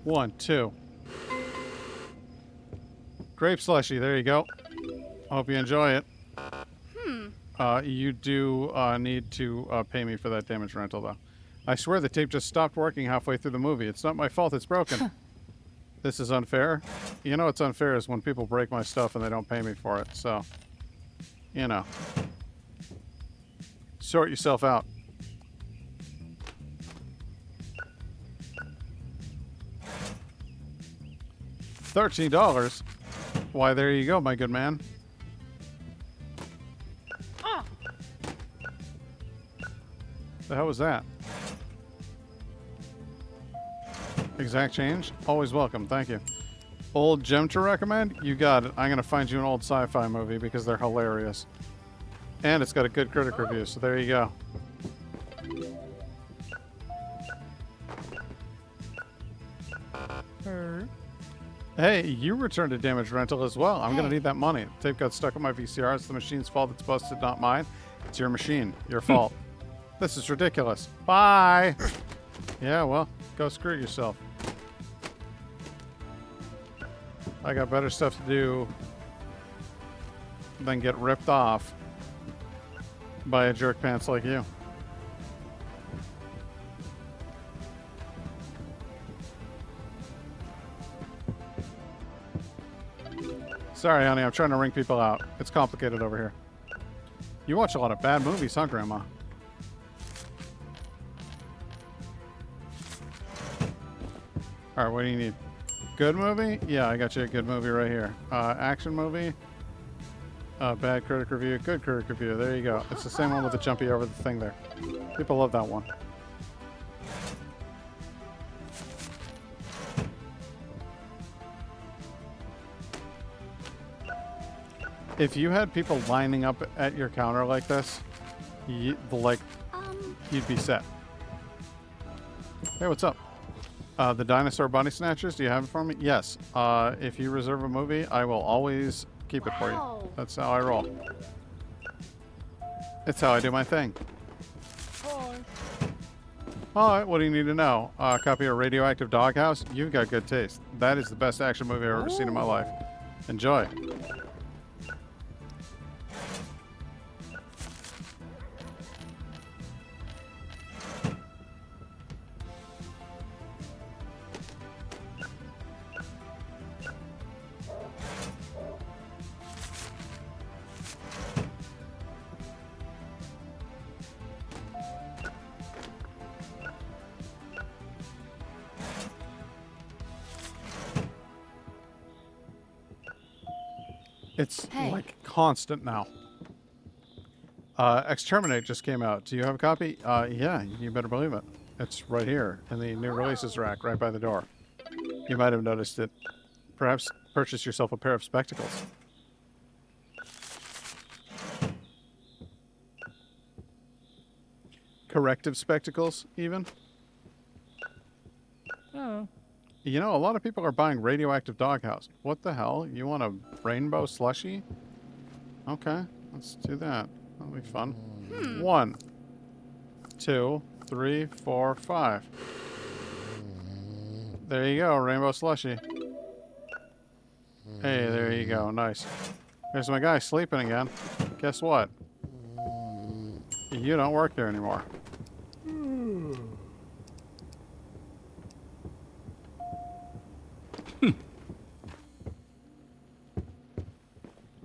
1, 2. Grape slushie. There you go. Hope you enjoy it. You do need to pay me for that damage rental, though. I swear the tape just stopped working halfway through the movie. It's not my fault it's broken. This is unfair. You know what's unfair is when people break my stuff and they don't pay me for it. So, you know. Sort yourself out. $13? Why, there you go, my good man. The hell was that? Exact change? Always welcome, thank you. Old gem to recommend? You got it. I'm going to find you an old sci-fi movie because they're hilarious. And it's got a good critic review, so there you go. Hey, you returned a damaged rental as well. I'm going to need that money. The tape got stuck on my VCR. It's the machine's fault. It's busted, not mine. It's your machine. Your fault. This is ridiculous. Bye. Yeah, well, go screw yourself. I got better stuff to do than get ripped off by a jerk pants like you. Sorry, honey, I'm trying to ring people out. It's complicated over here. You watch a lot of bad movies, huh, Grandma? Alright, what do you need? Good movie? Yeah, I got you a good movie right here. Action movie? Bad critic review. Good critic review. There you go. It's the same one with the jumpy over the thing there. People love that one. If you had people lining up at your counter like this, you'd be set. Hey, what's up? The Dinosaur Bunny Snatchers, do you have it for me? Yes. If you reserve a movie, I will always keep it for you. That's how I roll. It's how I do my thing. Alright, what do you need to know? A copy of Radioactive Doghouse? You've got good taste. That is the best action movie I've ever seen in my life. Enjoy. It's like constant now. Exterminate just came out. Do you have a copy? Yeah, you better believe it. It's right here in the new releases rack right by the door. You might have noticed it. Perhaps purchase yourself a pair of spectacles. Corrective spectacles, even? Oh. You know, a lot of people are buying Radioactive Doghouse. What the hell? You want a rainbow slushie? Okay, let's do that. That'll be fun. 1, 2, 3, 4, 5. There you go, rainbow slushie. Hey, there you go, nice. There's my guy sleeping again. Guess what? You don't work there anymore.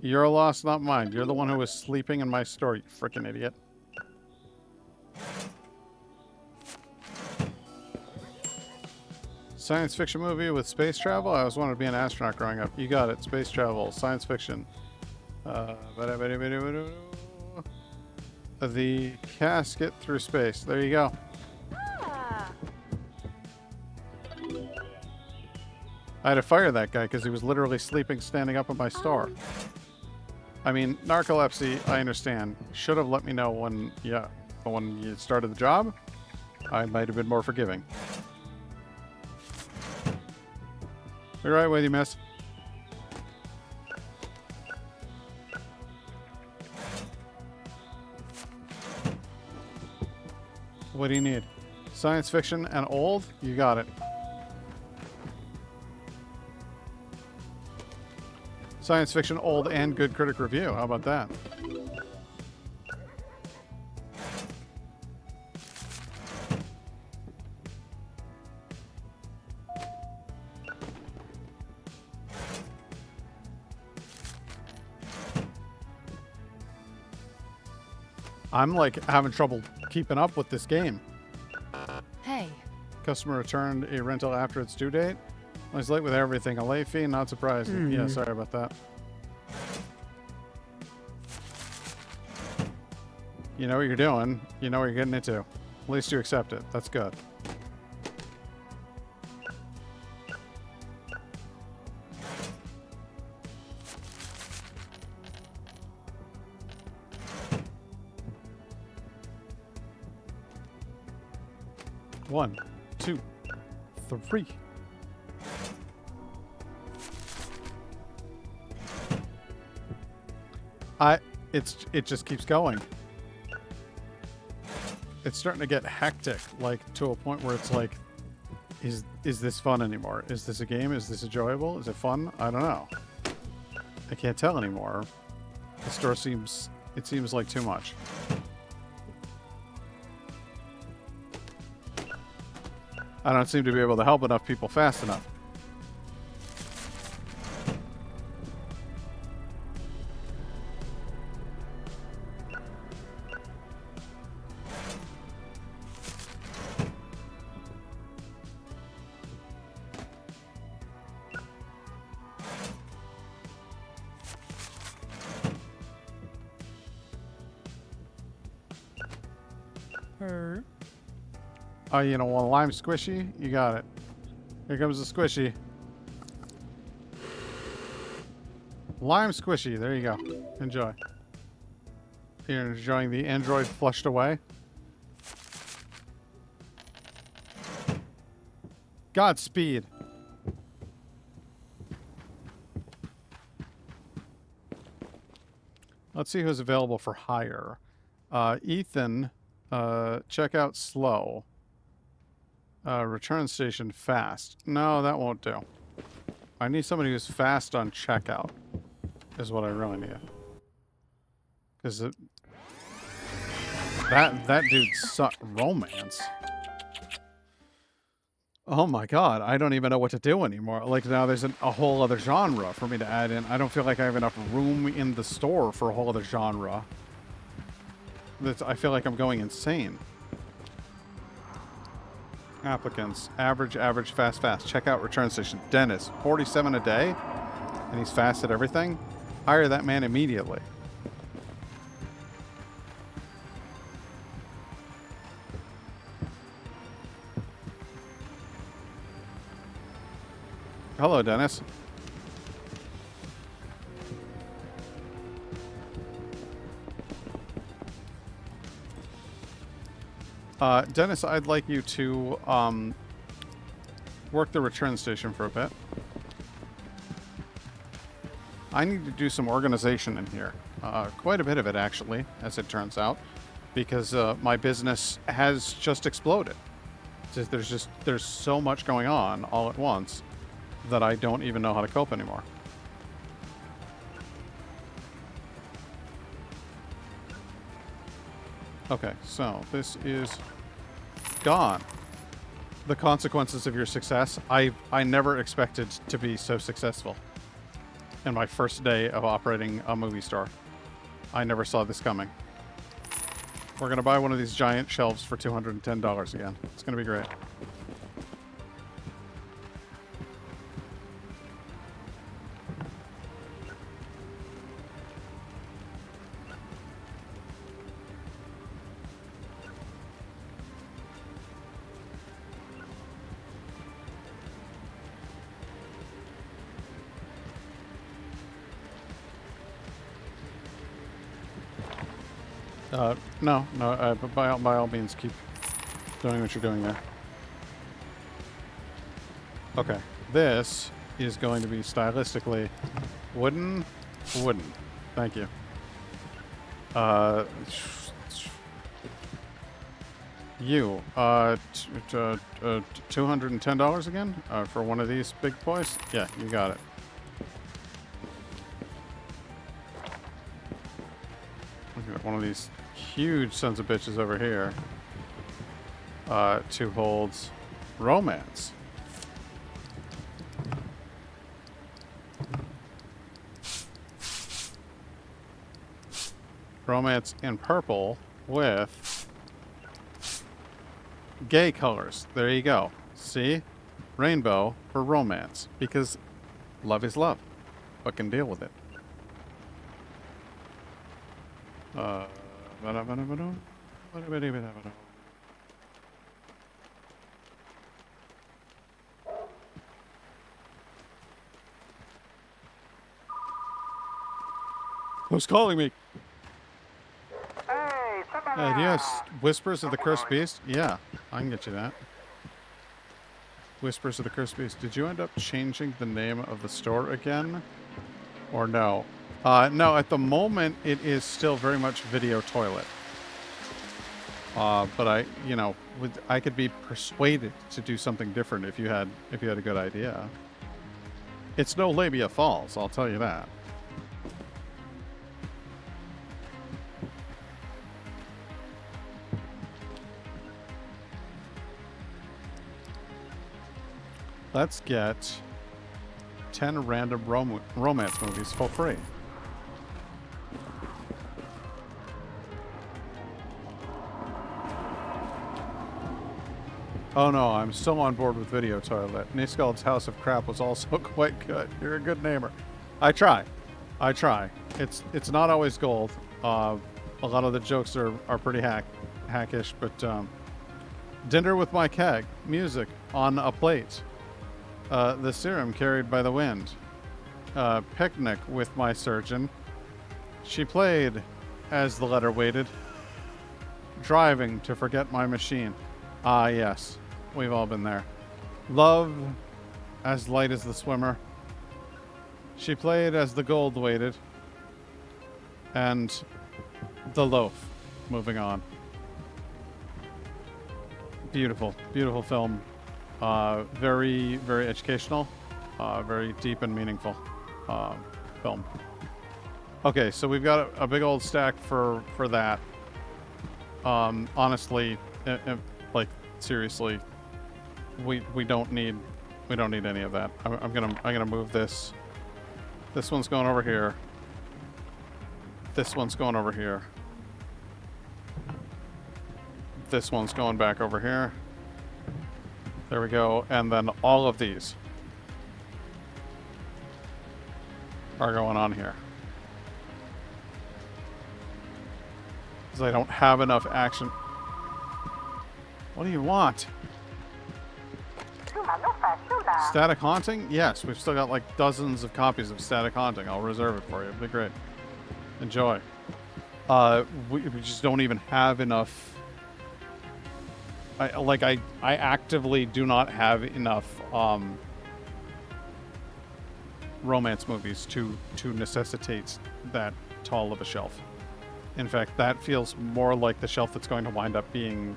Your loss, not mine. You're the one who was sleeping in my store, you freaking idiot. Science fiction movie with space travel? I always wanted to be an astronaut growing up. You got it. Space travel. Science fiction. The casket through space. There you go. I had to fire that guy because he was literally sleeping standing up in my store. I mean, narcolepsy, I understand. Should have let me know when you started the job. I might have been more forgiving. Be right with you, miss. What do you need? Science fiction and old? You got it. Science fiction, old, and good critic review. How about that? I'm like having trouble keeping up with this game. Hey. Customer returned a rental after its due date. I was late with everything. A late fee, not surprising. Yeah, sorry about that. You know what you're doing. You know what you're getting into. At least you accept it. That's good. 1, 2, 3. It just keeps going. It's starting to get hectic, like to a point where it's like, is this fun anymore? Is this a game? Is this enjoyable? Is it fun? I don't know. I can't tell anymore. The store seems like too much. I don't seem to be able to help enough people fast enough. Oh, you know, want a lime squishy? You got it. Here comes the squishy. Lime squishy. There you go. Enjoy. You're enjoying the android flushed away. Godspeed. Let's see who's available for hire. Ethan, checkout slow. Return station fast. No, that won't do. I need somebody who's fast on checkout. Is what I really need. Because that dude sucked. Romance. Oh my god, I don't even know what to do anymore. Like now there's a whole other genre for me to add in. I don't feel like I have enough room in the store for a whole other genre. I feel like I'm going insane. Applicants. Average, fast. Checkout, return station. Dennis. 47 a day? And he's fast at everything? Hire that man immediately. Hello, Dennis. Dennis, I'd like you to work the return station for a bit. I need to do some organization in here. Quite a bit of it, actually, as it turns out, because my business has just exploded. There's so much going on all at once that I don't even know how to cope anymore. Okay, so this is gone. The consequences of your success. I never expected to be so successful in my first day of operating a movie store. I never saw this coming. We're gonna buy one of these giant shelves for $210 again. It's gonna be great. No, but by all means, keep doing what you're doing there. Okay, this is going to be stylistically wooden. Thank you. You, $210 again for one of these big boys? Yeah, you got it. Look at one of these huge sons of bitches over here. 2 holds romance. Romance in purple with gay colors. There you go. See? Rainbow for romance. Because love is love. But can deal with it. Who's calling me? Hey, Do you have Whispers of the Cursed Beast? Yeah, I can get you that. Whispers of the Cursed Beast. Did you end up changing the name of the store again? Or no? No, at the moment, it is still very much Video Toilet. But I could be persuaded to do something different if you had a good idea. It's no Labia Falls, I'll tell you that. Let's get 10 random romance movies for free. Oh no, I'm still on board with Video Toilet. Nyskald's House of Crap was also quite good. You're a good namer. I try. It's not always gold. A lot of the jokes are pretty hackish, but dinner with my keg, music on a plate. The serum carried by the wind. Picnic with my surgeon. She played as the letter waited. Driving to forget my machine. Ah, yes. We've all been there. Love as light as the swimmer. She played as the gold waited. And the loaf. Moving on. Beautiful, beautiful film. Very, very educational. Very deep and meaningful film. Okay, so we've got a big old stack for that. Honestly, like seriously, we don't need any of that. I'm gonna move this. This one's going over here. This one's going over here. This one's going back over here. There we go. And then all of these are going on here. Because I don't have enough action. What do you want? Static Haunting? Yes, we've still got like dozens of copies of Static Haunting. I'll reserve it for you. It'll be great. Enjoy. We just don't even have enough. I actively do not have enough romance movies to necessitate that tall of a shelf. In fact, that feels more like the shelf that's going to wind up being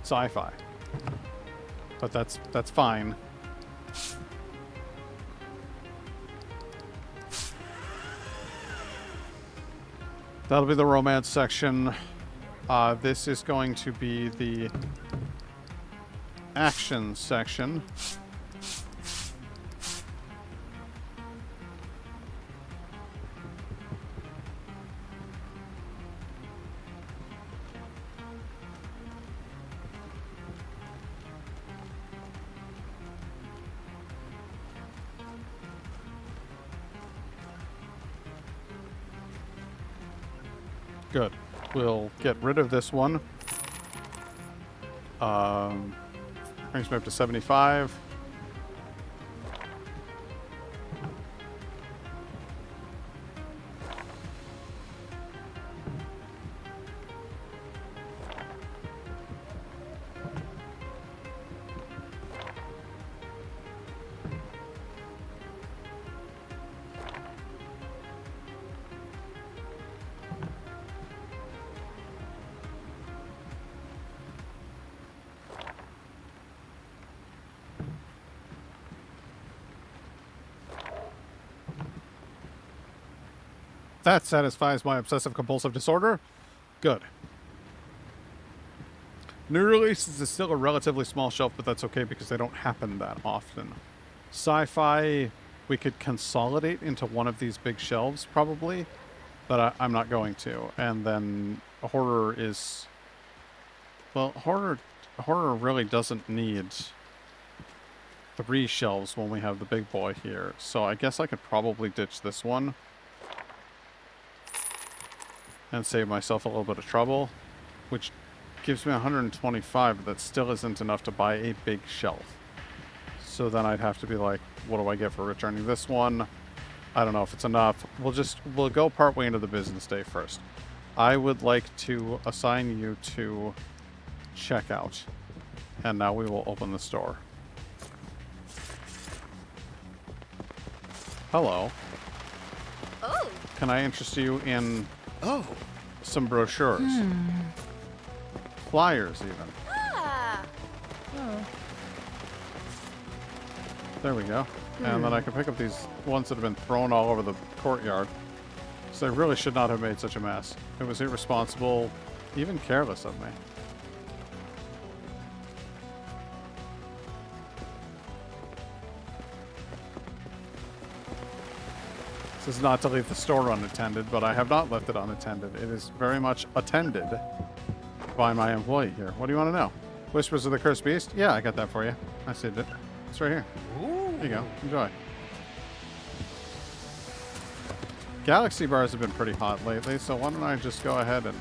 sci-fi. But that's fine. That'll be the romance section. This is going to be the action section. Good. We'll get rid of this one. Brings me up to 75. That satisfies my obsessive-compulsive disorder. Good. New releases is still a relatively small shelf, but that's okay because they don't happen that often. Sci-fi, we could consolidate into one of these big shelves, probably, but I'm not going to. And then horror is... Well, horror really doesn't need 3 shelves when we have the big boy here. So I guess I could probably ditch this one and save myself a little bit of trouble, which gives me 125, but that still isn't enough to buy a big shelf. So then I'd have to be like, what do I get for returning this one? I don't know if it's enough. We'll go partway into the business day first. I would like to assign you to checkout. And now we will open the store. Hello. Oh. Can I interest you in Oh. some brochures? Flyers, even. Ah. Oh. There we go. And then I can pick up these ones that have been thrown all over the courtyard. So they really should not have made such a mess. It was irresponsible, even careless of me. This is not to leave the store unattended, but I have not left it unattended. It is very much attended by my employee here. What do you want to know? Whispers of the Cursed Beast? Yeah, I got that for you. I saved it. It's right here. There you go. Enjoy. Galaxy bars have been pretty hot lately, so why don't I just go ahead and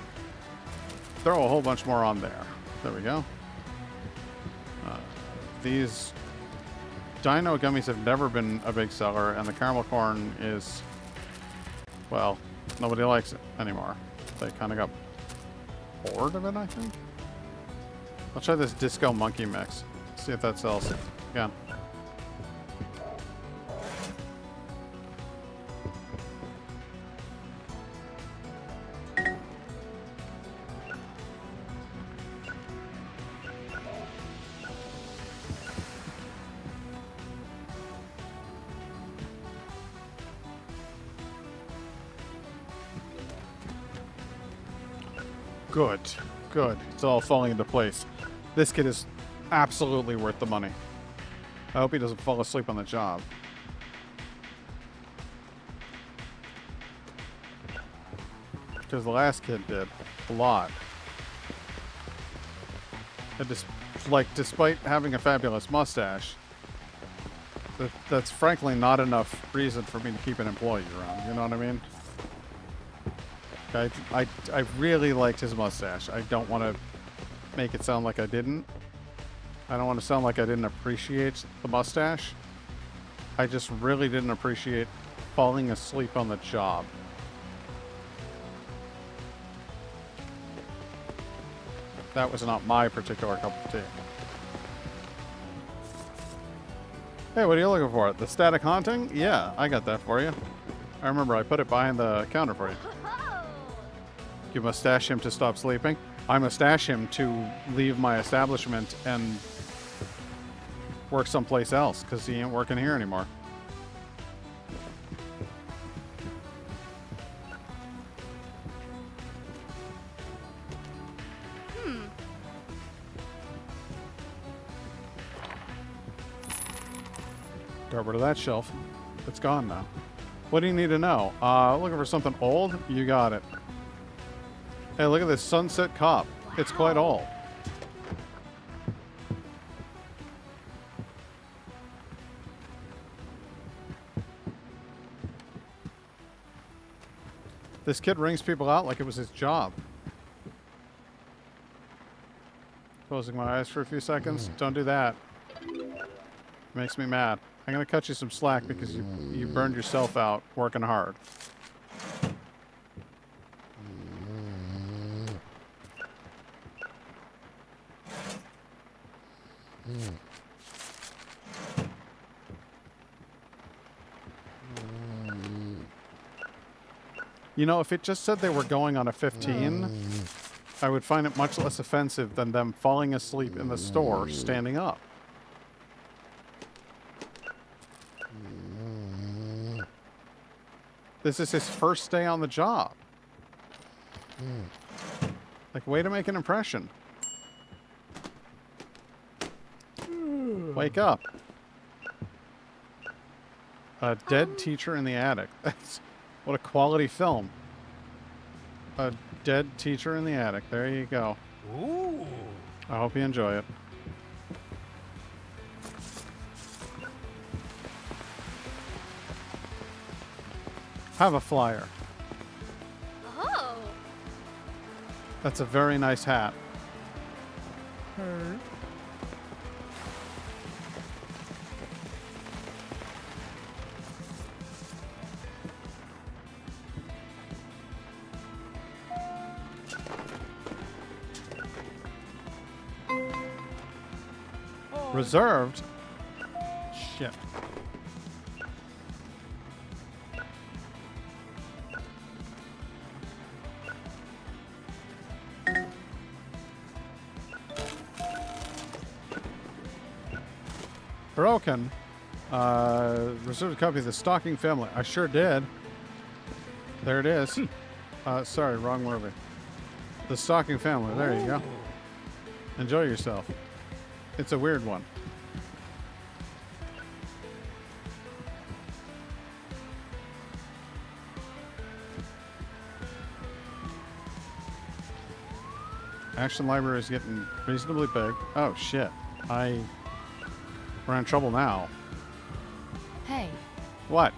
throw a whole bunch more on there. There we go. These Dino gummies have never been a big seller, and the caramel corn is, well, nobody likes it anymore. They kind of got bored of it, I think. I'll try this disco monkey mix. See if that sells again. Good. Good. It's all falling into place. This kid is absolutely worth the money. I hope he doesn't fall asleep on the job. Because the last kid did. A lot. And despite having a fabulous mustache, that's frankly not enough reason for me to keep an employee around. You know what I mean? I really liked his mustache. I don't want to make it sound like I didn't. I don't want to sound like I didn't appreciate the mustache. I just really didn't appreciate falling asleep on the job. That was not my particular cup of tea. Hey, what are you looking for? The static haunting? Yeah, I got that for you. I remember I put it behind the counter for you. You mustache him to stop sleeping. I mustache him to leave my establishment and work someplace else because he ain't working here anymore. Got rid of that shelf. It's gone now. What do you need to know? Looking for something old? You got it. Hey, look at this Sunset Cop. It's quite old. This kid rings people out like it was his job. Closing my eyes for a few seconds. Don't do that. Makes me mad. I'm gonna cut you some slack because you burned yourself out working hard. You know, if it just said they were going on a 15, I would find it much less offensive than them falling asleep in the store standing up. This is his first day on the job. Like, way to make an impression. Wake up. A dead teacher in the attic. That's what a quality film. A dead teacher in the attic. There you go. Ooh. I hope you enjoy it. Have a flyer. Oh. That's a very nice hat. Her. Reserved? Shit. Broken. Reserved a copy of The Stalking Family. I sure did. There it is. Sorry, wrong movie. The Stalking Family. There you go. Enjoy yourself. It's a weird one. Action library is getting reasonably big. Oh, shit. We're in trouble now. Hey, What?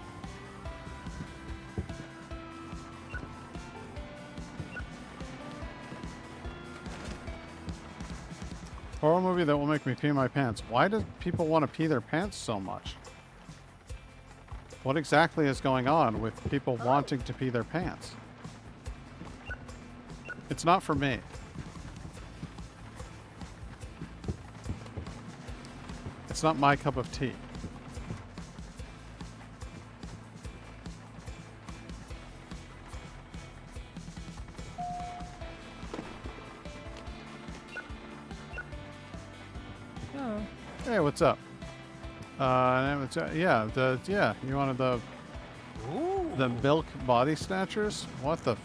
Horror movie that will make me pee my pants. Why do people want to pee their pants so much? What exactly is going on with people wanting to pee their pants? It's not for me. It's not my cup of tea. Oh. Hey, what's up? Yeah, you wanted the milk body snatchers? What the?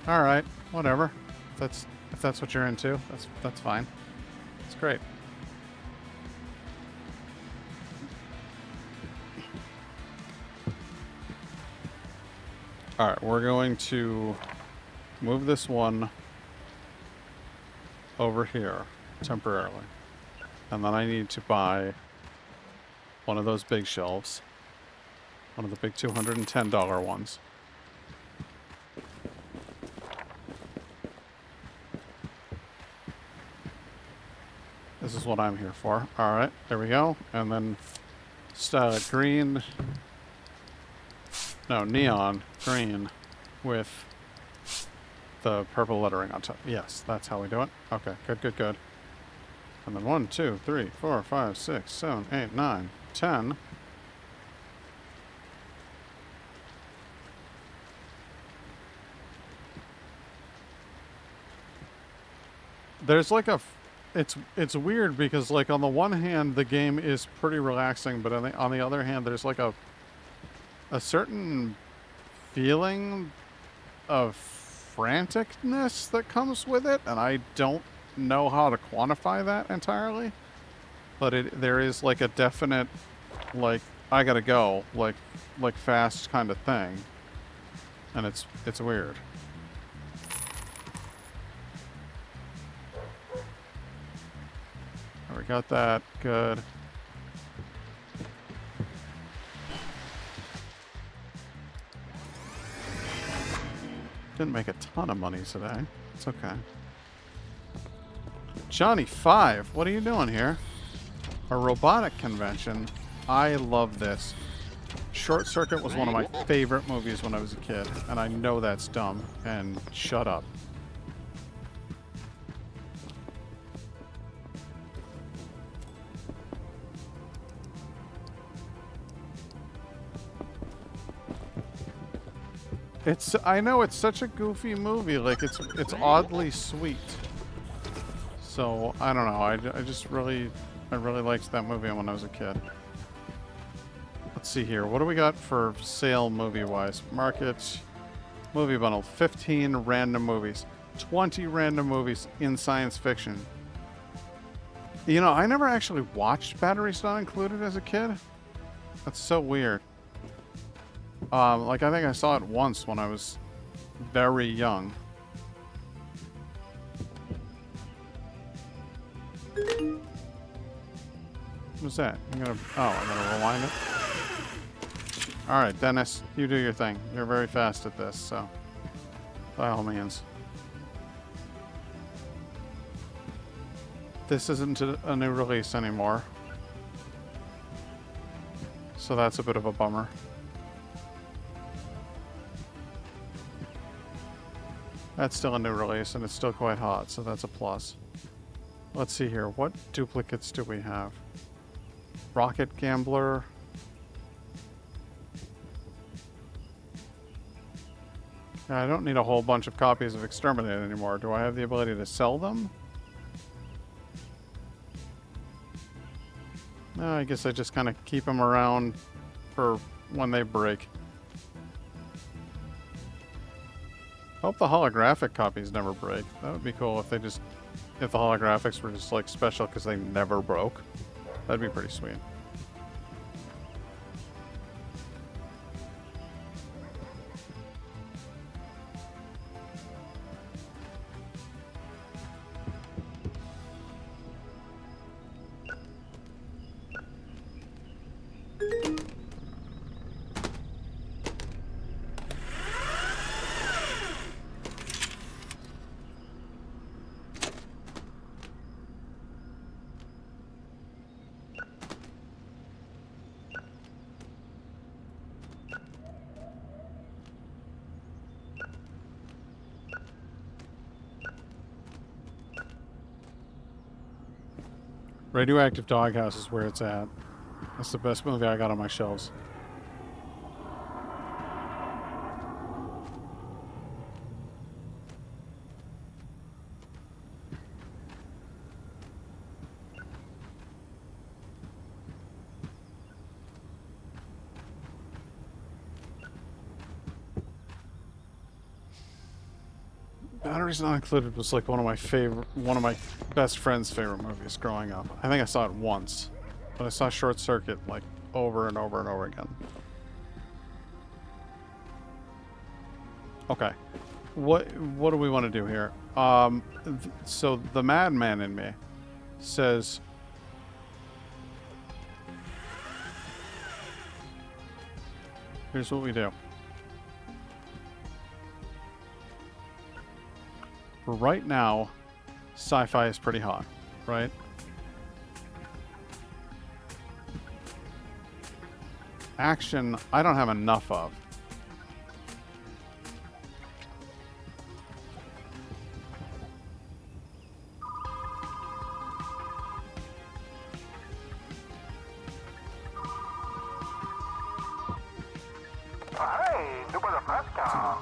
All right, whatever. If that's what you're into, that's fine. It's great. All right, we're going to move this one over here temporarily. And then I need to buy one of those big shelves. One of the big $210 ones. This is what I'm here for. All right, there we go. And then green, no, neon green with the purple lettering on top. Yes, that's how we do it. Okay, good. And then 1, 2, 3, 4, 5, 6, 7, 8, 9, 10. There's like it's weird because like on the one hand the game is pretty relaxing, but on the other hand there's like a certain feeling of franticness that comes with it, and I don't know how to quantify that entirely, but there is like a definite like I gotta go like fast kind of thing, and it's weird. We got that. Good. Didn't make a ton of money today. It's okay. Johnny 5, what are you doing here? A robotic convention. I love this. Short Circuit was one of my favorite movies when I was a kid, and I know that's dumb, and shut up. I know it's such a goofy movie, like it's oddly sweet. So I don't know. I really liked that movie when I was a kid. Let's see here. What do we got for sale movie wise? Market movie bundle. 15 random movies. 20 random movies in science fiction. You know, I never actually watched Batteries Not Included as a kid. That's so weird. Like, I think I saw it once when I was very young. What's that? I'm gonna rewind it. Alright, Dennis, you do your thing. You're very fast at this, so by all means. This isn't a new release anymore. So that's a bit of a bummer. That's still a new release, and it's still quite hot, so that's a plus. Let's see here. What duplicates do we have? Rocket Gambler. I don't need a whole bunch of copies of Exterminate anymore. Do I have the ability to sell them? No, I guess I just kind of keep them around for when they break. Hope the holographic copies never break. That would be cool if the holographics were just like special because they never broke. That'd be pretty sweet. Radioactive Doghouse is where it's at. That's the best movie I got on my shelves. Batteries Not Included was like one of my best friend's favorite movies growing up. I think I saw it once, but I saw Short Circuit like over and over and over again. Okay, what do we want to do here? So the madman in me says, here's what we do. For right now, sci-fi is pretty hot, right? Action, I don't have enough of.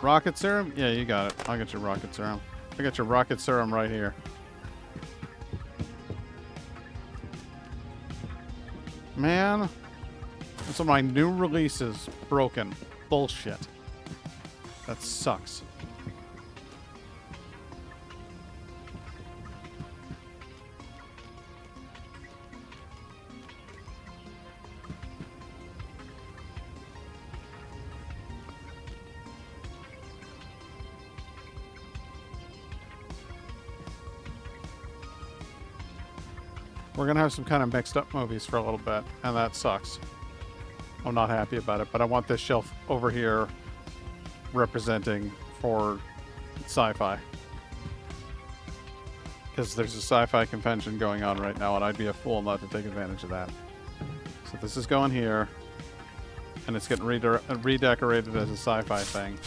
Rocket serum? Yeah, you got it. I'll get your rocket serum. I got your rocket serum right here. Man, that's one of my new releases broken. Bullshit. That sucks. We're gonna have some kind of mixed up movies for a little bit, and that sucks. I'm not happy about it, but I want this shelf over here representing for sci-fi. Because there's a sci-fi convention going on right now, and I'd be a fool not to take advantage of that. So this is going here, and it's getting redecorated as a sci-fi thing.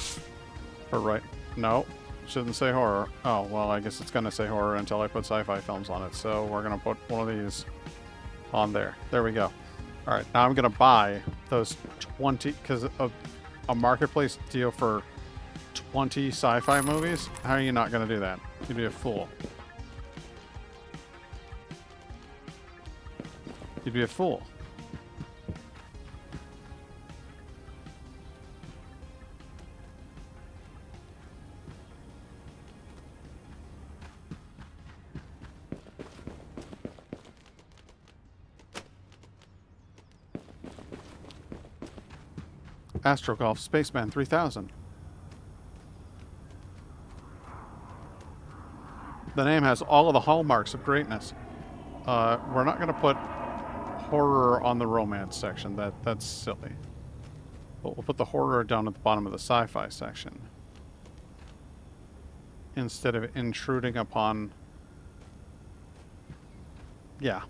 For right... No. Shouldn't say horror. Oh, well, I guess it's going to say horror until I put sci-fi films on it. So we're going to put one of these on there. There we go. All right, now I'm going to buy those 20, because a marketplace deal for 20 sci-fi movies? How are you not going to do that? You'd be a fool. You'd be a fool. Astro Golf Spaceman 3000. The name has all of the hallmarks of greatness. We're not going to put horror on the romance section. That's silly. But we'll put the horror down at the bottom of the sci-fi section. Instead of intruding upon... Yeah.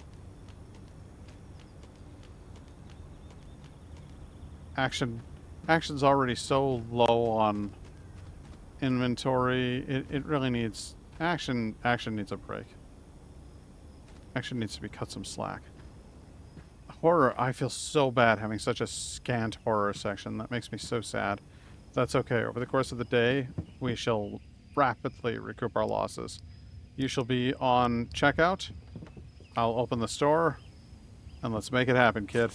Action's already so low on inventory. It really needs action. Action needs a break. Action needs to be cut some slack. Horror, I feel so bad having such a scant horror section. That makes me so sad. That's okay. Over the course of the day, we shall rapidly recoup our losses. You shall be on checkout. I'll open the store, and let's make it happen, kid.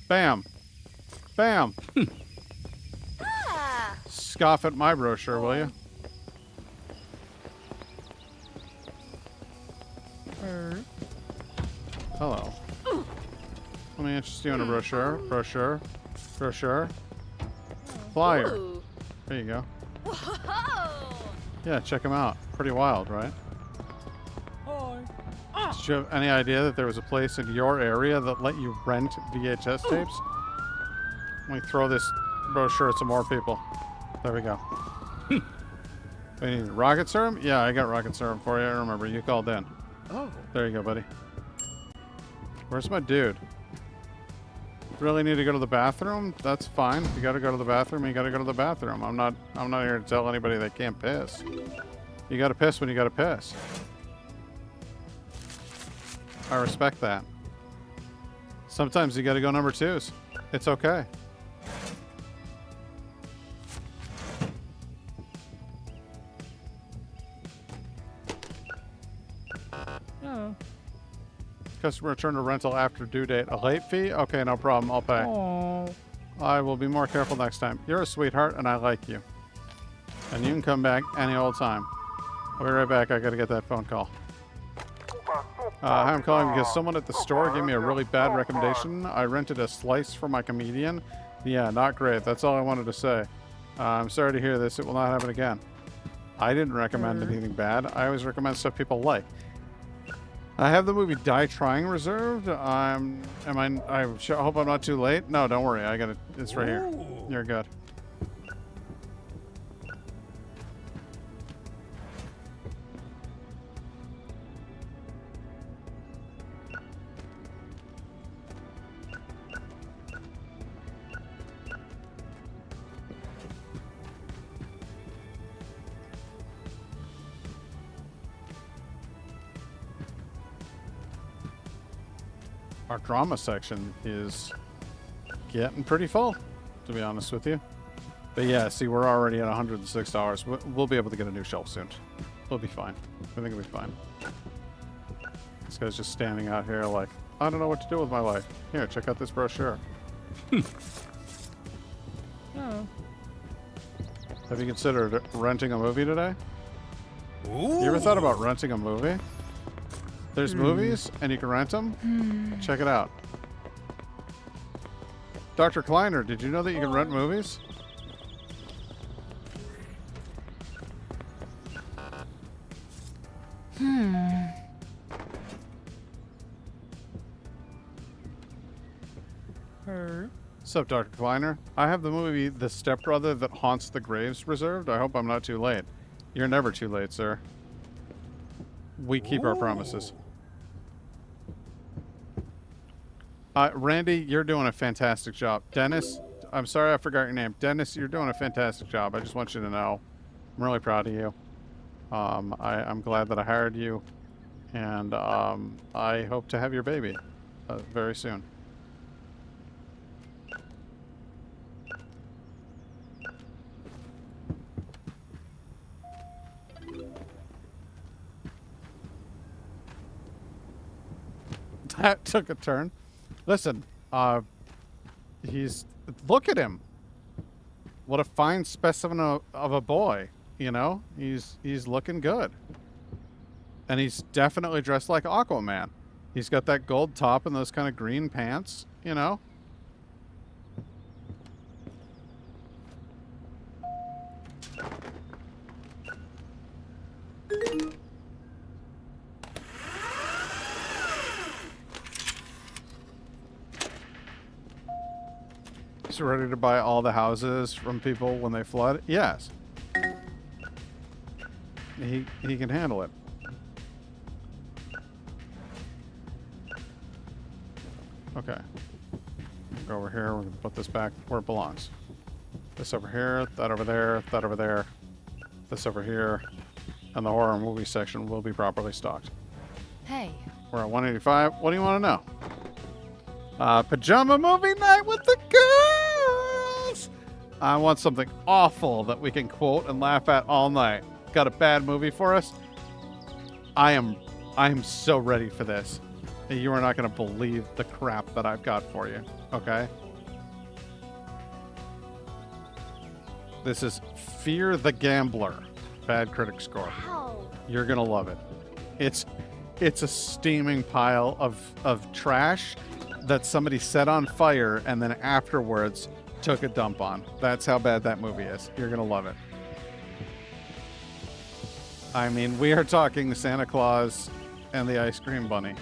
Bam! Bam! Ah. Scoff at my brochure, will you? Hello. Let me interest you in a brochure. Brochure. Brochure. Flyer. Ooh. There you go. Whoa. Yeah, check them out. Pretty wild, right? Hi. Did you have any idea that there was a place in your area that let you rent VHS tapes? Let me throw this brochure at some more people. There we go. We need rocket serum? Yeah, I got rocket serum for you. I remember. You called in. Oh. There you go, buddy. Where's my dude? Really need to go to the bathroom? That's fine. If you gotta go to the bathroom, you gotta go to the bathroom. I'm not here to tell anybody they can't piss. You gotta piss when you gotta piss. I respect that. Sometimes you gotta go number twos. It's okay. Oh. Customer return to rental after due date. A late fee? Okay, no problem. I'll pay. Oh. I will be more careful next time. You're a sweetheart, and I like you. And you can come back any old time. I'll be right back. I gotta get that phone call. Hi, I'm calling because someone at the store gave me a really bad recommendation. I rented a slice for my comedian. Yeah, not great. That's all I wanted to say. I'm sorry to hear this. It will not happen again. I didn't recommend anything bad. I always recommend stuff people like. I have the movie Die Trying reserved. I hope I'm not too late. No, don't worry. I got it. It's right here. You're good. Our drama section is getting pretty full, to be honest with you. But yeah, see, we're already at $106. We'll be able to get a new shelf soon. We'll be fine. I think it'll be fine. This guy's just standing out here like, I don't know what to do with my life. Here, check out this brochure. Oh. Have you considered renting a movie today? You ever thought about renting a movie? There's movies, and you can rent them. Check it out. Dr. Kleiner, did you know that you can rent movies? What's up, Dr. Kleiner? I have the movie The Stepbrother That Haunts the Graves reserved. I hope I'm not too late. You're never too late, sir. We keep our promises. Randy, you're doing a fantastic job. Dennis, I'm sorry I forgot your name. Dennis, you're doing a fantastic job. I just want you to know I'm really proud of you. I'm glad that I hired you. And I hope to have your baby very soon. That took a turn. Listen, look at him. What a fine specimen of a boy, you know? He's looking good. And he's definitely dressed like Aquaman. He's got that gold top and those kind of green pants, you know? He's ready to buy all the houses from people when they flood? Yes. He can handle it. Okay. Go over here. We're going to put this back where it belongs. This over here, that over there, that over there, this over here, and the horror movie section will be properly stocked. Hey. We're at 185. What do you want to know? Pajama movie night with the girls! I want something awful that we can quote and laugh at all night. Got a bad movie for us? I am so ready for this. You are not going to believe the crap that I've got for you, okay? This is Fear the Gambler. Bad critic score. Wow. You're going to love it. It's a steaming pile of trash that somebody set on fire and then afterwards took a dump on. That's how bad that movie is. You're going to love it. I mean, we are talking Santa Claus and the Ice Cream Bunny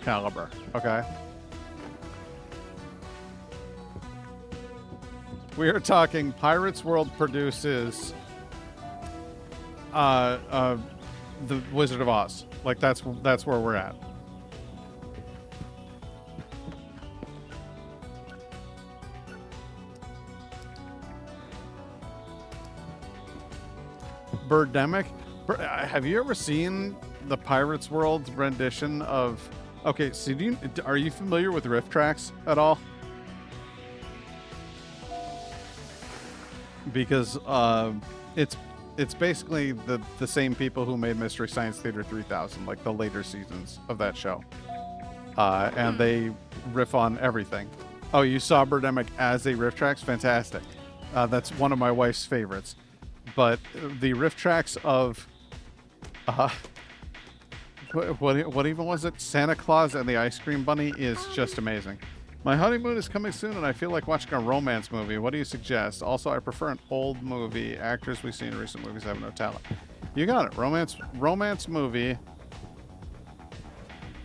caliber, okay? We are talking Pirates World produces The Wizard of Oz. Like, that's where we're at. Birdemic? Have you ever seen the Pirates World rendition of... Okay, so are you familiar with riff tracks at all? Because it's basically the same people who made Mystery Science Theater 3000, like the later seasons of that show. And they riff on everything. Oh, you saw Birdemic as a riff tracks? Fantastic. That's one of my wife's favorites. But the riff tracks of... what even was it? Santa Claus and the Ice Cream Bunny is just amazing. My honeymoon is coming soon and I feel like watching a romance movie. What do you suggest? Also, I prefer an old movie. Actors we see in recent movies have no talent. You got it. Romance movie.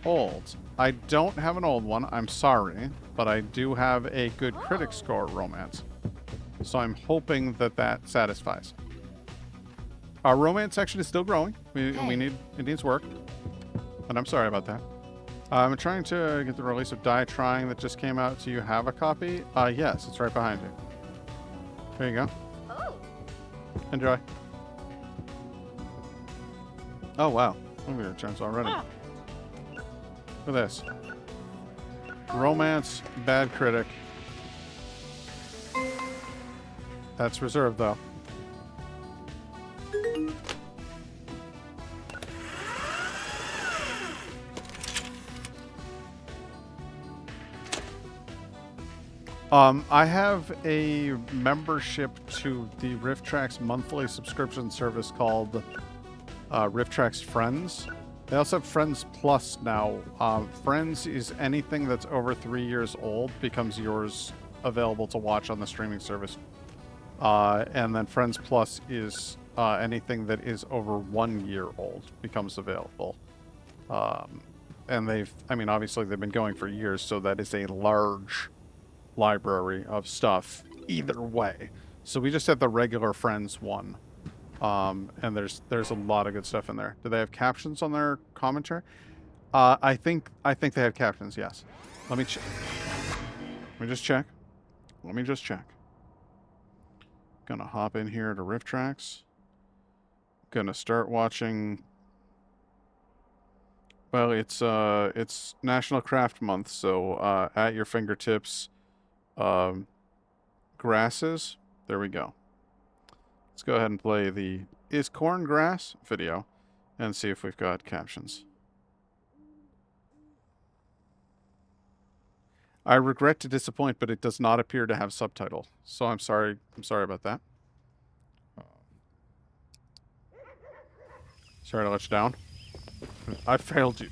Old. I don't have an old one. I'm sorry. But I do have a good critic score romance. So I'm hoping that satisfies. Our romance section is still growing. It needs work. And I'm sorry about that. I'm trying to get the release of Die Trying that just came out. Do you have a copy? Yes, it's right behind you. There you go. Oh. Enjoy. Oh, wow. Movie returns already. Ah. Look at this. Romance, bad critic. That's reserved, though. I have a membership to the RiffTrax monthly subscription service called RiffTrax Friends. They also have Friends Plus now. Friends is anything that's over 3 years old becomes yours, available to watch on the streaming service. And then Friends Plus is anything that is over 1 year old becomes available. And obviously they've been going for years, so that is a large library of stuff either way. So we just have the regular Friends one. And there's a lot of good stuff in there. Do they have captions on their commentary? I think they have captions, yes. Let me just check. Gonna hop in here to RiffTrax. Gonna start watching. Well, it's National Craft Month, so at your fingertips. Grasses. There we go. Let's go ahead and play the Is Corn Grass video and see if we've got captions. I regret to disappoint, but it does not appear to have subtitle. So I'm sorry about that. Sorry to let you down. I failed you.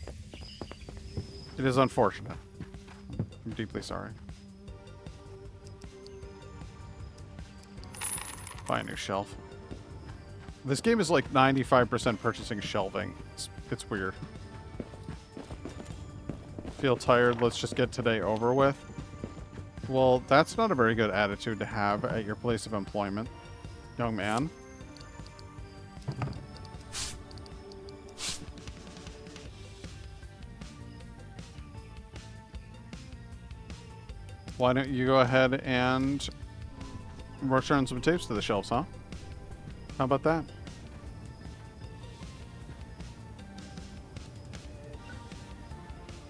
It is unfortunate. I'm deeply sorry. Buy a new shelf. This game is like 95% purchasing shelving. It's weird. Feel tired, let's just get today over with. Well, that's not a very good attitude to have at your place of employment, young man. Why don't you go ahead and return some tapes to the shelves, huh? How about that?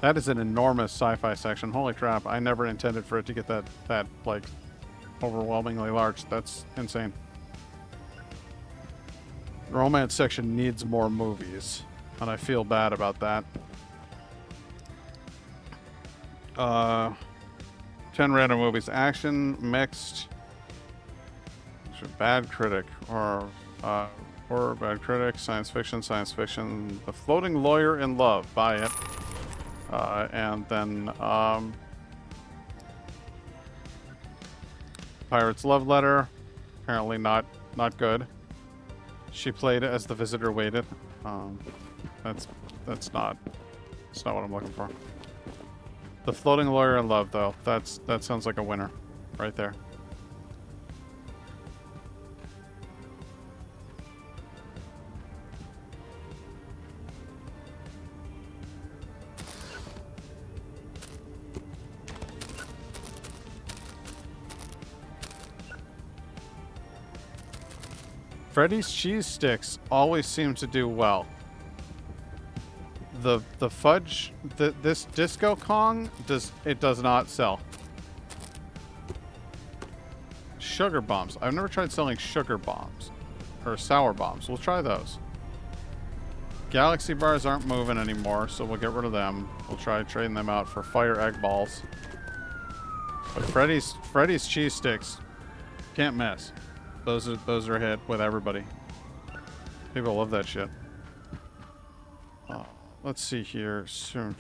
That is an enormous sci-fi section. Holy crap! I never intended for it to get that like overwhelmingly large. That's insane. The romance section needs more movies, and I feel bad about that. 10 random movies. Action, mixed, bad critic, or horror, bad critic, science fiction. The Floating Lawyer in Love. Buy it. And then Pirate's Love Letter. Apparently not good. She played as the visitor waited. That's not what I'm looking for. The Floating Lawyer in Love, though. That sounds like a winner, right there. Freddy's cheese sticks always seem to do well. The fudge, this Disco Kong does not sell. Sugar bombs. I've never tried selling sugar bombs or sour bombs. We'll try those. Galaxy bars aren't moving anymore, so we'll get rid of them. We'll try trading them out for fire egg balls. But Freddy's cheese sticks can't miss. Those are a hit with everybody. People love that shit. Let's see here. There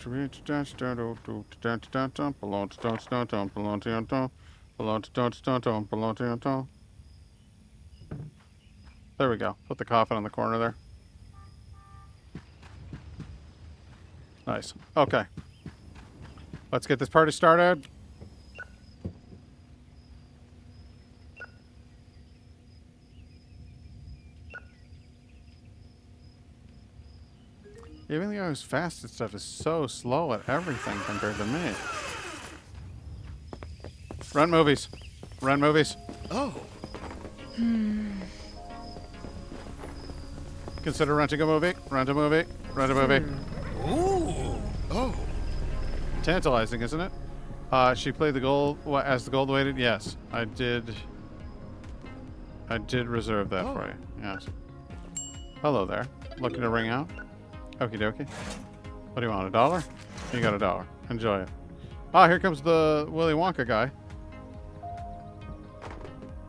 we go. Put the coffin in the corner there. Nice. Okay. Let's get this party started. Even the guy who's fast at stuff is so slow at everything compared to me. Rent movies. Rent movies. Oh. Consider renting a movie. Rent a movie. Rent a movie. Ooh. Oh. Tantalizing, isn't it? She played the gold as the gold weighted. Yes, I did reserve that for you. Yes. Hello there. Looking to ring out? Okie dokie. What do you want? $1? You got $1. Enjoy it. Ah, here comes the Willy Wonka guy.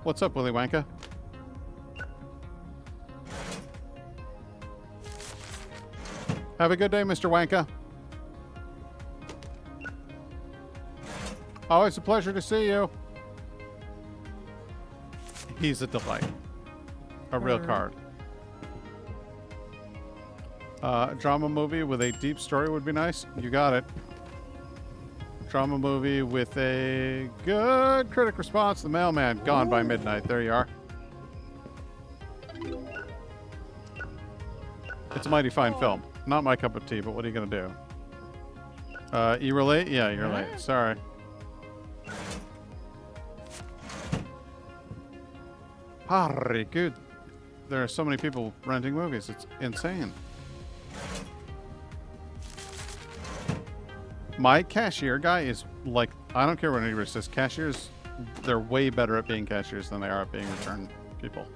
What's up, Willy Wonka? Have a good day, Mr. Wonka. Always a pleasure to see you. He's a delight. A real card. Drama movie with a deep story would be nice. You got it. Drama movie with a good critic response. The Mailman, Gone by Midnight. There you are. It's a mighty fine film. Not my cup of tea, but what are you going to do? You were late? Yeah, you're late. Sorry. Good. There are so many people renting movies. It's insane. My cashier guy is like, I don't care what anybody says. Cashiers, they're way better at being cashiers than they are at being return people.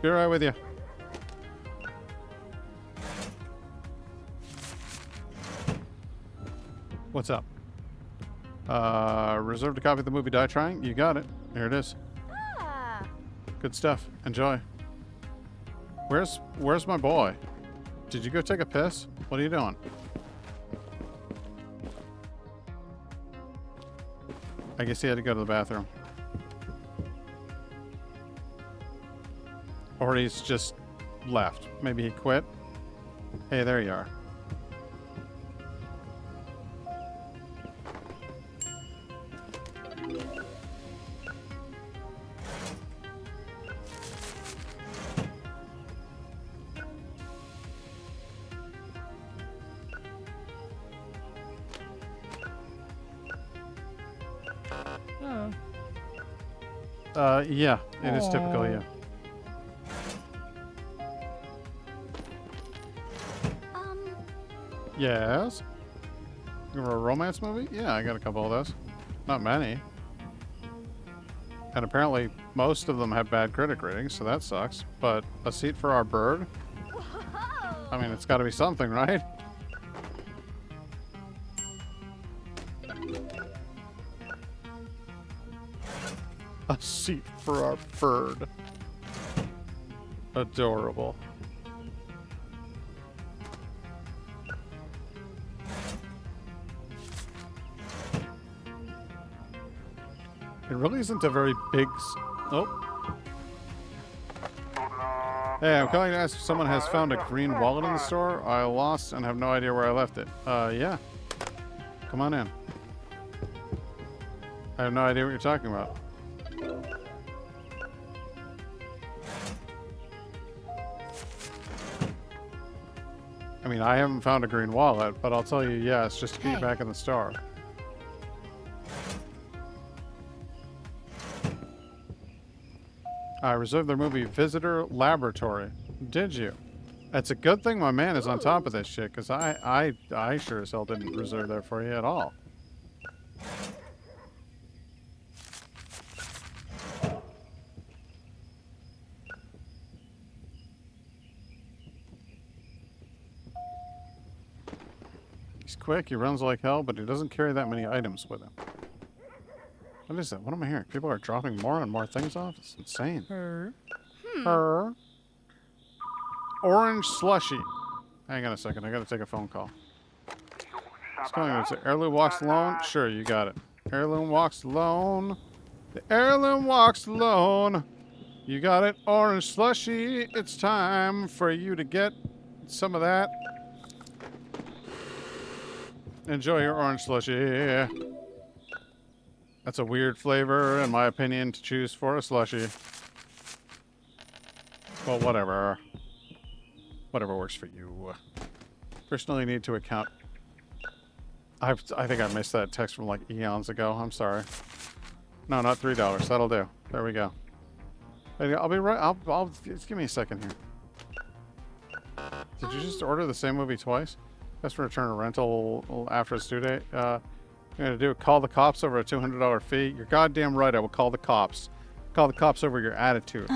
Be right with you. What's up? Reserved a copy of the movie Die Trying? You got it. Here it is. Ah. Good stuff. Enjoy. Where's my boy? Did you go take a piss? What are you doing? I guess he had to go to the bathroom. Or he's just left. Maybe he quit. Hey, there you are. Yeah, it is typical, yeah. Yes? You remember a romance movie? Yeah, I got a couple of those. Not many. And apparently, most of them have bad critic ratings, so that sucks. But A Seat for Our Bird? I mean, it's got to be something, right? A Seat for Our Bird. Adorable. It really isn't a very big... Oh. Hey, I'm calling to ask if someone has found a green wallet in the store. I lost and have no idea where I left it. Yeah. Come on in. I have no idea what you're talking about. I mean, I haven't found a green wallet, but I'll tell you yes, just to be back in the store. I reserved the movie Visitor Laboratory. Did you? It's a good thing my man is on top of this shit, because I sure as hell didn't reserve that for you at all. He's quick, he runs like hell, but he doesn't carry that many items with him. What is that? What am I hearing? People are dropping more and more things off? It's insane. Her. Orange slushy. Hang on a second. I gotta take a phone call. What's going on? Is it Heirloom Walks Alone? Sure, you got it. Heirloom Walks Alone. The Heirloom Walks Alone. You got it. Orange slushy. It's time for you to get some of that. Enjoy your orange slushy. That's a weird flavor, in my opinion, to choose for a slushie. Well, whatever. Whatever works for you. Personally need to account. I think I missed that text from like eons ago. I'm sorry. No, not $3. That'll do. There we go. I'll be right. I'll just give me a second here. Did you just order the same movie twice? Best return a rental after its due date. You're gonna do call the cops over a $200 fee. You're goddamn right. I will call the cops. Call the cops over your attitude.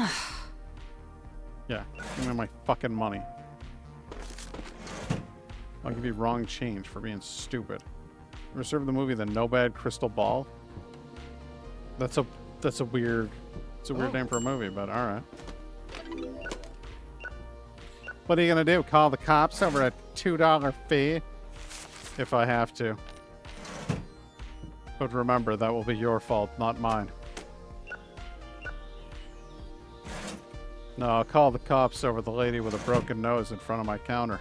Yeah, give me my fucking money. I'll give you wrong change for being stupid. Reserve the movie The No Bad Crystal Ball. That's a weird name for a movie, but all right. What are you gonna do? Call the cops over a $2 fee? If I have to. But remember, that will be your fault, not mine. No, I'll call the cops over the lady with a broken nose in front of my counter.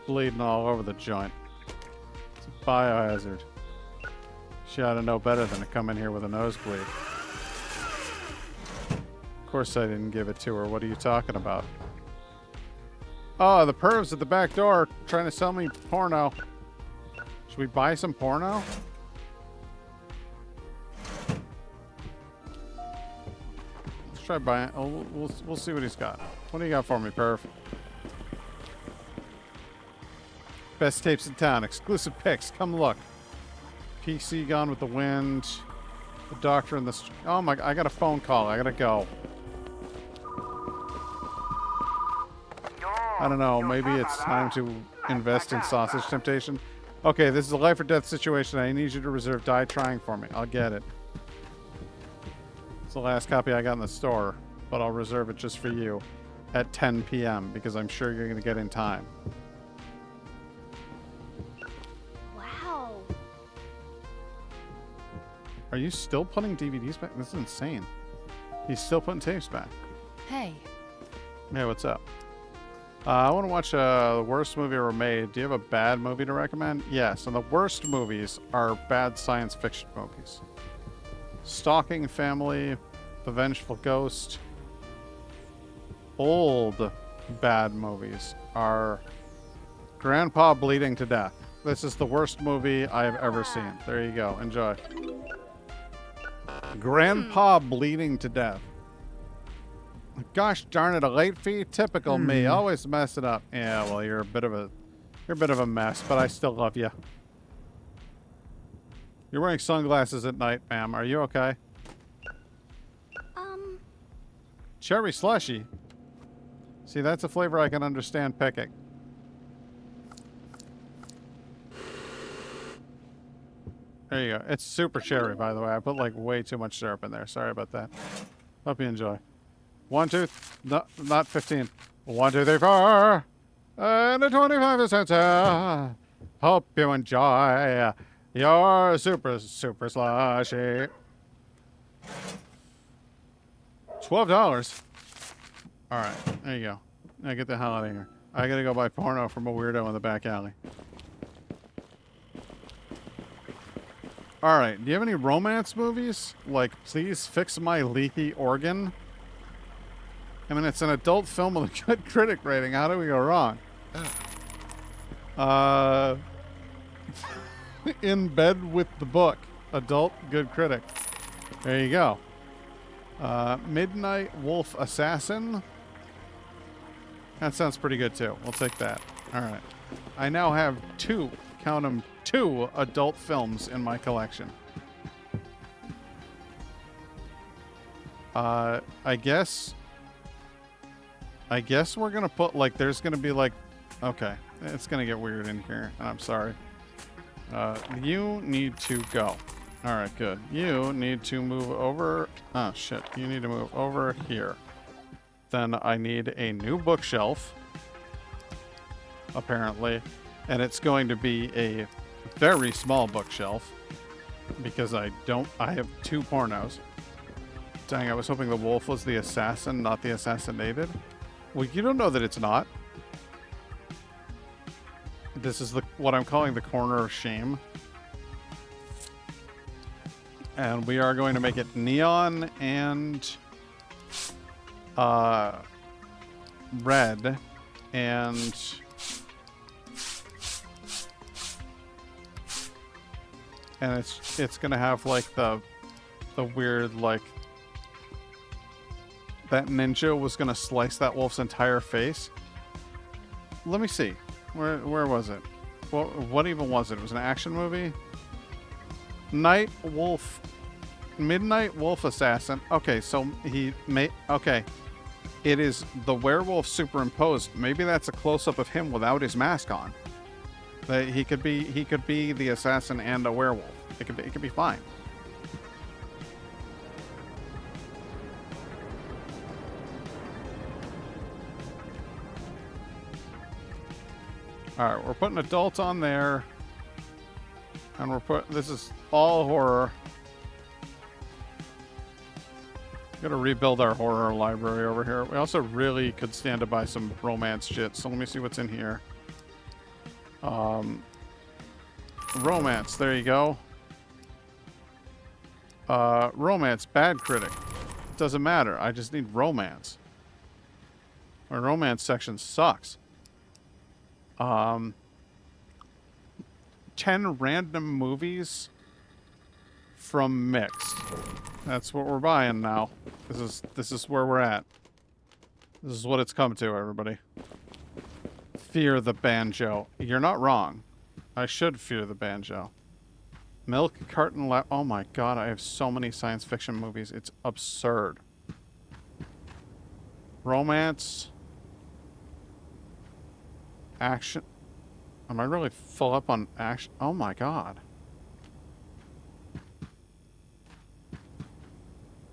Bleeding all over the joint. It's a biohazard. She ought to know better than to come in here with a nosebleed. Of course I didn't give it to her. What are you talking about? Oh, the pervs at the back door trying to sell me porno. Should we buy some porno? Let's try buying. Oh, we'll see what he's got. What do you got for me, perv? Best tapes in town. Exclusive pics. Come look. PC Gone with the Wind. The Doctor in the... Oh my... I got a phone call. I gotta go. I don't know. Maybe it's time to invest in Sausage Temptation. Okay, this is a life or death situation. I need you to reserve Die Trying for me. I'll get it. It's the last copy I got in the store, but I'll reserve it just for you at 10 p.m. because I'm sure you're going to get in time. Wow. Are you still putting DVDs back? This is insane. He's still putting tapes back. Hey. Hey, what's up? I want to watch the worst movie ever made. Do you have a bad movie to recommend? Yes, and the worst movies are bad science fiction movies. Stalking Family, The Vengeful Ghost. Old bad movies are Grandpa Bleeding to Death. This is the worst movie I have ever seen. There you go. Enjoy. Grandpa bleeding to death. Gosh darn it, a late fee? Typical me. Always mess it up. Yeah, well, you're a bit of a mess, but I still love you. You're wearing sunglasses at night, ma'am. Are you okay? Cherry slushy. See, that's a flavor I can understand picking. There you go. It's super cherry, by the way. I put like way too much syrup in there. Sorry about that. Hope you enjoy. 1, 2, no, not 15. 1, 2, 3, 4. And a 25 cents. Hope you enjoy your super slushy. $12. All right, there you go. Now get the hell out of here. I gotta go buy porno from a weirdo in the back alley. All right, do you have any romance movies? Like, Please Fix My Leaky Organ? I mean, it's an adult film with a good critic rating. How do we go wrong? In Bed with the Book. Adult, good critic. There you go. Midnight Wolf Assassin. That sounds pretty good, too. We'll take that. All right. I now have 2, count them, 2 adult films in my collection. I guess we're going to put, like, there's going to be, like, okay. It's going to get weird in here, and I'm sorry. You need to go. All right, good. You need to move over. Oh, shit. You need to move over here. Then I need a new bookshelf, apparently. And it's going to be a very small bookshelf because I have 2 pornos. Dang, I was hoping the wolf was the assassin, not the assassinated. Well, you don't know that it's not. This is what I'm calling the corner of shame. And we are going to make it neon and red and it's gonna have like the weird, like, that ninja was gonna slice that wolf's entire face. Let me see. Where was it? What even was it? It was an action movie? Midnight Wolf Assassin. Okay, so okay. It is the werewolf superimposed. Maybe that's a close-up of him without his mask on. He could be the assassin and a werewolf. It could be fine. All right, we're putting adult on there. And this is all horror. Gotta rebuild our horror library over here. We also really could stand to buy some romance shit. So let me see what's in here. Romance, there you go. Romance, bad critic. It doesn't matter. I just need romance. My romance section sucks. 10 random movies from Mixed. That's what we're buying now. This is where we're at. This is what it's come to, everybody. Fear the banjo. You're not wrong. I should fear the banjo. Milk carton oh my god, I have so many science fiction movies. It's absurd. Romance. Action. Am I really full up on action? Oh my god.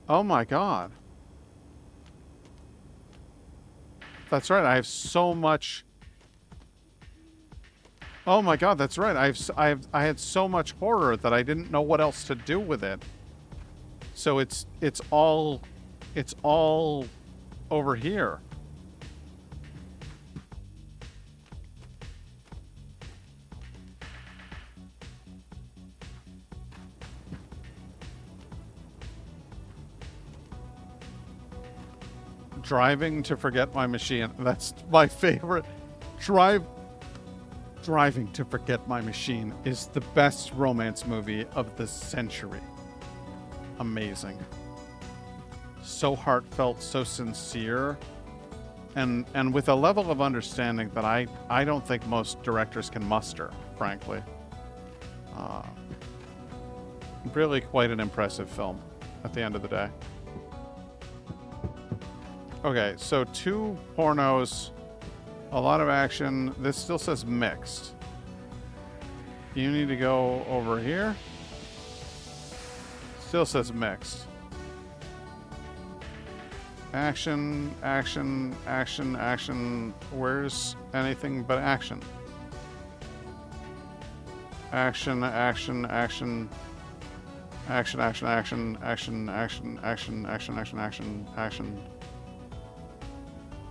Oh my god. That's right. I have so much. Oh my god, that's right. I had so much horror that I didn't know what else to do with it. So it's all over here. Driving to Forget My Machine. That's my favorite. Striving to Forget My Machine is the best romance movie of the century. Amazing. So heartfelt, so sincere, and with a level of understanding that I don't think most directors can muster, frankly. Really quite an impressive film at the end of the day. Okay, so 2 pornos, a lot of action. This still says mixed. You need to go over here. Still says mixed. Action, action, action, action. Where's anything but action? Action, action, action. Action, action, action, action, action, action, action, action, action, action.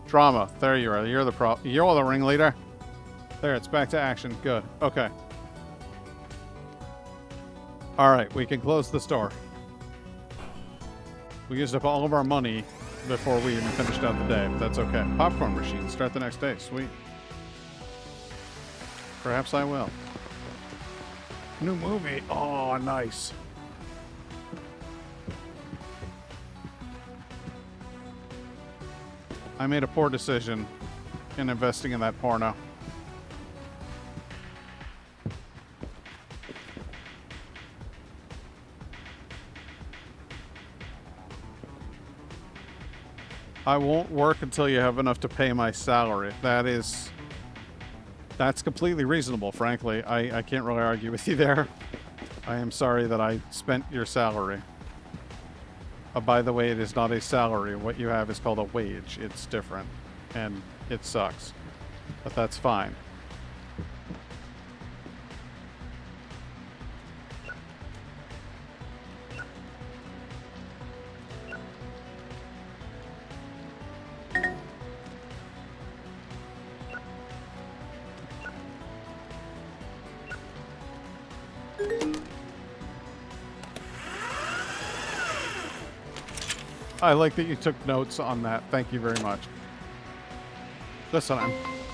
Drama. There you are. You're the ringleader. There, it's back to action. Good. Okay. Alright, we can close the store. We used up all of our money before we even finished out the day, but that's okay. Popcorn machine. Start the next day. Sweet. Perhaps I will. New movie. Oh, nice. I made a poor decision in investing in that porno. I won't work until you have enough to pay my salary. That's completely reasonable, frankly. I can't really argue with you there. I am sorry that I spent your salary. By the way, it is not a salary. What you have is called a wage. It's different. And it sucks. But that's fine. I like that you took notes on that. Thank you very much. Listen,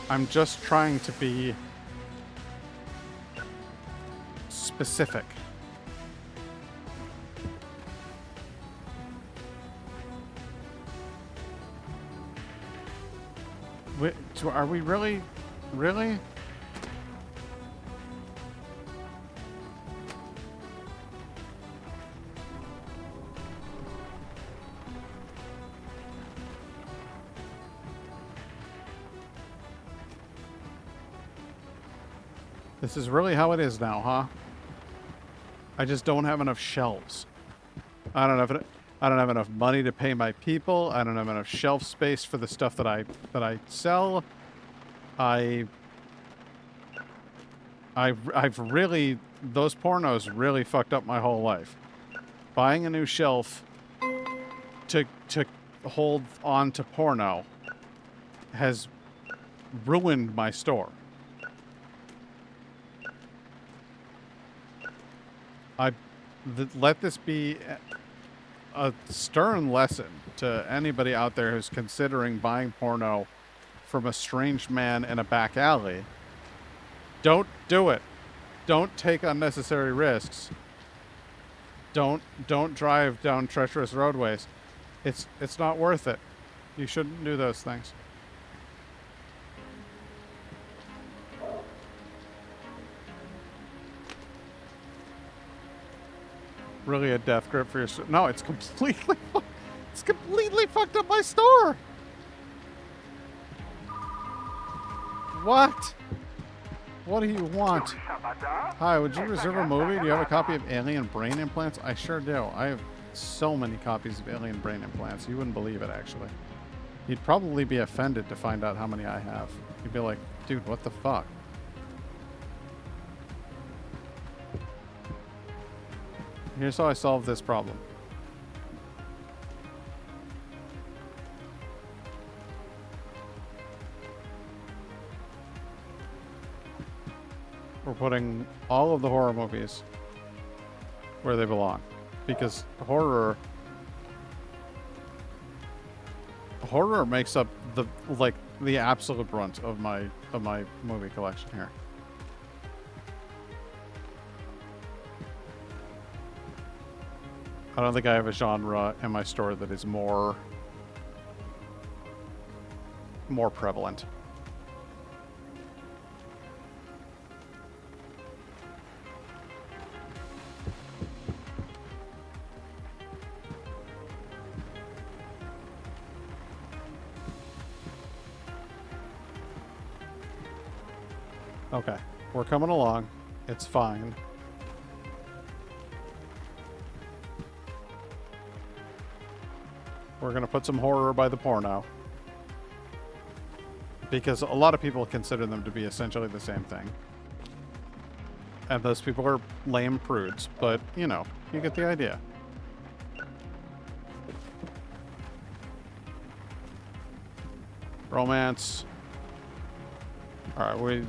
I'm just trying to be specific. Wait, are we really? Really? This is really how it is now, huh? I just don't have enough shelves. I don't have enough money to pay my people. I don't have enough shelf space for the stuff that I sell. I've really, those pornos really fucked up my whole life. Buying a new shelf to hold on to porno has ruined my store. Let this be a stern lesson to anybody out there who's considering buying porno from a strange man in a back alley. Don't do it. Don't take unnecessary risks. Don't drive down treacherous roadways. It's not worth it. You shouldn't do those things. Really a death grip for your store? No, it's completely fucked up my store. What? What do you want? Hi, would you reserve a movie? Do you have a copy of Alien Brain Implants? I sure do. I have so many copies of Alien Brain Implants. You wouldn't believe it, actually. You'd probably be offended to find out how many I have. You'd be like, dude, what the fuck? Here's how I solve this problem. We're putting all of the horror movies where they belong. Because horror makes up the absolute brunt of my movie collection here. I don't think I have a genre in my store that is more prevalent. Okay, we're coming along. It's fine. We're gonna put some horror by the porno. Because a lot of people consider them to be essentially the same thing. And those people are lame prudes, but, you know, you get the idea. Romance. Alright,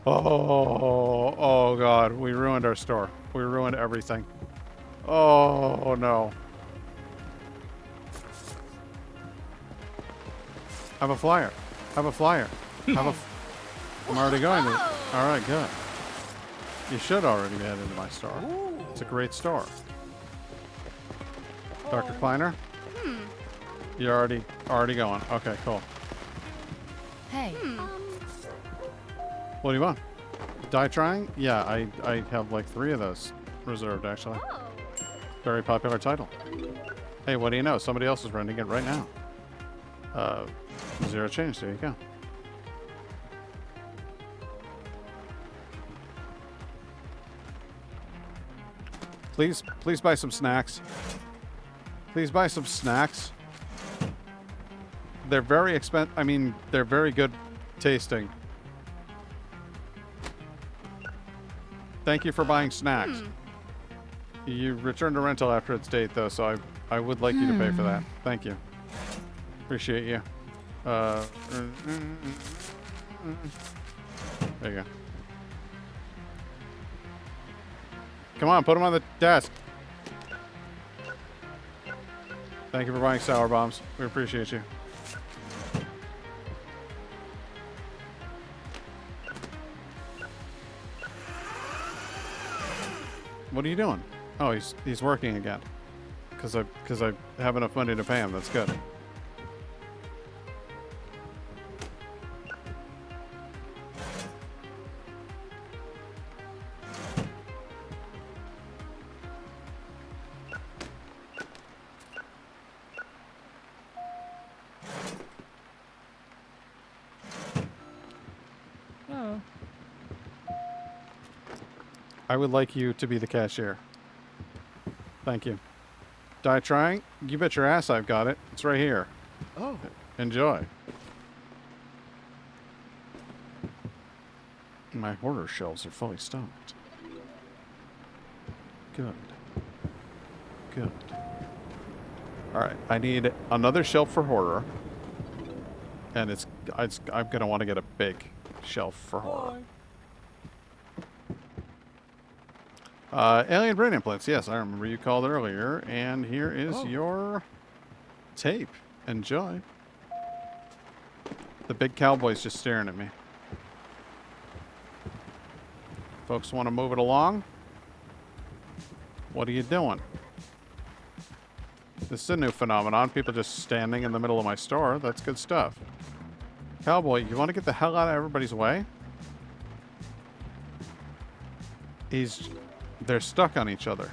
oh god, we ruined our store. We ruined everything. Oh no. Have a flyer. Have a flyer. Have a... I'm already going to... Alright, good. You should already head into my store. It's a great store. Dr. Kleiner? You're already going. Okay, cool. Hey. What do you want? Die trying? Yeah, I have like 3 of those reserved, actually. Oh. Very popular title. Hey, what do you know? Somebody else is renting it right now. 0 change. There you go. Please buy some snacks. Please buy some snacks. They're very expensive. I mean, they're very good tasting. Thank you for buying snacks. You return to rental after its date, though, so I would like you to pay for that. Thank you. Appreciate you. There you go. Come on, put them on the desk. Thank you for buying sour bombs. We appreciate you. What are you doing? Oh, he's working again. Because I have enough money to pay him. That's good. Oh. I would like you to be the cashier. Thank you. Die trying? You bet your ass I've got it. It's right here. Oh. Enjoy. My hoarder shelves are fully stocked. Good. Good. Alright, I need another shelf for horror. And I'm going to want to get a big shelf for horror. Alien brain implants. Yes, I remember you called earlier. And here is your tape. Enjoy. The big cowboy's just staring at me. Folks want to move it along? What are you doing? This is a new phenomenon. People just standing in the middle of my store. That's good stuff. Cowboy, you want to get the hell out of everybody's way? They're stuck on each other.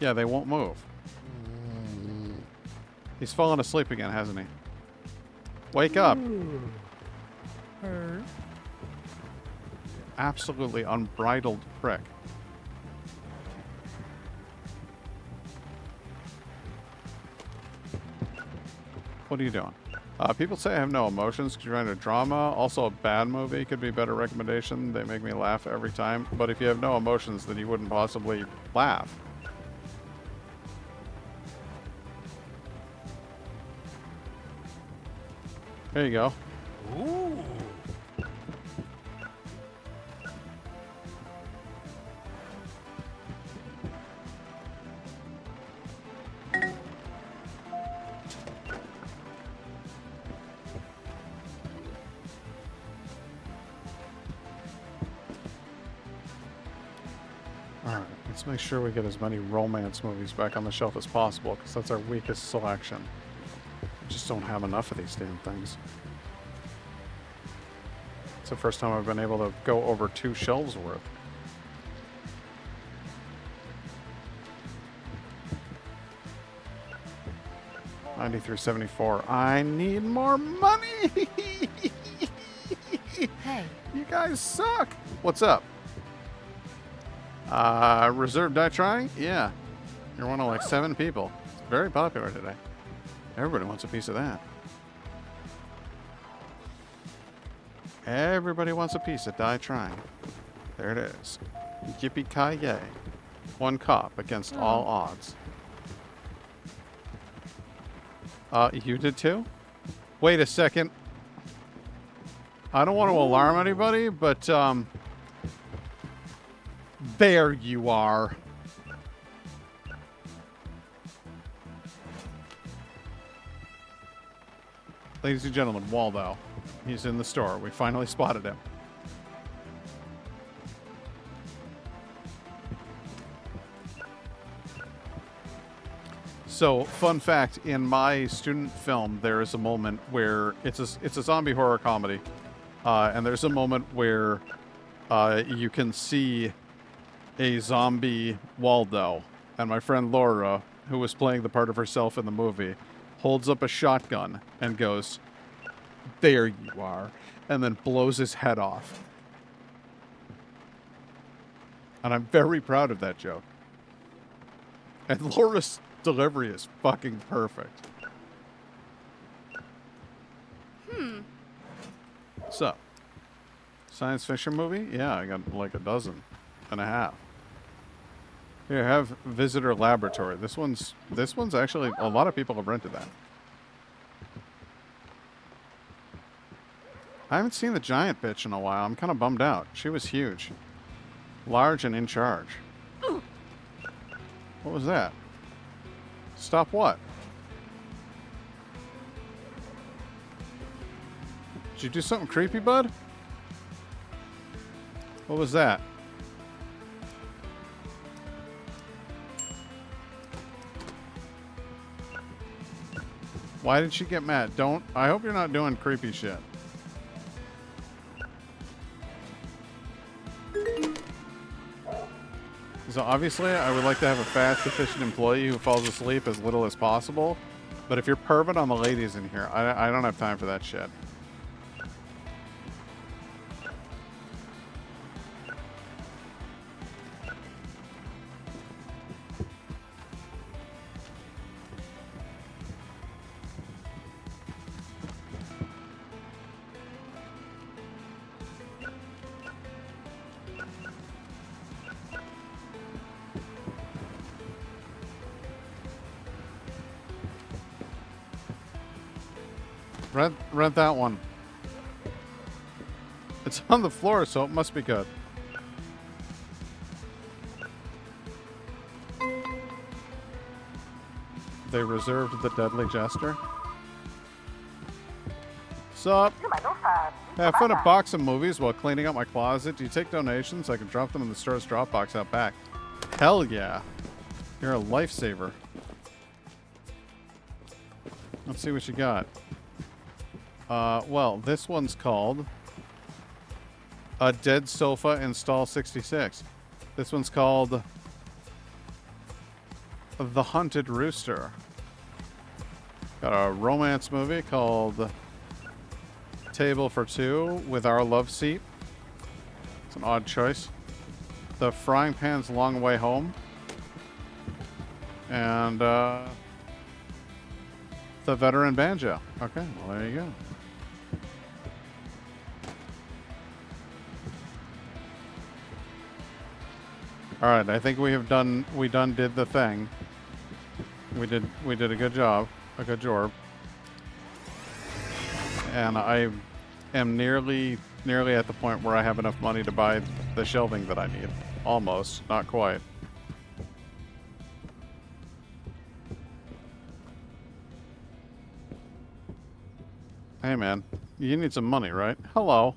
Yeah, they won't move. He's fallen asleep again, hasn't he? Wake up. Absolutely unbridled prick. What are you doing? People say I have no emotions because you're in a drama. Also, a bad movie could be a better recommendation. They make me laugh every time. But if you have no emotions, then you wouldn't possibly laugh. There you go. Ooh. Alright, let's make sure we get as many romance movies back on the shelf as possible, because that's our weakest selection. We just don't have enough of these damn things. It's the first time I've been able to go over 2 shelves worth. $93.74. I need more money! Hey, You guys suck! What's up? Reserve die trying? Yeah. You're one of like 7 people. It's very popular today. Everybody wants a piece of that. Everybody wants a piece of die trying. There it is. Yippee-ki-yay. 1 cop against all odds. You did too? Wait a second. I don't want to alarm anybody, but, there you are. Ladies and gentlemen, Waldo. He's in the store. We finally spotted him. So, fun fact, in my student film, there is a moment where it's a zombie horror comedy, and there's a moment where you can see a zombie Waldo, and my friend Laura, who was playing the part of herself in the movie, holds up a shotgun and goes, "There you are," and then blows his head off. And I'm very proud of that joke. And Laura's delivery is fucking perfect. So, science fiction movie? Yeah, I got like 12.5. Here, have Visitor Laboratory. This one's actually, a lot of people have rented that. I haven't seen the giant bitch in a while. I'm kind of bummed out. She was huge. Large and in charge. What was that? Stop what? Did you do something creepy, bud? What was that? Why did she get mad? I hope you're not doing creepy shit. So obviously, I would like to have a fast, efficient employee who falls asleep as little as possible. But if you're perving on the ladies in here, I don't have time for that shit. Rent that one. It's on the floor, so it must be good. They reserved the Deadly Jester. Sup? I found a box of movies while cleaning out my closet. Do you take donations? I can drop them in the store's drop box out back. Hell yeah. You're a lifesaver. Let's see what you got. Well, this one's called A Dead Sofa Install 66. This one's called The Hunted Rooster. Got a romance movie called Table for Two with Our Love Seat. It's an odd choice. The Frying Pan's Long Way Home. And, The Veteran Banjo. Okay, well, there you go. All right, I think we did the thing. We did a good job, and I am nearly at the point where I have enough money to buy the shelving that I need. Almost, not quite. Hey man, you need some money, right? Hello.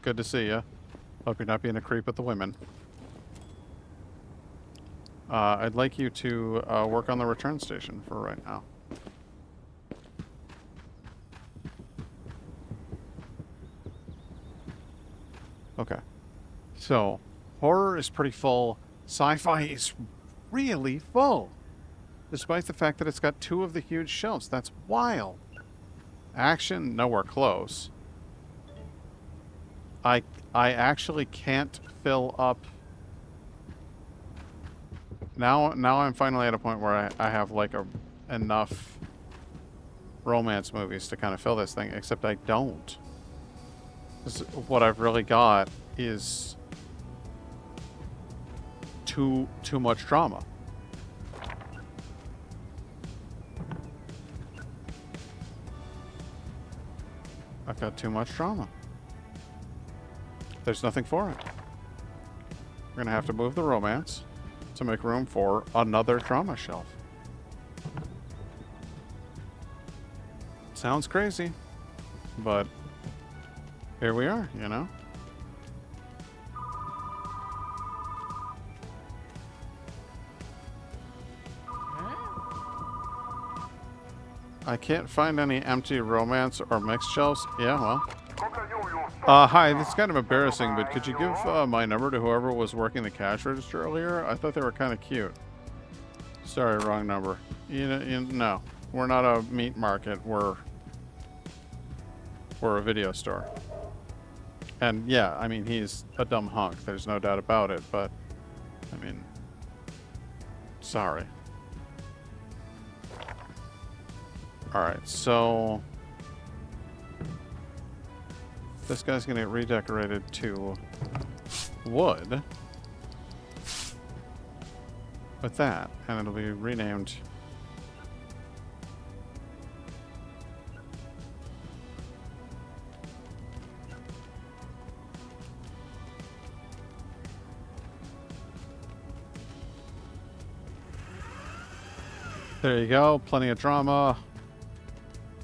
Good to see you. Hope you're not being a creep with the women. I'd like you to work on the return station for right now. Okay. So, horror is pretty full. Sci-fi is really full. Despite the fact that it's got 2 of the huge shelves. That's wild. Action, nowhere close. I actually can't fill up. Now I'm finally at a point where I have like enough romance movies to kind of fill this thing, except I don't. 'Cause what I've really got is too much drama. I've got too much drama. There's nothing for it. We're gonna have to move the romance to make room for another drama shelf. Sounds crazy, but here we are, you know? I can't find any empty romance or mixed shelves. Yeah, well. Hi, this is kind of embarrassing, but could you give my number to whoever was working the cash register earlier? I thought they were kind of cute. Sorry, wrong number. No, we're not a meat market. We're a video store. And yeah, I mean, he's a dumb hunk. There's no doubt about it, but I mean, sorry. All right, so this guy's gonna get redecorated to wood with that, and it'll be renamed there you go, plenty of drama.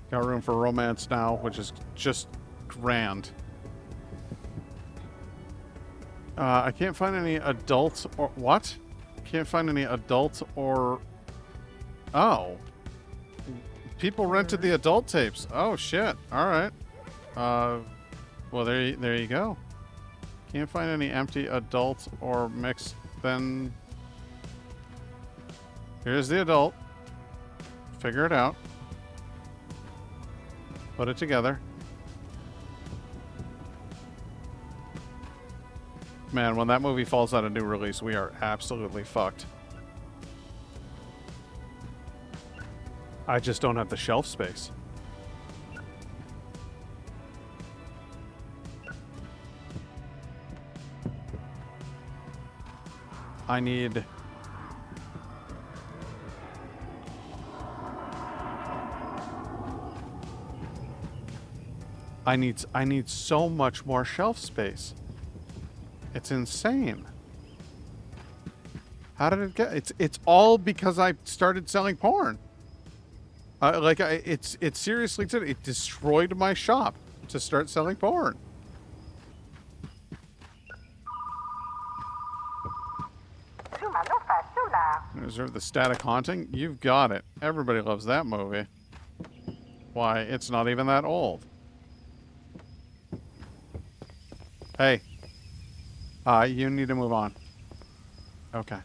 Got room for romance now, which is just grand. I can't find any adult or what? Can't find any adult or oh. People rented the adult tapes. Oh shit. All right. Well there you go. Can't find any empty adult or mixed. Then here's the adult. Figure it out. Put it together. Man, when that movie falls out of new release, we are absolutely fucked. I just don't have the shelf space. I need so much more shelf space. It's insane. How did it get? It's all because I started selling porn. It seriously did. It destroyed my shop to start selling porn. Reserve the Static Haunting. You've got it. Everybody loves that movie. Why? It's not even that old. Hey. You need to move on. Okay.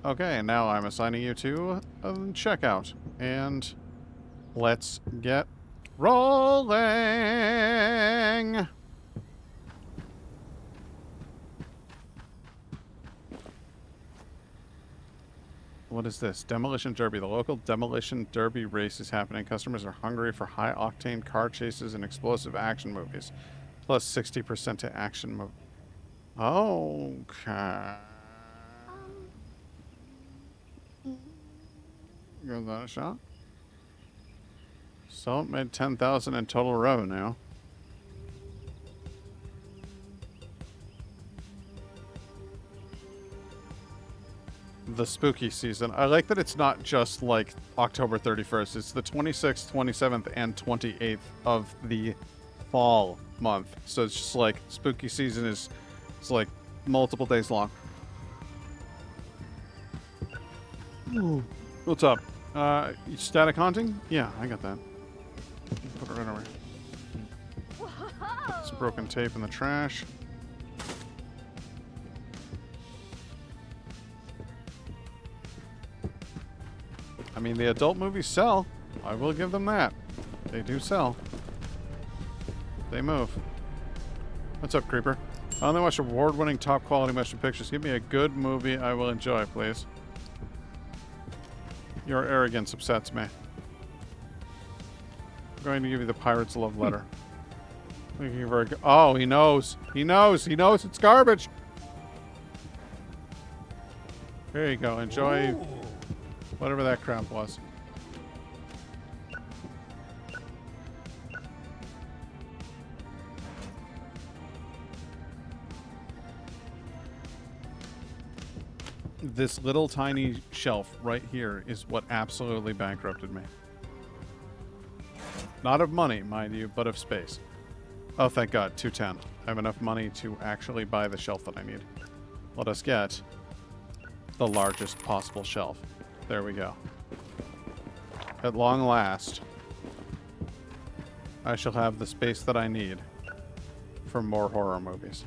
Okay, now I'm assigning you to checkout. And let's get rolling! What is this? Demolition Derby. The local Demolition Derby race is happening. Customers are hungry for high-octane car chases and explosive action movies. Plus 60% to action movie. Okay. Give that a shot. So it made 10,000 in total revenue. The spooky season. I like that it's not just like October 31st. It's the 26th, 27th, and 28th of the fall month. So it's just like spooky season is it's like multiple days long. Ooh. What's up? Static haunting? Yeah, I got that. Put it right over here. Put some broken tape in the trash. I mean, the adult movies sell. I will give them that. They do sell. They move. What's up, Creeper? I only watch award-winning, top-quality motion pictures. Give me a good movie I will enjoy, please. Your arrogance upsets me. I'm going to give you the Pirates Love Letter. Thank you very good. Oh, he knows. He knows. He knows it's garbage. There you go. Enjoy whatever that crap was. This little tiny shelf right here is what absolutely bankrupted me. Not of money, mind you, but of space. Oh, thank God, 210. I have enough money to actually buy the shelf that I need. Let us get the largest possible shelf. There we go. At long last, I shall have the space that I need for more horror movies.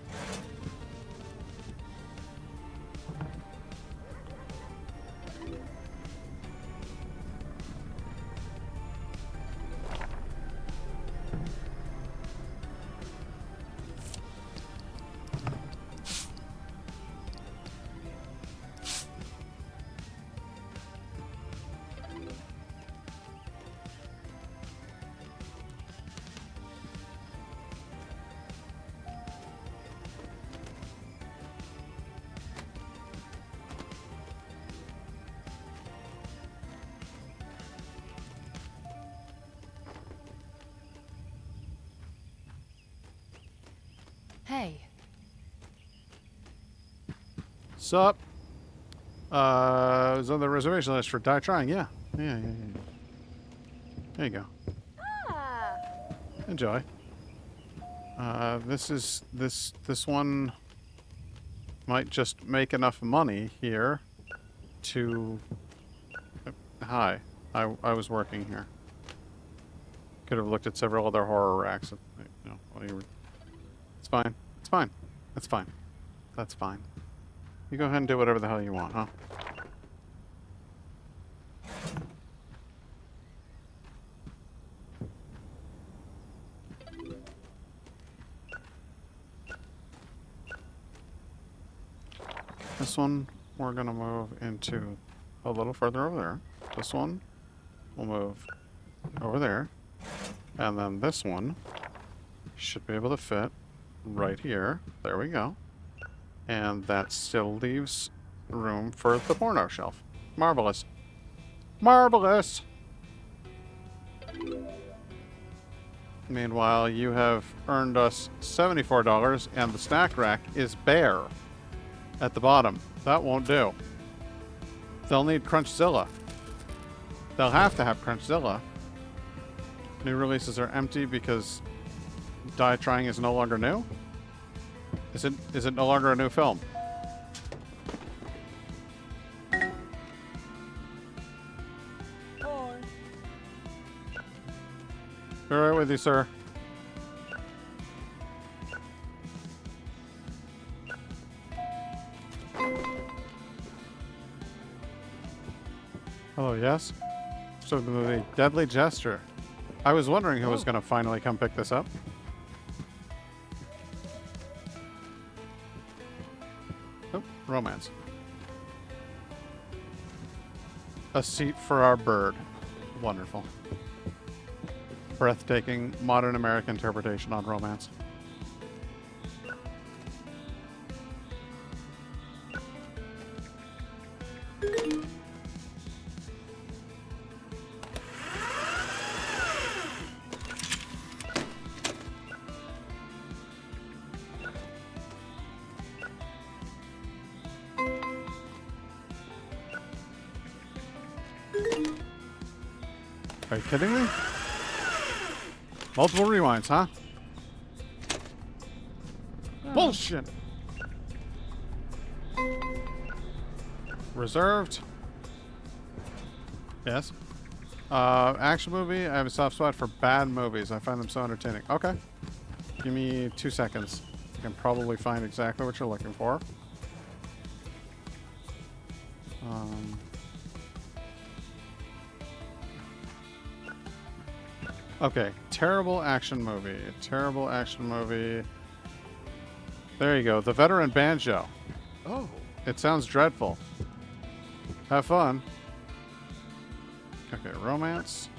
Hey. Sup? I was on the reservation list for Die Trying. Yeah. Yeah. There you go. Ah. Enjoy. This one might just make enough money here to... Hi. I was working here. Could have looked at several other horror racks. You know, while you were... It's fine. It's fine. It's fine. That's fine. You go ahead and do whatever the hell you want, huh? This one we're gonna move into a little further over there. This one will move over there. And then this one should be able to fit right here. There we go. And that still leaves room for the porno shelf. Marvelous. Marvelous! Meanwhile, you have earned us $74 and the snack rack is bare at the bottom. That won't do. They'll need Crunchzilla. They'll have to have Crunchzilla. New releases are empty because Die Trying is no longer new? Is it no longer a new film? Hi. Be right with you, sir. Oh, yes? So the movie Deadly Gesture. I was wondering who was going to finally come pick this up. Oh, romance. A seat for our bird. Wonderful. Breathtaking modern American interpretation on romance. Are you kidding me? Multiple rewinds, huh? Bullshit. Reserved. Yes. Action movie. I have a soft spot for bad movies. I find them so entertaining. Okay. Give me 2 seconds. You can probably find exactly what you're looking for. Okay. Terrible action movie. Terrible action movie. There you go. The Veteran Banjo. Oh. It sounds dreadful. Have fun. Okay, romance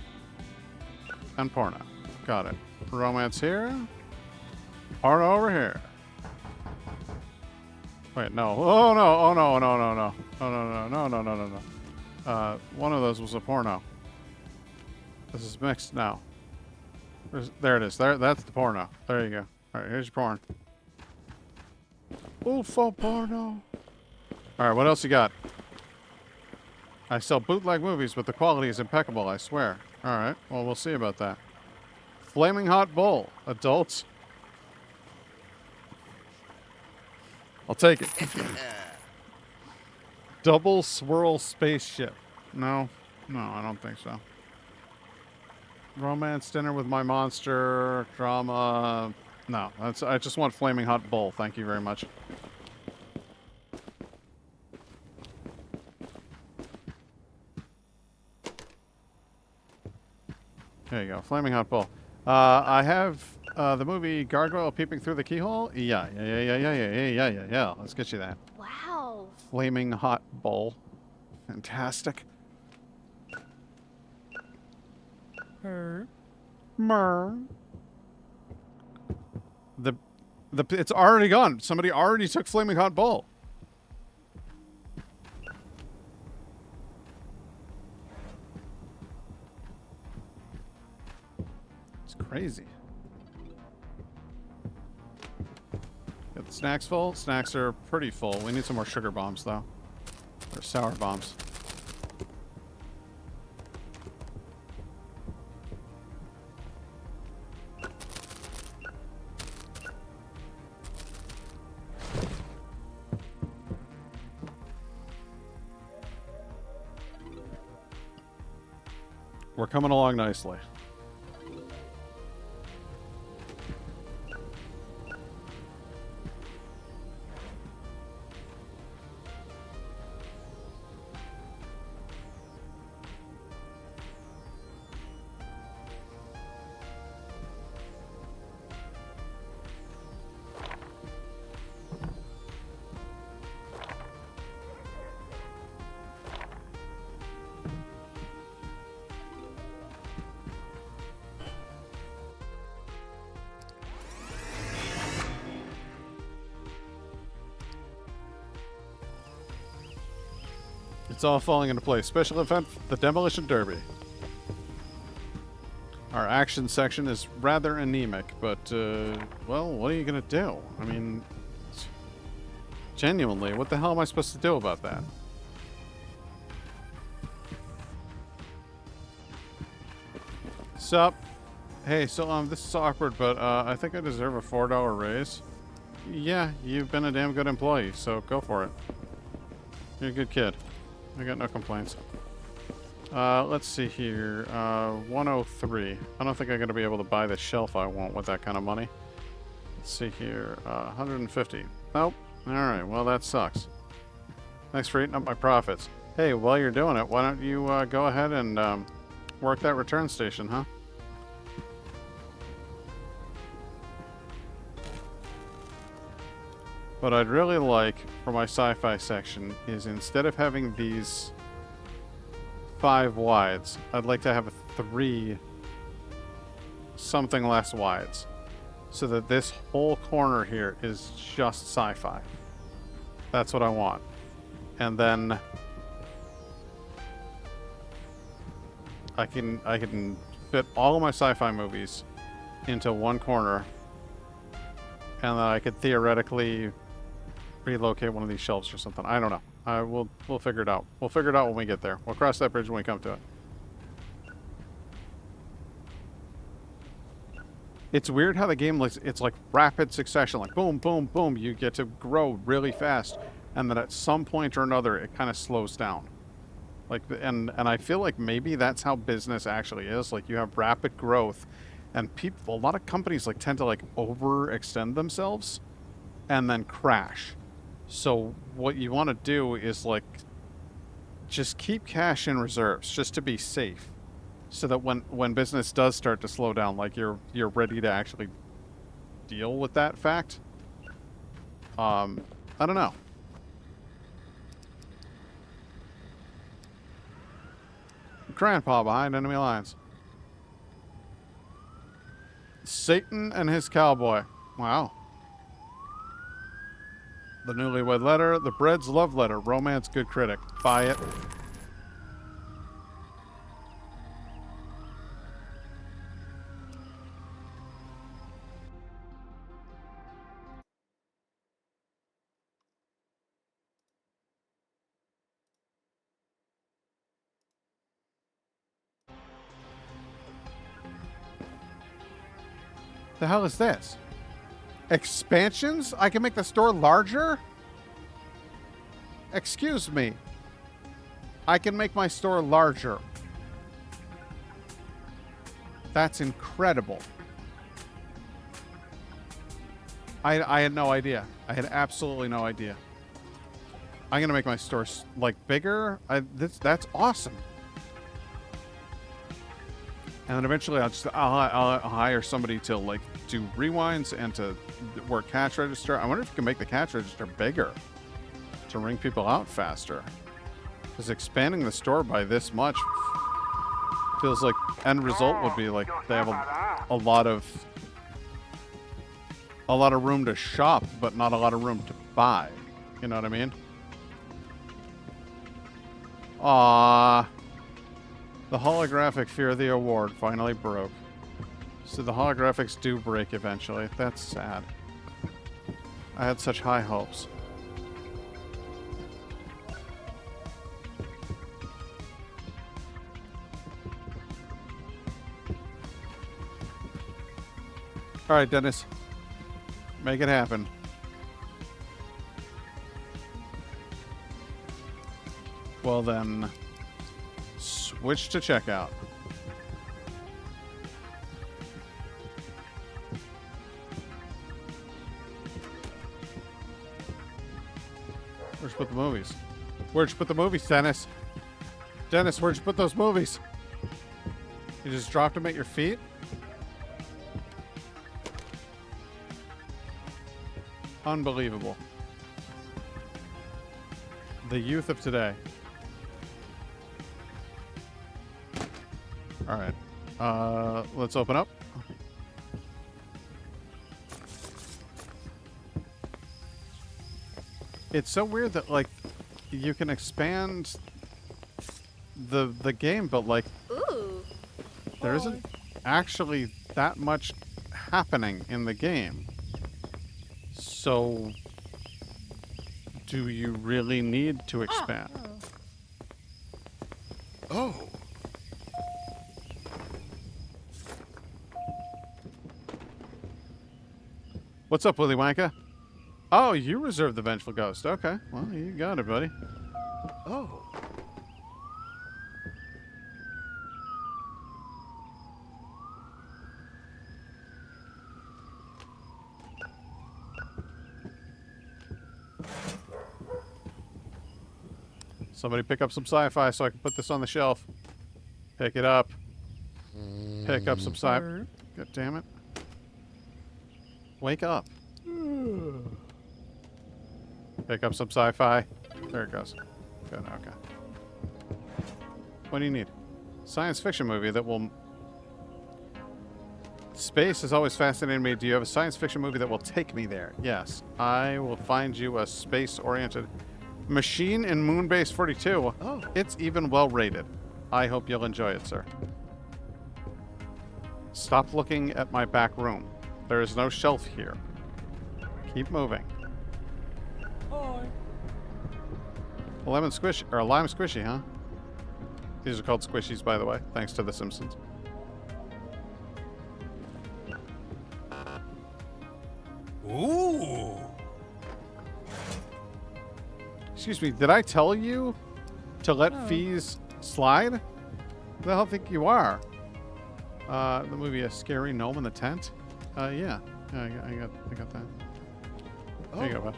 and porno. Got it. Romance here. Porno over here. Wait, no. Oh no! Oh no! No! No! No! No! No! No! No! No! No! No! One of those was a porno. This is mixed now. There it is. That's the porno. There you go. All right, here's your porn. Full porno. All right, what else you got? I sell bootleg movies, but the quality is impeccable, I swear. All right, well, we'll see about that. Flaming Hot Bull. Adults. I'll take it. Double Swirl Spaceship. No, I don't think so. Romance Dinner with My Monster. Drama. No, I just want Flaming Hot Bull. Thank you very much. There you go. Flaming Hot Bull. I have the movie Gargoyle Peeping Through the Keyhole. Yeah. Let's get you that. Wow. Flaming Hot Bull. Fantastic. Mer. It's already gone. Somebody already took Flaming Hot Bull. It's crazy. Got the snacks full. Snacks are pretty full. We need some more sugar bombs, though. Or sour bombs. We're coming along nicely. It's all falling into place. Special event, the Demolition Derby. Our action section is rather anemic, but, well, what are you gonna do? I mean, genuinely, what the hell am I supposed to do about that? Sup? Hey, so, this is awkward, but, I think I deserve a $4 raise. Yeah, you've been a damn good employee, so go for it. You're a good kid. I got no complaints. Let's see here. 103. I don't think I'm going to be able to buy the shelf I want with that kind of money. Let's see here. 150. Nope. Alright, well that sucks. Thanks for eating up my profits. Hey, while you're doing it, why don't you go ahead and work that return station, huh? What I'd really like for my sci-fi section is instead of having these 5 wides, I'd like to have 3 something less wides. So that this whole corner here is just sci-fi. That's what I want. And then I can fit all of my sci-fi movies into one corner, and then I could theoretically relocate one of these shelves or something. I don't know. We'll figure it out. We'll figure it out when we get there. We'll cross that bridge when we come to it. It's weird how the game looks. It's like rapid succession, like boom, boom, boom. You get to grow really fast, and then at some point or another, it kind of slows down. Like, and I feel like maybe that's how business actually is. Like, you have rapid growth, and people, a lot of companies like tend to like overextend themselves, and then crash. So what you want to do is like just keep cash in reserves, just to be safe, so that when business does start to slow down, like you're ready to actually deal with that fact. I don't know. Grandpa behind enemy lines. Satan and his cowboy. Wow. The newlywed letter, the bread's love letter, romance good critic. Buy it. The hell is this? Expansions? I can make the store larger? Excuse me. I can make my store larger. That's incredible. I had no idea. I had absolutely no idea. I'm gonna make my store like bigger. That's awesome. And then eventually I'll hire somebody to like do rewinds and to work cash register. I wonder if you can make the cash register bigger to ring people out faster. Because expanding the store by this much feels like end result would be like they have a lot of room to shop, but not a lot of room to buy. You know what I mean? Aww. The holographic fear of the award finally broke. So the holographics do break eventually. That's sad. I had such high hopes. All right, Dennis. Make it happen. Well then, switch to checkout. Where'd you put the movies? Where'd you put the movies, Dennis? Dennis, where'd you put those movies? You just dropped them at your feet? Unbelievable. The youth of today. All right. Let's open up. It's so weird that like you can expand the game, but like Ooh. there isn't actually that much happening in the game. So do you really need to expand? Oh. What's up, Willy Wonka? Oh, you reserved the Vengeful Ghost. Okay. Well, you got it, buddy. Oh. Somebody pick up some sci-fi so I can put this on the shelf. Pick it up. Pick up some sci-fi. God damn it. Wake up. Pick up some sci-fi. There it goes. Good, okay. What do you need? Science fiction movie that will... Space has always fascinated me. Do you have a science fiction movie that will take me there? Yes. I will find you a space-oriented... Machine in Moonbase 42. Oh. It's even well rated. I hope you'll enjoy it, sir. Stop looking at my back room. There is no shelf here. Keep moving. Hi. Lemon squish or lime squishy, huh? These are called squishies, by the way, thanks to The Simpsons. Ooh. Excuse me, did I tell you to let fees slide? Who the hell think you are? The movie A Scary Gnome in the Tent? Yeah. I got that. There you go, bud.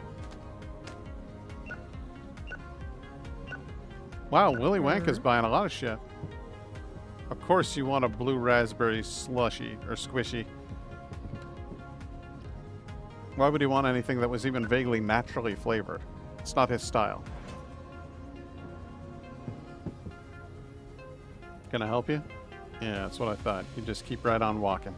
Wow, Willy Wonka's buying a lot of shit. Of course you want a blue raspberry slushy or squishy. Why would he want anything that was even vaguely naturally flavored? It's not his style. Can I help you? Yeah, that's what I thought. You just keep right on walking.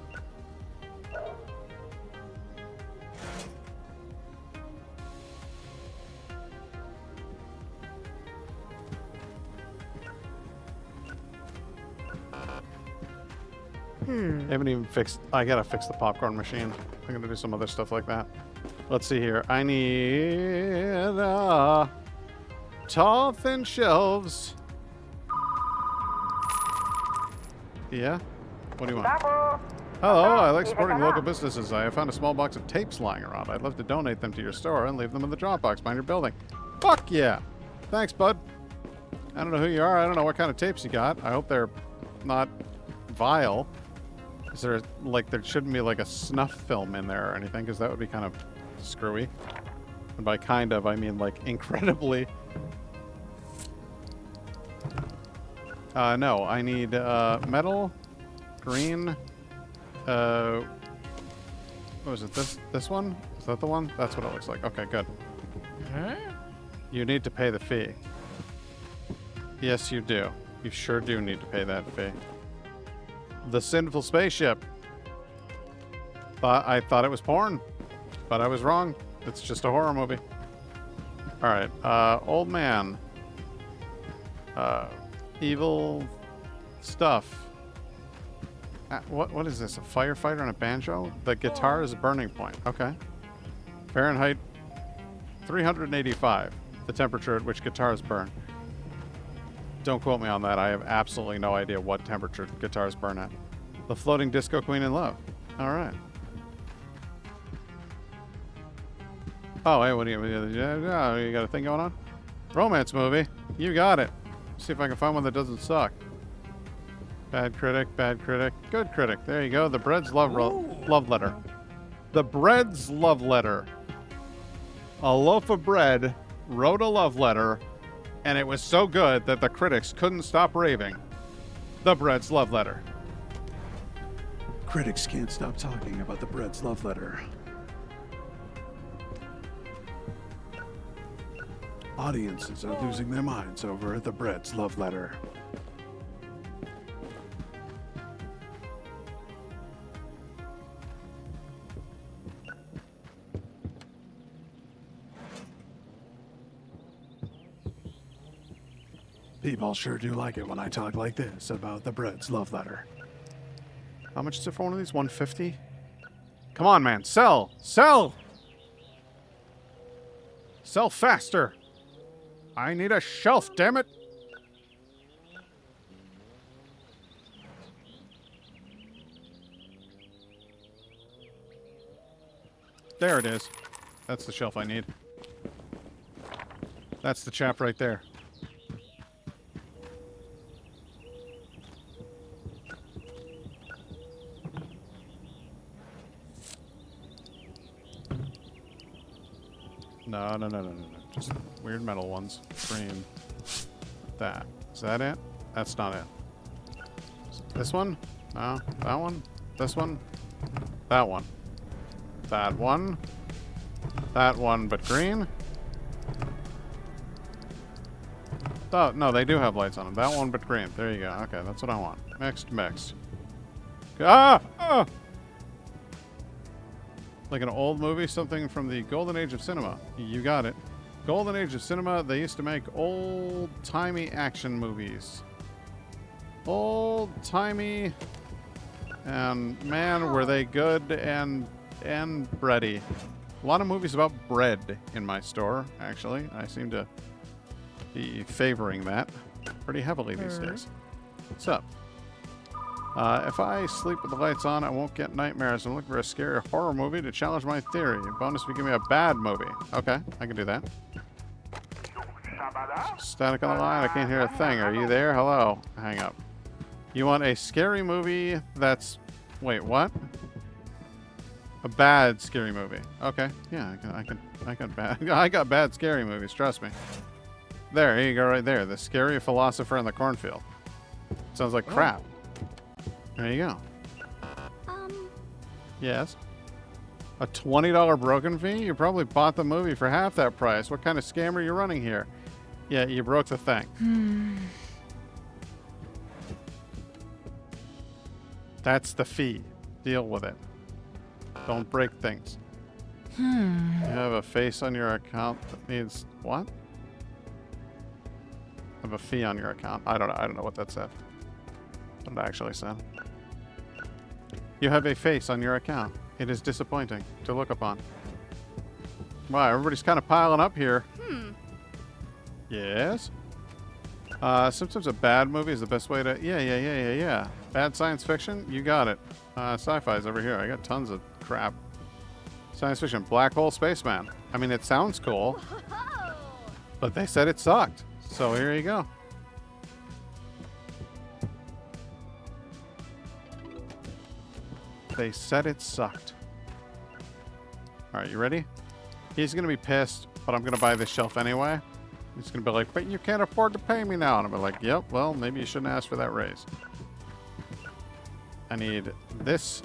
I haven't even fixed... I gotta fix the popcorn machine. I'm gonna do some other stuff like that. Let's see here. I need... tall, thin shelves. Yeah? What do you want? Hello, I like supporting local businesses. I have found a small box of tapes lying around. I'd love to donate them to your store and leave them in the drop box behind your building. Fuck yeah! Thanks, bud. I don't know who you are. I don't know what kind of tapes you got. I hope they're not vile. Is there, like, there shouldn't be, like, a snuff film in there or anything, because that would be kind of screwy. And by kind of, I mean, like, incredibly. No, I need, metal, green, what was it, this one? Is that the one? That's what it looks like. Okay, good. You need to pay the fee. Yes, you do. You sure do need to pay that fee. The Sinful Spaceship. I thought it was porn, but I was wrong. It's just a horror movie. Alright, old man. Evil stuff. What is this? A firefighter and a banjo? The guitar is a burning point. Okay. Fahrenheit 385. The temperature at which guitars burn. Don't quote me on that. I have absolutely no idea what temperature guitars burn at. The Floating Disco Queen in Love. All right. Oh, hey, what do you got a thing going on? Romance movie. You got it. See if I can find one that doesn't suck. Bad critic, bad critic, good critic. There you go. The Bread's love letter. The Bread's love letter. A loaf of bread wrote a love letter, and it was so good that the critics couldn't stop raving. The Bread's love letter. Critics can't stop talking about the Bread's love letter. Audiences are losing their minds over the Bread's love letter. People sure do like it when I talk like this about the Bread's love letter. How much is it for one of these? 150? Come on, man. Sell! Sell! Sell faster! I need a shelf, damn it! There it is. That's the shelf I need. That's the chap right there. No. Just weird metal ones. Green. That. Is that it? That's not it. This one? No. That one? This one? That one. That one. That one, but green? Oh, no, they do have lights on them. That one, but green. There you go. Okay, that's what I want. Mixed. Ah! Ah! Like an old movie, something from the golden age of cinema. You got it. Golden age of cinema, they used to make old-timey action movies. Old-timey, and man, were they good and bready. A lot of movies about bread in my store, actually. I seem to be favoring that pretty heavily these days. What's up? If I sleep with the lights on, I won't get nightmares. I'm looking for a scary horror movie to challenge my theory. Bonus if you give me a bad movie. Okay, I can do that. Static on the line. I can't hear a thing. Are you there? Hello. Hang up. You want a scary movie that's... Wait, what? A bad scary movie. Okay. Yeah, I got bad scary movies. Trust me. There you go, right there. The scary philosopher in the cornfield. Sounds like crap. There you go. Yes. A $20 broken fee? You probably bought the movie for half that price. What kind of scam are you running here? Yeah, you broke the thing. That's the fee. Deal with it. Don't break things. You have a face on your account that needs what? Have a fee on your account. I don't know what that said. What it actually said. You have a face on your account. It is disappointing to look upon. Wow, everybody's kind of piling up here. Yes? Sometimes a bad movie is the best way to... Yeah. Bad science fiction? You got it. Sci-fi's over here. I got tons of crap. Science fiction. Black Hole Spaceman. I mean, it sounds cool. But they said it sucked. So here you go. They said it sucked. Alright, you ready? He's going to be pissed, but I'm going to buy this shelf anyway. He's going to be like, but you can't afford to pay me now. And I'm like, yep, well, maybe you shouldn't ask for that raise. I need this.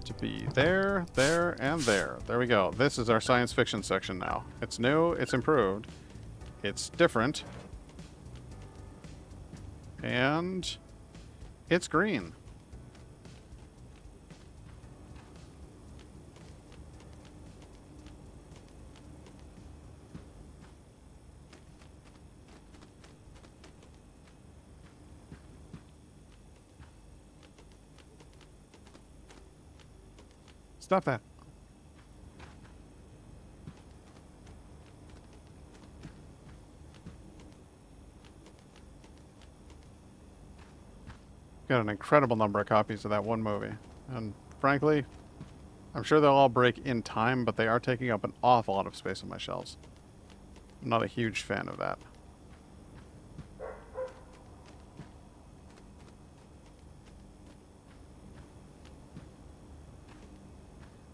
To be there, there, and there. There we go. This is our science fiction section now. It's new, it's improved, it's different, and it's green. Stop that. Got an incredible number of copies of that one movie. And frankly, I'm sure they'll all break in time, but they are taking up an awful lot of space on my shelves. I'm not a huge fan of that.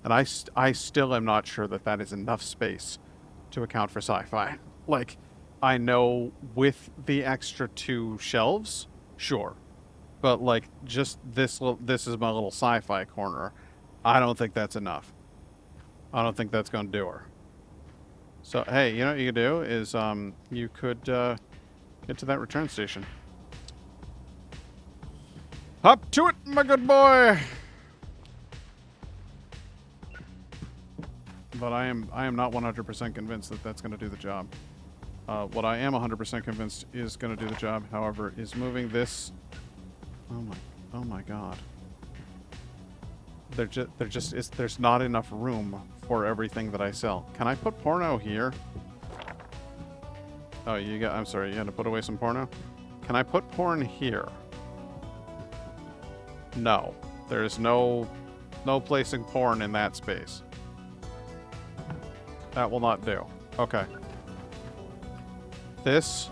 And I still am not sure that that is enough space to account for sci-fi. Like, I know with the extra 2 shelves, sure. But like, just this is my little sci-fi corner. I don't think that's enough. I don't think that's going to do her. So, hey, you know what you could do is you could get to that return station. Hop to it, my good boy! But I am not 100% convinced that that's going to do the job. What I am 100% convinced is going to do the job, however, is moving this. Oh my God. There's not enough room for everything that I sell. Can I put porno here? Oh, I'm sorry, you had to put away some porno? Can I put porn here? No. There's no placing porn in that space. That will not do. Okay. This.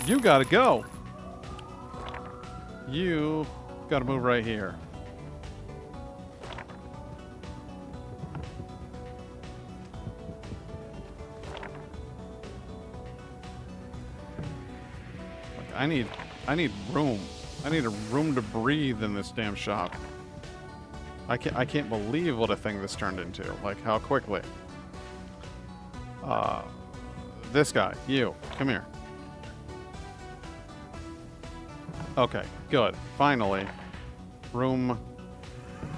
You gotta go. You gotta move right here. Like, I need room. I need a room to breathe in this damn shop. I can't believe what a thing this turned into. Like, how quickly. This guy, you, come here. Okay, good. Finally, room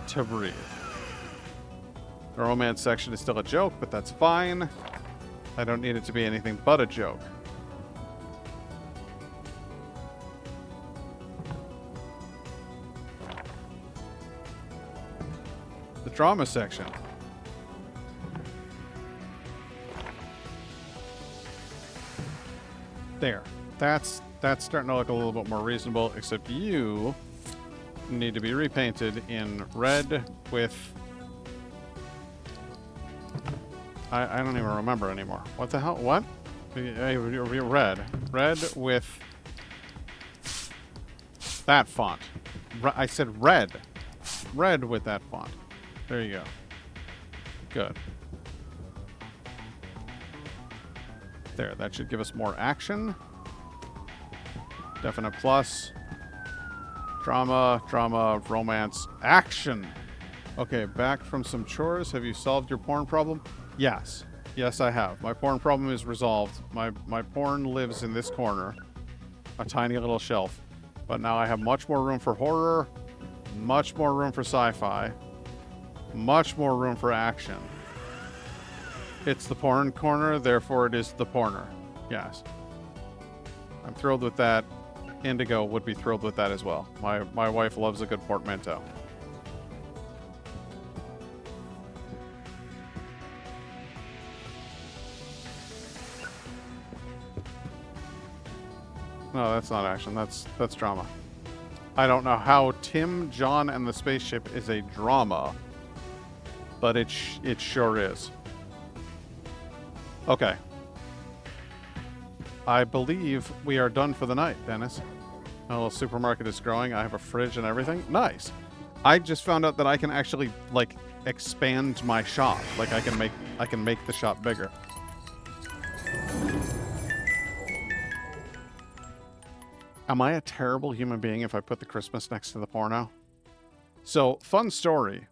to breathe. The romance section is still a joke, but that's fine. I don't need it to be anything but a joke. The drama section. There. That's starting to look a little bit more reasonable, except you need to be repainted in red with... I don't even remember anymore. What the hell? What? You're red. Red with that font. I said red. Red with that font. There you go. Good. There, that should give us more action. Definite plus. Drama, drama, romance, action. Okay, back from some chores. Have you solved your porn problem? Yes. Yes, I have. My porn problem is resolved. My porn lives in this corner. A tiny little shelf. But now I have much more room for horror, much more room for sci-fi, much more room for action. It's the porn corner, therefore it is the porner. Yes. I'm thrilled with that. Indigo would be thrilled with that as well. My wife loves a good portmanteau. No, that's not action. That's drama. I don't know how Tim, John, and the Spaceship is a drama, but it sure is. Okay. I believe we are done for the night, Dennis. My little supermarket is growing. I have a fridge and everything. Nice. I just found out that I can actually, like, expand my shop. Like, I can make the shop bigger. Am I a terrible human being if I put the Christmas next to the porno? So, fun story.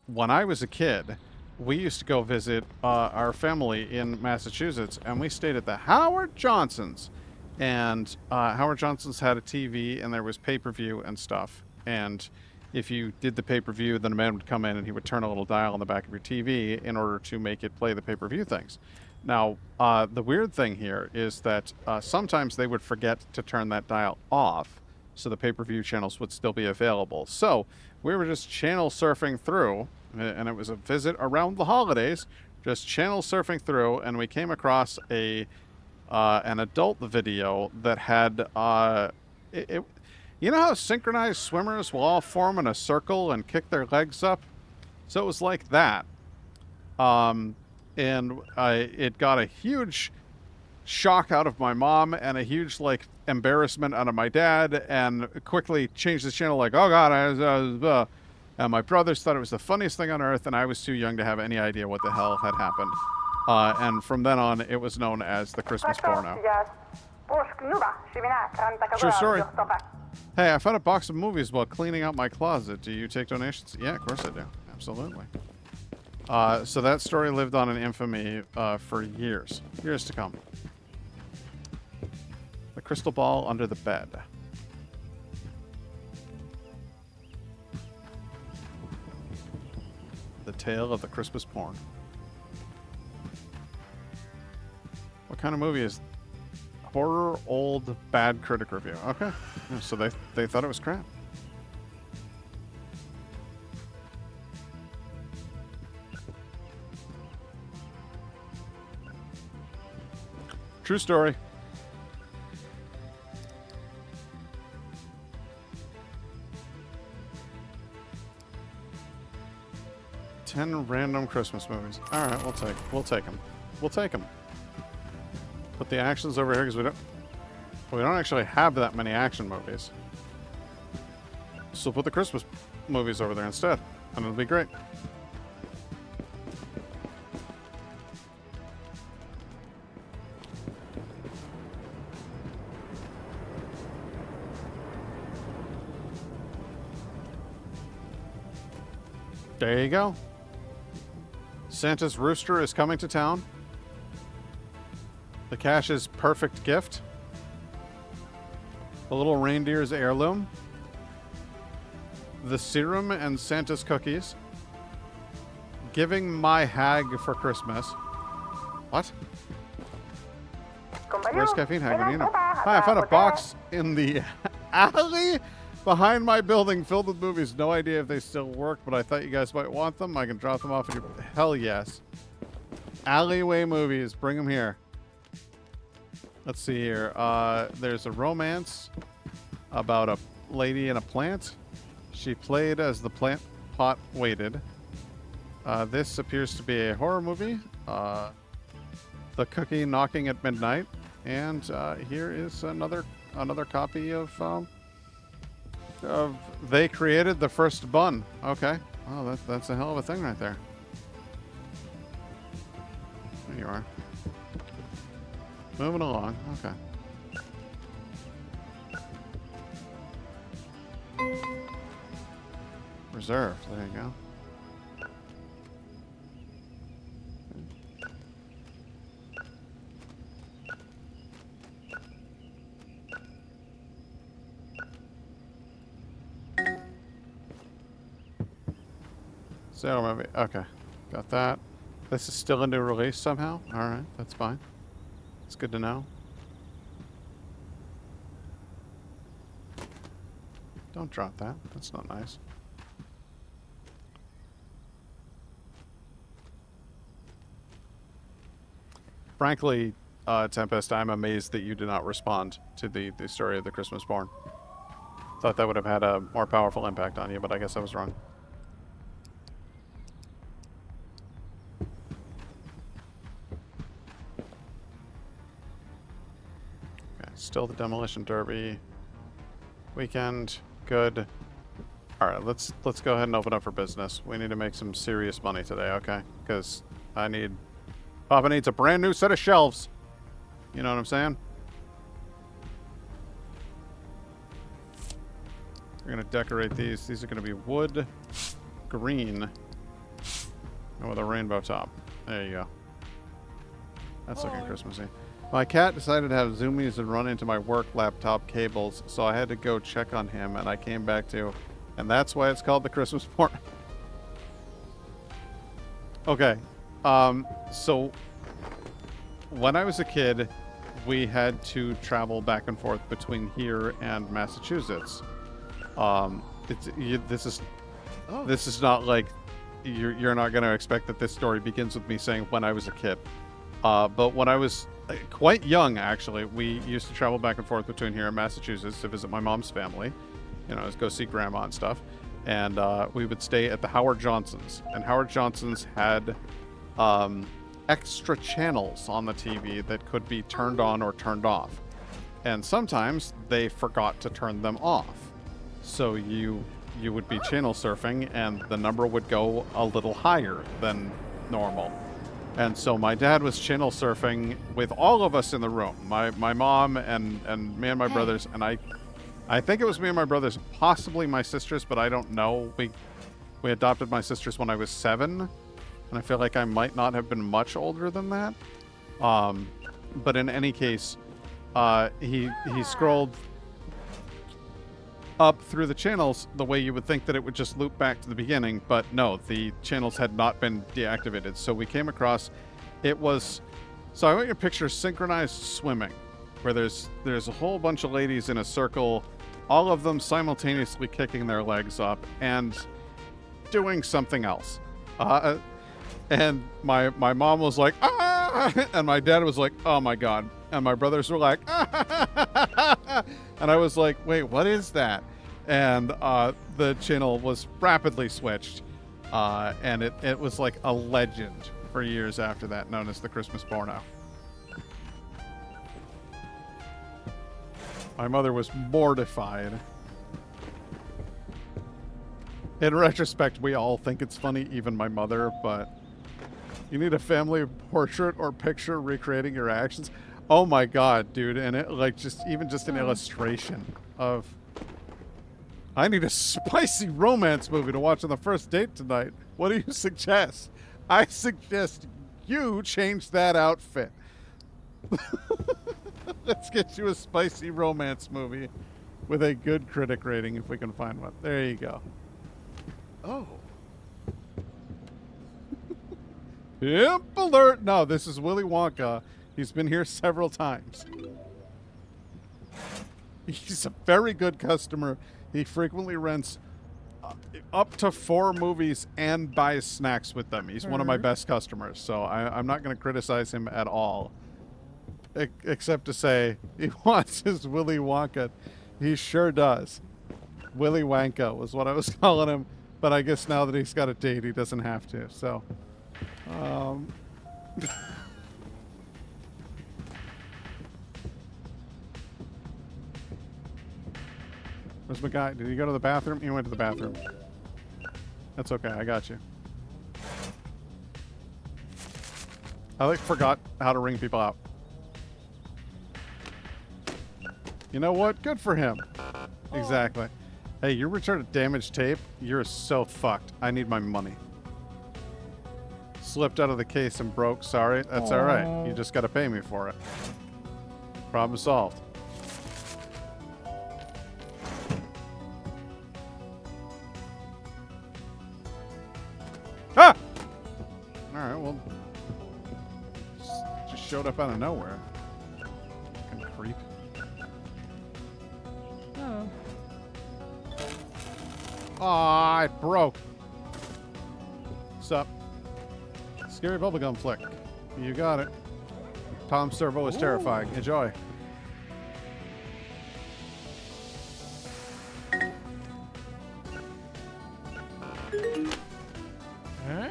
When I was a kid, we used to go visit our family in Massachusetts, and we stayed at the Howard Johnsons. And Howard Johnson's had a TV, and there was pay-per-view and stuff. And if you did the pay-per-view, then a man would come in and he would turn a little dial on the back of your TV in order to make it play the pay-per-view things. Now, the weird thing here is that sometimes they would forget to turn that dial off, so the pay-per-view channels would still be available. So we were just channel surfing through, and it was a visit around the holidays, just channel surfing through, and we came across an adult video that had you know how synchronized swimmers will all form in a circle and kick their legs up? So it was like that. And it got a huge shock out of my mom and a huge, like, embarrassment out of my dad, and quickly changed the channel like, oh God, and my brothers thought it was the funniest thing on earth, and I was too young to have any idea what the hell had happened. And from then on, it was known as the Christmas porno. True story. Hey, I found a box of movies while cleaning out my closet. Do you take donations? Yeah, of course I do. Absolutely. So that story lived on in infamy for years. Years to come. The crystal ball under the bed. The tale of the Christmas porn. What kind of movie is horror old bad critic review? Okay. Yeah, so they thought it was crap. True story. Ten random Christmas movies. All right, we'll take them. We'll take them. Put the actions over here because we don't actually have that many action movies. So put the Christmas movies over there instead, and it'll be great. There you go. Santa's rooster is coming to town. The Cash's perfect gift. The little reindeer's heirloom. The serum and Santa's cookies. Giving my hag for Christmas. What? Where's Caffeine Hag? What do you know? Hi, I found a box in the alley behind my building filled with movies. No idea if they still work, but I thought you guys might want them. I can drop them off at your... Hell yes. Alleyway movies. Bring them here. Let's see here. There's a romance about a lady and a plant. She played as the plant pot waited. This appears to be a horror movie. The Cookie Knocking at Midnight. And here is another copy of They Created the First Bun. Okay. Oh, that's a hell of a thing right there. There you are. Moving along. Okay. Reserved. There you go. So maybe, okay, got that. This is still a new release somehow. All right, that's fine. It's good to know. Don't drop that. That's not nice. Frankly, Tempest, I'm amazed that you did not respond to the story of the Christmas Born. Thought that would have had a more powerful impact on you, but I guess I was wrong. Still the Demolition Derby weekend. Good. All right, let's go ahead and open up for business. We need to make some serious money today, okay? Because Papa needs a brand new set of shelves. You know what I'm saying? We're gonna decorate these. These are gonna be wood green and with a rainbow top. There you go. That's looking Christmassy. My cat decided to have zoomies and run into my work laptop cables, so I had to go check on him, and I came back to, and that's why it's called the Christmas Born. Okay, so when I was a kid, we had to travel back and forth between here and Massachusetts. This is not like you're not going to expect that this story begins with me saying when I was a kid. But when I was quite young, actually, we used to travel back and forth between here and Massachusetts to visit my mom's family, you know, go see grandma and stuff. And we would stay at the Howard Johnsons. And Howard Johnsons had extra channels on the TV that could be turned on or turned off. And sometimes they forgot to turn them off. So you would be channel surfing and the number would go a little higher than normal. And so my dad was channel surfing with all of us in the room, my mom and me and my brothers, and I think it was me and my brothers, possibly my sisters, but I don't know. We adopted my sisters when I was 7, and I feel like I might not have been much older than that. But in any case, he scrolled up through the channels the way you would think that it would just loop back to the beginning, but no, the channels had not been deactivated. So we came across, so I want you to picture synchronized swimming, where there's a whole bunch of ladies in a circle, all of them simultaneously kicking their legs up and doing something else. And my mom was like, ah! And my dad was like, oh my God. And my brothers were like, ah! And I was like, wait, what is that? And the channel was rapidly switched. And it was like a legend for years after that, known as the Christmas Porno. My mother was mortified. In retrospect, we all think it's funny, even my mother, but you need a family portrait or picture recreating your actions. Oh my God, dude. And it like just an illustration of, I need a spicy romance movie to watch on the first date tonight. What do you suggest? I suggest you change that outfit. Let's get you a spicy romance movie with a good critic rating if we can find one. There you go. Oh. Imp alert! No, this is Willy Wonka. He's been here several times. He's a very good customer. He frequently rents up to 4 movies and buys snacks with them. He's one of my best customers, so I'm not going to criticize him at all. except to say he wants his Willy Wonka. He sure does. Willy Wanka was what I was calling him, but I guess now that he's got a date, he doesn't have to. So, where's my guy? Did he go to the bathroom? He went to the bathroom. That's okay. I got you. I forgot how to ring people out. You know what? Good for him. Exactly. Hey, you returned a damaged tape? You're so fucked. I need my money. Slipped out of the case and broke. Sorry. That's alright. You just gotta pay me for it. Problem solved. Ah! Alright, well... Just showed up out of nowhere. Fucking creep. Oh. Aw, it broke. Sup? Scary bubblegum flick. You got it. Tom Servo is terrifying. Enjoy. Huh?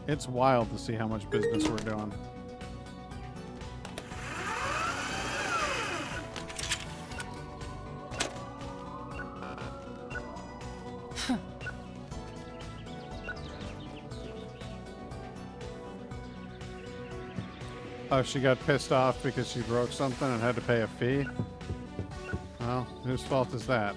It's wild to see how much business we're doing. Oh, she got pissed off because she broke something and had to pay a fee? Well, whose fault is that?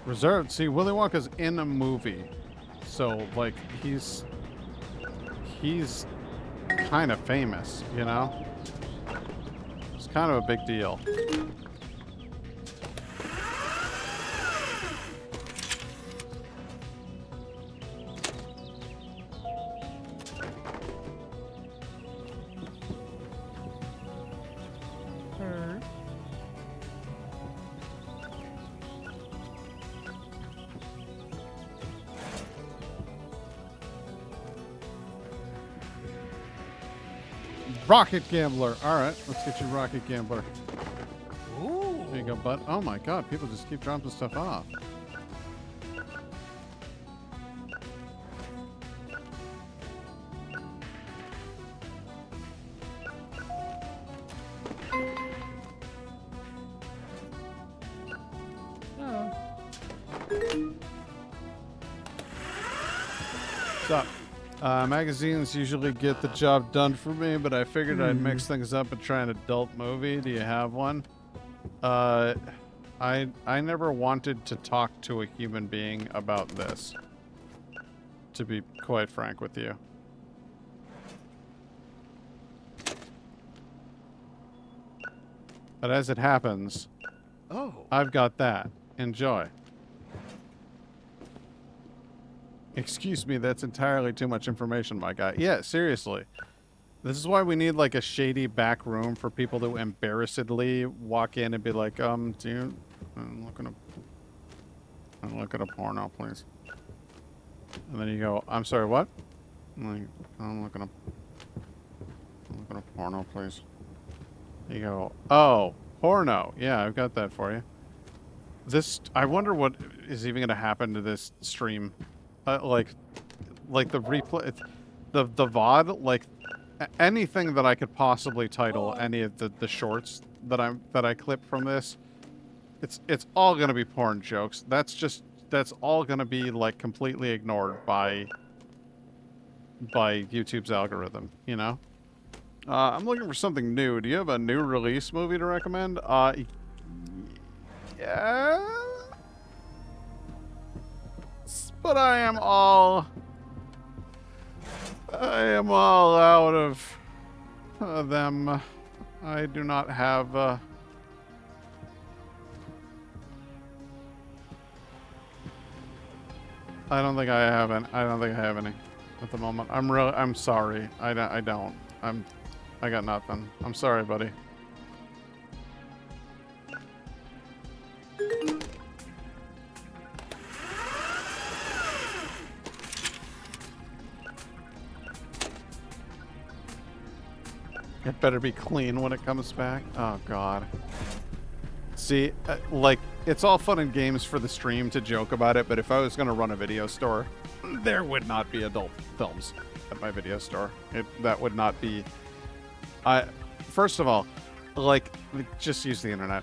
Reserved. See, Willy Wonka's in a movie, so like he's kind of famous, you know. It's kind of a big deal. Rocket Gambler. All right, let's get you Rocket Gambler. Ooh. There you go, bud. Oh my God, people just keep dropping stuff off. Oh. What's up? Magazines usually get the job done for me, but I figured I'd mix things up and try an adult movie. Do you have one? I never wanted to talk to a human being about this, to be quite frank with you. But as it happens, Oh. I've got that. Enjoy. Excuse me, that's entirely too much information, my guy. Yeah, seriously. This is why we need, like, a shady back room for people to embarrassedly walk in and be like, do you... I'm looking at a porno, please. And then you go, I'm sorry, what? I'm like, I'm looking at porno, please. You go, oh, porno. Yeah, I've got that for you. This... I wonder what is even going to happen to this stream. Like the replay, the VOD, like anything that I could possibly title any of the shorts that I clip from this, it's all gonna be porn jokes. That's all gonna be like completely ignored by YouTube's algorithm, you know? I'm looking for something new. Do you have a new release movie to recommend? Yeah. But I am all out of them. I do not have. I don't think I have any. I don't think I have any at the moment. I'm sorry. I don't. I got nothing. I'm sorry, buddy. It better be clean when it comes back. Oh, God. See, like, it's all fun and games for the stream to joke about it, but if I was going to run a video store, there would not be adult films at my video store. That would not be... First of all, like, just use the internet.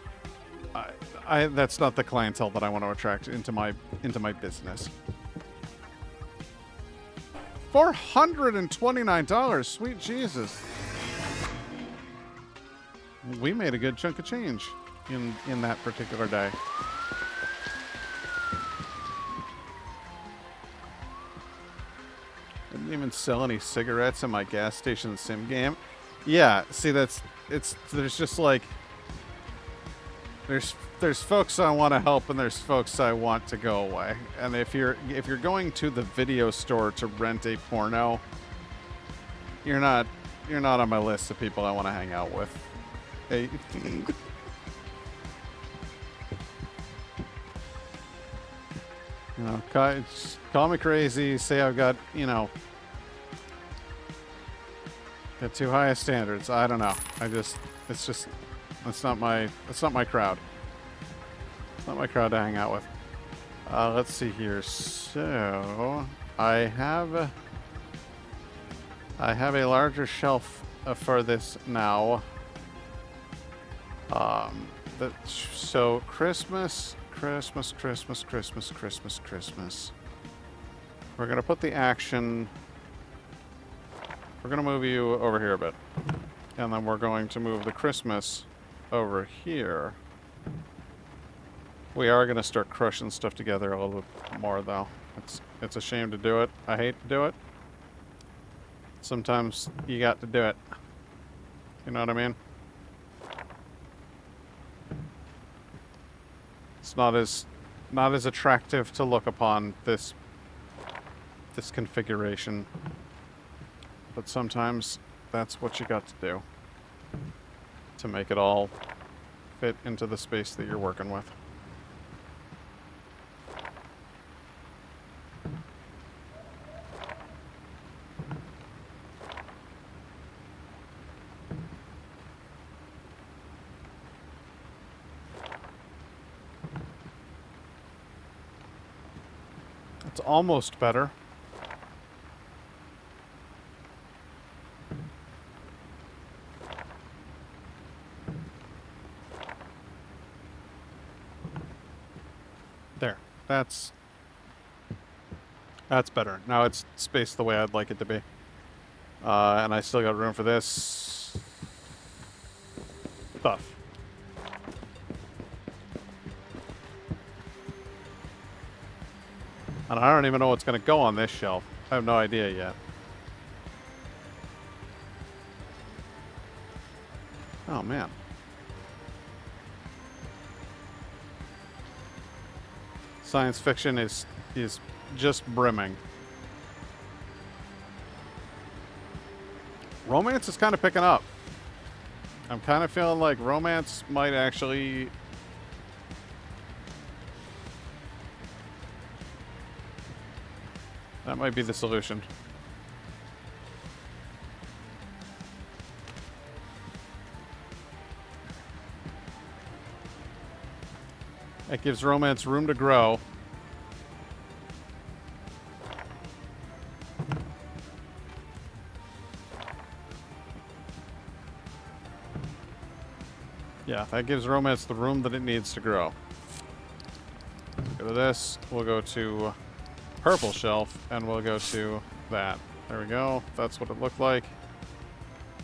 That's not the clientele that I want to attract into my business. $429, sweet Jesus. We made a good chunk of change in that particular day. Didn't even sell any cigarettes in my gas station sim game. Yeah, see, there's just like there's folks I want to help and there's folks I want to go away. And if you're going to the video store to rent a porno, you're not on my list of people I want to hang out with. Hey. You know, call me crazy, say I've got, got too high standards. I don't know. That's not my crowd. It's not my crowd to hang out with. Let's see here. So, I have a larger shelf for this now. So Christmas. We're gonna put the action. We're gonna move you over here a bit, and then we're going to move the Christmas over here. We are gonna start crushing stuff together a little bit more, though. It's a shame to do it. I hate to do it. Sometimes you got to do it. You know what I mean? It's not as attractive to look upon this configuration, but sometimes that's what you got to do to make it all fit into the space that you're working with. It's almost better. There. That's better. Now it's spaced the way I'd like it to be. And I still got room for this stuff. And I don't even know what's going to go on this shelf. I have no idea yet. Oh, man. Science fiction is just brimming. Romance is kind of picking up. I'm kind of feeling like romance might actually... That might be the solution. It gives romance room to grow. Yeah, that gives romance the room that it needs to grow. Go to this. We'll go to purple shelf, and we'll go to that. There we go. That's what it looked like.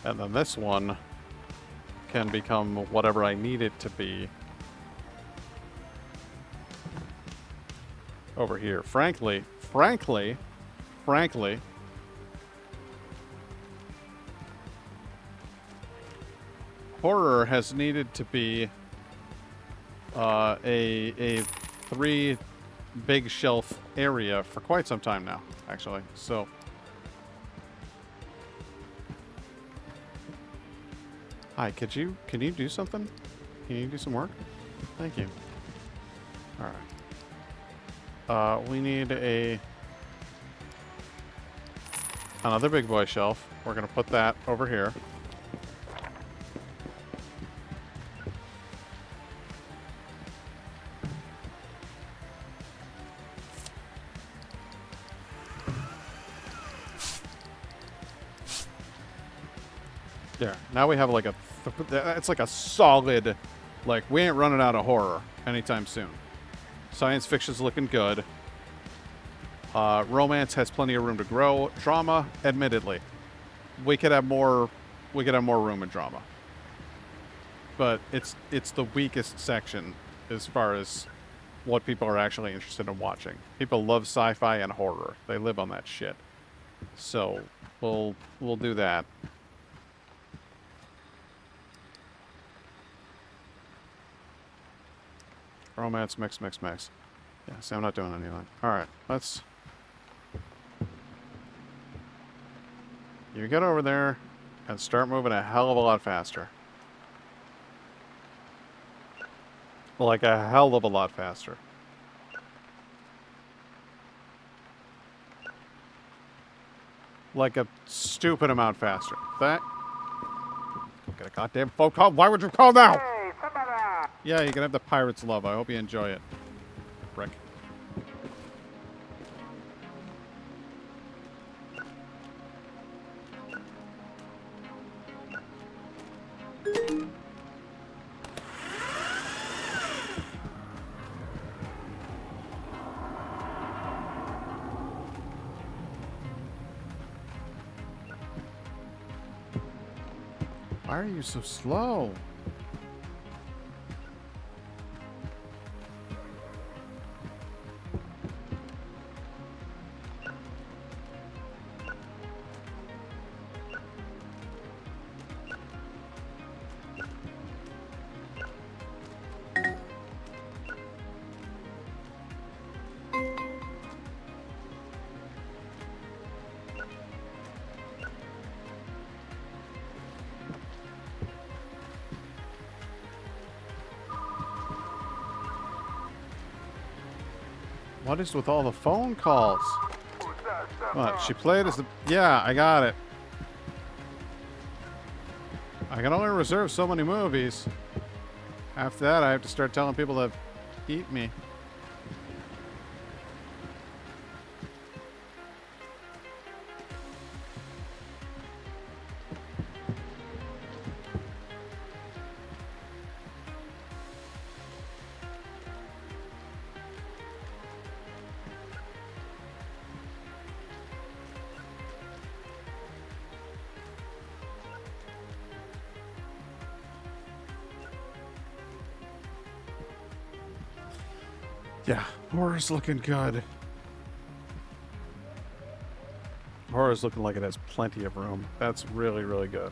And then this one can become whatever I need it to be. Over here. Frankly, horror has needed to be a 3 big shelf area for quite some time now, actually. So hi, can you do something? Can you do some work? Thank you. All right. We need another big boy shelf. We're gonna put that over here. There. Now we have like it's like a solid, like we ain't running out of horror anytime soon. Science fiction's looking good. Romance has plenty of room to grow. Drama, admittedly, we could have more room in drama. But it's the weakest section as far as what people are actually interested in watching. People love sci-fi and horror. They live on that shit. So we'll do that. Romance, mix. Yeah, see, I'm not doing anything. Alright, let's... You get over there and start moving a hell of a lot faster. Like a hell of a lot faster. Like a stupid amount faster. That... Get a goddamn phone call. Why would you call now? Yeah, you can have the pirate's love. I hope you enjoy it. Frick. Why are you so slow? What is with all the phone calls? What? She played as the... Yeah, I got it. I can only reserve so many movies. After that, I have to start telling people to eat me. Yeah, horror's looking good. Horror's looking like it has plenty of room. That's really, really good.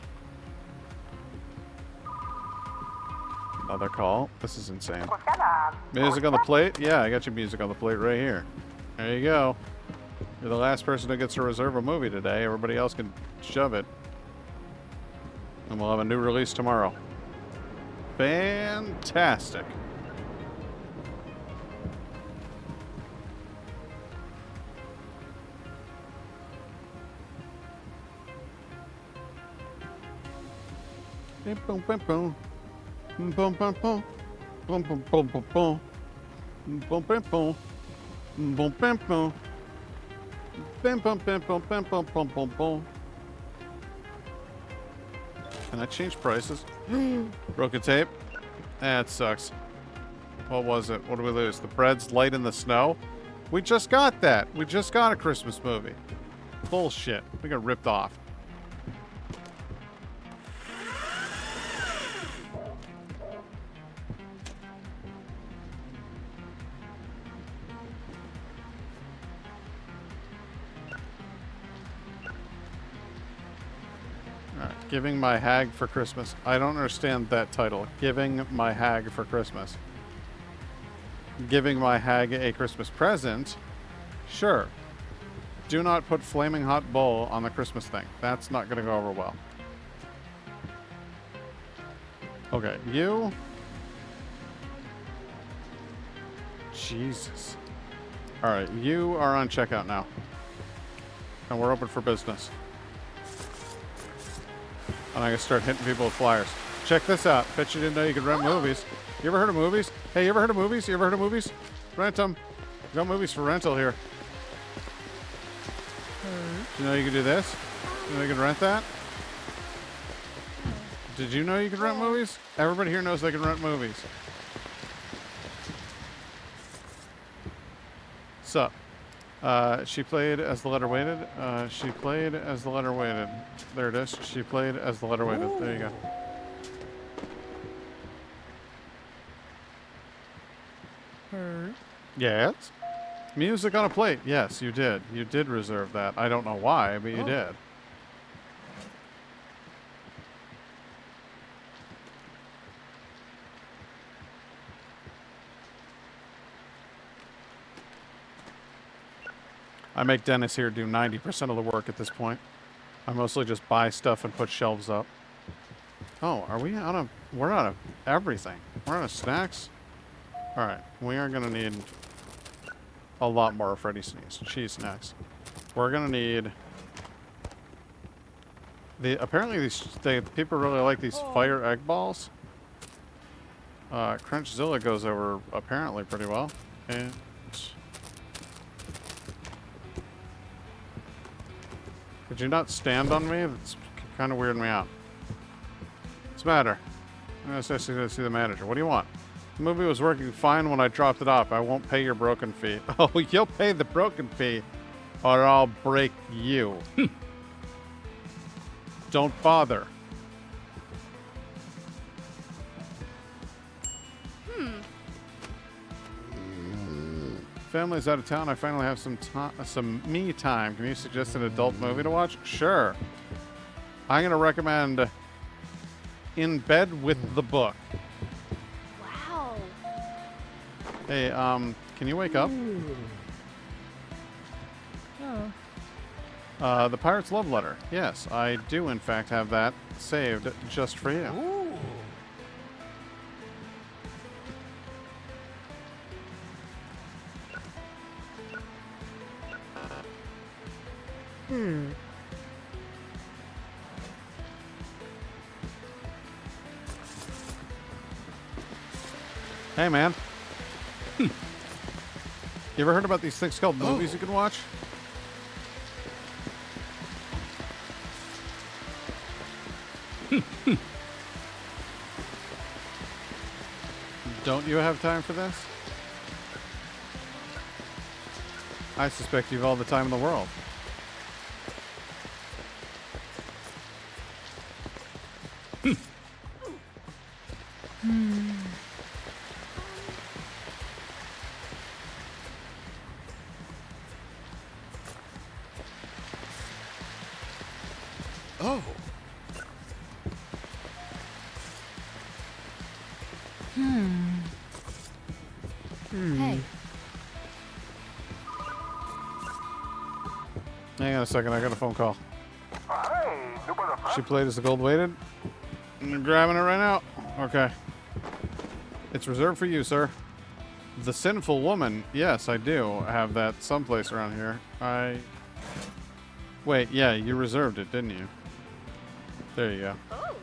Another call. This is insane. Music on the plate? Yeah, I got your music on the plate right here. There you go. You're the last person who gets to reserve a movie today. Everybody else can shove it. And we'll have a new release tomorrow. Fantastic. Boom, boom, boom. Boom, boom, boom. Boom, boom, boom, boom, boom. Boom, boom, boom. Boom, boom, boom. Bam, bam, bam, bam, bam, bam, bam, bam, bam. Can I change prices? Broken tape? That sucks. What was it? What did we lose? The bread's light in the snow? We just got that. We just got a Christmas movie. Bullshit. We got ripped off. Giving my hag for Christmas. I don't understand that title. Giving my hag for Christmas. Giving my hag a Christmas present? Sure. Do not put flaming hot bull on the Christmas thing. That's not going to go over well. Okay, you... Jesus. Alright, you are on checkout now. And we're open for business. And I can start hitting people with flyers. Check this out. Bet you didn't know you could rent movies. You ever heard of movies? Hey, you ever heard of movies? You ever heard of movies? Rent them. We got movies for rental here. Did you know you could do this? Did you know you could rent that? Did you know you could rent movies? Everybody here knows they can rent movies. So, she played as the letter weighted. She played as the letter weighted. There it is. She played as the letter weighted. There you go. Yes. Music on a plate. Yes, you did. You did reserve that. I don't know why, but you did. I make Dennis here do 90% of the work at this point. I mostly just buy stuff and put shelves up. Oh, are we out of... We're out of everything. We're out of snacks? Alright, we are going to need a lot more Freddy Sneeze. Cheese snacks. We're going to need... Apparently people really like these fire egg balls. Crunchzilla goes over apparently pretty well. And... Could you not stand on me? That's kind of weirding me out. What's the matter? I'm going to see the manager. What do you want? The movie was working fine when I dropped it off. I won't pay your broken fee. Oh, you'll pay the broken fee or I'll break you. Don't bother. Family's out of town. I finally have some me time. Can you suggest an adult movie to watch? Sure. I'm going to recommend In Bed with the Book. Wow. Hey, can you wake up? The Pirate's Love Letter. Yes, I do in fact have that saved just for you. Ooh. Hey, man. You ever heard about these things called movies you can watch? Don't you have time for this? I suspect you've all the time in the world. Oh. Hey. Hang on a second, I got a phone call. She played as the gold weighted. I'm grabbing it right now. Okay. It's reserved for you, sir. The Sinful Woman. Yes, I do have that someplace around here. Wait, yeah, you reserved it, didn't you? There you go. Oh.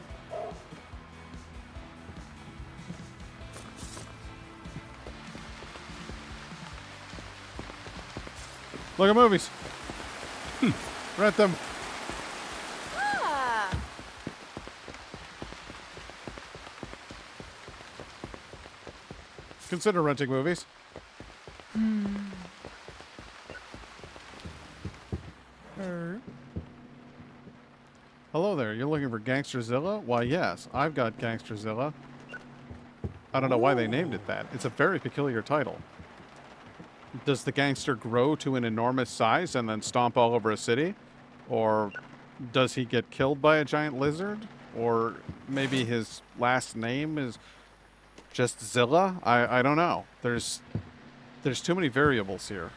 Look at movies. Rent them. Ah. Consider renting movies. Hello there. You're looking for Gangsterzilla? Why, yes. I've got Gangsterzilla. I don't know why they named it that. It's a very peculiar title. Does the gangster grow to an enormous size and then stomp all over a city? Or does he get killed by a giant lizard? Or maybe his last name is just Zilla? I don't know. There's too many variables here.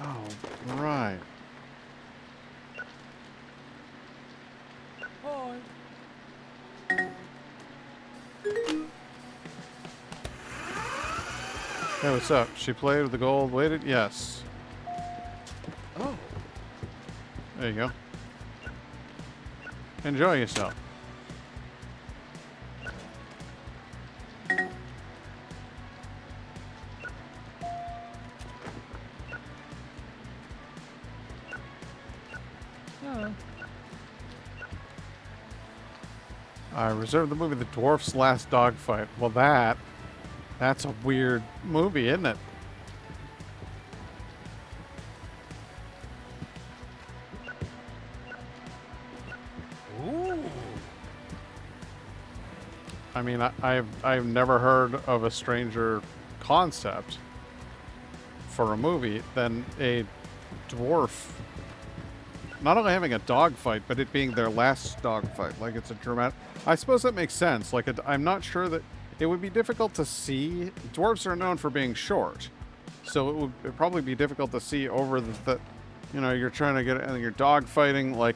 Oh, right. Hi. Hey, what's up? She played with the gold weighted? Yes. Oh. There you go. Enjoy yourself. I reserved the movie The Dwarf's Last Dogfight. Well, that's a weird movie, isn't it? Ooh. I mean, I've never heard of a stranger concept for a movie than a dwarf not only having a dogfight, but it being their last dogfight. Like, it's a dramatic... I suppose that makes sense. Like, I'm not sure that... It would be difficult to see. Dwarves are known for being short. So it'd probably be difficult to see over the you know, you're trying to get... And you're dogfighting, like...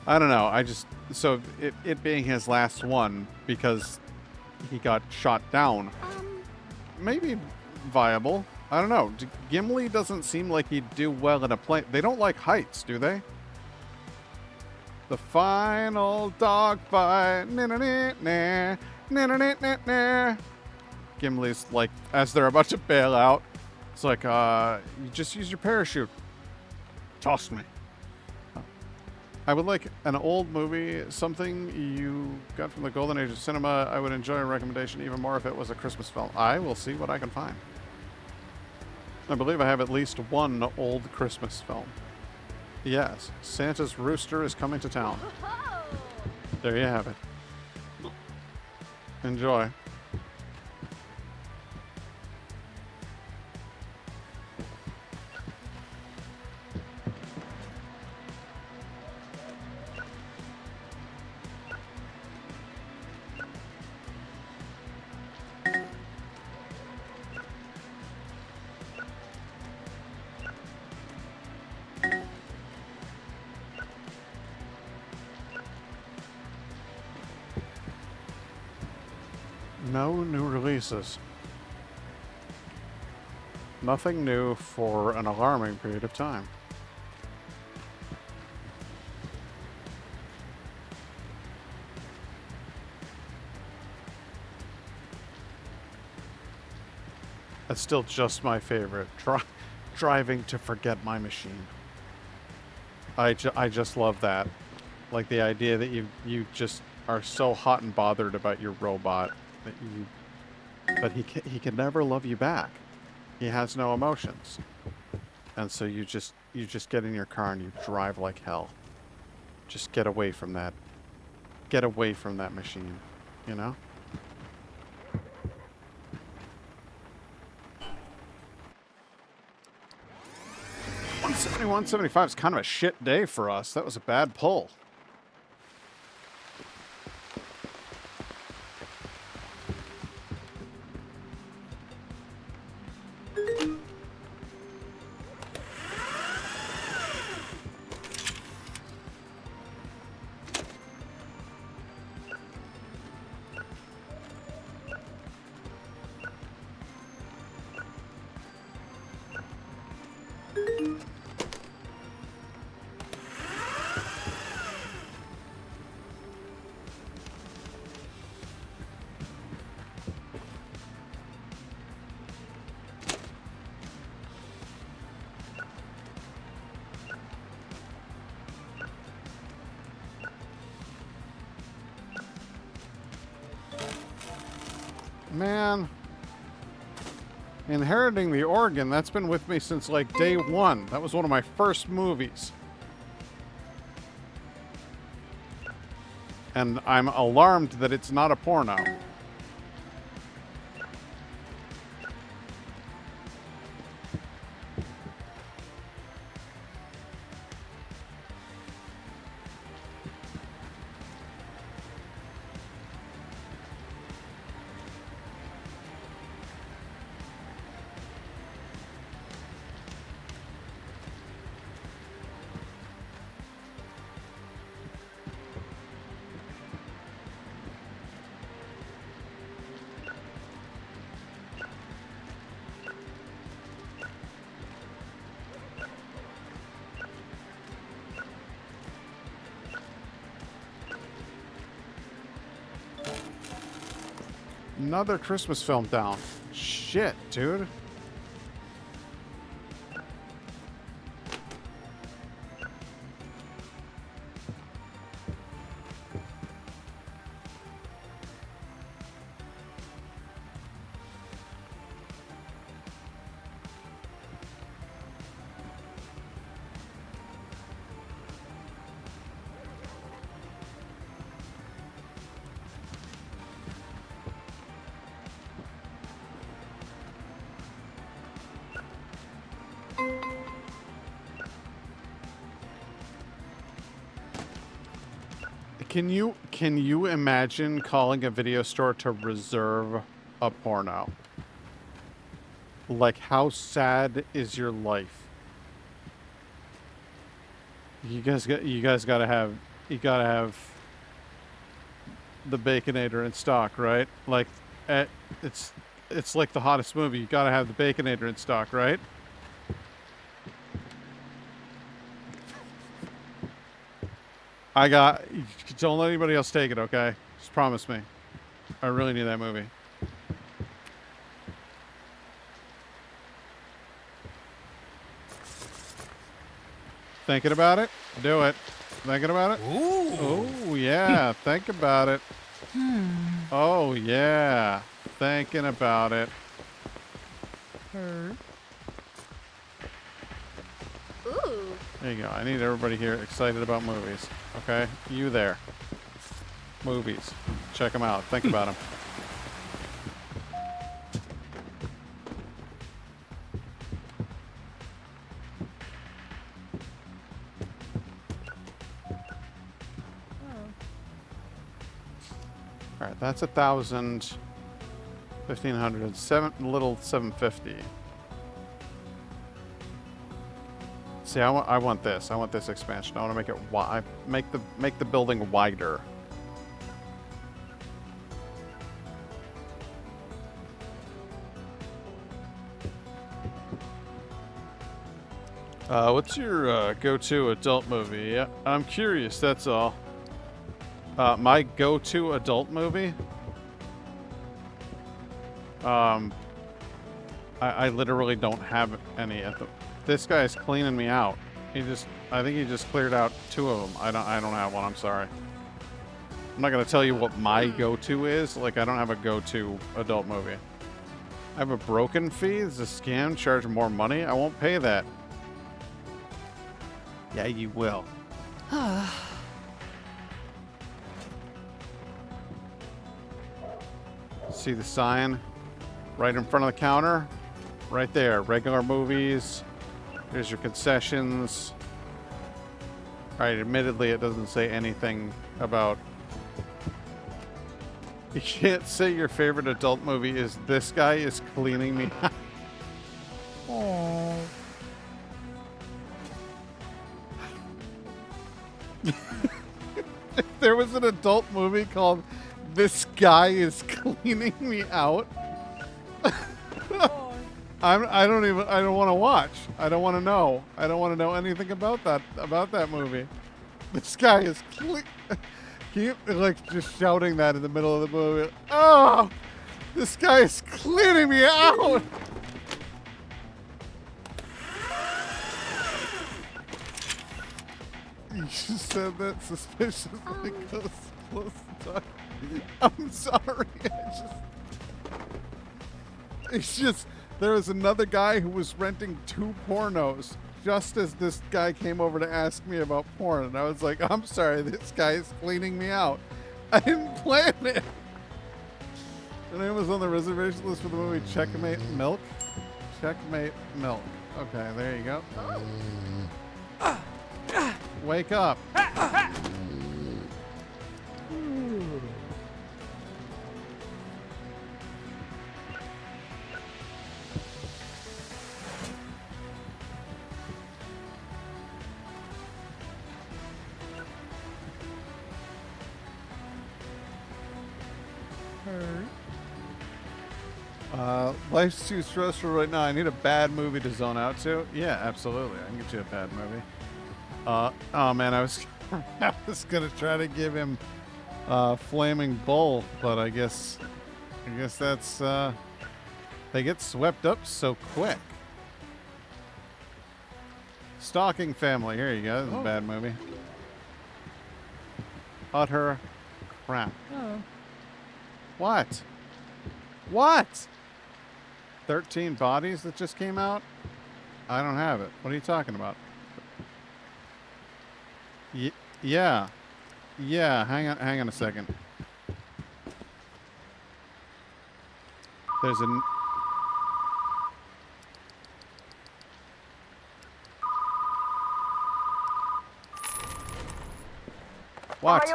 I don't know. I just... So, it being his last one, because he got shot down, maybe viable. I don't know. Gimli doesn't seem like he'd do well in a plane. They don't like heights, do they? The final dogfight. Gimli's like, as they're about to bail out, it's like, you just use your parachute. Toss me. I would like an old movie, something you got from the golden age of cinema. I would enjoy a recommendation even more if it was a Christmas film. I will see what I can find. I believe I have at least one old Christmas film. Yes, Santa's Rooster is coming to town. There you have it. Enjoy. No new releases. Nothing new for an alarming period of time. That's still just my favorite. Driving to forget my machine. I just love that. Like the idea that you just are so hot and bothered about your robot that he can never love you back. He has no emotions. And so you just get in your car and you drive like hell. Just get away from that. Get away from that machine, you know? $171.75 is kind of a shit day for us. That was a bad pull. Man, inheriting the organ, that's been with me since like day one. That was one of my first movies. And I'm alarmed that it's not a porno. Another Christmas film down. Shit, dude. Can you imagine calling a video store to reserve a porno? Like, how sad is your life? You guys gotta have the Baconator in stock, right? Like, it's like the hottest movie. You gotta have the Baconator in stock, right? Don't let anybody else take it, okay? Just promise me. I really need that movie. Thinking about it? Do it. Thinking about it? Ooh. Oh, yeah. Think about it. Oh, yeah. Thinking about it. Ooh. There you go. I need everybody here excited about movies. Okay? You there. Movies. Check them out. Think about them. All right, that's 1,000, 1,500, little 750. See, I want this. I want this expansion. I want to make it wide. Make the building wider. What's your go-to adult movie? Yeah, I'm curious. That's all. My go-to adult movie. I literally don't have any at the. This guy is cleaning me out. I think he just cleared out 2 of them. I don't have one. I'm sorry. I'm not gonna tell you what my go-to is. Like, I don't have a go-to adult movie. I have a broken fee. It's a scam. Charge more money. I won't pay that. Yeah, you will. See the sign right in front of the counter? Right there. Regular movies. There's your concessions. Alright, admittedly, it doesn't say anything about... You can't say your favorite adult movie is This Guy Is Cleaning Me. Aww. If there was an adult movie called This Guy Is Cleaning Me Out... I don't want to watch. I don't want to know. I don't want to know anything about that movie. This guy is like just shouting that in the middle of the movie. Oh, this guy is cleaning me out. You just said that suspiciously close to talk. I'm sorry. It's just. There was another guy who was renting 2 pornos just as this guy came over to ask me about porn. And I was like, I'm sorry, this guy is cleaning me out. I didn't plan it. The name was on the reservation list for the movie Checkmate Milk. Checkmate Milk. Okay, there you go. Wake up. Life's too stressful right now. I need a bad movie to zone out to. Yeah, absolutely. I can get you a bad movie. Oh man, I was gonna try to give him Flaming Bull, but I guess that's they get swept up so quick. Stalking Family. Here you go. This is a bad movie. Utter crap. Oh. What? What? 13 Bodies that just came out? I don't have it. What are you talking about? Yeah. Yeah, hang on a second. There's a What?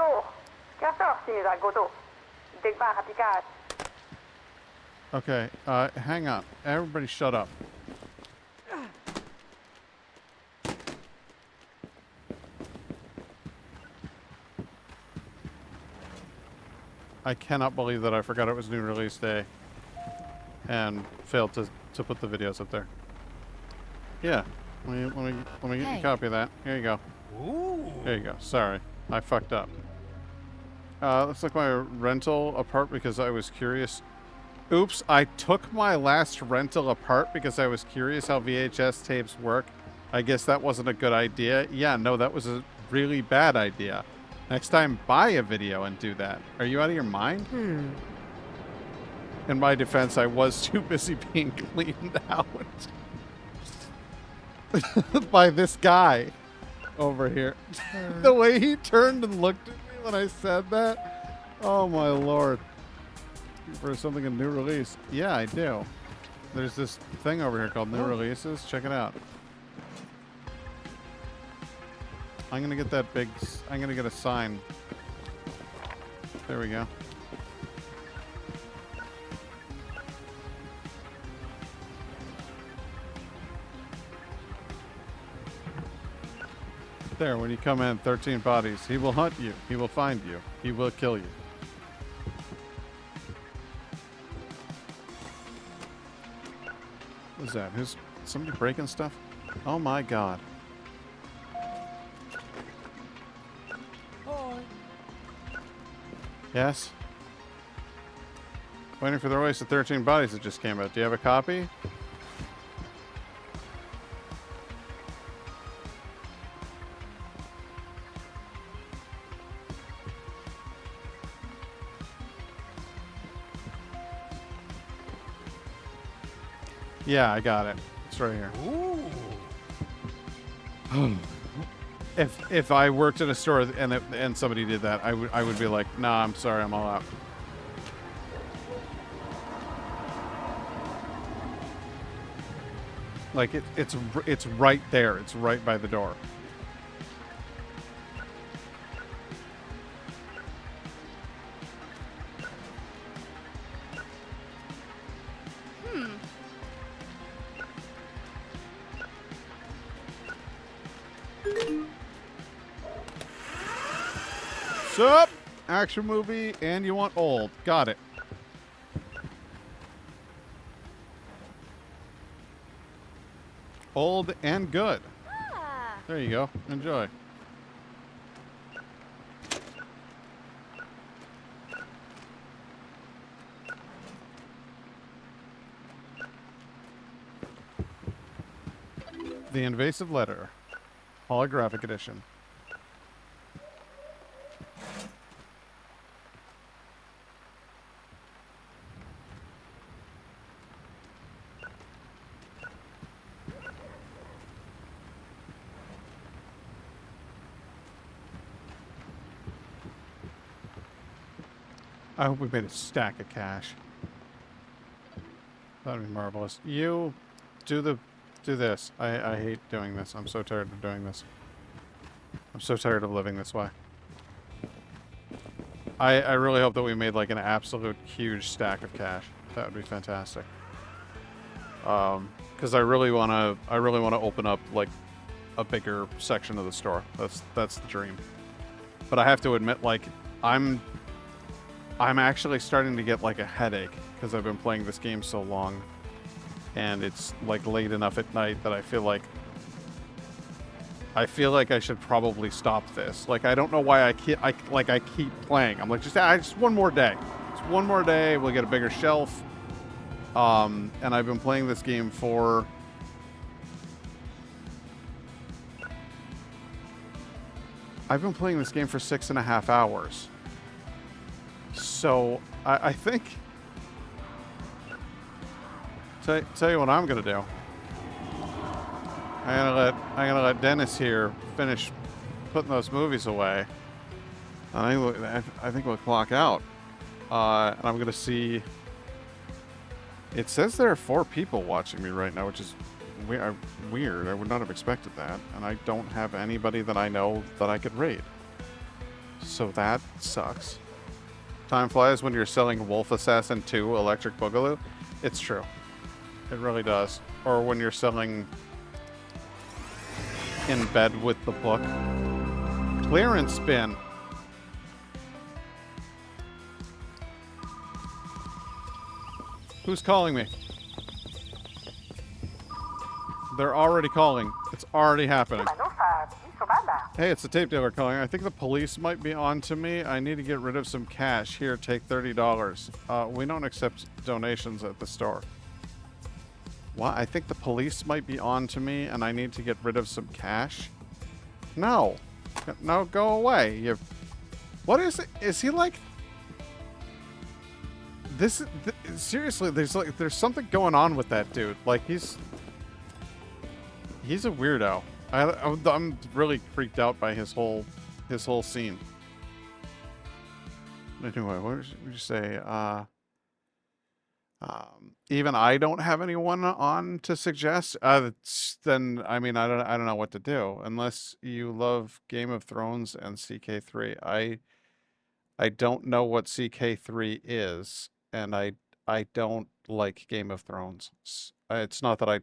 Okay, hang on. Everybody shut up. I cannot believe that I forgot it was new release day and failed to put the videos up there. Yeah, let me get you a copy of that. Here you go. Ooh. There you go. Sorry, I fucked up. Looks like my rental apart because I was curious. Oops, I took my last rental apart because I was curious how VHS tapes work. I guess that wasn't a good idea. Yeah, no, that was a really bad idea. Next time, buy a video and do that. Are you out of your mind? In my defense, I was too busy being cleaned out by this guy over here. The way he turned and looked at me when I said that. Oh my lord. For something a new release. Yeah, I do. There's this thing over here called new releases. Check it out. I'm gonna get that big. I'm gonna get a sign. There we go. There, when you come in, 13 bodies. He will hunt you. He will find you. He will kill you. What is that? Who's somebody breaking stuff? Oh my god. Yes? Waiting for the release of 13 Bodies that just came out. Do you have a copy? Yeah, I got it. It's right here. Ooh. If I worked at a store and somebody did that, I would be like, nah, I'm sorry, I'm all out. Like it's right there. It's right by the door. Sup? Action movie, and you want old. Got it. Old and good. There you go. Enjoy. The Invasive Letter. Holographic edition. I hope we made a stack of cash. That'd be marvelous. You do this. I hate doing this. I'm so tired of doing this. I'm so tired of living this way. I really hope that we made like an absolute huge stack of cash. That would be fantastic. Because I really wanna open up like a bigger section of the store. That's the dream. But I have to admit, like, I'm actually starting to get like a headache because I've been playing this game so long, and it's like late enough at night that I feel like I should probably stop this. Like, I don't know why I keep playing. I'm like, just one more day. Just one more day. We'll get a bigger shelf. And I've been playing this game for I've been playing this game for 6.5 hours. So I think tell you what I'm gonna do. I'm gonna let Dennis here finish putting those movies away. I think we'll clock out. And I'm gonna see. It says there are 4 people watching me right now, which is weird. I would not have expected that. And I don't have anybody that I know that I could raid. So that sucks. Time flies when you're selling Wolf Assassin 2 Electric Boogaloo. It's true. It really does. Or when you're selling In Bed with the Book. Clearance bin. Who's calling me? They're already calling. It's already happening. Hey, it's the tape dealer calling. I think the police might be on to me. I need to get rid of some cash. Here, take $30. We don't accept donations at the store. What? I think the police might be on to me and I need to get rid of some cash? No. No, go away. What is it? Is he like... seriously, there's something going on with that dude. Like, he's a weirdo. I'm really freaked out by his whole scene. Anyway, what did you say? Even I don't have anyone on to suggest. Then I mean I don't know what to do unless you love Game of Thrones and CK3. I don't know what CK3 is, and I don't like Game of Thrones. It's not that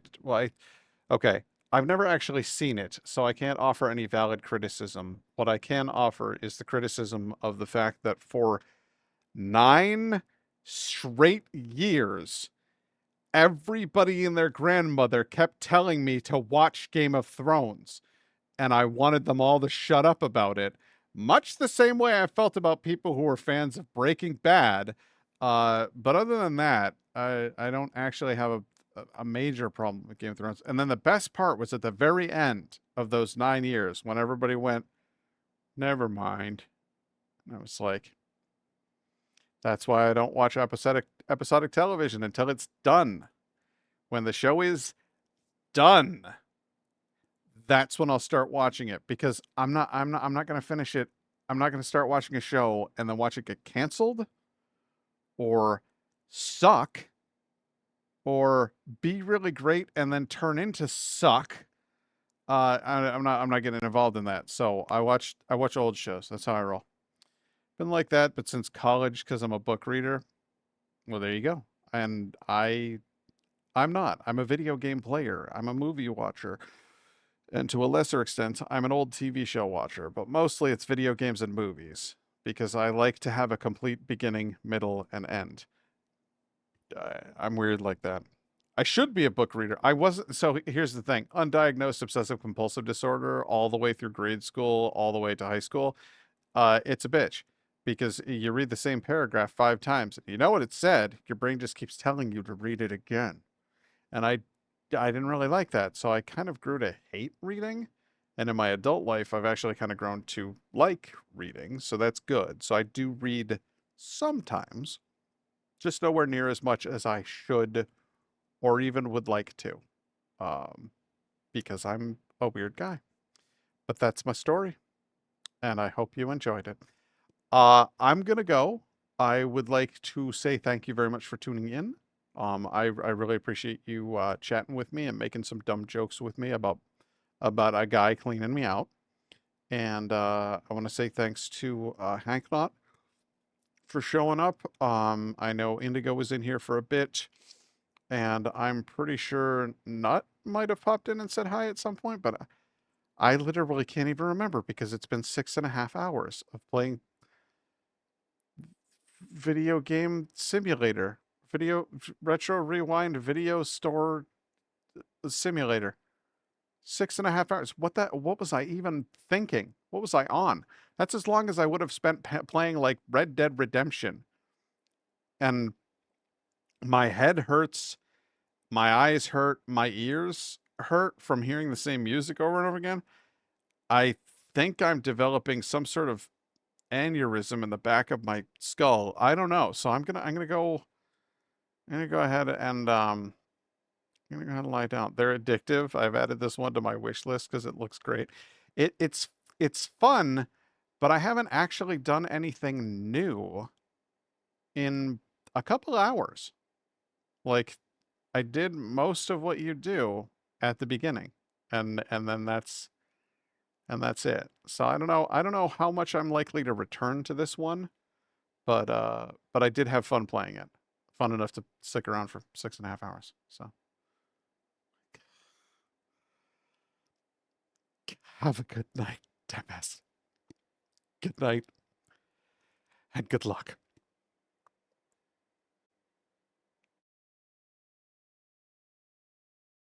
okay. I've never actually seen it, so I can't offer any valid criticism. What I can offer is the criticism of the fact that for 9 straight years, everybody and their grandmother kept telling me to watch Game of Thrones, and I wanted them all to shut up about it. Much the same way I felt about people who were fans of Breaking Bad. But other than that, I don't actually have a major problem with Game of Thrones. And then the best part was at the very end of those 9 years when everybody went, never mind. And I was like, that's why I don't watch episodic television until it's done. When the show is done, that's when I'll start watching it, because I'm not going to finish it. I'm not going to start watching a show and then watch it get canceled or suck or be really great and then turn into suck. I'm not getting involved in that. So I watch old shows. That's how I roll. Been like that, but since college, because I'm a book reader. Well, there you go. And I'm not. I'm a video game player. I'm a movie watcher. And to a lesser extent, I'm an old TV show watcher. But mostly it's video games and movies, because I like to have a complete beginning, middle, and end. I'm weird like that. I should be a book reader. I wasn't. So here's the thing. Undiagnosed obsessive compulsive disorder all the way through grade school, all the way to high school. It's a bitch, because you read the same paragraph 5 times. You know what it said. Your brain just keeps telling you to read it again. And I didn't really like that. So I kind of grew to hate reading. And in my adult life, I've actually kind of grown to like reading. So that's good. So I do read sometimes, just nowhere near as much as I should or even would like to, because I'm a weird guy. But that's my story, and I hope you enjoyed it. I'm going to go I would like to say thank you very much for tuning in. I really appreciate you chatting with me and making some dumb jokes with me about a guy cleaning me out. And I want to say thanks to Hank Knott for showing up. I know Indigo was in here for a bit, and I'm pretty sure Nut might have popped in and said hi at some point, but I literally can't even remember because it's been 6.5 hours of playing video game simulator, retro rewind video store simulator. 6.5 hours. What was I even thinking? What was I on? That's as long as I would have spent playing like Red Dead Redemption. And my head hurts, my eyes hurt, my ears hurt from hearing the same music over and over again. I think I'm developing some sort of aneurysm in the back of my skull. I don't know. So I'm gonna go ahead and I'm gonna go ahead and lie down. They're addictive. I've added this one to my wish list because it looks great. It's fun, but I haven't actually done anything new in a couple hours. Like I did most of what you do at the beginning, and then that's it. So I don't know how much I'm likely to return to this one, but I did have fun playing it. Fun enough to stick around for 6.5 hours. So have a good night, Tempest. Good night and good luck.